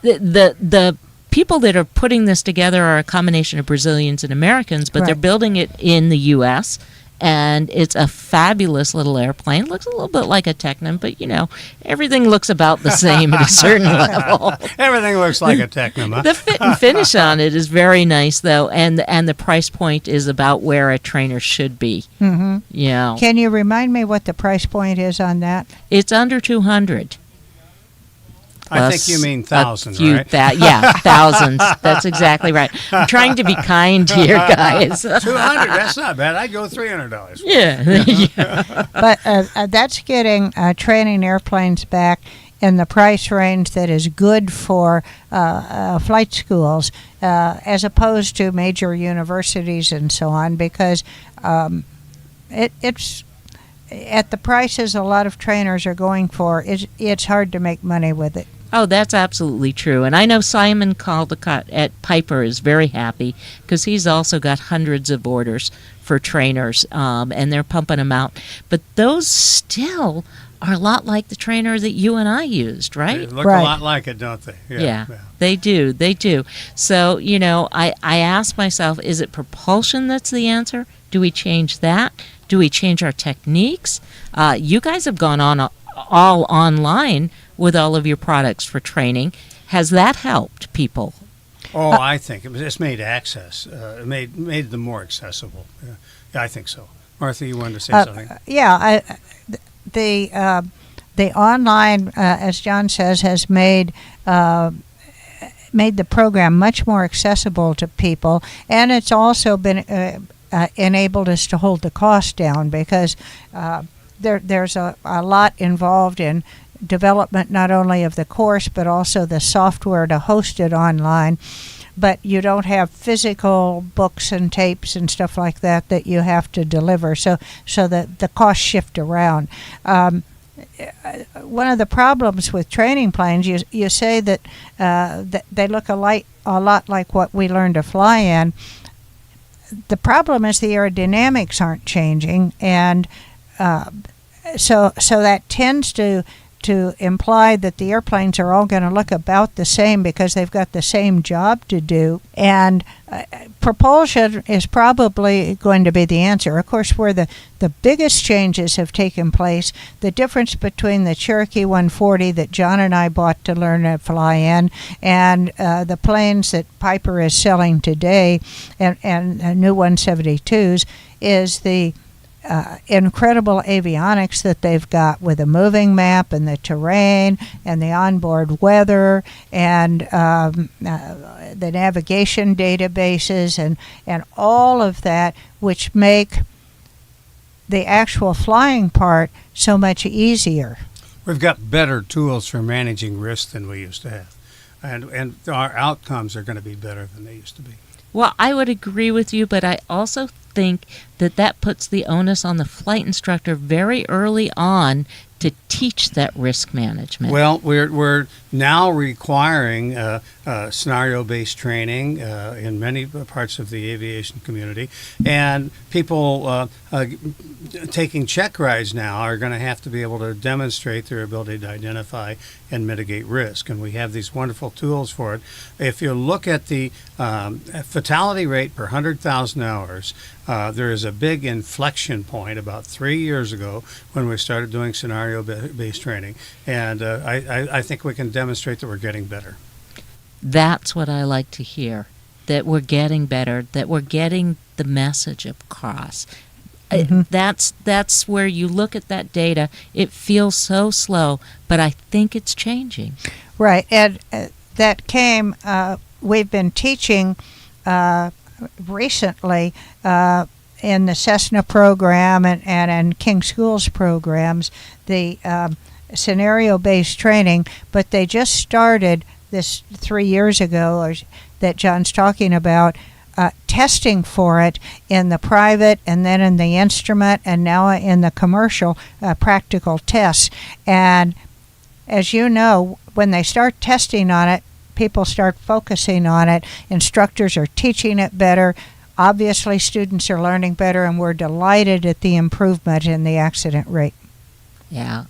The people that are putting this together are a combination of Brazilians and Americans, but they're building it in the U.S., and it's a fabulous little airplane. Looks a little bit like a Technim, but everything looks about the same at a certain level. Everything looks like a Technim. Huh? The fit and finish on it is very nice, though, and the price point is about where a trainer should be. Mm-hmm. Yeah. Can you remind me what the price point is on that? It's under $200. I think you mean thousands, right? Thousands. That's exactly right. I'm trying to be kind here, guys. $200, that's not bad. I'd go $300. Yeah. But that's getting training airplanes back in the price range that is good for flight schools as opposed to major universities and so on, because it's at the prices a lot of trainers are going for, it's hard to make money with it. Oh, that's absolutely true. And I know Simon Caldecott at Piper is very happy because he's also got hundreds of orders for trainers, and they're pumping them out. But those still are a lot like the trainer that you and I used, right? They look a lot like it, don't they? Yeah, they do. They do. So, I ask myself, is it propulsion that's the answer? Do we change that? Do we change our techniques? You guys have gone on all online with all of your products for training. Has that helped people? Oh, I think it's made access. It made them more accessible. Yeah, I think so. Martha, you wanted to say something? Yeah, the online, as John says, has made the program much more accessible to people, and it's also been enabled us to hold the cost down because there's a lot involved in development not only of the course but also the software to host it online. But you don't have physical books and tapes and stuff like that you have to deliver, so that the costs shift around. One of the problems with training planes, you say that they look a lot like what we learned to fly in. The problem is the aerodynamics aren't changing, and so that tends to imply that the airplanes are all going to look about the same because they've got the same job to do. And propulsion is probably going to be the answer. Of course, where the biggest changes have taken place, the difference between the Cherokee 140 that John and I bought to learn to fly in and the planes that Piper is selling today and new 172s is the incredible avionics that they've got with a moving map and the terrain and the onboard weather and the navigation databases and all of that, which make the actual flying part so much easier. We've got better tools for managing risk than we used to have, and our outcomes are going to be better than they used to be. Well, I would agree with you, but I also think that puts the onus on the flight instructor very early on to teach that risk management. Well, we're now requiring scenario-based training in many parts of the aviation community, and people taking check rides now are going to have to be able to demonstrate their ability to identify and mitigate risk, and we have these wonderful tools for it. If you look at the fatality rate per 100,000 hours, there is a big inflection point about 3 years ago when we started doing scenario-based training, and I think we can demonstrate that we're getting better. That's what I like to hear, that we're getting better, that we're getting the message across. Mm-hmm. That's where you look at that data. It feels so slow, but I think it's changing. Right, and that came, we've been teaching recently in the Cessna program and in King Schools programs, the scenario-based training, but they just started this 3 years ago that John's talking about, testing for it in the private and then in the instrument and now in the commercial practical tests. And as you know, when they start testing on it, people start focusing on it. Instructors are teaching it better. Obviously, students are learning better, and we're delighted at the improvement in the accident rate. Yeah,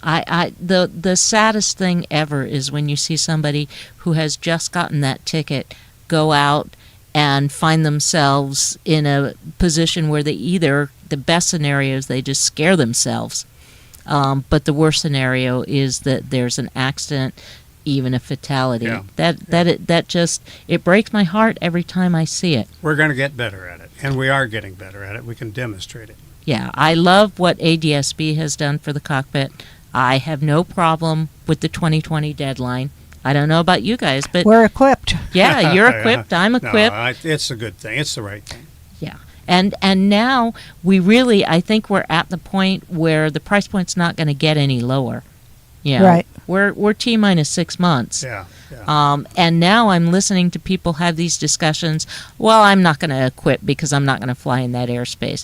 the saddest thing ever is when you see somebody who has just gotten that ticket go out and find themselves in a position where they either, the best scenario is they just scare themselves, but the worst scenario is that there's an accident, even a fatality. Yeah. That just, it breaks my heart every time I see it. We're going to get better at it, and we are getting better at it. We can demonstrate it. Yeah, I love what ADSB has done for the cockpit. I have no problem with the 2020 deadline. I don't know about you guys, but we're equipped. Yeah, you're equipped. I'm equipped. No, it's a good thing. It's the right thing. Yeah, and now we really, I think we're at the point where the price point's not going to get any lower. You know, right. We're T-minus 6 months. Yeah. And now I'm listening to people have these discussions. Well, I'm not going to equip because I'm not going to fly in that airspace.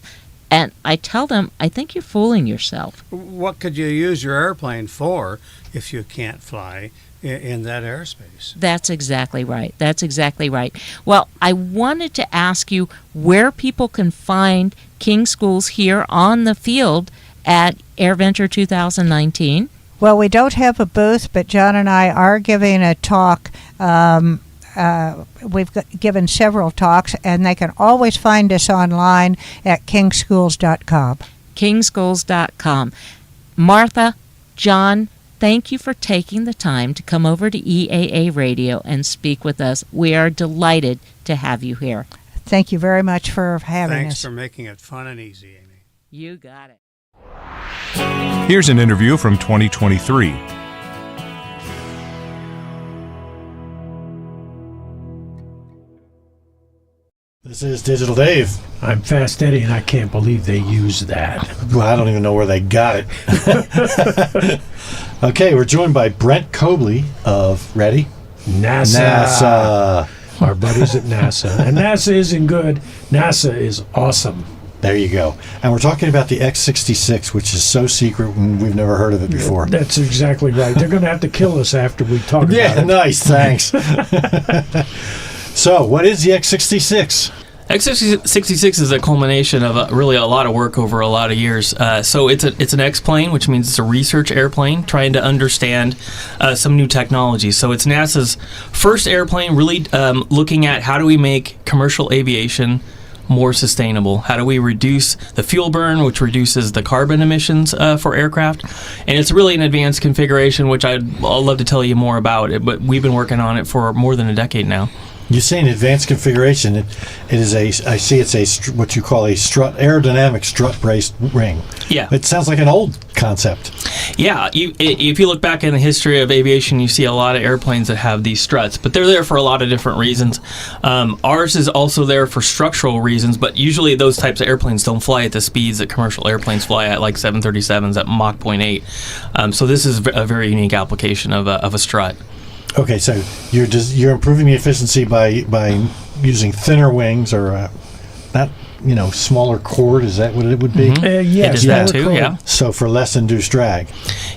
And I tell them, I think you're fooling yourself. What could you use your airplane for if you can't fly in that airspace? That's exactly right. That's exactly right. Well, I wanted to ask you where people can find King Schools here on the field at AirVenture 2019? Well, we don't have a booth, but John and I are giving a talk. We've given several talks, and they can always find us online at kingschools.com. kingschools.com. Martha, John, thank you for taking the time to come over to EAA Radio and speak with us. We are delighted to have you here. Thank you very much for having us. Thanks for making it fun and easy, Amy. You got it. Here's an interview from 2023. This is Digital Dave. I'm Fast Eddie, and I can't believe they used that. Well, I don't even know where they got it. Okay, we're joined by Brent Cobley of, ready? NASA. Our buddies at NASA. And NASA isn't good. NASA is awesome. There you go. And we're talking about the X66, which is so secret and we've never heard of it before. That's exactly right. They're going to have to kill us after we talk about it. Yeah, nice. Thanks. So, what is the X66? X66 is a culmination of really a lot of work over a lot of years. So it's an X-plane, which means it's a research airplane trying to understand some new technology. So it's NASA's first airplane really looking at how do we make commercial aviation more sustainable? How do we reduce the fuel burn, which reduces the carbon emissions for aircraft? And it's really an advanced configuration, which I'll love to tell you more about it, but we've been working on it for more than a decade now. You say an advanced configuration. It is I see it's a what you call a aerodynamic strut braced wing. Yeah. It sounds like an old concept. Yeah, if you look back in the history of aviation, you see a lot of airplanes that have these struts, but they're there for a lot of different reasons. Ours is also there for structural reasons, but usually those types of airplanes don't fly at the speeds that commercial airplanes fly at, like 737s at Mach 0.8. So this is a very unique application of a strut. Okay, so you're improving the efficiency by using thinner wings or smaller chord. Is that what it would be? Yes, it is that too. Yeah. So for less induced drag.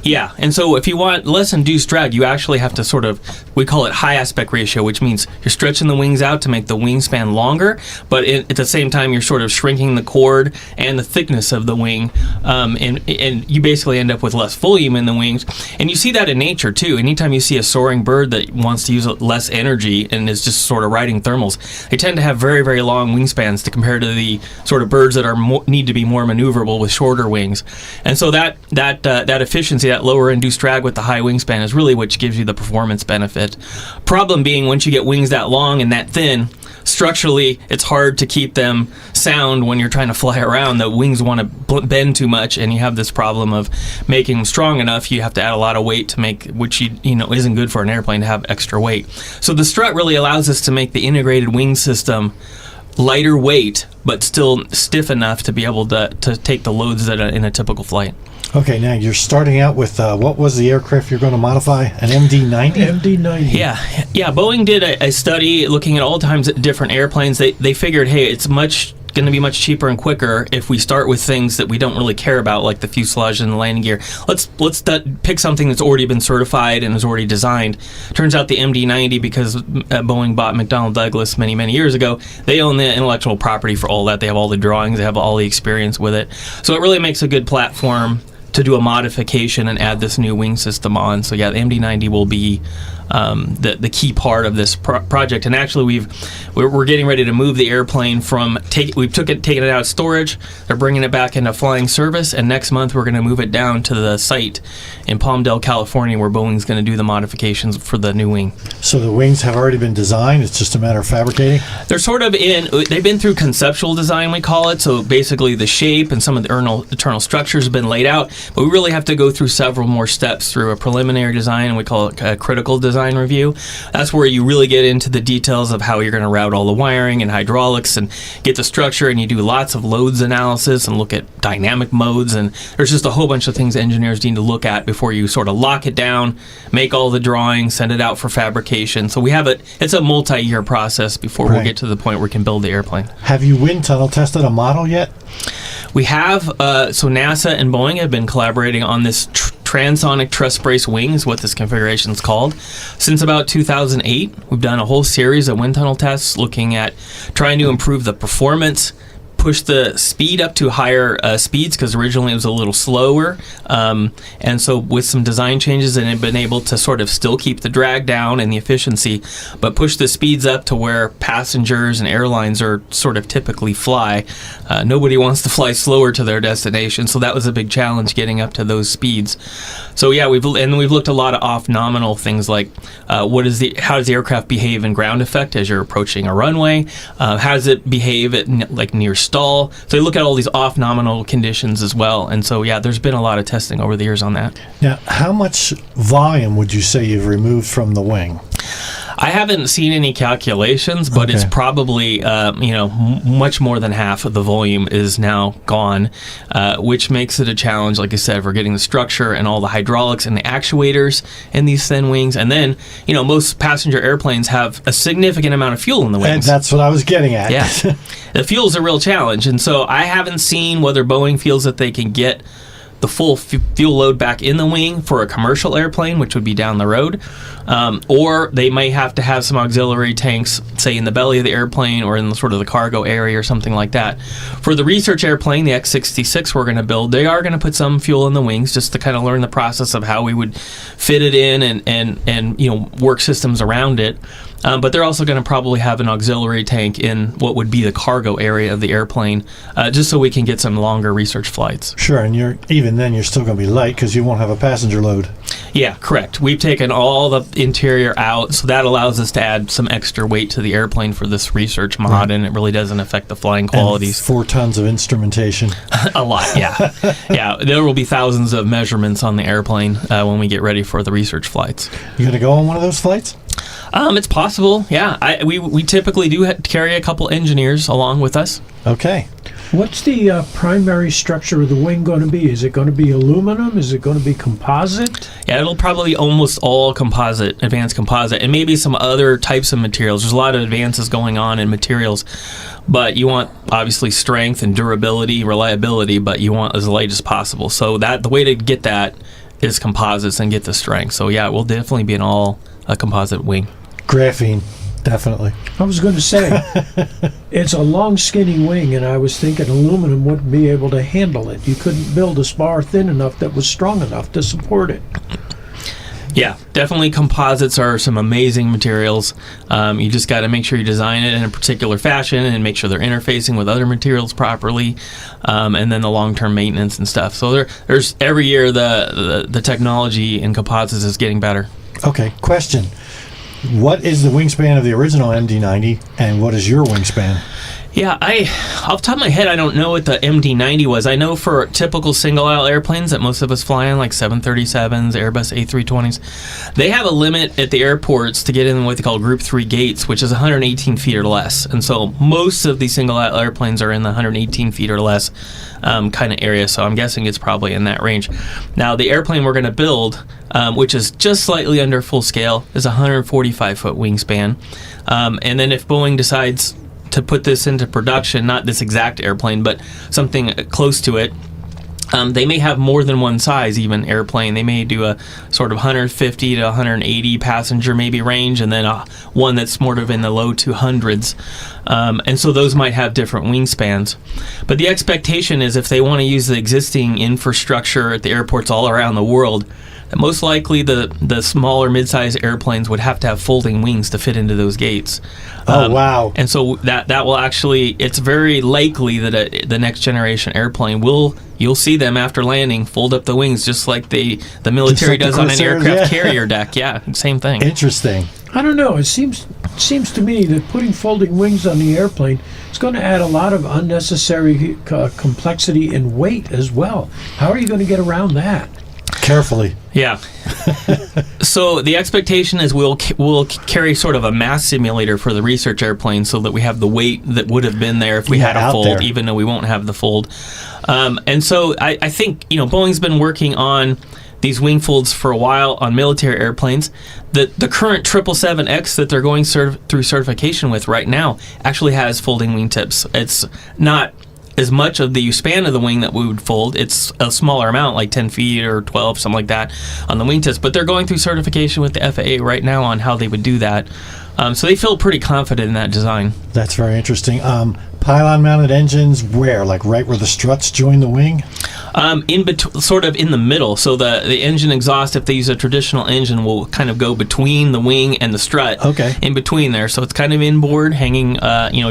Yeah, and so if you want less induced drag, you actually have to we call it high aspect ratio, which means you're stretching the wings out to make the wingspan longer, but at the same time you're sort of shrinking the chord and the thickness of the wing, and you basically end up with less volume in the wings. And you see that in nature too. Anytime you see a soaring bird that wants to use less energy and is just sort of riding thermals, they tend to have very, very long wingspans to compare to the sort of birds that need to be more maneuverable with shorter wings. And so that efficiency, that lower induced drag with the high wingspan is really what gives you the performance benefit. Problem being, once you get wings that long and that thin, structurally it's hard to keep them sound when you're trying to fly around. The wings want to bend too much, and you have this problem of making them strong enough. You have to add a lot of weight to make, which isn't good for an airplane to have extra weight. So the strut really allows us to make the integrated wing system lighter weight, but still stiff enough to be able to take the loads that are in a typical flight. Okay, now you're starting out with what was the aircraft you're going to modify? An MD-90? MD-90. Yeah. Boeing did a study looking at all types of different airplanes. They figured, hey, it's going to be much cheaper and quicker if we start with things that we don't really care about, like the fuselage and the landing gear. Let's pick something that's already been certified and is already designed. Turns out the MD-90, because Boeing bought McDonnell Douglas many, many years ago, they own the intellectual property for all that. They have all the drawings, they have all the experience with it. So it really makes a good platform to do a modification and add this new wing system on. So yeah, the MD-90 will be the key part of this project. And actually, we're getting ready to move the airplane from we've taken it out of storage. They're bringing it back into flying service, and next month we're going to move it down to the site in Palmdale, California, where Boeing's going to do the modifications for the new wing. So the wings have already been designed. It's just a matter of fabricating. They're sort of they've been through conceptual design, we call it. So basically, the shape and some of the internal structures have been laid out, but we really have to go through several more steps through a preliminary design, and we call it a critical design review. That's where you really get into the details of how you're going to route all the wiring and hydraulics and get the structure, and you do lots of loads analysis and look at dynamic modes, and there's just a whole bunch of things engineers need to look at before you sort of lock it down, make all the drawings, send it out for fabrication. So it's a multi-year process before we'll get to the point where we can build the airplane. Have you wind tunnel tested a model yet? We have. So NASA and Boeing have been collaborating on this transonic truss brace wing, is what this configuration is called. Since about 2008, we've done a whole series of wind tunnel tests looking at trying to improve the performance, pushed the speed up to higher speeds because originally it was a little slower. And so with some design changes, and have been able to sort of still keep the drag down and the efficiency, but push the speeds up to where passengers and airlines are sort of typically fly. Nobody wants to fly slower to their destination, so that was a big challenge getting up to those speeds. So yeah, we've looked a lot of off-nominal things like how does the aircraft behave in ground effect as you're approaching a runway? How does it behave at near stall? So you look at all these off-nominal conditions as well. And so yeah, there's been a lot of testing over the years on that. Now, how much volume would you say you've removed from the wing? I haven't seen any calculations, but it's probably much more than half of the volume is now gone, which makes it a challenge. Like I said, for getting the structure and all the hydraulics and the actuators in these thin wings, and then most passenger airplanes have a significant amount of fuel in the wings. And that's what I was getting at. Yeah, the fuel's a real challenge, and so I haven't seen whether Boeing feels that they can get the full fuel load back in the wing for a commercial airplane, which would be down the road, or they may have to have some auxiliary tanks, say in the belly of the airplane or in sort of the cargo area or something like that. For the research airplane, the X-66 we're going to build, they are going to put some fuel in the wings just to kind of learn the process of how we would fit it in and work systems around it. But they're also going to probably have an auxiliary tank in what would be the cargo area of the airplane, just so we can get some longer research flights. Sure, and even then you're still going to be light because you won't have a passenger load. Yeah, correct. We've taken all the interior out, so that allows us to add some extra weight to the airplane for this research mod, and it really doesn't affect the flying qualities. And 4 tons of instrumentation. A lot, yeah. Yeah, there will be thousands of measurements on the airplane when we get ready for the research flights. You going to go on one of those flights? It's possible, yeah. We typically do carry a couple engineers along with us. Okay. What's the primary structure of the wing going to be? Is it going to be aluminum? Is it going to be composite? Yeah, it'll probably be almost all composite, advanced composite, and maybe some other types of materials. There's a lot of advances going on in materials, but you want, obviously, strength and durability, reliability, but you want as light as possible. So the way to get that is composites and get the strength. So yeah, it will definitely be a composite wing. Graphene, definitely. I was going to say, it's a long, skinny wing, and I was thinking aluminum wouldn't be able to handle it. You couldn't build a spar thin enough that was strong enough to support it. Yeah, definitely composites are some amazing materials. You just got to make sure you design it in a particular fashion and make sure they're interfacing with other materials properly, and then the long-term maintenance and stuff. So there's every year the technology in composites is getting better. Okay, question. What is the wingspan of the original MD-90, and what is your wingspan? Yeah, off the top of my head, I don't know what the MD-90 was. I know for typical single-aisle airplanes that most of us fly on, like 737s, Airbus A320s, they have a limit at the airports to get in what they call Group 3 gates, which is 118 feet or less. And so most of these single-aisle airplanes are in the 118 feet or less kind of area, so I'm guessing it's probably in that range. Now, the airplane we're going to build, which is just slightly under full scale, is a 145-foot wingspan. And then if Boeing decides to put this into production, not this exact airplane, but something close to it, they may have more than one size even airplane. They may do a sort of 150 to 180 passenger maybe range, and then one that's sort of in the low 200s. And so those might have different wingspans. But the expectation is if they want to use the existing infrastructure at the airports all around the world, that most likely the smaller mid-sized airplanes would have to have folding wings to fit into those gates. Oh, wow. And so that will actually, it's very likely that the next generation airplane you'll see them after landing fold up the wings just like the military does on an aircraft carrier deck. Yeah, same thing. Interesting. I don't know. It seems to me that putting folding wings on the airplane is going to add a lot of unnecessary complexity and weight as well. How are you going to get around that? Carefully. Yeah. So the expectation is we'll carry sort of a mass simulator for the research airplane so that we have the weight that would have been there if we had a fold, there, even though we won't have the fold. And so I think Boeing's been working on these wing folds for a while on military airplanes. The current 777X that they're going through certification with right now actually has folding wingtips. It's not as much of the span of the wing that we would fold. It's a smaller amount, like 10 feet or 12, something like that, on the wingtips. But they're going through certification with the FAA right now on how they would do that. So they feel pretty confident in that design. That's very interesting. pylon-mounted engines where? Like right where the struts join the wing? Sort of in the middle. So the engine exhaust, if they use a traditional engine, will kind of go between the wing and the strut. Okay. In between there, so it's kind of inboard, hanging,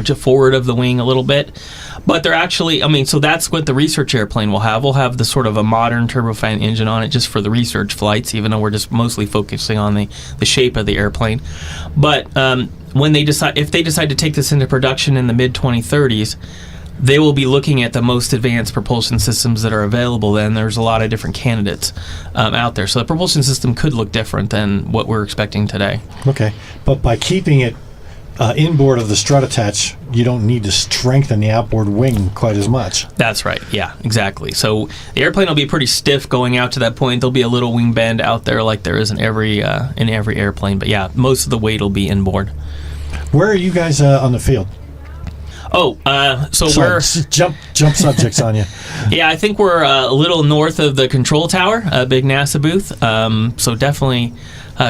just forward of the wing a little bit. But they're actually, so that's what the research airplane will have. We'll have the sort of a modern turbofan engine on it just for the research flights, even though we're just mostly focusing on the shape of the airplane. But if they decide to take this into production in the mid-2030s, they will be looking at the most advanced propulsion systems that are available then. There's a lot of different candidates out there. So the propulsion system could look different than what we're expecting today. Okay. But by keeping it inboard of the strut attach, you don't need to strengthen the outboard wing quite as much. That's right. Yeah, exactly. So the airplane will be pretty stiff going out to that point. There'll be a little wing bend out there like there is in every airplane. But yeah, most of the weight will be inboard. Where are you guys on the field? So Sorry, we're jump subjects on you. Yeah, I think we're a little north of the control tower, a big NASA booth. So definitely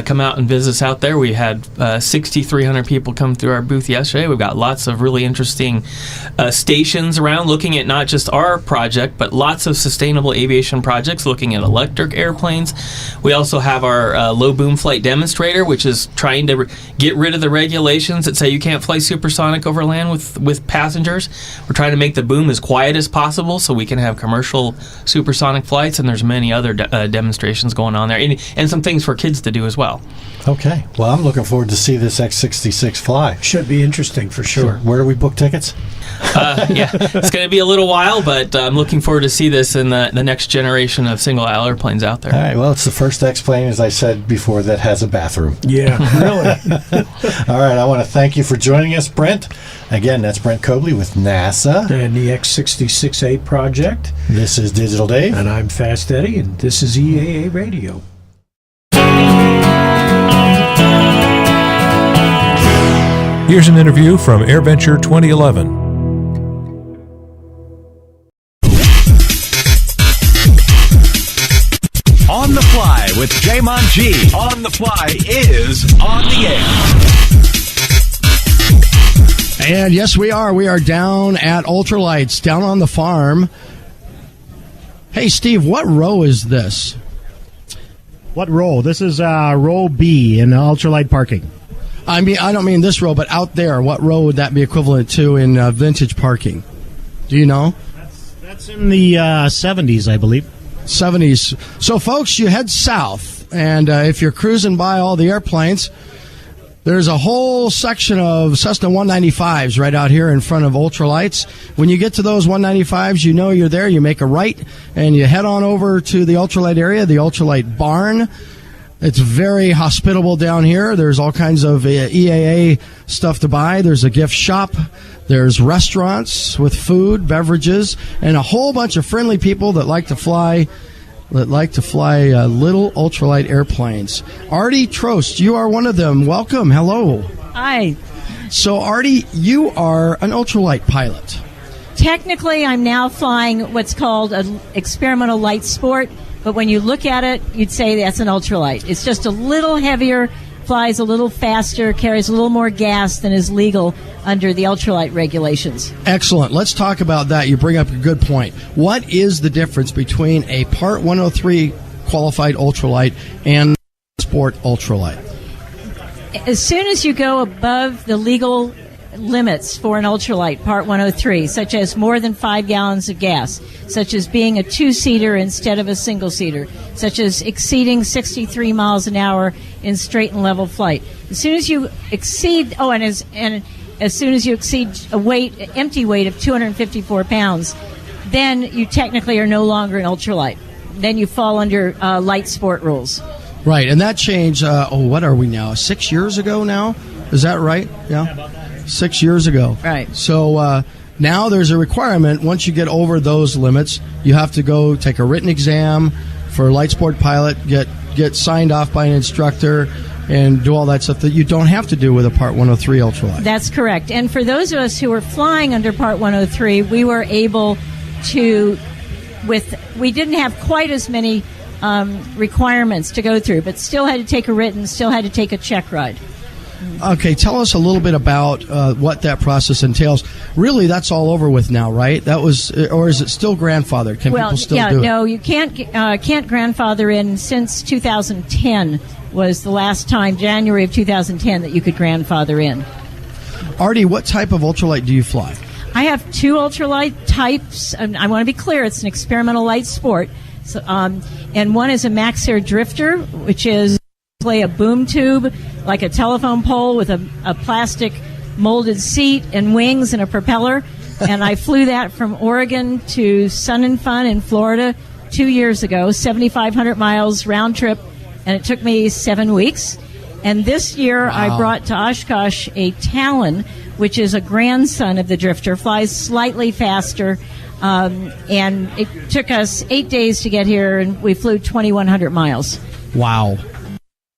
come out and visit us out there. We had 6,300 people come through our booth yesterday. We've got lots of really interesting stations around looking at not just our project, but lots of sustainable aviation projects looking at electric airplanes. We also have our low boom flight demonstrator, which is trying to get rid of the regulations that say you can't fly supersonic over land with passengers. We're trying to make the boom as quiet as possible so we can have commercial supersonic flights, and there's many other demonstrations going on there, and some things for kids to do as well. Okay. Well, I'm looking forward to see this X-66 fly. Should be interesting for sure. Where do we book tickets? Yeah, it's going to be a little while, but I'm looking forward to see this in the next generation of single-aisle airplanes out there. All right. Well, it's the first X-plane, as I said before, that has a bathroom. Yeah, really. All right. I want to thank you for joining us, Brent. Again, that's Brent Cobley with NASA. And the X-66A project. This is Digital Dave. And I'm Fast Eddie, and this is EAA Radio. Here's an interview from AirVenture 2011. On the Fly with Jamon G. On the Fly is on the air. And yes, we are. We are down at Ultralights, down on the farm. Hey, Steve, what row is this? What row? This is row B in ultralight parking. I don't mean this row, but out there. What row would that be equivalent to in vintage parking? Do you know? That's in the 70s, I believe. 70s. So, folks, you head south, and if you're cruising by all the airplanes, there's a whole section of Cessna 195s right out here in front of Ultralights. When you get to those 195s, you know you're there. You make a right, and you head on over to the Ultralight area, the Ultralight barn. It's very hospitable down here. There's all kinds of EAA stuff to buy. There's a gift shop. There's restaurants with food, beverages, and a whole bunch of friendly people that like to fly little ultralight airplanes. Artie Trost, you are one of them. Welcome. Hello. Hi. So, Artie, you are an ultralight pilot. Technically, I'm now flying what's called an experimental light sport, but when you look at it, you'd say that's an ultralight. It's just a little heavier, flies a little faster, carries a little more gas than is legal under the ultralight regulations. Excellent. Let's talk about that. You bring up a good point. What is the difference between a Part 103 qualified ultralight and sport ultralight? As soon as you go above the legal limits for an ultralight, Part 103, such as more than 5 gallons of gas, such as being a two-seater instead of a single-seater, such as exceeding 63 miles an hour in straight and level flight. As soon as you exceed, as soon as you exceed a empty weight of 254 pounds, then you technically are no longer an ultralight. Then you fall under light sport rules. Right, and that changed, what are we now, 6 years ago now? Is that right? Yeah. 6 years ago. Right. So now there's a requirement, once you get over those limits, you have to go take a written exam for a light sport pilot, get signed off by an instructor, and do all that stuff that you don't have to do with a Part 103 ultralight. That's correct. And for those of us who were flying under Part 103, we were able to, we didn't have quite as many requirements to go through, but still had to take a written, still had to take a check ride. Okay, tell us a little bit about what that process entails. Really, that's all over with now, right? That was, or is it still grandfathered? Can people still do it? No, you can't grandfather in since 2010 was the last time, January of 2010, that you could grandfather in. Artie, what type of ultralight do you fly? I have 2 ultralight types. And I want to be clear, it's an experimental light sport. So, and one is a Max Air Drifter, which is a boom tube, like a telephone pole with a plastic molded seat and wings and a propeller. And I flew that from Oregon to Sun and Fun in Florida 2 years ago, 7,500 miles round trip, and it took me 7 weeks. And this year I brought to Oshkosh a Talon, which is a grandson of the Drifter, flies slightly faster, and it took us 8 days to get here, and we flew 2,100 miles. Wow.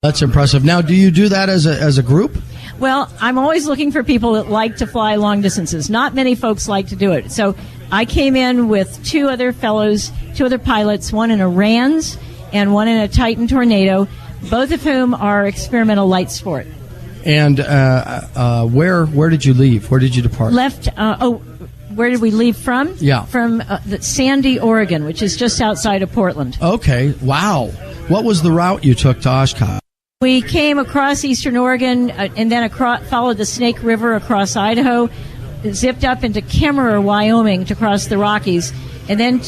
That's impressive. Now, do you do that as a group? Well, I'm always looking for people that like to fly long distances. Not many folks like to do it. So I came in with 2 other pilots, one in a Rans and one in a Titan Tornado, both of whom are experimental light sport. And where did you leave? Where did you depart? Where did we leave from? Yeah. From Sandy, Oregon, which is just outside of Portland. Okay. Wow. What was the route you took to Oshkosh? We came across eastern Oregon and then followed the Snake River across Idaho, zipped up into Kemmerer, Wyoming to cross the Rockies, and then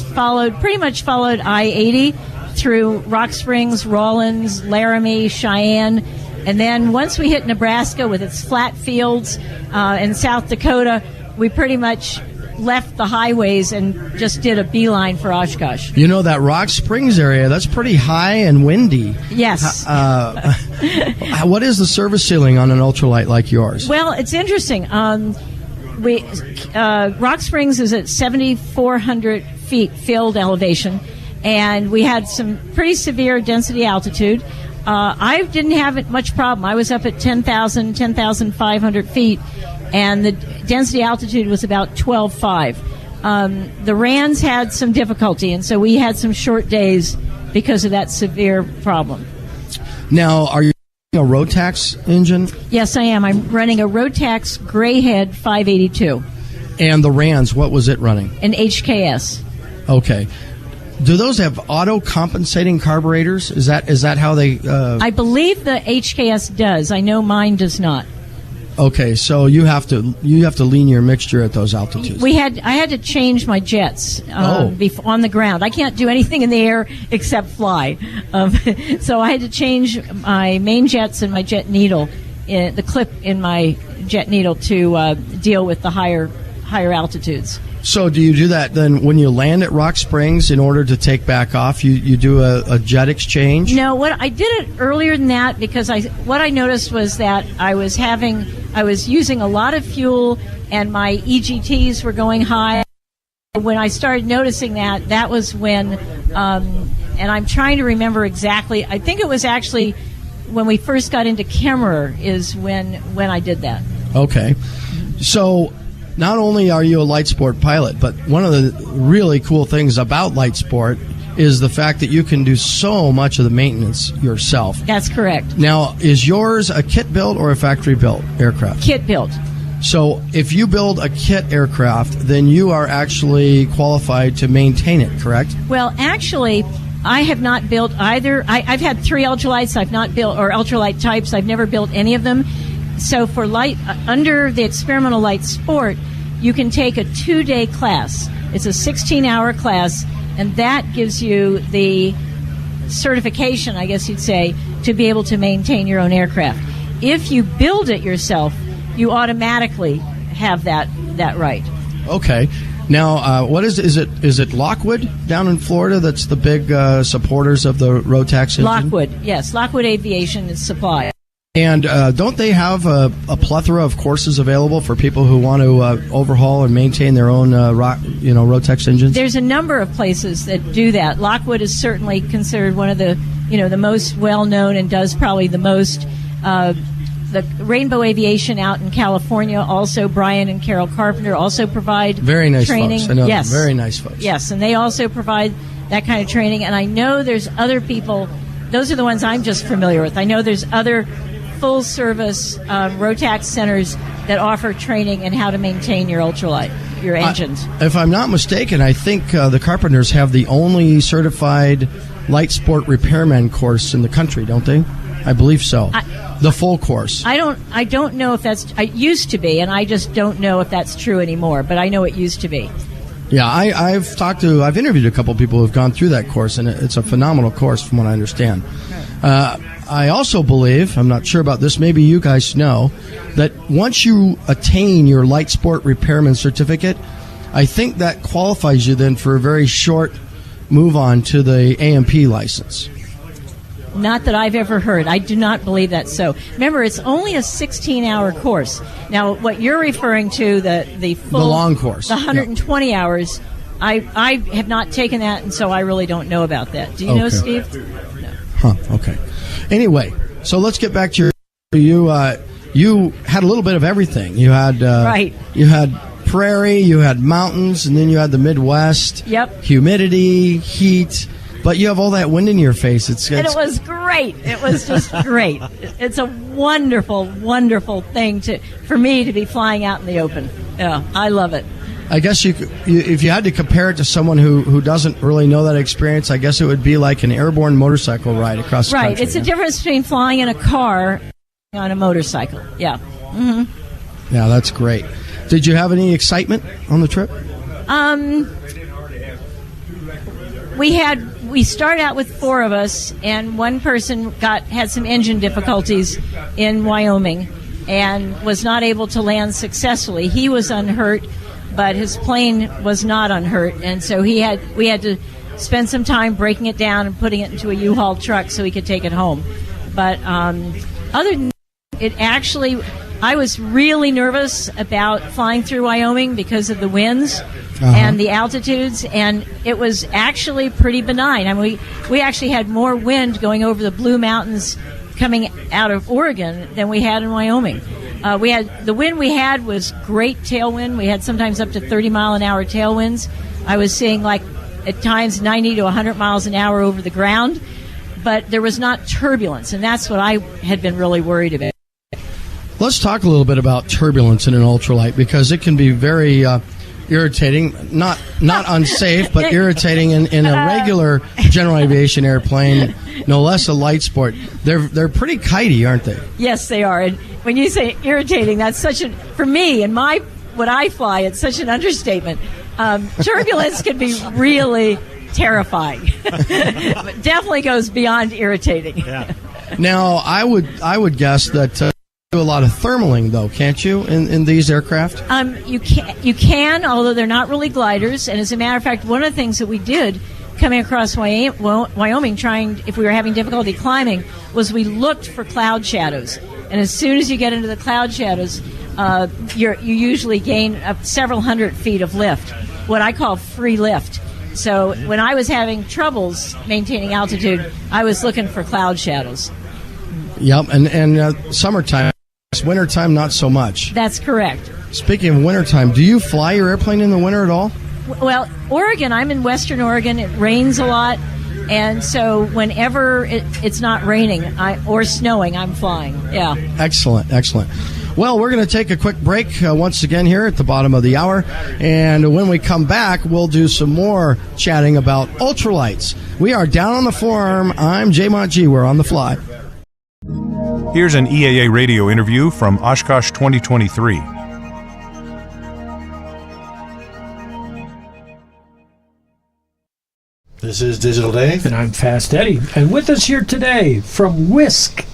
pretty much followed I-80 through Rock Springs, Rawlins, Laramie, Cheyenne. And then once we hit Nebraska with its flat fields and South Dakota, we pretty much left the highways and just did a beeline for Oshkosh. You know, that Rock Springs area, that's pretty high and windy. Yes. What is the service ceiling on an ultralight like yours? Well, it's interesting. Rock Springs is at 7,400 feet field elevation, and we had some pretty severe density altitude. I didn't have much problem. I was up at 10,500 feet, and the density altitude was about 12.5. The Rans had some difficulty, and so we had some short days because of that severe problem. Now, are you running a Rotax engine? Yes, I am. I'm running a Rotax Greyhead 582. And the Rans, what was it running? An HKS. Okay. Do those have auto-compensating carburetors? Is that how they... I believe the HKS does. I know mine does not. Okay, so you have to lean your mixture at those altitudes. I had to change my jets on the ground. I can't do anything in the air except fly. So I had to change my main jets and my jet needle, the clip in my jet needle to deal with the higher altitudes. So do you do that then when you land at Rock Springs in order to take back off? You do a jet exchange? No, what I did it earlier than that because what I noticed was that I was using a lot of fuel and my EGTs were going high. When I started noticing that was when, and I'm trying to remember exactly. I think it was actually when we first got into Kemmerer is when I did that. Okay, so. Not only are you a light sport pilot, but one of the really cool things about light sport is the fact that you can do so much of the maintenance yourself. That's correct. Now, is yours a kit built or a factory built aircraft? Kit built. So if you build a kit aircraft, then you are actually qualified to maintain it, correct? Well, actually, I have not built either. I've had 3 ultralights. I've not built, or ultralight types. I've never built any of them. So for light, under the experimental light sport, you can take a 2-day class. It's a 16-hour class, and that gives you the certification, I guess you'd say, to be able to maintain your own aircraft. If you build it yourself, you automatically have that right. Okay. Now, what is it Lockwood down in Florida that's the big supporters of the Rotax engine? Lockwood, yes. Lockwood Aviation is supply. And don't they have a plethora of courses available for people who want to overhaul and maintain their own Rotax engines? There's a number of places that do that. Lockwood is certainly considered one of the most well-known and does probably the most. The Rainbow Aviation out in California, also Brian and Carol Carpenter also provide very nice training. Folks. I know yes, very nice folks. Yes, and they also provide that kind of training. And I know there's other people. Those are the ones I'm just familiar with. I know there's other full service Rotax centers that offer training in how to maintain your ultralight, your engines. If I'm not mistaken, I think the Carpenters have the only certified light sport repairman course in the country, don't they? I believe so. The full course. I don't know if that's. It used to be, and I just don't know if that's true anymore. But I know it used to be. Yeah, I've interviewed a couple of people who've gone through that course, and it's a phenomenal course from what I understand. I also believe, I'm not sure about this, maybe you guys know, that once you attain your light sport repairman certificate, I think that qualifies you then for a very short move on to the AMP license. Not that I've ever heard. I do not believe that's so. Remember, it's only a 16-hour course. Now, what you're referring to, the full... The long course. The 120 hours, I have not taken that, and so I really don't know about that. Do you know, Steve? No. Huh, okay. Anyway, so let's get back to you had a little bit of everything. You had... right. You had prairie, you had mountains, and then you had the Midwest. Yep. Humidity, heat... But you have all that wind in your face. And it was great. It was just great. It's a wonderful, wonderful thing for me to be flying out in the open. Yeah, I love it. I guess if you had to compare it to someone who doesn't really know that experience, I guess it would be like an airborne motorcycle ride across the country. Right. It's a difference between flying in a car and on a motorcycle. Yeah. Mm-hmm. Yeah, that's great. Did you have any excitement on the trip? We started out with 4 of us, and one person had some engine difficulties in Wyoming and was not able to land successfully. He was unhurt, but his plane was not unhurt, and so we had to spend some time breaking it down and putting it into a U-Haul truck so he could take it home. But other than that, I was really nervous about flying through Wyoming because of the winds and the altitudes, and it was actually pretty benign. I mean, we actually had more wind going over the Blue Mountains coming out of Oregon than we had in Wyoming. The wind we had was great tailwind. We had sometimes up to 30-mile-an-hour tailwinds. I was seeing at times 90 to 100 miles an hour over the ground, but there was not turbulence, and that's what I had been really worried about. Let's talk a little bit about turbulence in an ultralight, because it can be very irritating, not unsafe, but irritating in a regular general aviation airplane, no less a light sport. They're pretty kitey, aren't they? Yes, they are. And when you say irritating, that's for me and what I fly, it's such an understatement. Turbulence can be really terrifying. But definitely goes beyond irritating. Yeah. Now, I would guess that do a lot of thermaling, though, can't you, in these aircraft? You can, although they're not really gliders. And as a matter of fact, one of the things that we did coming across Wyoming, if we were having difficulty climbing, was we looked for cloud shadows. And as soon as you get into the cloud shadows, you usually gain several hundred feet of lift, what I call free lift. So when I was having troubles maintaining altitude, I was looking for cloud shadows. Yep, and summertime. Wintertime, not so much. That's correct. Speaking of wintertime, do you fly your airplane in the winter at all? Well, Oregon, I'm in western Oregon. It rains a lot. And so whenever it's not raining or snowing, I'm flying. Yeah. Excellent. Well, we're going to take a quick break once again here at the bottom of the hour. And when we come back, we'll do some more chatting about ultralights. We are down on the farm. I'm J-Mont G. We're on the fly. Here's an EAA radio interview from Oshkosh 2023. This is Digital Dave. And I'm Fast Eddie. And with us here today from Whisk,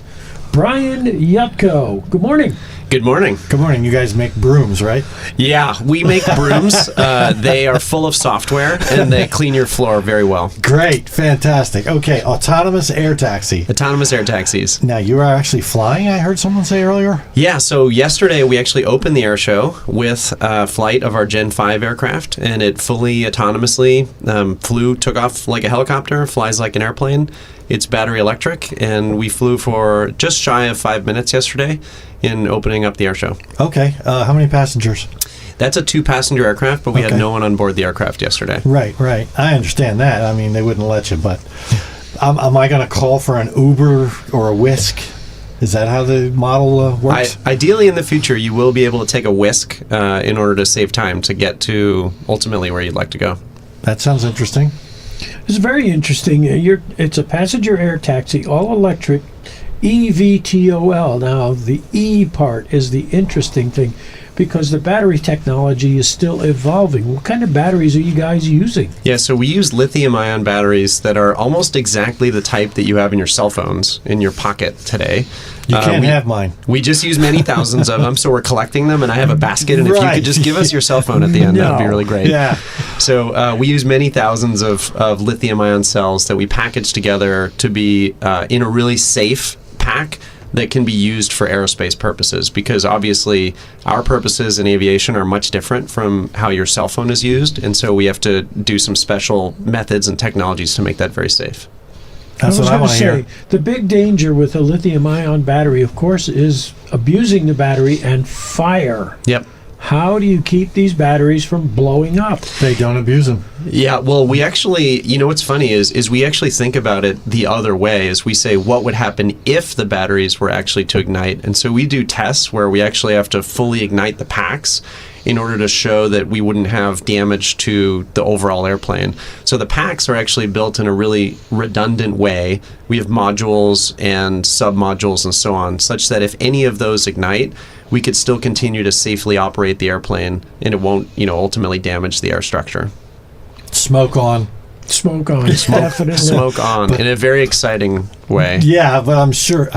Brian Yutko. Good morning. Good morning. Good morning. You guys make brooms, right? Yeah, we make brooms. They are full of software, and they clean your floor very well. Great. Fantastic. Okay, autonomous air taxi. Autonomous air taxis. Now, you are actually flying, I heard someone say earlier? Yeah, so yesterday we actually opened the air show with a flight of our Gen 5 aircraft, and it fully autonomously took off like a helicopter, flies like an airplane. It's battery electric, and we flew for just shy of 5 minutes yesterday in opening up the air show. Okay. How many passengers? That's a 2-passenger aircraft, but we had no one on board the aircraft yesterday. Right. I understand that. I mean, they wouldn't let you, but am I going to call for an Uber or a Whisk Is that how the model works? Ideally, in the future, you will be able to take a whisk in order to save time to get to ultimately where you'd like to go. That sounds interesting. It's very interesting. It's a passenger air taxi, all electric, eVTOL. Now, the E part is the interesting thing because the battery technology is still evolving. What kind of batteries are you guys using? Yeah, so we use lithium-ion batteries that are almost exactly the type that you have in your cell phones in your pocket today. You can't have mine. We just use many thousands of them, so we're collecting them, and I have a basket, and if you could just give us your cell phone at the end, that'd be really great. Yeah. So we use many thousands of lithium-ion cells that we package together to be in a really safe pack that can be used for aerospace purposes, because obviously our purposes in aviation are much different from how your cell phone is used, and so we have to do some special methods and technologies to make that very safe. That's what I want to hear. The big danger with a lithium-ion battery, of course, is abusing the battery and fire. Yep. How do you keep these batteries from blowing up? They don't abuse them. Yeah, well, we actually, what's funny is we actually think about it the other way, is we say what would happen if the batteries were actually to ignite. And so we do tests where we actually have to fully ignite the packs in order to show that we wouldn't have damage to the overall airplane. So the packs are actually built in a really redundant way. We have modules and sub-modules and so on, such that if any of those ignite, we could still continue to safely operate the airplane, and it won't, ultimately damage the air structure. Smoke on. Smoke on, definitely. Smoke on, in a very exciting way. Yeah, but I'm sure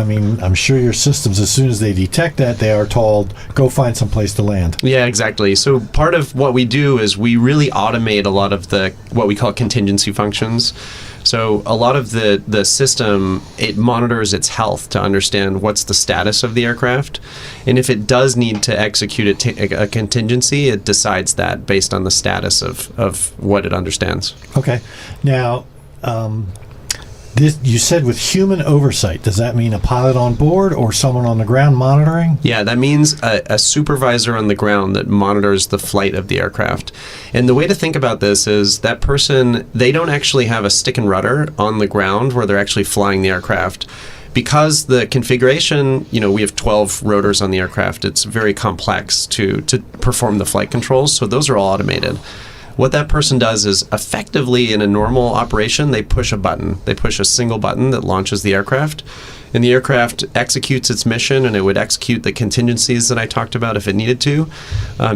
your systems, as soon as they detect that, they are told, go find some place to land. Yeah, exactly. So part of what we do is we really automate a lot of the, what we call contingency functions. So a lot of the system, it monitors its health to understand what's the status of the aircraft. And if it does need to execute a contingency, it decides that based on the status of what it understands. Okay. Now, you said with human oversight, does that mean a pilot on board or someone on the ground monitoring? Yeah, that means a supervisor on the ground that monitors the flight of the aircraft. And the way to think about this is that person, they don't actually have a stick and rudder on the ground where they're actually flying the aircraft. Because the configuration, we have 12 rotors on the aircraft, it's very complex to perform the flight controls, so those are all automated. What that person does is effectively in a normal operation, they push a button. They push a single button that launches the aircraft, and the aircraft executes its mission, and it would execute the contingencies that I talked about if it needed to.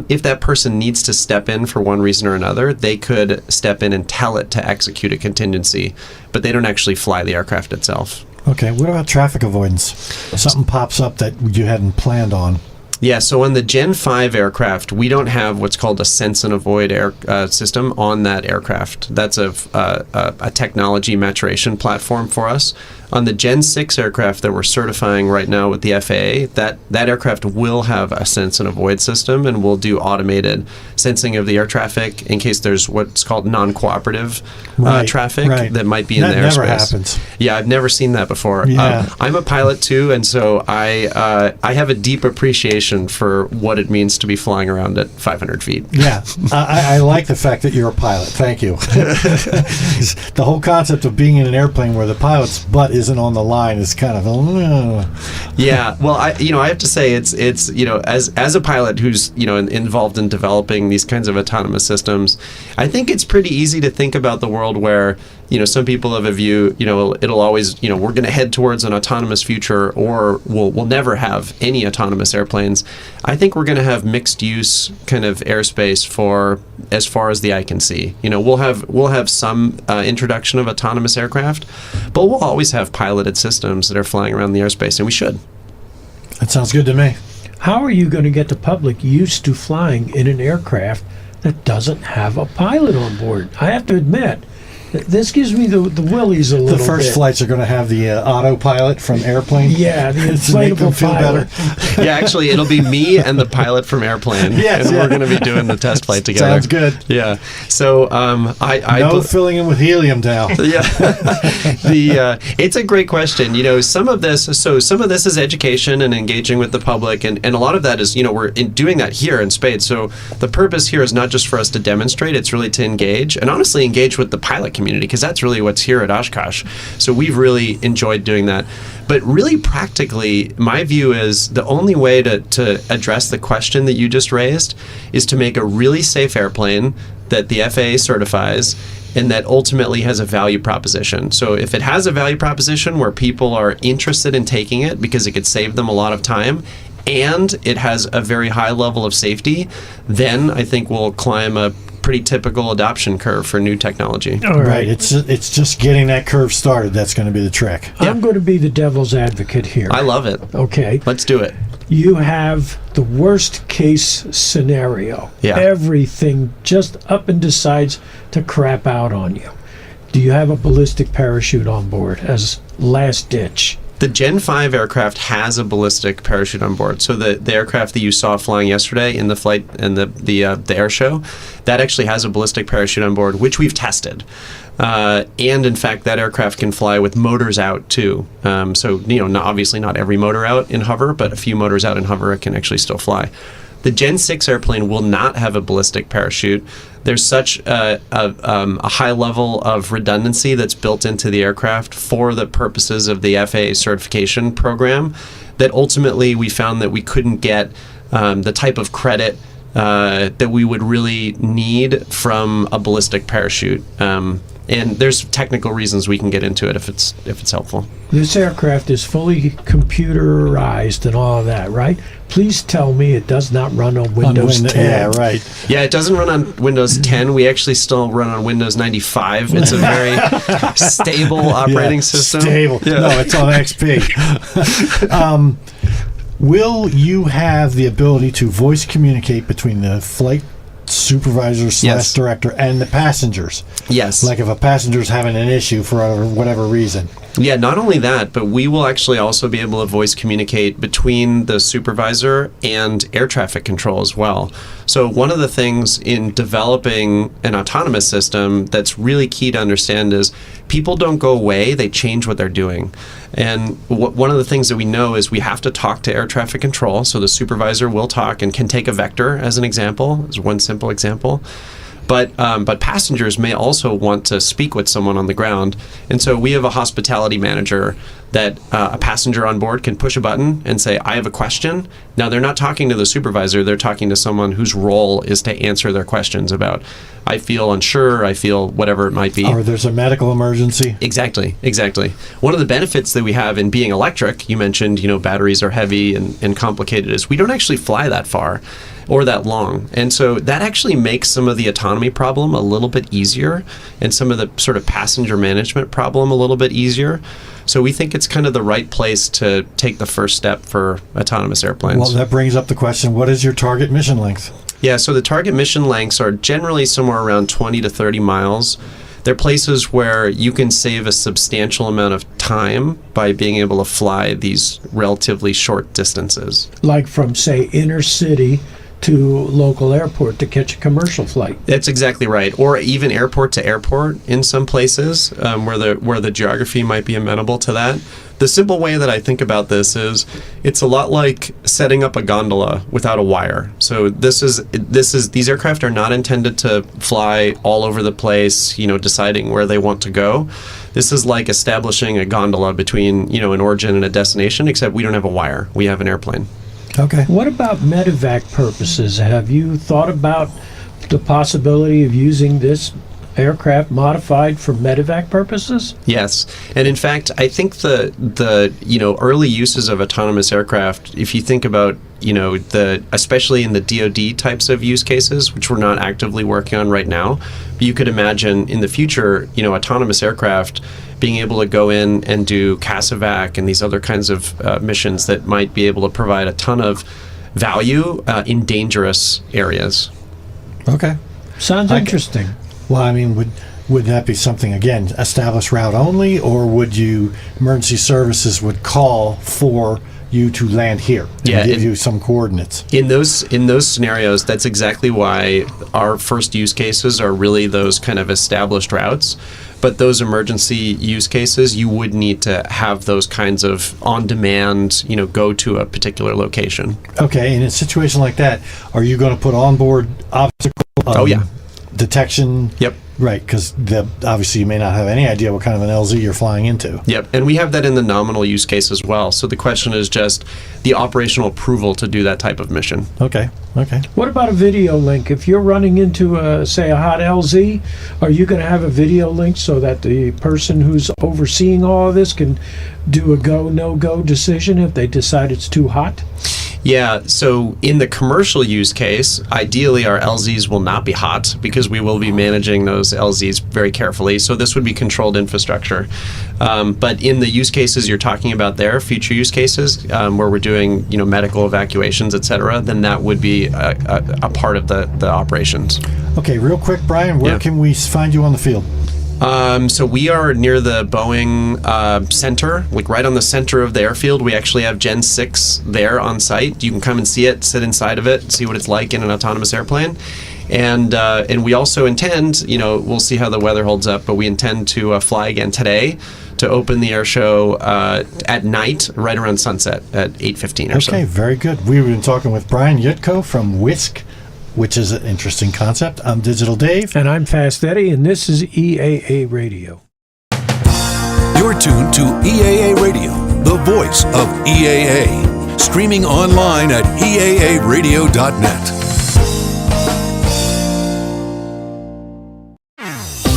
If that person needs to step in for one reason or another, they could step in and tell it to execute a contingency, but they don't actually fly the aircraft itself. Okay, what about traffic avoidance? Something pops up that you hadn't planned on. Yeah, so on the Gen 5 aircraft, we don't have what's called a sense and avoid system on that aircraft. That's a technology maturation platform for us. On the Gen 6 aircraft that we're certifying right now with the FAA, that aircraft will have a sense and avoid system, and we'll do automated sensing of the air traffic in case there's what's called non-cooperative traffic that might be in the airspace. That never happens. Yeah, I've never seen that before. Yeah. I'm a pilot too, and so I have a deep appreciation for what it means to be flying around at 500 feet. Yeah, I like the fact that you're a pilot. Thank you. The whole concept of being in an airplane where the pilot's butt isn't on the line is kind of Yeah, well, I have to say it's as a pilot who's involved in developing these kinds of autonomous systems, I think it's pretty easy to think about the world where some people have a view, it'll always, we're going to head towards an autonomous future, or we'll never have any autonomous airplanes. I think we're going to have mixed use kind of airspace for as far as the eye can see. We'll have some introduction of autonomous aircraft, but we'll always have piloted systems that are flying around the airspace, and we should. That sounds good to me. How are you going to get the public used to flying in an aircraft that doesn't have a pilot on board? I have to admit, this gives me the willies a little bit. The first flights are going to have the autopilot from Airplane. Yeah, the inflatable pilot. Yeah, actually, it'll be me and the pilot from Airplane, and we're going to be doing the test flight together. Sounds good. Yeah. So no filling in with helium now. Yeah. It's a great question. Some of this is education and engaging with the public, and a lot of that is we're doing that here in spades. So the purpose here is not just for us to demonstrate; it's really to engage, and honestly engage with the pilot community, because that's really what's here at Oshkosh. So we've really enjoyed doing that. But really practically, my view is the only way to address the question that you just raised is to make a really safe airplane that the FAA certifies and that ultimately has a value proposition. So if it has a value proposition where people are interested in taking it because it could save them a lot of time, and it has a very high level of safety, then I think we'll climb a pretty typical adoption curve for new technology. All right. It's just getting that curve started that's going to be the trick. I'm going to be the devil's advocate here. I love it. Okay. Let's do it. You have the worst case scenario. Yeah. Everything just up and decides to crap out on you. Do you have a ballistic parachute on board as last ditch? The Gen 5 aircraft has a ballistic parachute on board. So the aircraft that you saw flying yesterday in the flight and the air show, that actually has a ballistic parachute on board, which we've tested. And in fact, that aircraft can fly with motors out too. So obviously not every motor out in hover, but a few motors out in hover, it can actually still fly. The Gen 6 airplane will not have a ballistic parachute. There's such a high level of redundancy that's built into the aircraft for the purposes of the FAA certification program that ultimately we found that we couldn't get the type of credit that we would really need from a ballistic parachute. And there's technical reasons we can get into it if it's helpful. This aircraft is fully computerized and all of that, right? Please tell me it does not run on Windows 10. Yeah, right. Yeah, it doesn't run on Windows 10. We actually still run on Windows 95. It's a very stable operating system. Stable. Yeah. No, it's on XP. Will you have the ability to voice communicate between the flight supervisor / director and the passengers? Yes. Like if a passenger's having an issue for whatever reason. Yeah, not only that, but we will actually also be able to voice communicate between the supervisor and air traffic control as well. So one of the things in developing an autonomous system that's really key to understand is people don't go away, they change what they're doing. And one of the things that we know is we have to talk to air traffic control, so the supervisor will talk and can take a vector as an example, as one simple example. But passengers may also want to speak with someone on the ground. And so we have a hospitality manager that a passenger on board can push a button and say, I have a question. Now, they're not talking to the supervisor. They're talking to someone whose role is to answer their questions about, I feel unsure, I feel whatever it might be. Or there's a medical emergency. Exactly. One of the benefits that we have in being electric, you mentioned, batteries are heavy and complicated, is we don't actually fly that far or that long. And so that actually makes some of the autonomy problem a little bit easier and some of the sort of passenger management problem a little bit easier. So we think it's kind of the right place to take the first step for autonomous airplanes. Well, that brings up the question, what is your target mission length? Yeah, so the target mission lengths are generally somewhere around 20 to 30 miles. They're places where you can save a substantial amount of time by being able to fly these relatively short distances. Like from, say, inner city to local airport to catch a commercial flight. That's exactly right. Or even airport to airport in some places where the geography might be amenable to that. The simple way that I think about this is it's a lot like setting up a gondola without a wire. So these aircraft are not intended to fly all over the place, deciding where they want to go. This is like establishing a gondola between, an origin and a destination, except we don't have a wire. We have an airplane. Okay. What about medevac purposes? Have you thought about the possibility of using this aircraft modified for medevac purposes? Yes, and in fact, I think the early uses of autonomous aircraft, if you think about especially in the DoD types of use cases, which we're not actively working on right now, but you could imagine in the future, autonomous aircraft being able to go in and do CASEVAC and these other kinds of missions that might be able to provide a ton of value in dangerous areas. Okay. Sounds interesting. Well, I mean, would that be something, again, established route only, or would emergency services would call for you to land here and give you some coordinates? In those scenarios, that's exactly why our first use cases are really those kind of established routes. But those emergency use cases, you would need to have those kinds of on-demand, go to a particular location. Okay, and in a situation like that, are you going to put onboard obstacle detection Right, because obviously you may not have any idea what kind of an LZ you're flying into. Yep, and we have that in the nominal use case as well. So the question is just the operational approval to do that type of mission. Okay. What about a video link? If you're running into, say, a hot LZ, are you going to have a video link so that the person who's overseeing all of this can do a go, no-go decision if they decide it's too hot? Yeah, so in the commercial use case, ideally our LZs will not be hot because we will be managing those LZs very carefully. So this would be controlled infrastructure. But in the use cases you're talking about there, future use cases where we're doing medical evacuations, et cetera, then that would be a part of the operations. Okay, real quick, Brian, where can we find you on the field? So we are near the Boeing center, like right on the center of the airfield. We actually have Gen 6 there on site. You can come and see it, sit inside of it, see what it's like in an autonomous airplane. And we also intend, we'll see how the weather holds up, but we intend to fly again today to open the air show at night, right around sunset at 8:15 or so. Okay, very good. We've been talking with Brian Yutko from Whisk, which is an interesting concept. I'm Digital Dave. And I'm Fast Eddie, and this is EAA Radio. You're tuned to EAA Radio, the voice of EAA. Streaming online at eaaradio.net.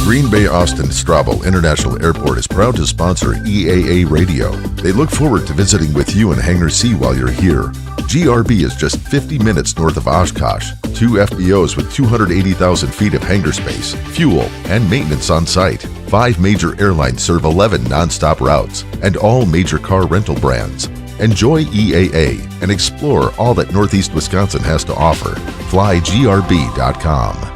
Green Bay Austin Strabo International Airport is proud to sponsor EAA Radio. They look forward to visiting with you in Hangar C while you're here. GRB is just 50 minutes north of Oshkosh. 2 FBOs with 280,000 feet of hangar space, fuel, and maintenance on site. 5 major airlines serve 11 nonstop routes, and all major car rental brands. Enjoy EAA and explore all that Northeast Wisconsin has to offer. FlyGRB.com.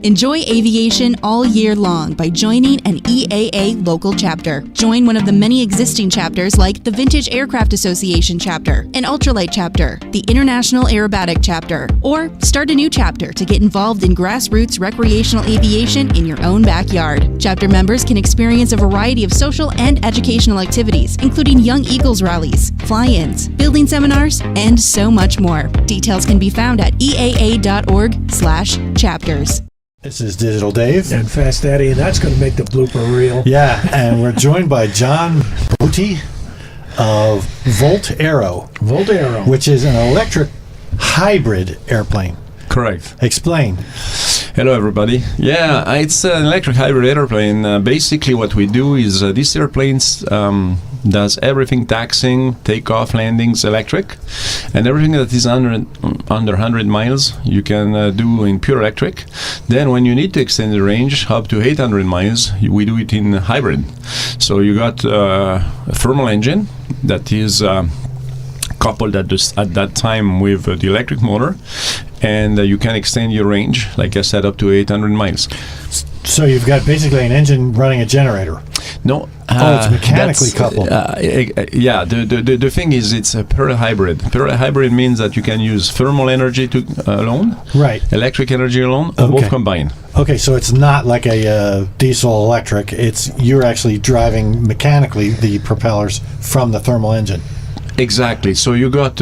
Enjoy aviation all year long by joining an EAA local chapter. Join one of the many existing chapters like the Vintage Aircraft Association chapter, an ultralight chapter, the International Aerobatic chapter, or start a new chapter to get involved in grassroots recreational aviation in your own backyard. Chapter members can experience a variety of social and educational activities, including Young Eagles rallies, fly-ins, building seminars, and so much more. Details can be found at eaa.org/chapters. This is Digital Dave. And Fast Eddie, and that's going to make the blooper reel. Yeah, and we're joined by John Booty of Volt Aero. Volt Aero. Which is an electric hybrid airplane. Correct. Explain. Hello, everybody. Yeah, it's an electric hybrid airplane. Basically, what we do is these airplanes does everything taxiing, takeoff, landings, electric, and everything that is under 100 miles you can do in pure electric. Then when you need to extend the range up to 800 miles, we do it in hybrid. So you got a thermal engine that is coupled at that time with the electric motor, and you can extend your range, like I said, up to 800 miles. So you've got basically an engine running a generator. No. It's mechanically coupled. Yeah, the thing is it's a parallel hybrid. Parallel hybrid means that you can use thermal energy alone, right, electric energy alone, or both combined. Okay, so it's not like a diesel electric. You're actually driving mechanically the propellers from the thermal engine. Exactly. So you got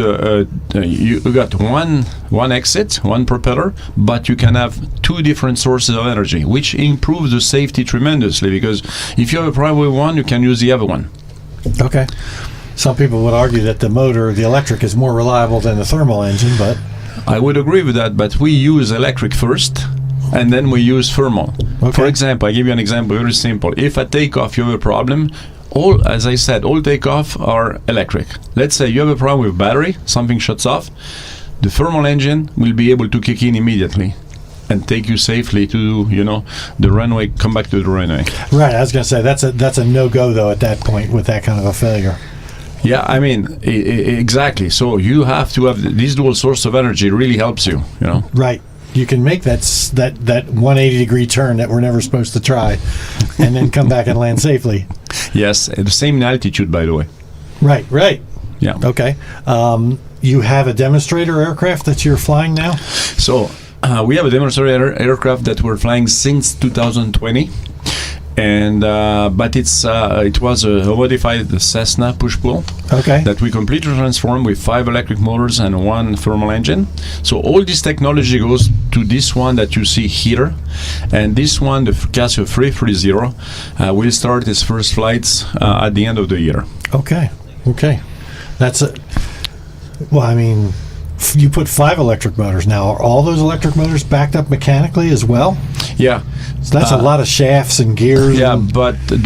one exit, one propeller, but you can have 2 different sources of energy, which improves the safety tremendously. Because if you have a problem with one, you can use the other one. Okay. Some people would argue that the motor, the electric, is more reliable than the thermal engine, but I would agree with that. But we use electric first, and then we use thermal. Okay. For example, I give you an example, very simple. If at takeoff you have a problem, as I said, all takeoff are electric. Let's say you have a problem with battery, something shuts off, the thermal engine will be able to kick in immediately and take you safely to, the runway, come back to the runway. Right, I was going to say, that's a no-go, though, at that point with that kind of a failure. Yeah, I mean, exactly. So you have to have this dual source of energy. It really helps you, Right. You can make that 180-degree turn that we're never supposed to try, and then come back and land safely. Yes, the same altitude, by the way. Right. Yeah. Okay. You have a demonstrator aircraft that you're flying now? So we have a demonstrator aircraft that we're flying since 2020. And but it was a modified Cessna push-pull that we completely transformed with 5 electric motors and 1 thermal engine. So all this technology goes to this one that you see here, and this one, the Casio 330, will start its first flights at the end of the year. Okay. That's it. Well, I mean, you put 5 electric motors now. Are all those electric motors backed up mechanically as well? Yeah. So that's a lot of shafts and gears. Yeah, but the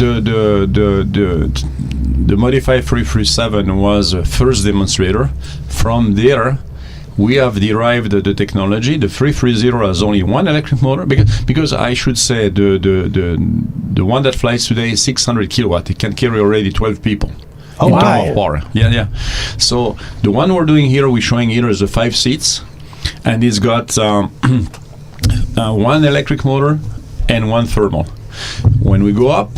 modified 337 was a first demonstrator. From there, we have derived the technology. The 330 has only 1 electric motor because I should say the one that flies today is 600 kilowatt. It can carry already 12 people. Oh, in wow. terms of power. Yeah. So the one we're doing here, we're showing here is the 5 seats, and it's got 1 electric motor and 1 thermal. When we go up,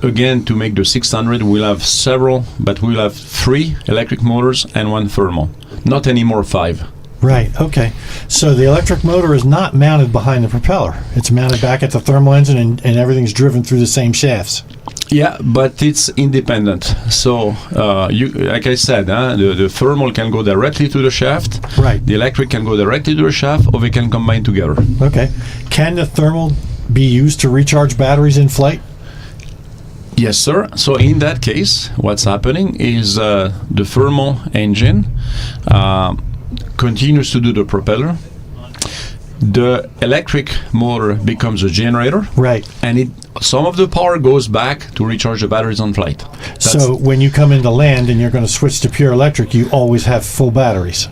again, to make the 600, we'll have several, but we'll have 3 electric motors and 1 thermal. Not anymore 5. Right, okay. So the electric motor is not mounted behind the propeller. It's mounted back at the thermal engine, and everything's driven through the same shafts. Yeah, but it's independent. So, like I said, the thermal can go directly to the shaft. Right. The electric can go directly to the shaft, or they can combine together. Okay. Can the thermal be used to recharge batteries in flight? Yes, sir. So in that case, what's happening is the thermal engine continues to do the propeller. The electric motor becomes a generator. Right. And some of the power goes back to recharge the batteries on flight. So when you come into land and you're going to switch to pure electric, you always have full batteries.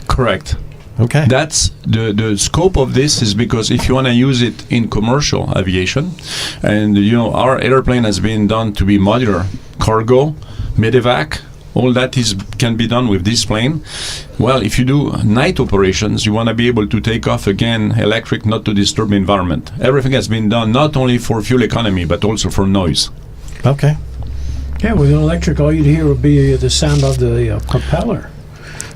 Correct. Okay. That's the scope of this is because if you want to use it in commercial aviation, and our airplane has been done to be modular, cargo, medevac, all that can be done with this plane. Well, if you do night operations, you want to be able to take off again electric, not to disturb the environment. Everything has been done not only for fuel economy, but also for noise. Okay. Yeah, with an electric, all you'd hear would be the sound of the propeller.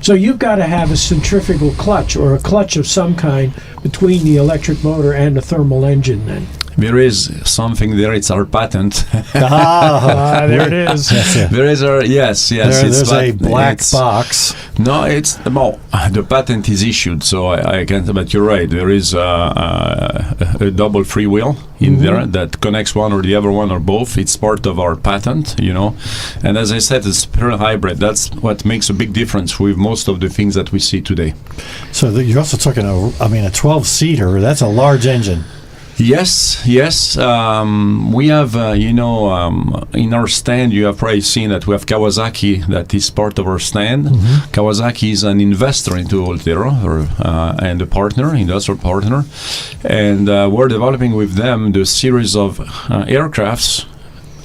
So you've got to have a centrifugal clutch or a clutch of some kind between the electric motor and the thermal engine then. There is something there. It's our patent. There it is. There is yes. There's a black box. No, the patent is issued, so I can't. But you're right. There is a double freewheel in there that connects one or the other one or both. It's part of our patent, And as I said, it's pure hybrid. That's what makes a big difference with most of the things that we see today. So you're also talking a 12-seater. That's a large engine. Yes. We have, in our stand, you have probably seen that we have Kawasaki that is part of our stand. Kawasaki is an investor into Volterra and a partner, industrial partner. And we're developing with them the series of aircrafts,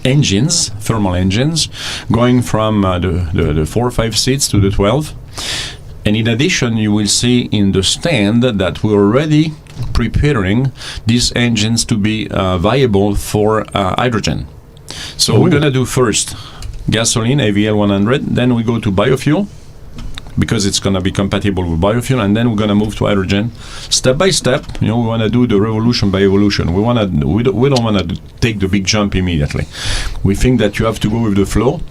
engines, thermal engines, going from the 4 or 5 seats to the 12. And in addition, you will see in the stand that we're already preparing these engines to be viable for hydrogen. So we're going to do first gasoline, AVL 100, then we go to biofuel, because it's going to be compatible with biofuel, and then we're going to move to hydrogen. Step by step, we want to do the revolution by evolution. We don't want to take the big jump immediately. We think that you have to go with the flow.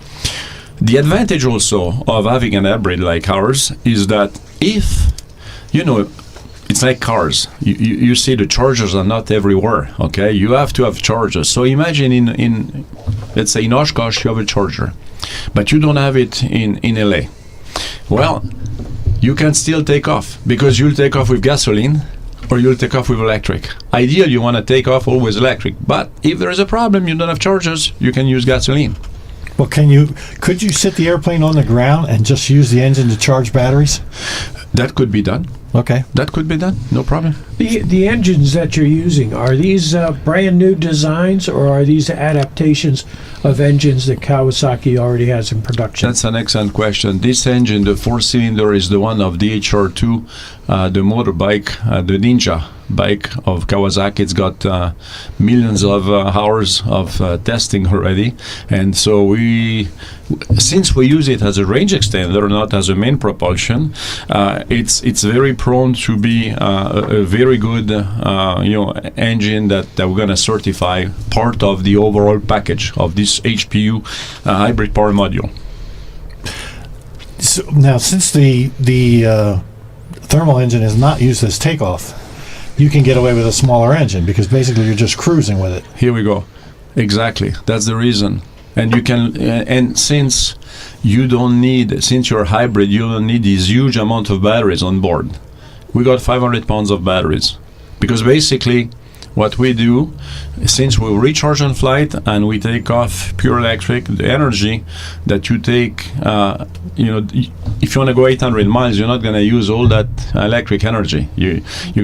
The advantage also of having an hybrid like ours is that if, it's like cars. You see the chargers are not everywhere, okay? You have to have chargers. So imagine let's say in Oshkosh you have a charger, but you don't have it in LA. Well, you can still take off because you'll take off with gasoline or you'll take off with electric. Ideally, you want to take off always electric, but if there is a problem, you don't have chargers, you can use gasoline. Well, could you sit the airplane on the ground and just use the engine to charge batteries? That could be done. Okay. That could be done. No problem. The engines that you're using, are these brand new designs or are these adaptations of engines that Kawasaki already has in production? That's an excellent question. This engine, the 4-cylinder, is the one of the HR2, the motorbike, the Ninja bike of Kawasaki. It's got millions of hours of testing already, and so since we use it as a range extender, not as a main propulsion, it's very prone to be a very good engine that we're going to certify part of the overall package of this HPU hybrid power module. So now, since the thermal engine is not used as takeoff, you can get away with a smaller engine because basically you're just cruising with it. Here we go. Exactly. That's the reason. And you can, and since you're hybrid, you don't need this huge amount of batteries on board. We got 500 pounds of batteries because basically what we do, since we recharge on flight and we take off pure electric, the energy that you take, if you want to go 800 miles, you're not going to use all that electric energy. You're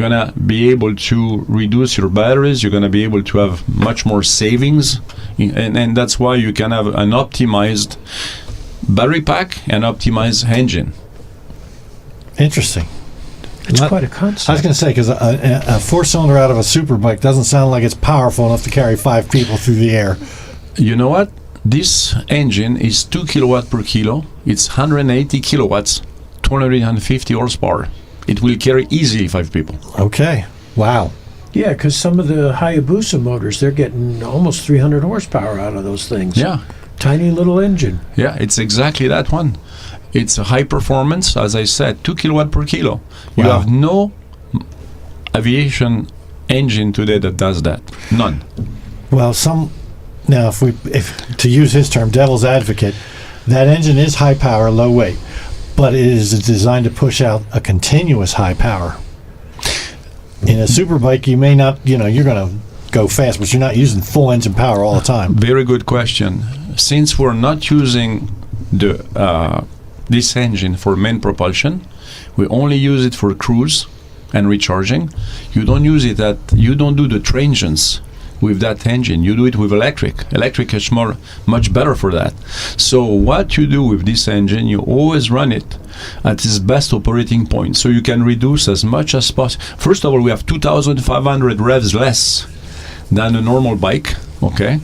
going to be able to reduce your batteries. You're going to be able to have much more savings. And that's why you can have an optimized battery pack and optimized engine. Interesting. It's quite a concept. I was going to say, because a four-cylinder out of a superbike doesn't sound like it's powerful enough to carry 5 people through the air. You know what? This engine is 2 kilowatt per kilo. It's 180 kilowatts, 250 horsepower. It will carry easily 5 people. Okay. Wow. Yeah, because some of the Hayabusa motors, they're getting almost 300 horsepower out of those things. Yeah. Tiny little engine. Yeah, it's exactly that one. It's a high performance, as I said, 2 kilowatt per kilo. You have no aviation engine today that does that. None. Well, now, if to use his term, devil's advocate, that engine is high power, low weight, but it is designed to push out a continuous high power. In a superbike, you may not, you're going to go fast, but you're not using full engine power all the time. Very good question. Since we're not using this engine for main propulsion, we only use it for cruise and recharging. You don't do the transients with that engine. You do it with electric. Electric is much better for that. So what you do with this engine, you always run it at its best operating point, so you can reduce as much as possible. First of all, we have 2,500 revs less than a normal bike. Okay,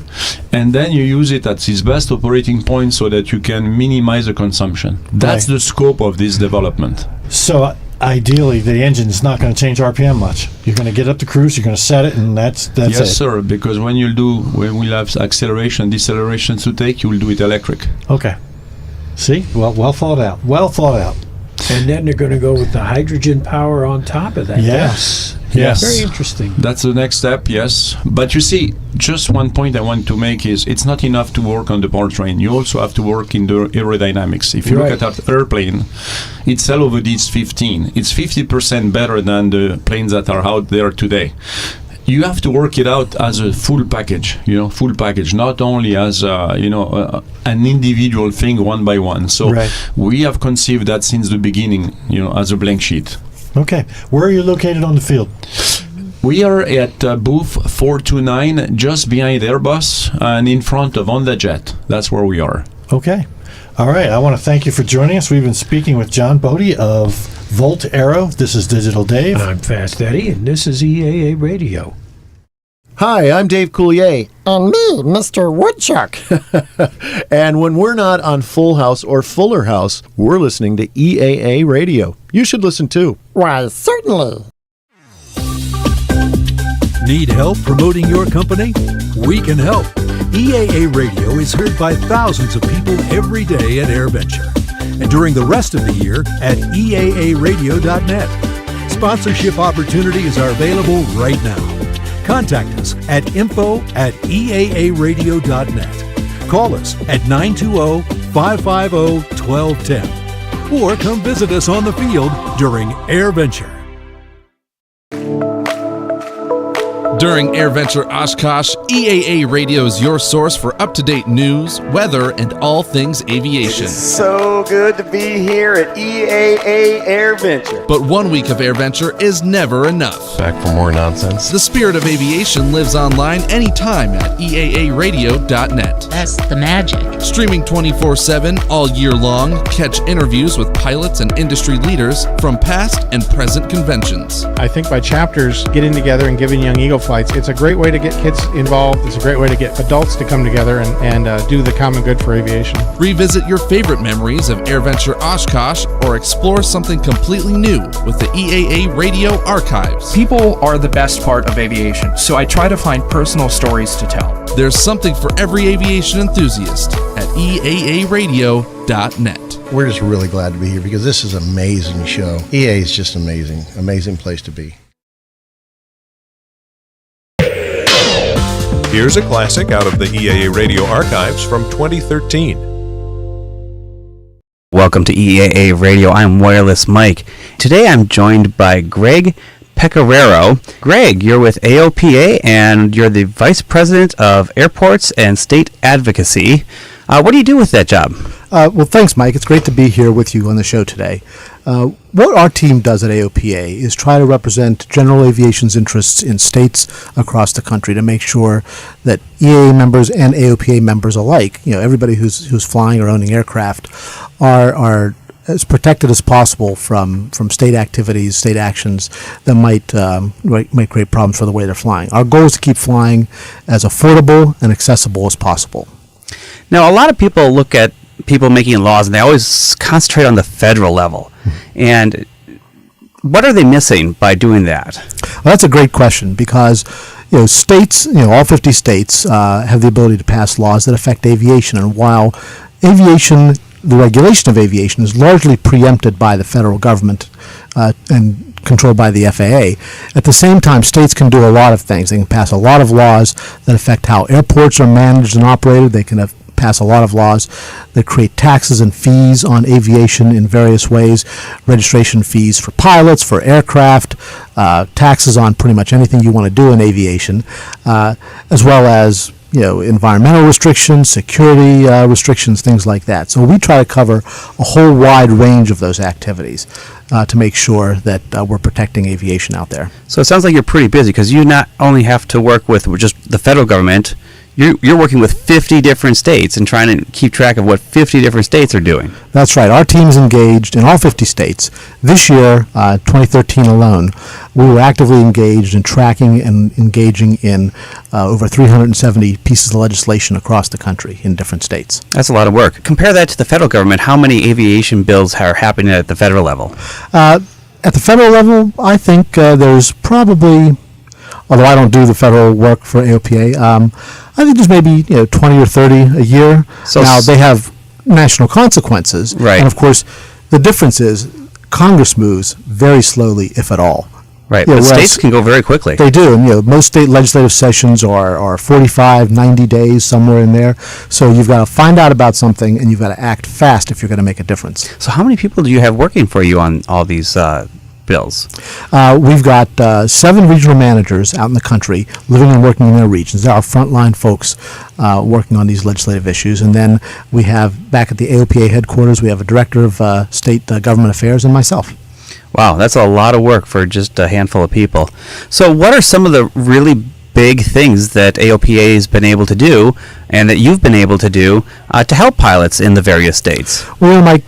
and then you use it at its best operating point so that you can minimize the consumption. That's the scope of this development. So ideally, the engine is not going to change RPM much. You're going to get up to cruise, you're going to set it, and that's it. Yes, sir, because when we'll have acceleration, deceleration to take, you will do it electric. Okay. See? Well thought out. Well thought out. And then they're going to go with the hydrogen power on top of that. Yes. Yes. Very interesting. That's the next step, yes. But you see, just one point I want to make is it's not enough to work on the powertrain. You also have to work in the aerodynamics. If you look at that airplane, its LOVD is 15. It's 50% better than the planes that are out there today. You have to work it out as a full package, not only as an individual thing one by one. So we have conceived that since the beginning, as a blank sheet. Okay. Where are you located on the field? We are at booth 429, just behind Airbus and in front of Honda Jet. That's where we are. Okay. All right. I want to thank you for joining us. We've been speaking with John Bodie of Volt Aero. This is Digital Dave. I'm Fast Eddie, and this is EAA Radio. Hi, I'm Dave Coulier. And me, Mr. Woodchuck. And when we're not on Full House or Fuller House, we're listening to EAA Radio. You should listen too. Why, certainly. Need help promoting your company? We can help. EAA Radio is heard by thousands of people every day at AirVenture, and during the rest of the year at eaaradio.net. Sponsorship opportunities are available right now. Contact us at info@eaaradio.net. Call us at 920-550-1210. Or come visit us on the field during AirVenture. During AirVenture Oshkosh, EAA Radio is your source for up-to-date news, weather, and all things aviation. It's so good to be here at EAA AirVenture. But 1 week of AirVenture is never enough. Back for more nonsense. The spirit of aviation lives online anytime at eaaradio.net. That's the magic. Streaming 24/7 all year long, catch interviews with pilots and industry leaders from past and present conventions. I think by chapters getting together and giving Young Eagle flights, it's a great way to get kids involved involved. It's a great way to get adults to come together and do the common good for aviation. Revisit your favorite memories of AirVenture Oshkosh or explore something completely new with the EAA Radio Archives. People are the best part of aviation, so I try to find personal stories to tell. There's something for every aviation enthusiast at EAAradio.net. We're just really glad to be here because this is an amazing show. EA is just amazing. Amazing place to be. Here's a classic out of the EAA Radio Archives from 2013. Welcome to EAA Radio. I'm Wireless Mike. Today I'm joined by Greg Pecoraro. Greg, you're with AOPA and you're the Vice President of Airports and State Advocacy. What do you do with that job? Well, thanks, Mike. It's great to be here with you on the show today. What our team does at AOPA is try to represent general aviation's interests in states across the country to make sure that EAA members and AOPA members alike, everybody who's flying or owning aircraft, are as protected as possible from state activities, state actions that might create problems for the way they're flying. Our goal is to keep flying as affordable and accessible as possible. Now, a lot of people look at people making laws and they always concentrate on the federal level. And what are they missing by doing that? Well, that's a great question because states, all 50 states have the ability to pass laws that affect aviation. And while the regulation of aviation is largely preempted by the federal government and controlled by the FAA, at the same time, states can do a lot of things. They can pass a lot of laws that affect how airports are managed and operated. They can pass a lot of laws that create taxes and fees on aviation in various ways, registration fees for pilots, for aircraft, taxes on pretty much anything you want to do in aviation, as well as environmental restrictions, security restrictions, things like that. So we try to cover a whole wide range of those activities to make sure that we're protecting aviation out there. So it sounds like you're pretty busy because you not only have to work with just the federal government, you're working with 50 different states and trying to keep track of what 50 different states are doing. That's right. Our team is engaged in all 50 states. This year, 2013 alone, we were actively engaged in tracking and engaging in over 370 pieces of legislation across the country in different states. That's a lot of work. Compare that to the federal government. How many aviation bills are happening at the federal level? At the federal level, I think there's probably, although I don't do the federal work for AOPA, I think there's maybe 20 or 30 a year. So now they have national consequences, right? And of course, the difference is Congress moves very slowly, if at all. Right, but states can go very quickly. They do, and most state legislative sessions are 45, 90 days, somewhere in there. So you've got to find out about something, and you've got to act fast if you're going to make a difference. So how many people do you have working for you on all these bills? We've got 7 regional managers out in the country living and working in their regions. They're our frontline folks working on these legislative issues. And then we have, back at the AOPA headquarters, we have a director of state government affairs and myself. Wow, that's a lot of work for just a handful of people. So what are some of the really big things that AOPA has been able to do and that you've been able to do to help pilots in the various states? Well, Mike,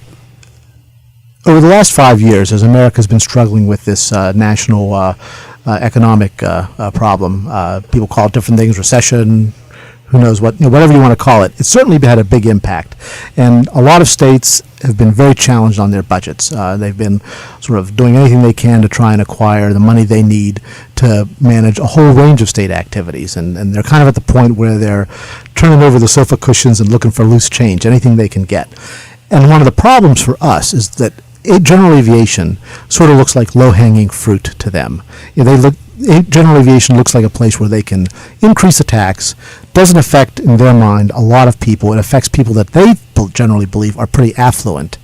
over the last 5 years, as America's been struggling with this national economic problem, people call it different things, recession, who knows what, whatever you want to call it, it's certainly had a big impact. And a lot of states have been very challenged on their budgets. They've been sort of doing anything they can to try and acquire the money they need to manage a whole range of state activities. And they're kind of at the point where they're turning over the sofa cushions and looking for loose change, anything they can get. And one of the problems for us is that general aviation sort of looks like low-hanging fruit to them. General aviation looks like a place where they can increase the tax. Doesn't affect, in their mind, a lot of people. It affects people that they generally believe are pretty affluent,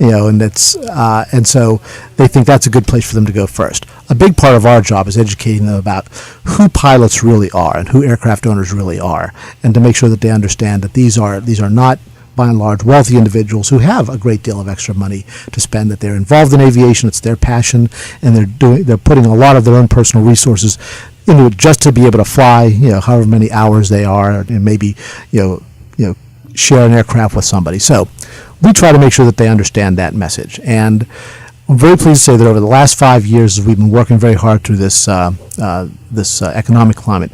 and so they think that's a good place for them to go first. A big part of our job is educating them about who pilots really are and who aircraft owners really are, and to make sure that they understand that these are not, by and large, wealthy individuals who have a great deal of extra money to spend, that they're involved in aviation, it's their passion, and they're putting a lot of their own personal resources into it just to be able to fly, however many hours they are, and maybe, share an aircraft with somebody. So we try to make sure that they understand that message. And I'm very pleased to say that over the last 5 years, as we've been working very hard through this economic climate,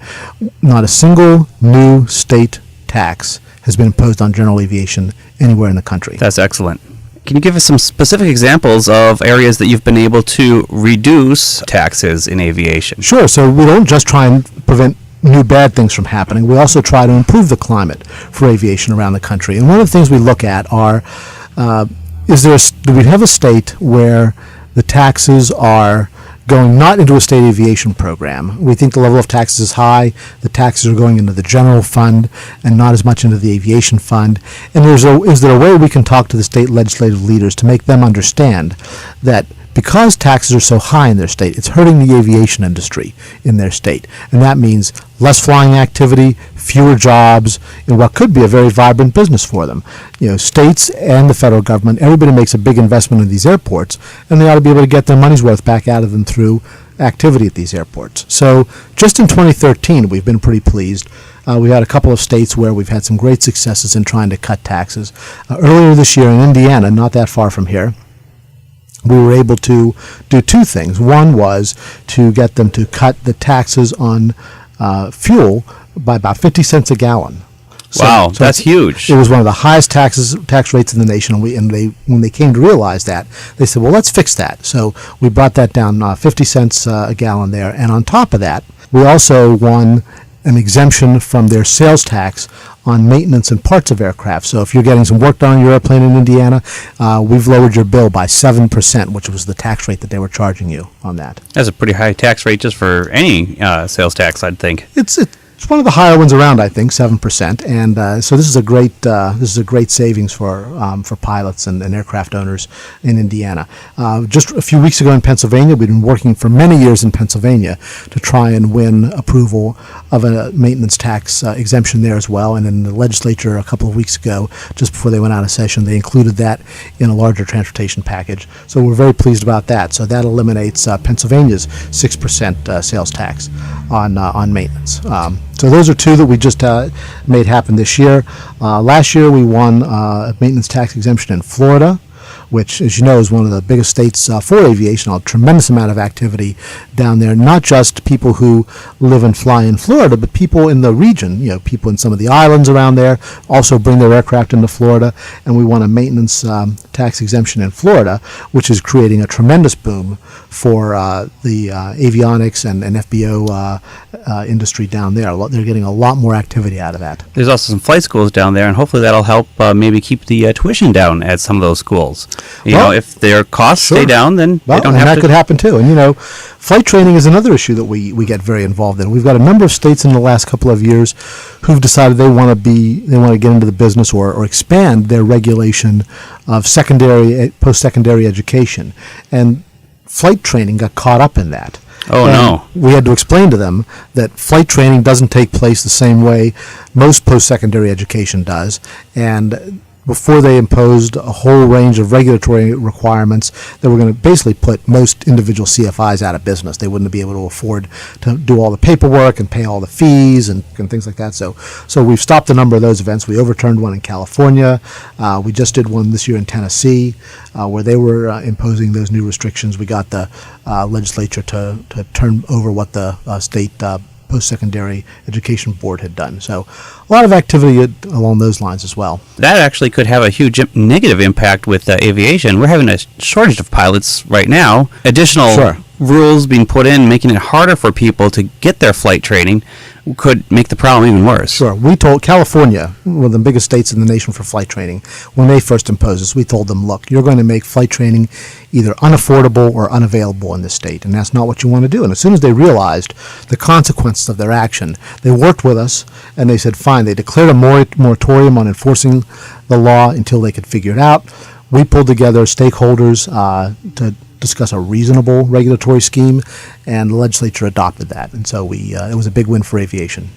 not a single new state tax has been imposed on general aviation anywhere in the country. That's excellent. Can you give us some specific examples of areas that you've been able to reduce taxes in aviation? Sure. So we don't just try and prevent new bad things from happening. We also try to improve the climate for aviation around the country. And one of the things we look at are, do we have a state where the taxes are going not into a state aviation program? We think the level of taxes is high. The taxes are going into the general fund and not as much into the aviation fund. And is there a way we can talk to the state legislative leaders to make them understand that because taxes are so high in their state, it's hurting the aviation industry in their state. And that means less flying activity, fewer jobs, in what could be a very vibrant business for them. States and the federal government, everybody makes a big investment in these airports, and they ought to be able to get their money's worth back out of them through activity at these airports. So just in 2013, we've been pretty pleased. We had a couple of states where we've had some great successes in trying to cut taxes. Earlier this year in Indiana, not that far from here, we were able to do two things. One was to get them to cut the taxes on fuel by about 50 cents a gallon. So that's huge. It was one of the highest tax rates in the nation, and when they came to realize that, they said, well, let's fix that. So we brought that down 50 cents a gallon there. And on top of that, we also won an exemption from their sales tax on maintenance and parts of aircraft. So if you're getting some work done on your airplane in Indiana, we've lowered your bill by 7%, which was the tax rate that they were charging you on that. That's a pretty high tax rate just for any sales tax, I'd think. It's one of the higher ones around, I think, 7%, and so this is a great savings for pilots and aircraft owners in Indiana. Just a few weeks ago in Pennsylvania, we've been working for many years in Pennsylvania to try and win approval of a maintenance tax exemption there as well. And in the legislature a couple of weeks ago, just before they went out of session, they included that in a larger transportation package. So we're very pleased about that. So that eliminates Pennsylvania's 6% sales tax on maintenance. So those are two that we just made happen this year. Last year we won a maintenance tax exemption in Florida, which, as you know, is one of the biggest states for aviation. A tremendous amount of activity down there, not just people who live and fly in Florida, but people in the region. People in some of the islands around there also bring their aircraft into Florida, and we won a maintenance tax exemption in Florida, which is creating a tremendous boom for the avionics and FBO industry down there. They're getting a lot more activity out of that. There's also some flight schools down there, and hopefully that'll help maybe keep the tuition down at some of those schools. If their costs stay down, then they don't have to. That could happen too. And flight training is another issue that we get very involved in. We've got a number of states in the last couple of years who've decided they want to get into the business or expand their regulation of post-secondary education, and flight training got caught up in that. Oh, no. We had to explain to them that flight training doesn't take place the same way most post-secondary education does, and before they imposed a whole range of regulatory requirements that were going to basically put most individual CFIs out of business. They wouldn't be able to afford to do all the paperwork and pay all the fees and things like that. So we've stopped a number of those events. We overturned one in California. We just did one this year in Tennessee where they were imposing those new restrictions. We got the legislature to turn over what the state post-secondary education board had done. So a lot of activity along those lines as well. That actually could have a huge negative impact with aviation. We're having a shortage of pilots right now. Additional rules being put in, making it harder for people to get their flight training, could make the problem even worse. Sure. We told California, one of the biggest states in the nation for flight training, when they first imposed this, we told them, look, you're going to make flight training either unaffordable or unavailable in this state, and that's not what you want to do. And as soon as they realized the consequences of their action, they worked with us, and they said, fine. They declared a moratorium on enforcing the law until they could figure it out. We pulled together stakeholders to discuss a reasonable regulatory scheme, and the legislature adopted that. And so it was a big win for aviation.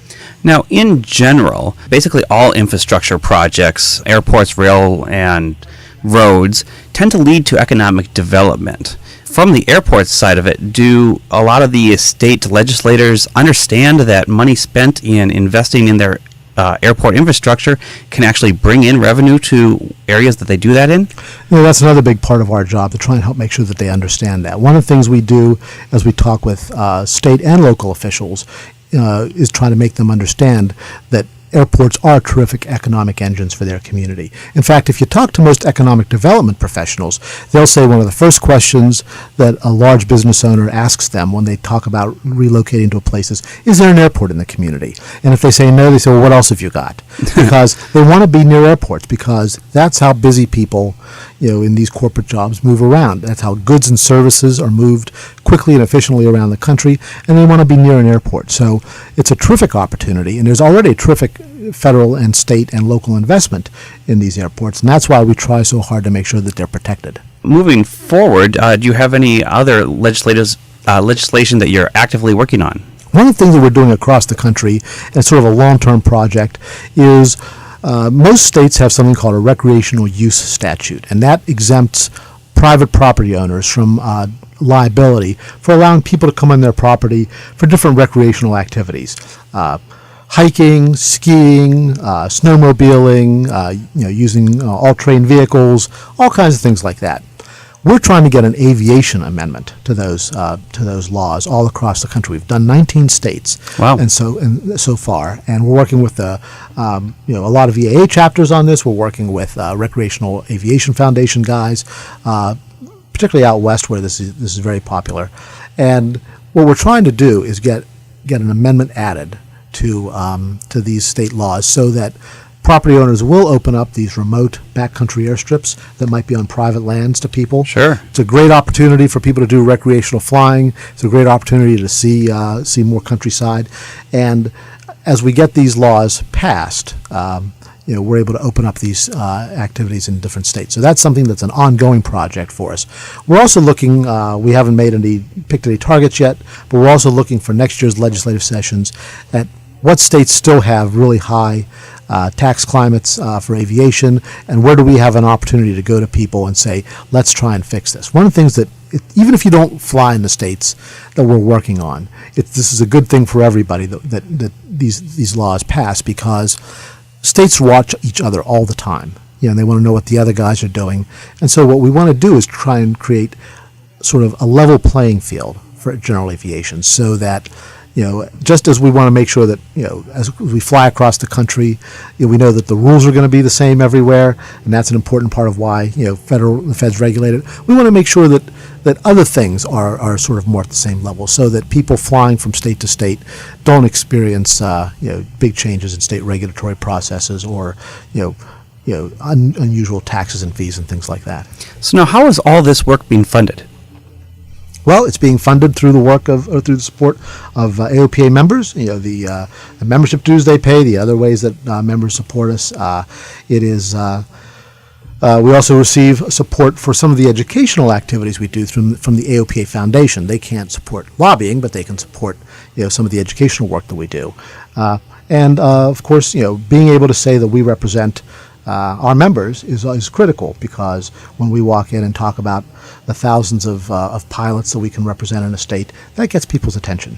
Now, in general, basically all infrastructure projects, airports, rail, and roads, tend to lead to economic development. From the airport side of it, do a lot of the state legislators understand that money spent in investing in their airport infrastructure can actually bring in revenue to areas that they do that in? That's another big part of our job, to try and help make sure that they understand that. One of the things we do as we talk with state and local officials is try to make them understand that airports are terrific economic engines for their community. In fact, if you talk to most economic development professionals, they'll say one of the first questions that a large business owner asks them when they talk about relocating to a place is there an airport in the community? And if they say no, they say, well, what else have you got? Because they want to be near airports, because that's how busy people, in these corporate jobs move around. That's how goods and services are moved quickly and efficiently around the country, and they want to be near an airport. So it's a terrific opportunity, and there's already a terrific federal and state and local investment in these airports, and that's why we try so hard to make sure that they're protected. Moving forward, do you have any other legislation that you're actively working on? One of the things that we're doing across the country, and sort of a long-term project, is most states have something called a recreational use statute, and that exempts private property owners from liability for allowing people to come on their property for different recreational activities. Hiking, skiing, snowmobiling, using all-terrain vehicles, all kinds of things like that. We're trying to get an aviation amendment to those laws all across the country. We've done 19 states, wow, and so far, and we're working with a lot of EAA chapters on this. We're working with Recreational Aviation Foundation guys, particularly out west where this is very popular. And what we're trying to do is get an amendment added to these state laws so that property owners will open up these remote backcountry airstrips that might be on private lands to people. Sure. It's a great opportunity for people to do recreational flying. It's a great opportunity to see more countryside. And as we get these laws passed, we're able to open up these activities in different states. So that's something that's an ongoing project for us. We're also looking, we haven't picked any targets yet, but we're also looking for next year's legislative sessions at what states still have really high tax climates for aviation, and where do we have an opportunity to go to people and say, let's try and fix this. One of the things that, even if you don't fly in the states that we're working on, this is a good thing for everybody that these laws pass, because states watch each other all the time. They want to know what the other guys are doing. And so what we want to do is try and create sort of a level playing field for general aviation, so that just as we want to make sure that, as we fly across the country, we know that the rules are going to be the same everywhere, and that's an important part of why, the feds regulate it. We want to make sure that other things are sort of more at the same level, so that people flying from state to state don't experience, big changes in state regulatory processes or, unusual taxes and fees and things like that. So now, how is all this work being funded? Well, it's being funded through through the support of AOPA members. The membership dues they pay, the other ways that members support us. We also receive support for some of the educational activities we do from the AOPA Foundation. They can't support lobbying, but they can support some of the educational work that we do. And of course, being able to say that we represent our members is critical, because when we walk in and talk about the thousands of pilots that we can represent in a state, that gets people's attention.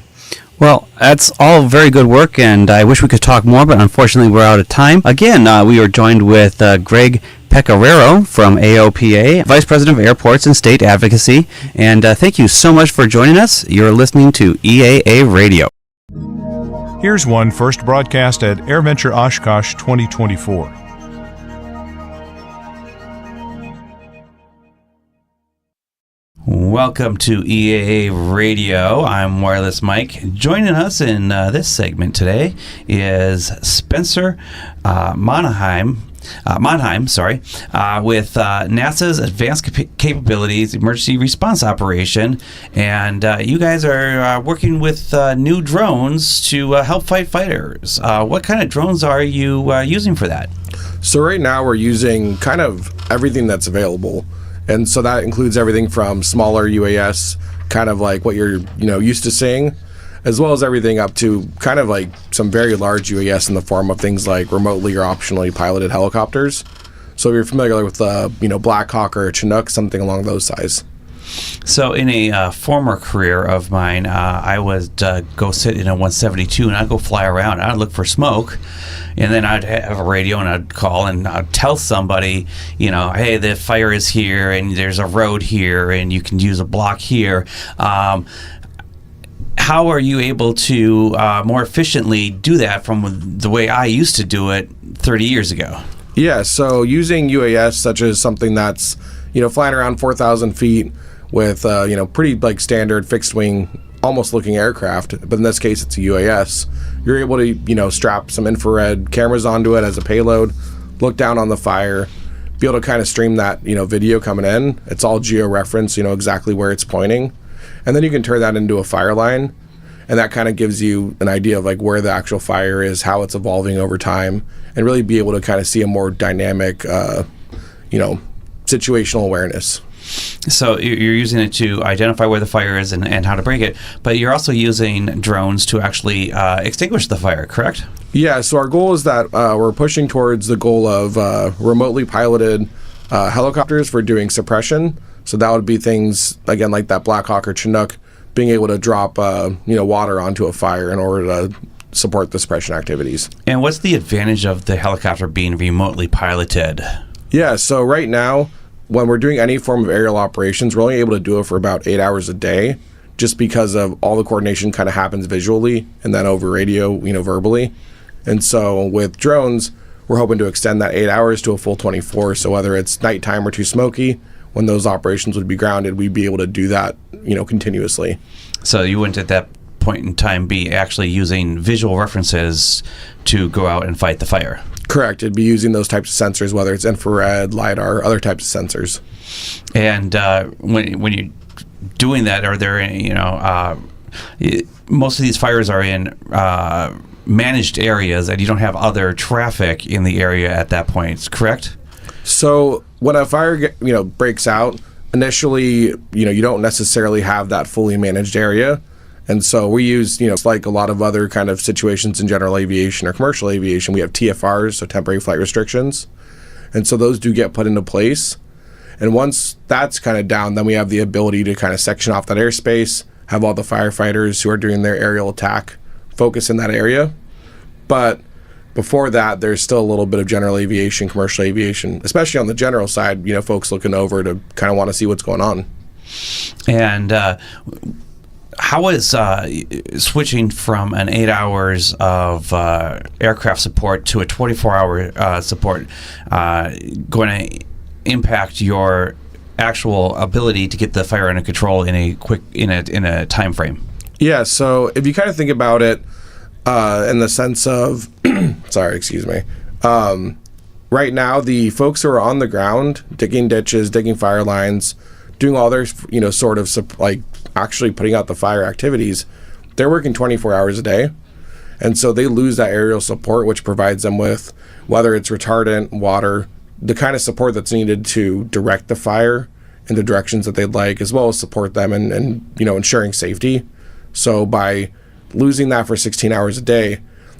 Well, that's all very good work, and I wish we could talk more, but unfortunately we're out of time. Again, we are joined with Greg Pecoraro from AOPA, Vice President of Airports and State Advocacy, and thank you so much for joining us. You're listening to EAA Radio. Here's one first broadcast at AirVenture Oshkosh 2024. Welcome to EAA Radio. I'm Wireless Mike. Joining us in this segment today is Spencer Monheim, with NASA's Advanced Capabilities Emergency Response Operation, and you guys are working with new drones to help fight fighters. What kind of drones are you using for that? So right now we're using kind of everything that's available. And so that includes everything from smaller UAS, kind of like what you're used to seeing, as well as everything up to kind of like some very large UAS in the form of things like remotely or optionally piloted helicopters. So if you're familiar with Black Hawk or a Chinook, something along those size. So in a former career of mine, I would go sit in a 172 and I'd go fly around. I'd look for smoke, and then I'd have a radio and I'd call and I'd tell somebody, hey, the fire is here and there's a road here and you can use a block here. How are you able to more efficiently do that from the way I used to do it 30 years ago? Yeah, so using UAS, such as something that's, flying around 4,000 feet with, pretty like standard fixed wing, almost looking aircraft, but in this case it's a UAS, you're able to, strap some infrared cameras onto it as a payload, look down on the fire, be able to kind of stream that, video coming in. It's all geo-referenced, exactly where it's pointing. And then you can turn that into a fire line, and that kind of gives you an idea of like where the actual fire is, how it's evolving over time, and really be able to kind of see a more dynamic, situational awareness. So you're using it to identify where the fire is and how to break it, but you're also using drones to actually extinguish the fire, correct? Yeah, so our goal is that we're pushing towards the goal of remotely piloted helicopters for doing suppression. So that would be things, again, like that Black Hawk or Chinook, being able to drop water onto a fire in order to support the suppression activities. And what's the advantage of the helicopter being remotely piloted? Yeah, so right now, when we're doing any form of aerial operations, we're only able to do it for about 8 hours a day, just because of all the coordination kind of happens visually and then over radio, verbally. And so with drones, we're hoping to extend that 8 hours to a full 24. So whether it's nighttime or too smoky, when those operations would be grounded, we'd be able to do that, continuously. So you wouldn't at that point in time be actually using visual references to go out and fight the fire? Correct. It'd be using those types of sensors, whether it's infrared, LiDAR, other types of sensors. And when you're doing that, are there any, most of these fires are in managed areas and you don't have other traffic in the area at that point, correct? So when a fire breaks out, initially, you don't necessarily have that fully managed area. And so we use, it's like a lot of other kind of situations in general aviation or commercial aviation, we have TFRs, so temporary flight restrictions. And so those do get put into place. And once that's kind of down, then we have the ability to kind of section off that airspace, have all the firefighters who are doing their aerial attack focus in that area. But before that, there's still a little bit of general aviation, commercial aviation, especially on the general side, folks looking over to kind of want to see what's going on. And how is switching from an 8 hours of aircraft support to a 24-hour support going to impact your actual ability to get the fire under control in a time frame? Yeah, so if you kind of think about it in the sense of, right now the folks who are on the ground digging ditches, digging fire lines, doing all their actually putting out the fire activities, they're working 24 hours a day, and so they lose that aerial support, which provides them with, whether it's retardant, water, the kind of support that's needed to direct the fire in the directions that they'd like, as well as support them and ensuring safety. So by losing that for 16 hours a day,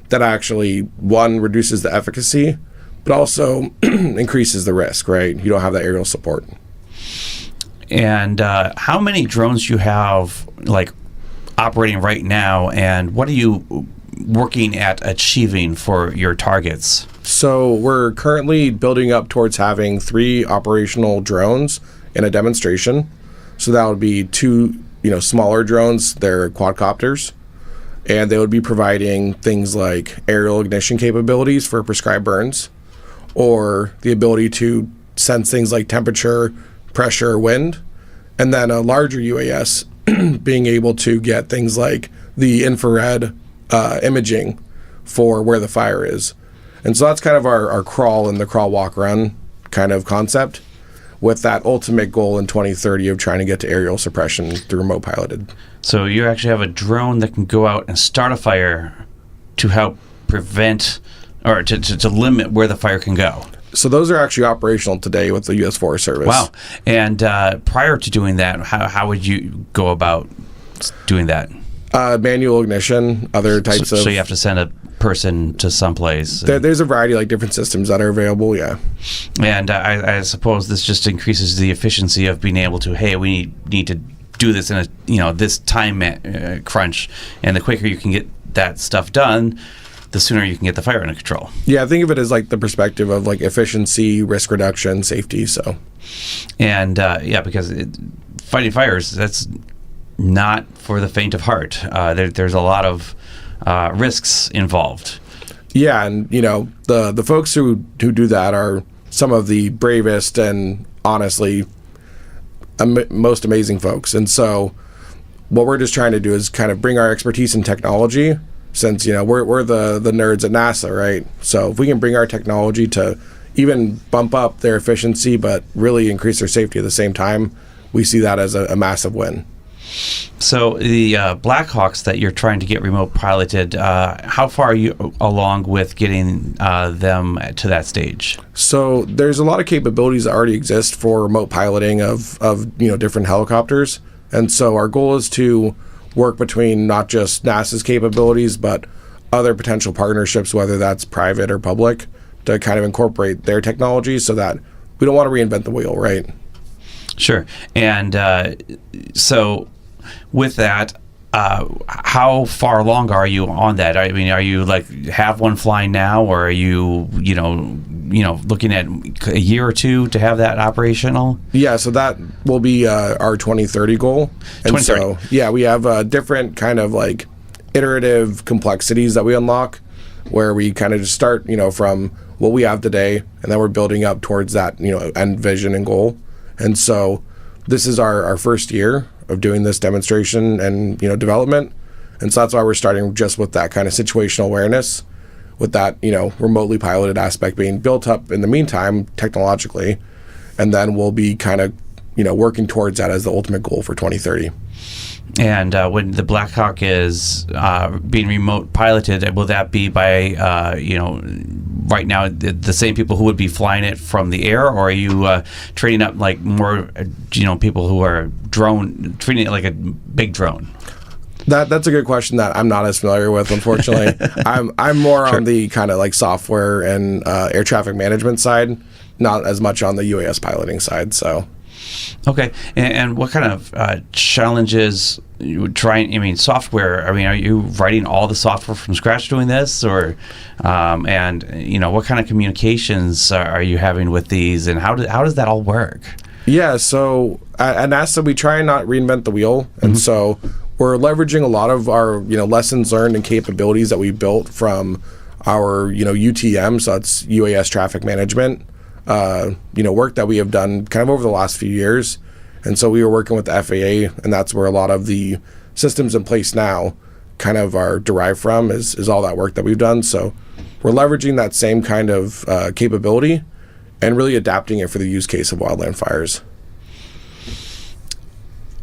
that actually, one, reduces the efficacy, but also increases the risk, right? You don't have that aerial support. And how many drones do you have operating right now, and what are you working at achieving for your targets? So we're currently building up towards having 3 operational drones in a demonstration. So that would be 2 smaller drones, they're quadcopters, and they would be providing things like aerial ignition capabilities for prescribed burns, or the ability to sense things like temperature, pressure, wind, and then a larger UAS being able to get things like the infrared imaging for where the fire is. And so that's kind of our crawl and the crawl, walk, run kind of concept, with that ultimate goal in 2030 of trying to get to aerial suppression through remote piloted. So you actually have a drone that can go out and start a fire to help prevent or to limit where the fire can go. So those are actually operational today with the U.S. Forest Service. Wow. And prior to doing that, how would you go about doing that? Manual ignition, other types of... So you have to send a person to someplace. There's a variety of like different systems that are available. Yeah. And I suppose this just increases the efficiency of being able to, hey, we need to do this in a this time crunch, and the quicker you can get that stuff done, the sooner you can get the fire under control. Yeah, I think of it as like the perspective of like efficiency, risk reduction, safety. So, and because fighting fires, that's not for the faint of heart. There's a lot of risks involved. Yeah, and the folks who do that are some of the bravest and honestly most amazing folks. And so what we're just trying to do is kind of bring our expertise in technology, since we're the nerds at NASA, right? So if we can bring our technology to even bump up their efficiency but really increase their safety at the same time, we see that as a massive win. So the Blackhawks that you're trying to get remote piloted, how far are you along with getting them to that stage? So there's a lot of capabilities that already exist for remote piloting of different helicopters, and so our goal is to work between not just NASA's capabilities but other potential partnerships, whether that's private or public, to kind of incorporate their technology so that we don't want to reinvent the wheel, right? Sure. And so with that, how far along are you on that? I mean, are you like have one flying now, or are you looking at a year or two to have that operational? Yeah, so that will be our 2030 goal. And 2030. so, yeah, we have different kind of like iterative complexities that we unlock, where we kind of just start, from what we have today, and then we're building up towards that, end vision and goal. And so this is our first year of doing this demonstration and development, and so that's why we're starting just with that kind of situational awareness, with that remotely piloted aspect being built up in the meantime technologically, and then we'll be kind of working towards that as the ultimate goal for 2030. And when the Blackhawk is being remote piloted, will that be by right now the same people who would be flying it from the air, or are you training up like more people who are treating it like a big drone? That's a good question that I'm not as familiar with, unfortunately. I'm more on the kind of like software and air traffic management side, not as much on the UAS piloting side. So. Okay, and what kind of challenges you would try? I mean, software. I mean, are you writing all the software from scratch doing this, or and what kind of communications are you having with these, and how does that all work? Yeah, so at NASA we try and not reinvent the wheel, and so we're leveraging a lot of our lessons learned and capabilities that we built from our UTM, so that's UAS traffic management. Work that we have done kind of over the last few years. And so we were working with the FAA, and that's where a lot of the systems in place now kind of are derived from, is all that work that we've done. So we're leveraging that same kind of capability and really adapting it for the use case of wildland fires.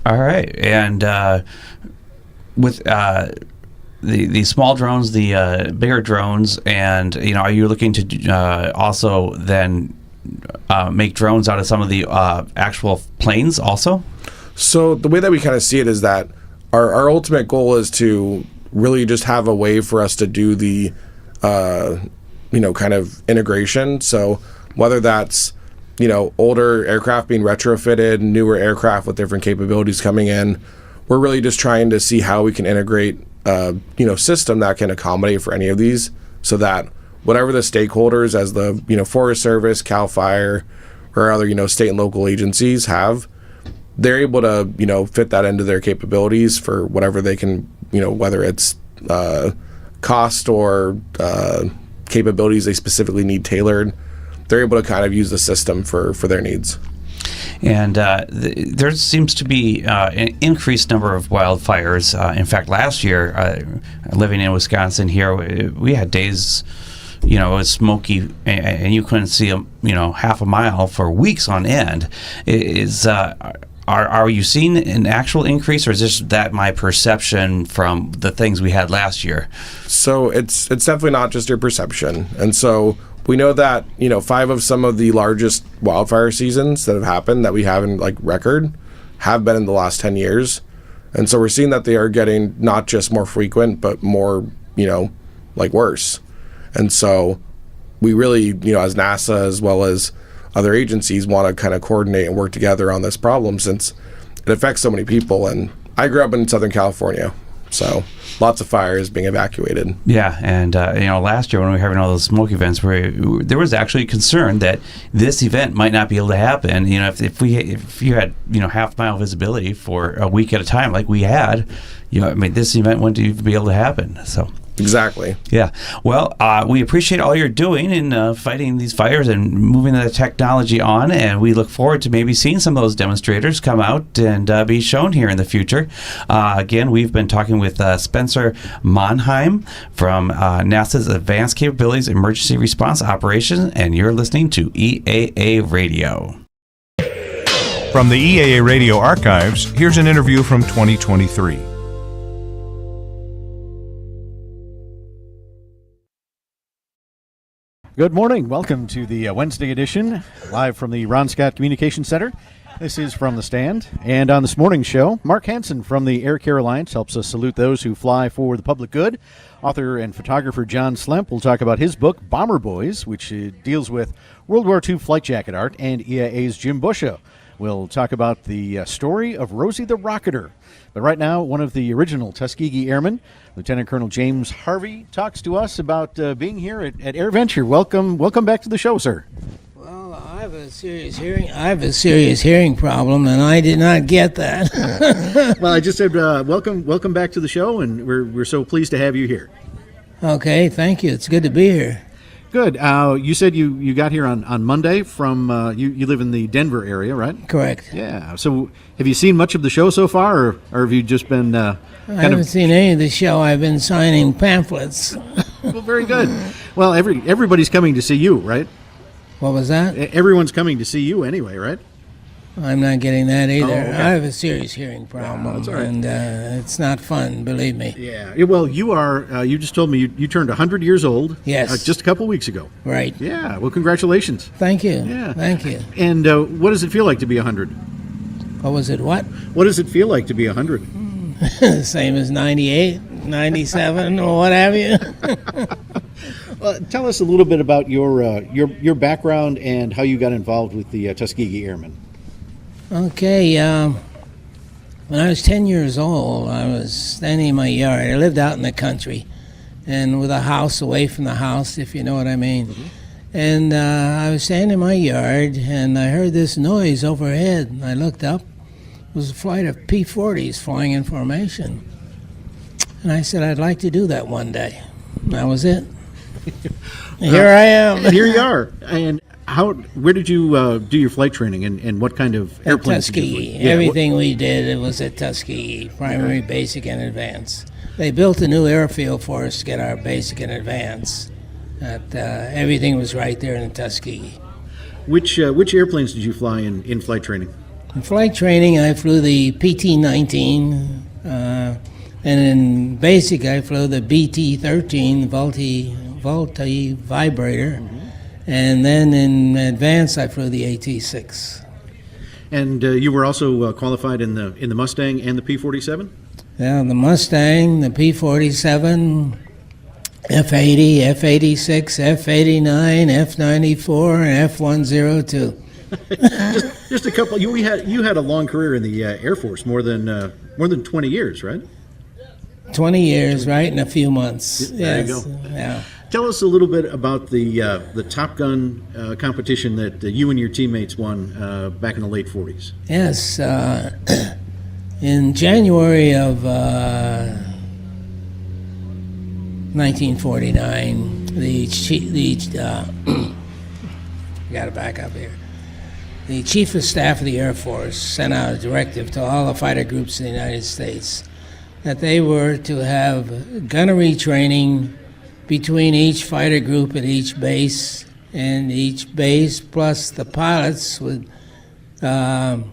All right. And with the small drones, the bigger drones, and are you looking to also then make drones out of some of the actual planes also? So the way that we kind of see it is that our ultimate goal is to really just have a way for us to do the kind of integration. So whether that's older aircraft being retrofitted, newer aircraft with different capabilities coming in, we're really just trying to see how we can integrate system that can accommodate for any of these, so that whatever the stakeholders, as the Forest Service, CAL FIRE, or other state and local agencies have, they're able to fit that into their capabilities for whatever they can, whether it's cost or capabilities they specifically need tailored. They're able to kind of use the system for their needs. And there seems to be an increased number of wildfires. In fact, last year, living in Wisconsin here, we had days, it was smoky, and you couldn't see half a mile for weeks on end. Are you seeing an actual increase, or is this that my perception from the things we had last year? So it's definitely not just your perception. And so we know that 5 of some of the largest wildfire seasons that have happened that we have in record have been in the last 10 years. And so we're seeing that they are getting not just more frequent, but more like worse. And so we really, as NASA as well as other agencies want to kind of coordinate and work together on this problem since it affects so many people. And I grew up in Southern California, so lots of fires being evacuated. Yeah, and last year when we were having all those smoke events, there was actually concern that this event might not be able to happen. If you had half mile visibility for a week at a time like we had, this event wouldn't even be able to happen. So. Exactly. Yeah. Well, we appreciate all you're doing in fighting these fires and moving the technology on, and we look forward to maybe seeing some of those demonstrators come out and be shown here in the future. Again, we've been talking with Spencer Monheim from NASA's Advanced Capabilities Emergency Response Operations, and you're listening to EAA Radio. From the EAA Radio archives, here's an interview from 2023. Good morning. Welcome to the Wednesday edition, live from the Ron Scott Communications Center. This is From the Stand. And on this morning's show, Mark Hansen from the Air Care Alliance helps us salute those who fly for the public good. Author and photographer John Slemp will talk about his book, Bomber Boys, which deals with World War II flight jacket art, and EAA's Jim Busho will talk about the story of Rosie the Rocketer. But right now, one of the original Tuskegee Airmen, Lieutenant Colonel James Harvey, talks to us about being here at AirVenture. Welcome back to the show, sir. Well, I have a serious hearing problem, and I did not get that. Well, I just said welcome back to the show, and we're so pleased to have you here. Okay, thank you. It's good to be here. Good. You said you got here on Monday from, you live in the Denver area, right? Correct. Yeah. So have you seen much of the show so far, or have you just been I haven't seen any of the show. I've been signing pamphlets. Well, very good. Well, everybody's coming to see you, right? What was that? Everyone's coming to see you anyway, right? I'm not getting that either. Oh, okay. I have a serious hearing problem, that's all right. and it's not fun, believe me. Yeah. Well, you are. You just told me you turned 100 years old. Yes. Just a couple weeks ago. Right. Yeah. Well, congratulations. Thank you. Yeah. Thank you. And what does it feel like to be 100? What was it? What? What does it feel like to be 100? Same as 98, 97, or what have you. Tell us a little bit about your background and how you got involved with the Tuskegee Airmen. Okay, when I was 10 years old, I was standing in my yard. I lived out in the country, and with a house away from the house, if you know what I mean. Mm-hmm. And I was standing in my yard, and I heard this noise overhead, and I looked up. It was a flight of P-40s flying in formation. And I said, I'd like to do that one day. And that was it. Here I am. Here you are. And where did you do your flight training, and what kind of airplanes did you fly? Tuskegee. Everything we did, it was at Tuskegee, primary, basic, and advanced. They built a new airfield for us to get our basic and advanced. Everything was right there in Tuskegee. Which airplanes did you fly in flight training? In flight training, I flew the PT-19, and in basic, I flew the BT-13, Vulti vibrator. Mm-hmm. And then in advance, I flew the AT-6. And you were also qualified in the Mustang and the P-47? Yeah, the Mustang, the P-47, F-80, F-86, F-89, F-94, and F-102. just a couple. You had a long career in the Air Force, more than 20 years, right? 20 years, right, in a few months. There yes. you go. Yeah. Tell us a little bit about the Top Gun competition that you and your teammates won back in the late 40s. Yes. In January of 1949, got to back up here. The Chief of Staff of the Air Force sent out a directive to all the fighter groups in the United States that they were to have gunnery training between each fighter group at each base, and each base plus the pilots would have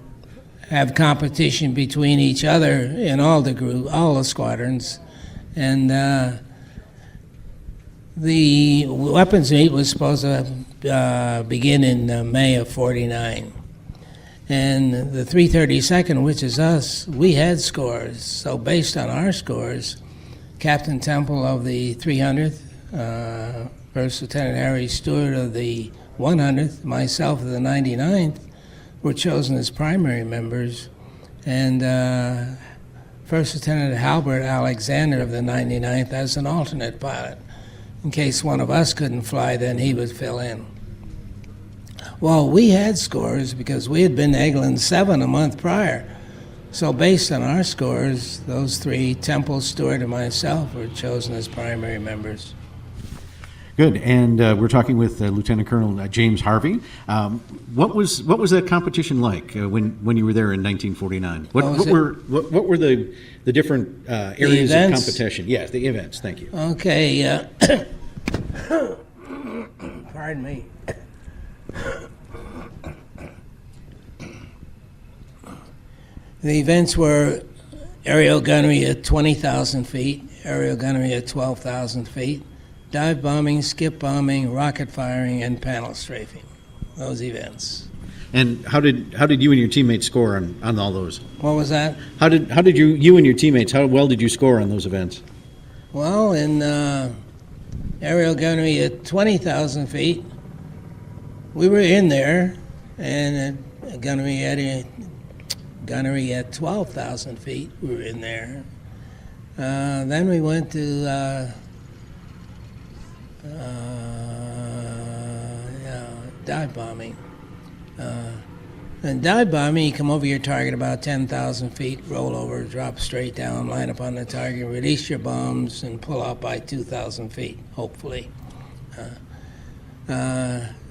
competition between each other in all the squadrons. And the weapons meet was supposed to begin in May of 49. And the 332nd, which is us, we had scores. So based on our scores, Captain Temple of the 300th First Lieutenant Harry Stewart of the 100th, myself of the 99th, were chosen as primary members, and First Lieutenant Halbert Alexander of the 99th as an alternate pilot. In case one of us couldn't fly, then he would fill in. Well, we had scores because we had been to Eglin 7 a month prior. So based on our scores, those three, Temple, Stewart, and myself, were chosen as primary members. Good, and we're talking with Lieutenant Colonel James Harvey. What was that competition like when you were there in 1949? What were the different areas of competition? Yes, the events. Thank you. Okay. Pardon me. The events were aerial gunnery at 20,000 feet, aerial gunnery at 12,000 feet, dive bombing, skip bombing, rocket firing, and panel strafing. Those events. And how did you and your teammates score on all those? What was that? How did you and your teammates, how well did you score on those events? Well, in aerial gunnery at 20,000 feet, we were in there, and gunnery at 12,000 feet, we were in there. Then we went to dive bombing. And dive bombing, you come over your target about 10,000 feet, roll over, drop straight down, line up on the target, release your bombs, and pull out by 2,000 feet, hopefully.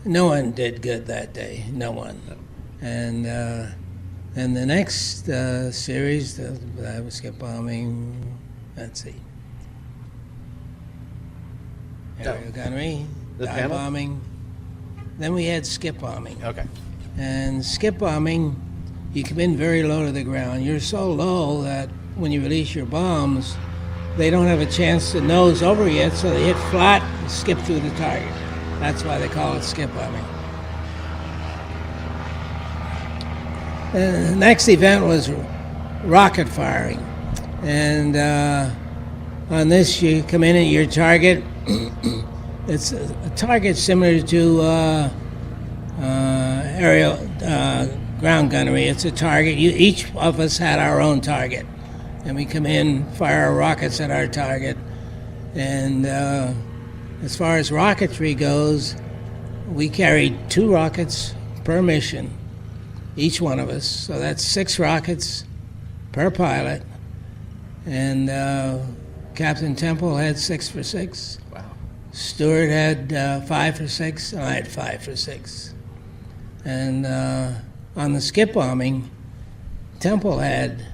No one did good that day, no one. And the next series, that was skip bombing, let's see. Aerial gunnery, dive bombing. Then we had skip bombing. Okay. And skip bombing, you come in very low to the ground. You're so low that when you release your bombs, they don't have a chance to nose over yet, so they hit flat and skip through the target. That's why they call it skip bombing. The next event was rocket firing. And on this, you come in at your target. It's a target similar to aerial ground gunnery. It's a target. Each of us had our own target. And we come in, fire our rockets at our target. And as far as rocketry goes, we carried 2 rockets per mission, each one of us. So that's 6 rockets per pilot. And Captain Temple had 6 for 6. Wow. Stewart had 5 for 6, and I had 5 for 6. And on the skip bombing, Temple had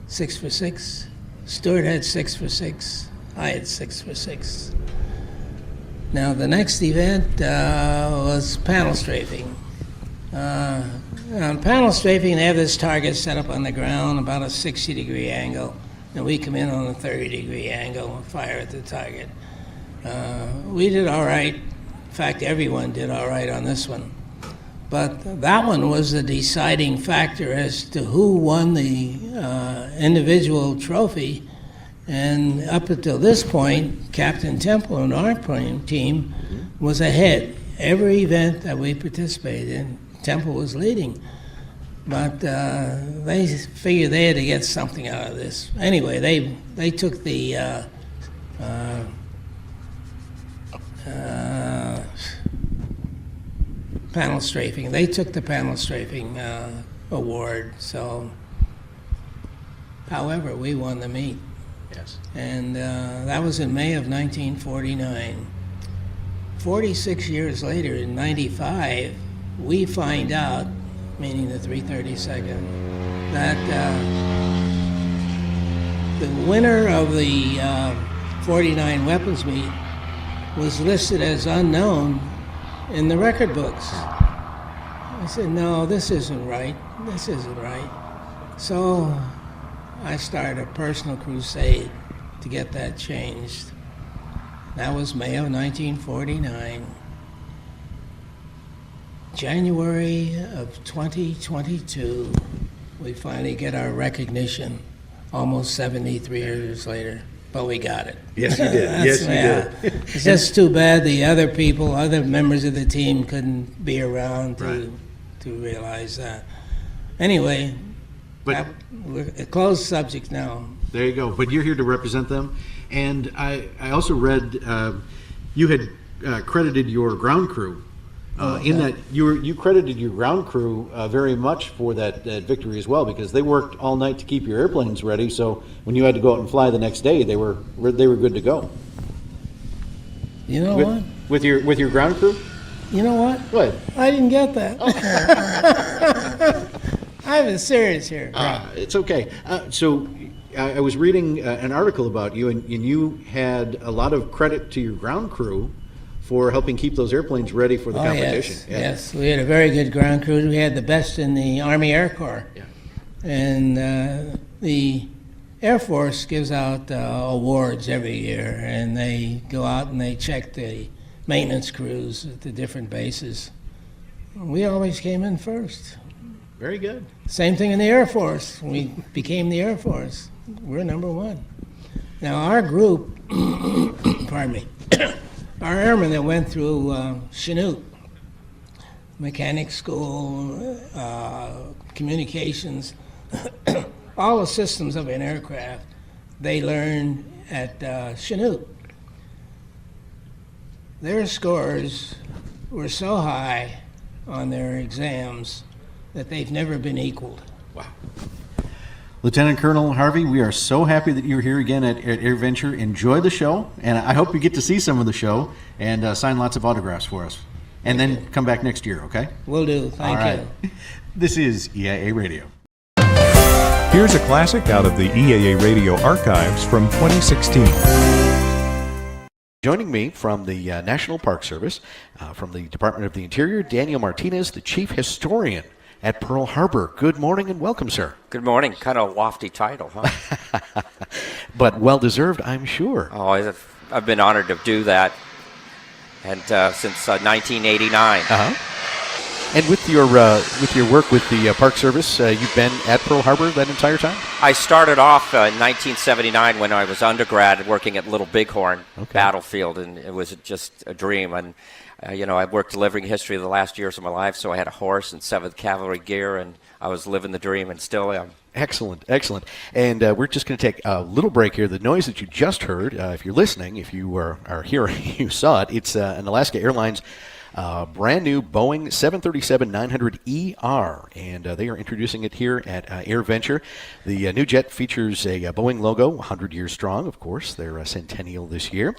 6 for 6. Stewart had 6 for 6. I had 6 for 6. Now the next event was panel strafing. On panel strafing, they have this target set up on the ground about a 60-degree angle, and we come in on a 30-degree angle and fire at the target. We did all right. In fact, everyone did all right on this one. But that one was the deciding factor as to who won the individual trophy. And up until this point, Captain Temple and our team was ahead. Every event that we participated in, Temple was leading. But they figured they had to get something out of this. Anyway, they took the panel strafing. They took the panel strafing award. So, however, we won the meet. Yes. And that was in May of 1949. 46 years later, in 95, we find out, meaning the 332nd, that the winner of the 49 weapons meet was listed as unknown in the record books. I said, no, this isn't right. This isn't right. So I started a personal crusade to get that changed. That was May of 1949. January of 2022, we finally get our recognition, almost 73 years later. but we got it. Yes, you did. Yes, you did. It's just too bad the other people, other members of the team couldn't be around to realize that. Anyway, we're a closed subject now. There you go. But you're here to represent them. And I also read you had credited your ground crew. That you credited your ground crew very much for that victory as well, because they worked all night to keep your airplanes ready. So when you had to go out and fly the next day, they were good to go. You know what? With your ground crew. You know what? Go ahead. I didn't get that. I was serious here. It's okay. So I was reading an article about you, and you had a lot of credit to your ground crew for helping keep those airplanes ready for the competition. Yes, we had a very good ground crew. We had the best in the Army Air Corps. Yeah. And the Air Force gives out awards every year, and they go out and they check the maintenance crews at the different bases. We always came in first. Very good. Same thing in the Air Force. When we became the Air Force, we're number one. Now our group, pardon me, our airmen that went through Chinook, mechanic school, communications, all the systems of an aircraft, they learned at Chinook. Their scores were so high on their exams that they've never been equaled. Wow. Lieutenant Colonel Harvey, we are so happy that you're here again at AirVenture. Enjoy the show, and I hope you get to see some of the show and sign lots of autographs for us. And then come back next year, okay? Will do. Thank you. This is EAA Radio. Here's a classic out of the EAA Radio archives from 2016. Joining me from the National Park Service, from the Department of the Interior, Daniel Martinez, the Chief Historian at Pearl Harbor. Good morning and welcome, sir. Good morning. Kind of a lofty title, huh? But well-deserved, I'm sure. Oh, I've been honored to do that, and since 1989. And with your work with the Park Service, you've been at Pearl Harbor that entire time? I started off in 1979 when I was undergrad working at Little Bighorn Battlefield, and it was just a dream. And I worked delivering history the last years of my life, so I had a horse and 7th Cavalry gear, and I was living the dream and still am. Excellent, excellent. And we're just going to take a little break here. The noise that you just heard, if you're listening, if you are here, you saw it. It's an Alaska Airlines brand new Boeing 737-900ER, and they are introducing it here at AirVenture. The new jet features a Boeing logo, 100 years strong, of course. They're centennial this year,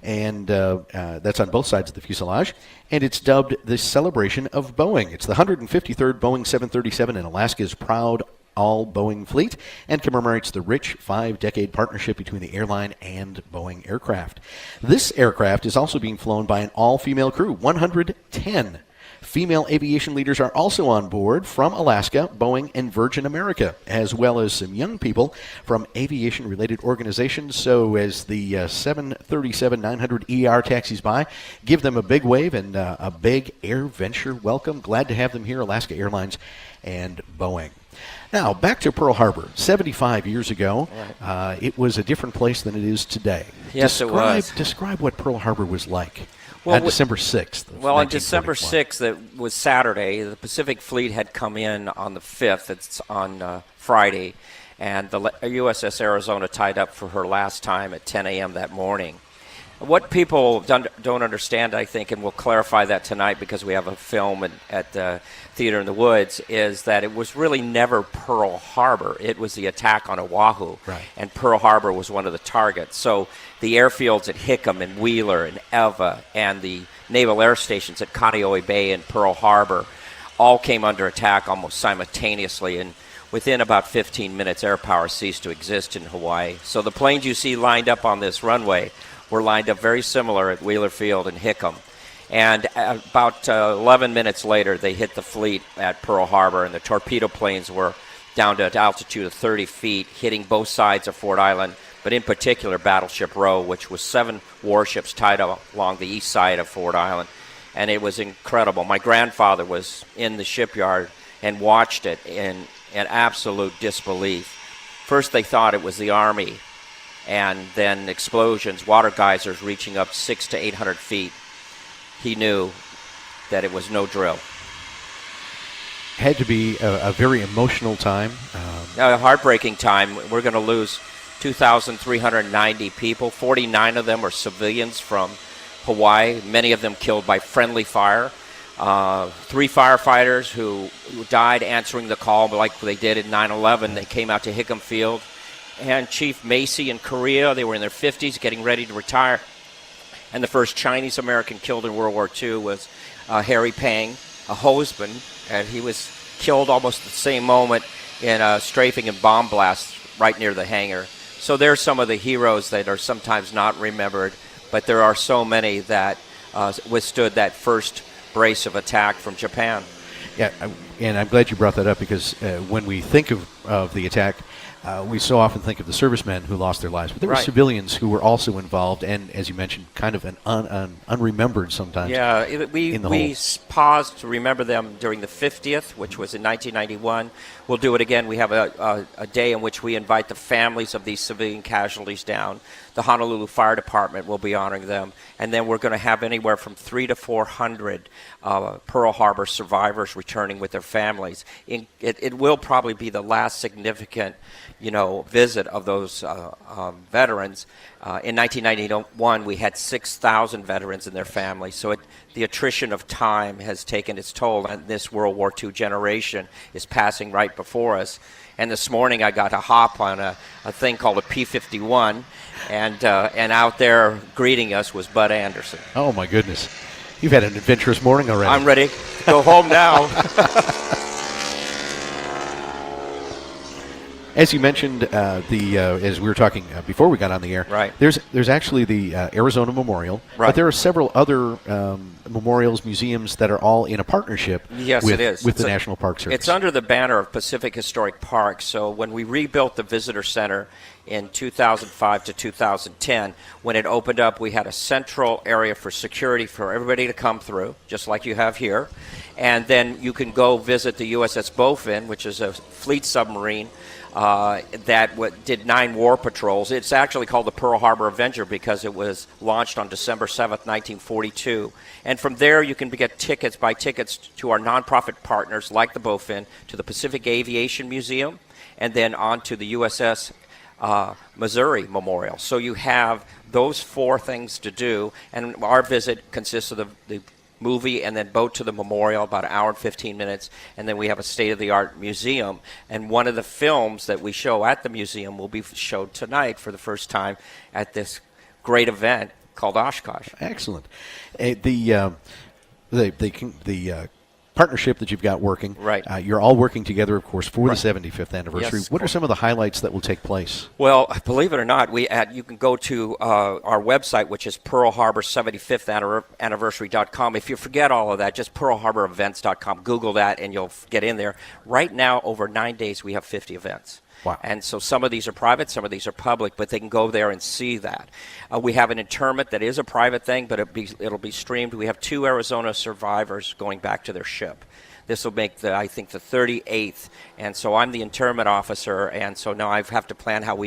and that's on both sides of the fuselage. And it's dubbed the Celebration of Boeing. It's the 153rd Boeing 737 in Alaska's proud all-Boeing fleet, and commemorates the rich 5-decade partnership between the airline and Boeing aircraft. This aircraft is also being flown by an all-female crew. 110 female aviation leaders are also on board from Alaska, Boeing, and Virgin America, as well as some young people from aviation-related organizations. So as the 737-900ER taxis by, give them a big wave and a big AirVenture welcome. Glad to have them here, Alaska Airlines and Boeing. Now, back to Pearl Harbor. 75 years ago, it was a different place than it is today. Yes, it was. Describe what Pearl Harbor was like on December 6th. Well, on December 6th, it was Saturday. The Pacific Fleet had come in on the 5th. It's on Friday. And the USS Arizona tied up for her last time at 10 a.m. that morning. What people don't understand, I think, and we'll clarify that tonight because we have a film at the Theater in the Woods, is that it was really never Pearl Harbor. It was the attack on Oahu, and Pearl Harbor was one of the targets. So the airfields at Hickam and Wheeler and Eva and the naval air stations at Kaneohe Bay and Pearl Harbor all came under attack almost simultaneously, and within about 15 minutes, air power ceased to exist in Hawaii. So the planes you see lined up on this runway were lined up very similar at Wheeler Field and Hickam. And about 11 minutes later, they hit the fleet at Pearl Harbor, and the torpedo planes were down to an altitude of 30 feet, hitting both sides of Fort Island, but in particular Battleship Row, which was 7 warships tied up along the east side of Fort Island. And it was incredible. My grandfather was in the shipyard and watched it in absolute disbelief. First, they thought it was the Army and then explosions, water geysers reaching up 600 to 800 feet. He knew that it was no drill. Had to be a very emotional time. A heartbreaking time. We're going to lose 2,390 people. 49 of them are civilians from Hawaii, many of them killed by friendly fire. 3 firefighters who died answering the call like they did in 9/11. They came out to Hickam Field. And Chief Macy in Korea, they were in their 50s getting ready to retire. And the first Chinese American killed in World War II was Harry Pang, a husband, and he was killed almost the same moment in a strafing and bomb blast right near the hangar. So there's some of the heroes that are sometimes not remembered, but there are so many that withstood that first brace of attack from Japan. Yeah, and I'm glad you brought that up because when we think of the attack, we so often think of the servicemen who lost their lives, but there were civilians who were also involved, and as you mentioned, kind of an unremembered sometimes. Yeah, we paused to remember them during the 50th, which was in 1991. We'll do it again. We have a day in which we invite the families of these civilian casualties down. The Honolulu Fire Department will be honoring them, and then we're going to have anywhere from 300 to 400 Pearl Harbor survivors returning with their families. It will probably be the last significant, visit of those veterans. In 1991, we had 6,000 veterans and their families. So the attrition of time has taken its toll, and this World War II generation is passing right before us. And this morning I got to hop on a thing called a P-51, and out there greeting us was Bud Anderson. Oh, my goodness. You've had an adventurous morning already. I'm ready to go home now. As you mentioned, as we were talking before we got on the air, right. There's actually the Arizona Memorial, right. But there are several other memorials, museums that are all in a partnership with the National Park Service. It's under the banner of Pacific Historic Park. So when we rebuilt the Visitor Center in 2005 to 2010, when it opened up, we had a central area for security for everybody to come through, just like you have here. And then you can go visit the USS Bowfin, which is a fleet submarine that did 9 war patrols. It's actually called the Pearl Harbor Avenger because it was launched on December 7th, 1942. And from there, you can buy tickets to our nonprofit partners like the Bowfin, to the Pacific Aviation Museum, and then on to the USS Missouri Memorial. So you have those 4 things to do, and our visit consists of the movie and then boat to the memorial, about an hour and 15 minutes, and then we have a state-of-the-art museum. And one of the films that we show at the museum will be showed tonight for the first time at this great event called Oshkosh. Excellent. The partnership that you've got working, right? You're all working together, of course, for the 75th anniversary. Yes, what are some of the highlights that will take place? Well, believe it or not, you can go to our website, which is Pearl Harbor 75th Anniversary.com. If you forget all of that, just PearlHarborEvents.com. Google that, and you'll get in there. Right now, over 9 days, we have 50 events. Wow. And so some of these are private, some of these are public, but they can go there and see that. We have an interment that is a private thing, but it'll be streamed. We have 2 Arizona survivors going back to their ship. This will make I think the 38th. And so I'm the interment officer, and so now I have to plan how we